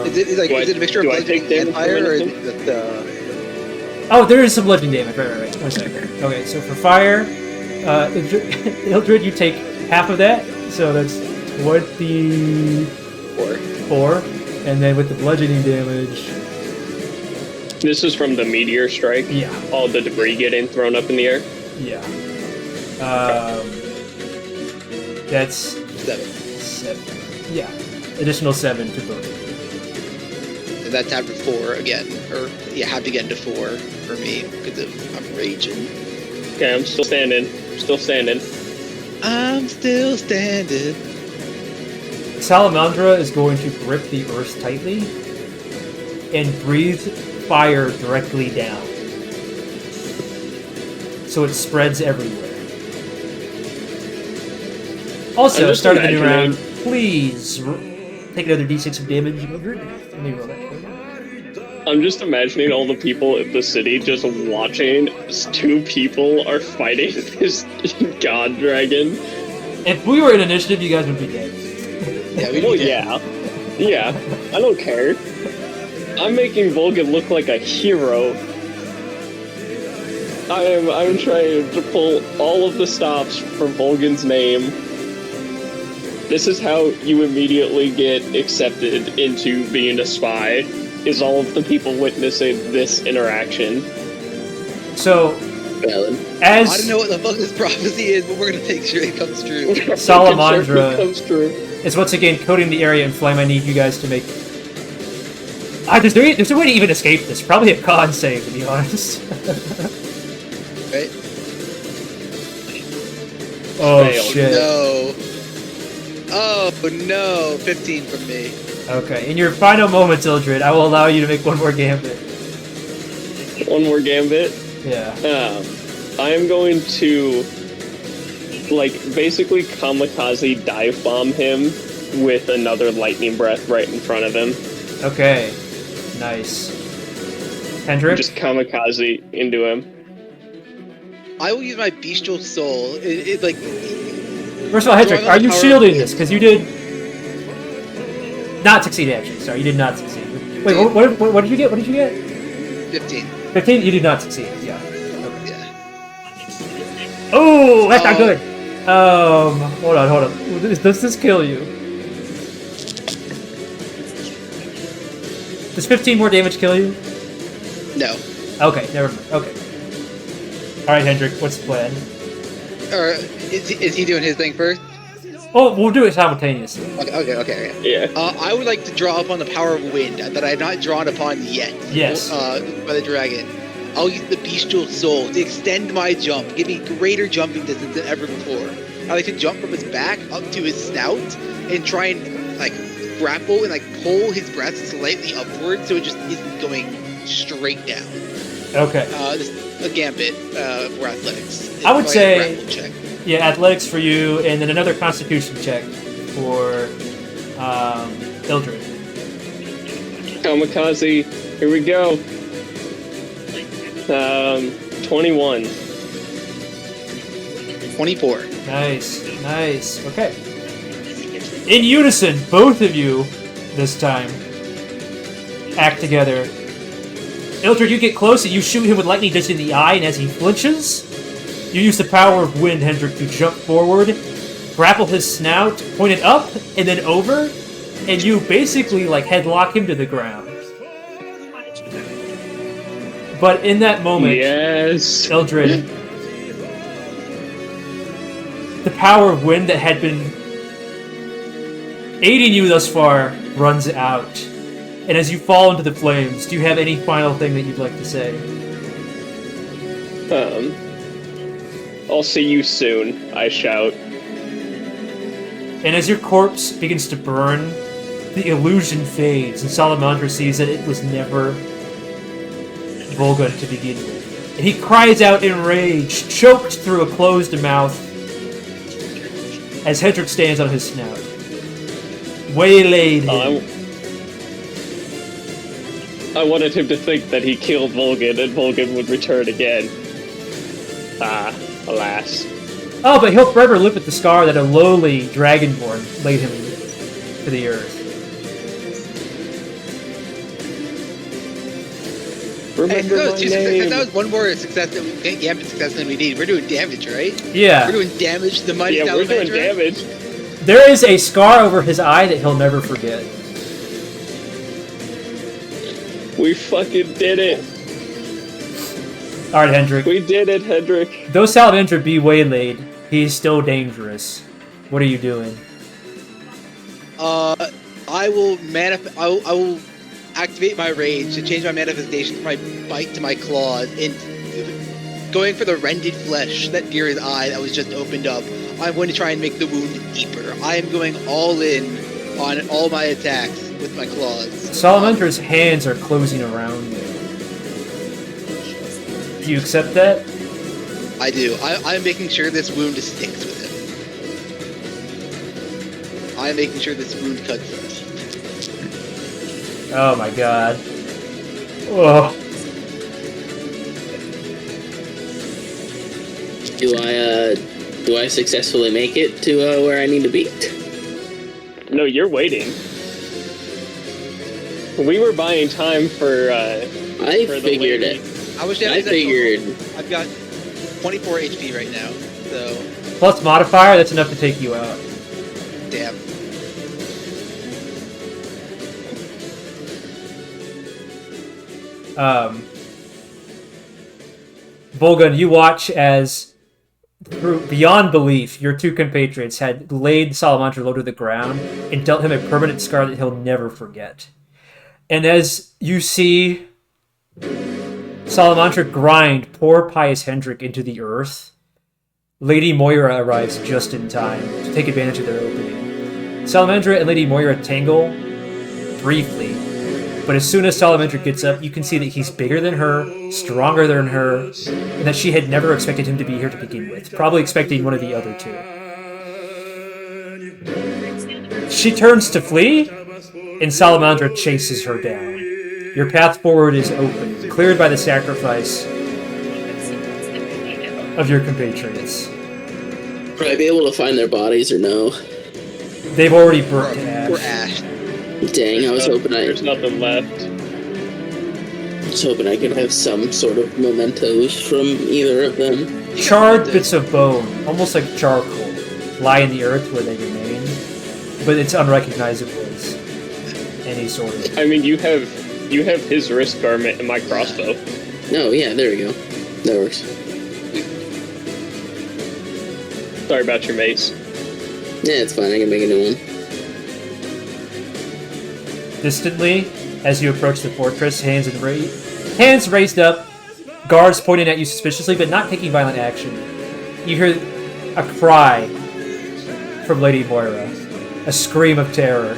Is it a mixture of bludgeoning and fire, or is it Oh, there is some bludgeoning damage. Right. 1 second. Okay, so for fire, Ildrad, you take half of that, so that's 24. And then with the bludgeoning damage... This is from the meteor strike? Yeah. All the debris getting thrown up in the air? Yeah. That's 7. 7. Yeah. Additional 7 to both. And that's half to 4 again, or halved again to 4 for me because I'm raging. Okay, I'm still standing. I'm still standing. Salamandra is going to grip the earth tightly and breathe fire directly down. So it spreads everywhere. Also, start of the new round, please take another d6 of damage. Let me roll that for you. I'm just imagining all the people in the city just watching as two people are fighting this god dragon. If we were in initiative, you guys would be dead. Yeah, we Well, yeah, I don't care. I'm making Volgun look like a hero. I'm trying to pull all of the stops for Volgun's name. This is how you immediately get accepted into being a spy, is all of the people witnessing this interaction. So, I don't know what the fuck this prophecy is, but we're gonna make sure it comes true. Salamandra comes true. is once again coating the area in flame. I need you guys to make... there's no way to even escape this. Probably a con save, to be honest. Right? Oh, Failed. shit. No. Oh no, 15 from me. Okay, in your final moments, Ildrad, I will allow you to make one more gambit. One more gambit. Yeah. I am going to, basically kamikaze dive bomb him with another lightning breath right in front of him. Okay. Nice. Hendrik? Just kamikaze into him. I will use my bestial soul. First of all, Hendrik, are you shielding this? Because you did... Not succeed, actually. Sorry, you did not succeed. Wait, what did you get? What did you get? 15. 15? You did not succeed, yeah. Yeah. Oh, that's not good! Hold on. Does this kill you? Does 15 more damage kill you? No. Okay, never mind. Okay. Alright, Hendrik, what's the plan? Or is he doing his thing first? Oh, we'll do it simultaneously. Okay. Yeah. I would like to draw upon the power of wind that I have not drawn upon yet. Yes. By the dragon. I'll use the bestial soul to extend my jump, give me greater jumping distance than ever before. I like to jump from his back up to his snout and try and grapple and pull his breath slightly upward so it just isn't going straight down. Okay. This is a gambit for athletics. I would Probably a say- grapple check. Yeah, athletics for you, and then another constitution check for Ildrad. Kamikaze, here we go. 21. 24. Nice. Okay. In unison, both of you, this time, act together. Ildrad, you get close and you shoot him with lightning just in the eye, and as he flinches, you use the power of wind, Hendrik, to jump forward, grapple his snout, point it up, and then over, and you basically, headlock him to the ground. But in that moment, Yes. Ildrad, the power of wind that had been aiding you thus far runs out. And as you fall into the flames, do you have any final thing that you'd like to say? I'll see you soon, I shout. And as your corpse begins to burn, the illusion fades, and Salamandra sees that it was never Volgun to begin with. And he cries out in rage, choked through a closed mouth, as Hendrik stands on his snout. Waylaid him. I wanted him to think that he killed Volgun and Volgun would return again. Alas. Oh, but he'll forever live with the scar that a lowly dragonborn laid him to the earth. Remember my name. That was one more success gambit success than we need. We're doing damage, right? Yeah. We're doing damage to the mighty Yeah, we're doing Salamander. damage. There is a scar over his eye that he'll never forget. We fucking did it. Alright, Hendrik. We did it, Hendrik. Though Salamandra be waylaid, he is still dangerous. What are you doing? I will I will activate my rage to change my manifestation from my bite to my claws, and going for the rended flesh that near his eye that was just opened up. I'm going to try and make the wound deeper. I am going all in on all my attacks with my claws. Salamandra's hands are closing around you. Do you accept that? I do. I'm making sure this wound sticks with him. I'm making sure this wound cuts deep. Oh my god. Oh. Do I successfully make it to where I need to be? No, you're waiting. We were buying time for. I for the figured lady. it. I figured. I've got 24 HP right now, so Plus modifier, that's enough to take you out. damn. Volgun, you watch as, through beyond belief, your two compatriots had laid Salamandra low to the ground and dealt him a permanent scar that he'll never forget. And as you see Salamandra grind poor pious Hendrik into the earth, Lady Moira arrives just in time to take advantage of their opening. Salamandra and Lady Moira tangle briefly, but as soon as Salamandra gets up, you can see that he's bigger than her, stronger than her, and that she had never expected him to be here to begin with, probably expecting one of the other two. She turns to flee, and Salamandra chases her down. Your path forward is open, cleared by the sacrifice of your compatriots. Would I be able to find their bodies or no? They've already burnt to We're ash. ash. Dang, I was hoping There's nothing left. I could have some sort of mementos from either of them. Charred bits of bone, almost like charcoal, lie in the earth where they remain, but it's unrecognizable as any sort of... I mean, you have his wrist garment and my crossbow. Oh, yeah, there we go. That works. Sorry about your mace. Yeah, it's fine. I can make a new one. Distantly, as you approach the fortress, hands raised up, guards pointing at you suspiciously, but not taking violent action. You hear a cry from Lady Moira, a scream of terror.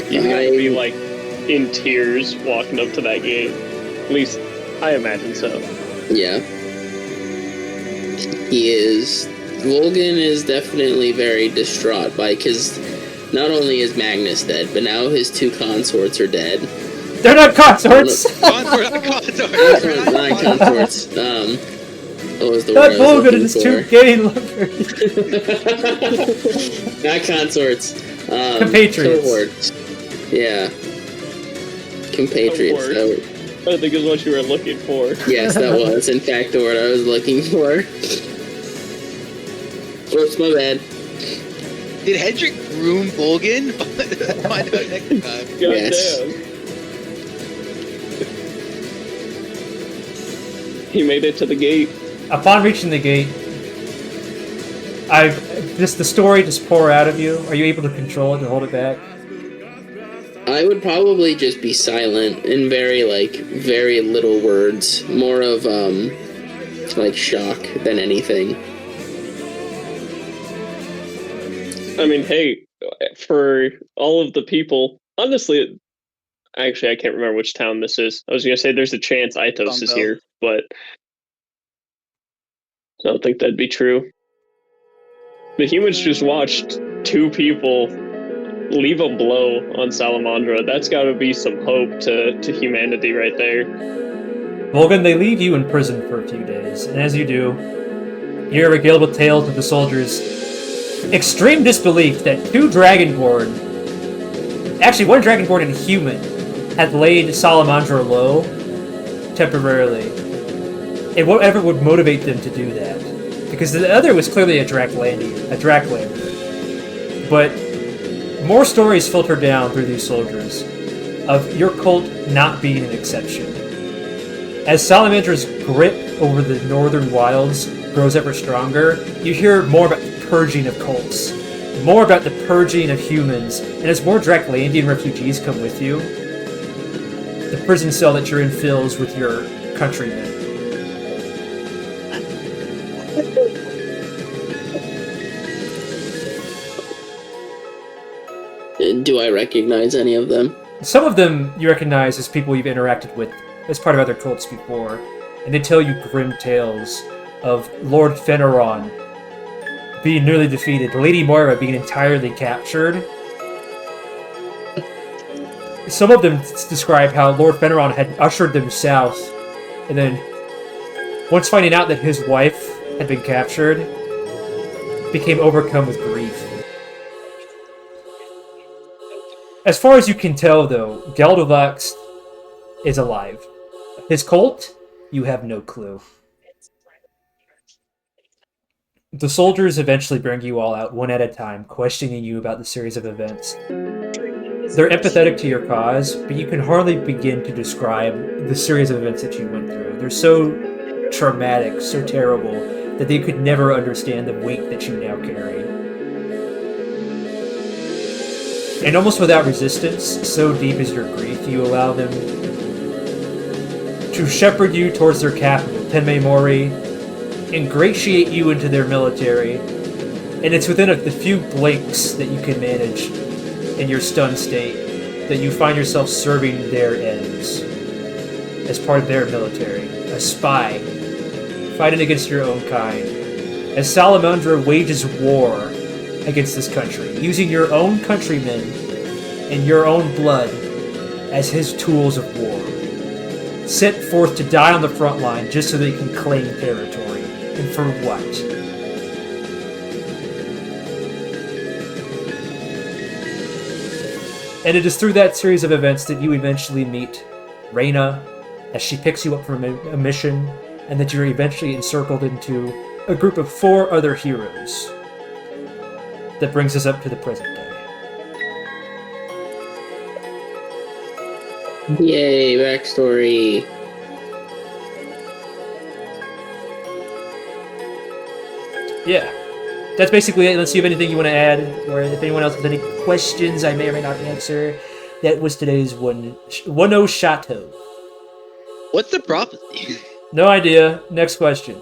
He's gonna be like in tears walking up to that gate. At least I imagine so. Yeah. He is. Volgun is definitely very distraught because not only is Magnus dead, but now his two consorts are dead. They're not consorts! Consorts. Not consorts. What was the Not word I was Volgun, looking it's for? two gay lookers. Not consorts. Compatriots. Cohorts. Yeah. Compatriots. Cohort. I think is what you were looking for. Yes, that was, in fact, the word I was looking for. Whoops, my bad. Did Hendrik groom Volgun? Find out next time. God Yes. damn. He made it to the gate. Upon reaching the gate, the story just pour out of you. Are you able to control it, to hold it back? I would probably just be silent in very little words. More of, shock than anything. I mean, hey, for all of the people, honestly, actually, I can't remember which town this is. I was gonna say there's a chance Itos is Bongo. here, but I don't think that'd be true. The humans just watched two people leave a blow on Salamandra. That's gotta be some hope to humanity right there. Volgun, they leave you in prison for a few days, and as you do, you're regaled with tales of the soldiers' extreme disbelief that two dragonborn, actually one dragonborn and a human, had laid Salamandra low temporarily, and whatever would motivate them to do that, because the other was clearly a Draklandia, but more stories filter down through these soldiers of your cult not being an exception. As Salamandra's grip over the northern wilds grows ever stronger, you hear more about the purging of cults, more about the purging of humans, and as more Draklandian refugees come with you, the prison cell that you're in fills with your countrymen. Do I recognize any of them? Some of them you recognize as people you've interacted with as part of other cults before, and they tell you grim tales of Lord Feneron being nearly defeated, Lady Moira being entirely captured. Some of them describe how Lord Feneron had ushered them south, and then, once finding out that his wife had been captured, became overcome with grief. As far as you can tell, though, Galdovaxx is alive. His cult, you have no clue. The soldiers eventually bring you all out one at a time, questioning you about the series of events. They're empathetic to your cause, but you can hardly begin to describe the series of events that you went through. They're so traumatic, so terrible, that they could never understand the weight that you now carry. And almost without resistance, so deep is your grief, you allow them to shepherd you towards their capital, Tenme Mori, ingratiate you into their military, and it's within the few blinks that you can manage in your stunned state that you find yourself serving their ends as part of their military, a spy, fighting against your own kind, as Salamandra wages war against this country, using your own countrymen and your own blood as his tools of war. Sent forth to die on the front line just so they can claim territory. And for what? And it is through that series of events that you eventually meet Reyna, as she picks you up from a mission, and that you're eventually encircled into a group of 4 other heroes. That brings us up to the present day. Yay, backstory. Yeah. That's basically it. Let's see if anything you want to add, or if anyone else has any questions I may or may not answer. That was today's one-o Chateau. What's the prophecy? No idea. Next question.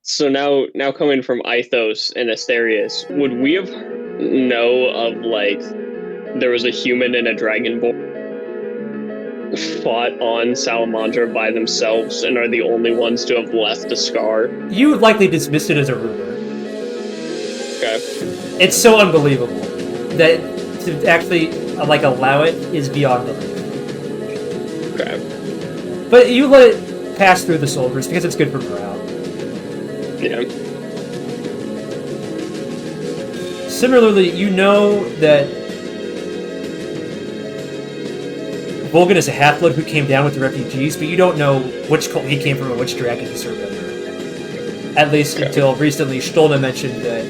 So now coming from Mythos and Asterius, would we have know of, like, there was a human and a dragonborn fought on Salamandra by themselves and are the only ones to have left a scar? You would likely dismiss it as a rumor. Okay. It's so unbelievable that to actually allow it is beyond belief. Okay. But you let it pass through the soldiers because it's good for morale. Yeah. Similarly, you know that Volgun is a half-blood who came down with the refugees, but you don't know which cult he came from or which dragon he served under. At least until recently, Stolna mentioned that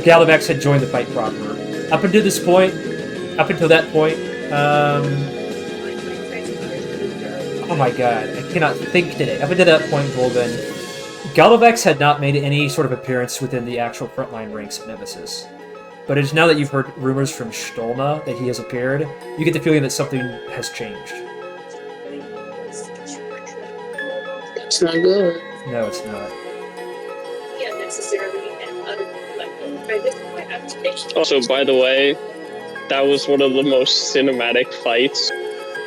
Galdovaxx had joined the fight proper. Up until that point, oh my god, I cannot think today. Up until that point, Volgun, Galdovaxx had not made any sort of appearance within the actual frontline ranks of Nemesis. But it's now that you've heard rumors from Stolna that he has appeared, you get the feeling that something has changed. It's not good. No, it's not. Also, by the way, that was one of the most cinematic fights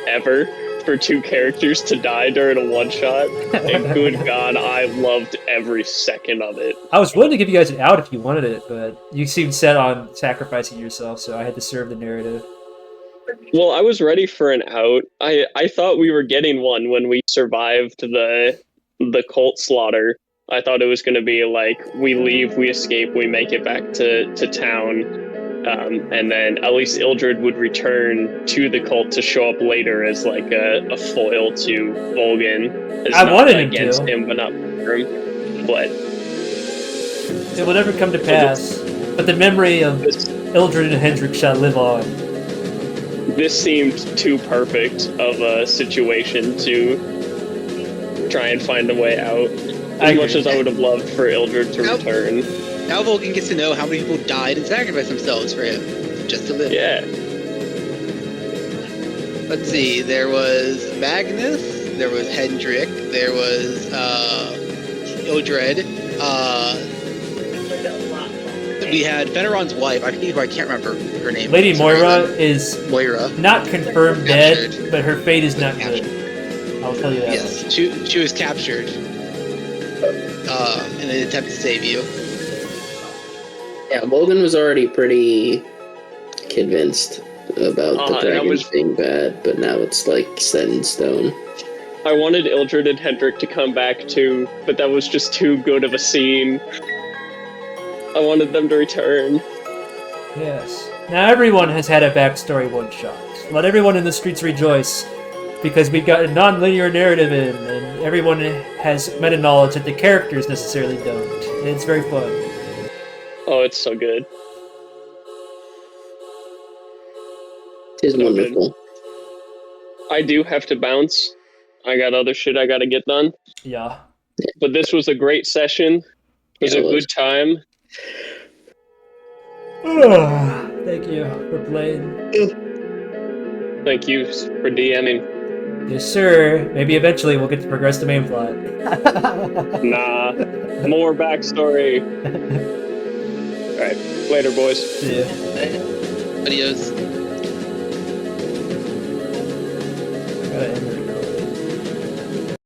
ever for 2 characters to die during a one-shot. And good god, I loved every second of it. I was willing to give you guys an out if you wanted it, but you seemed set on sacrificing yourself, so I had to serve the narrative. Well, I was ready for an out. I thought we were getting one when we survived the cult slaughter. I thought it was going to be like, we leave, we escape, we make it back to town, and then at least Ildrad would return to the cult to show up later as like a foil to Volgun. I wanted him against to. him, but not for him. But it will never come to pass, but the memory of Ildrad and Hendrik shall live on. This seemed too perfect of a situation to try and find a way out. As much as I would have loved for Ildrad to return. Now Volgun gets to know how many people died and sacrificed themselves for him, just to live. Yeah. Let's see, there was Magnus, there was Hendrik, there was Ildrad, we had Feneron's wife, I can't remember her name. Lady Moira is Moira. not confirmed dead, Captured. but her fate is not good. I'll tell you that Yes, much. she was captured in an attempt to save you. Yeah, Volgun was already pretty convinced about the dragons being bad, but now it's like set in stone. I wanted Ildrad and Hendrik to come back too, but that was just too good of a scene. I wanted them to return. Yes. Now everyone has had a backstory one-shot. Let everyone in the streets rejoice, because we've got a non-linear narrative in, and everyone has meta-knowledge that the characters necessarily don't. And it's very fun. Oh, it's so good. It is So wonderful. I do have to bounce. I got other shit I gotta get done. Yeah. But this was a great session. It was a good time. Thank you for playing. Thank you for DMing. Yes, sir. Maybe eventually we'll get to progress the main plot. Nah. More backstory. Alright. Later, boys. See ya. Adios. Gotta end it.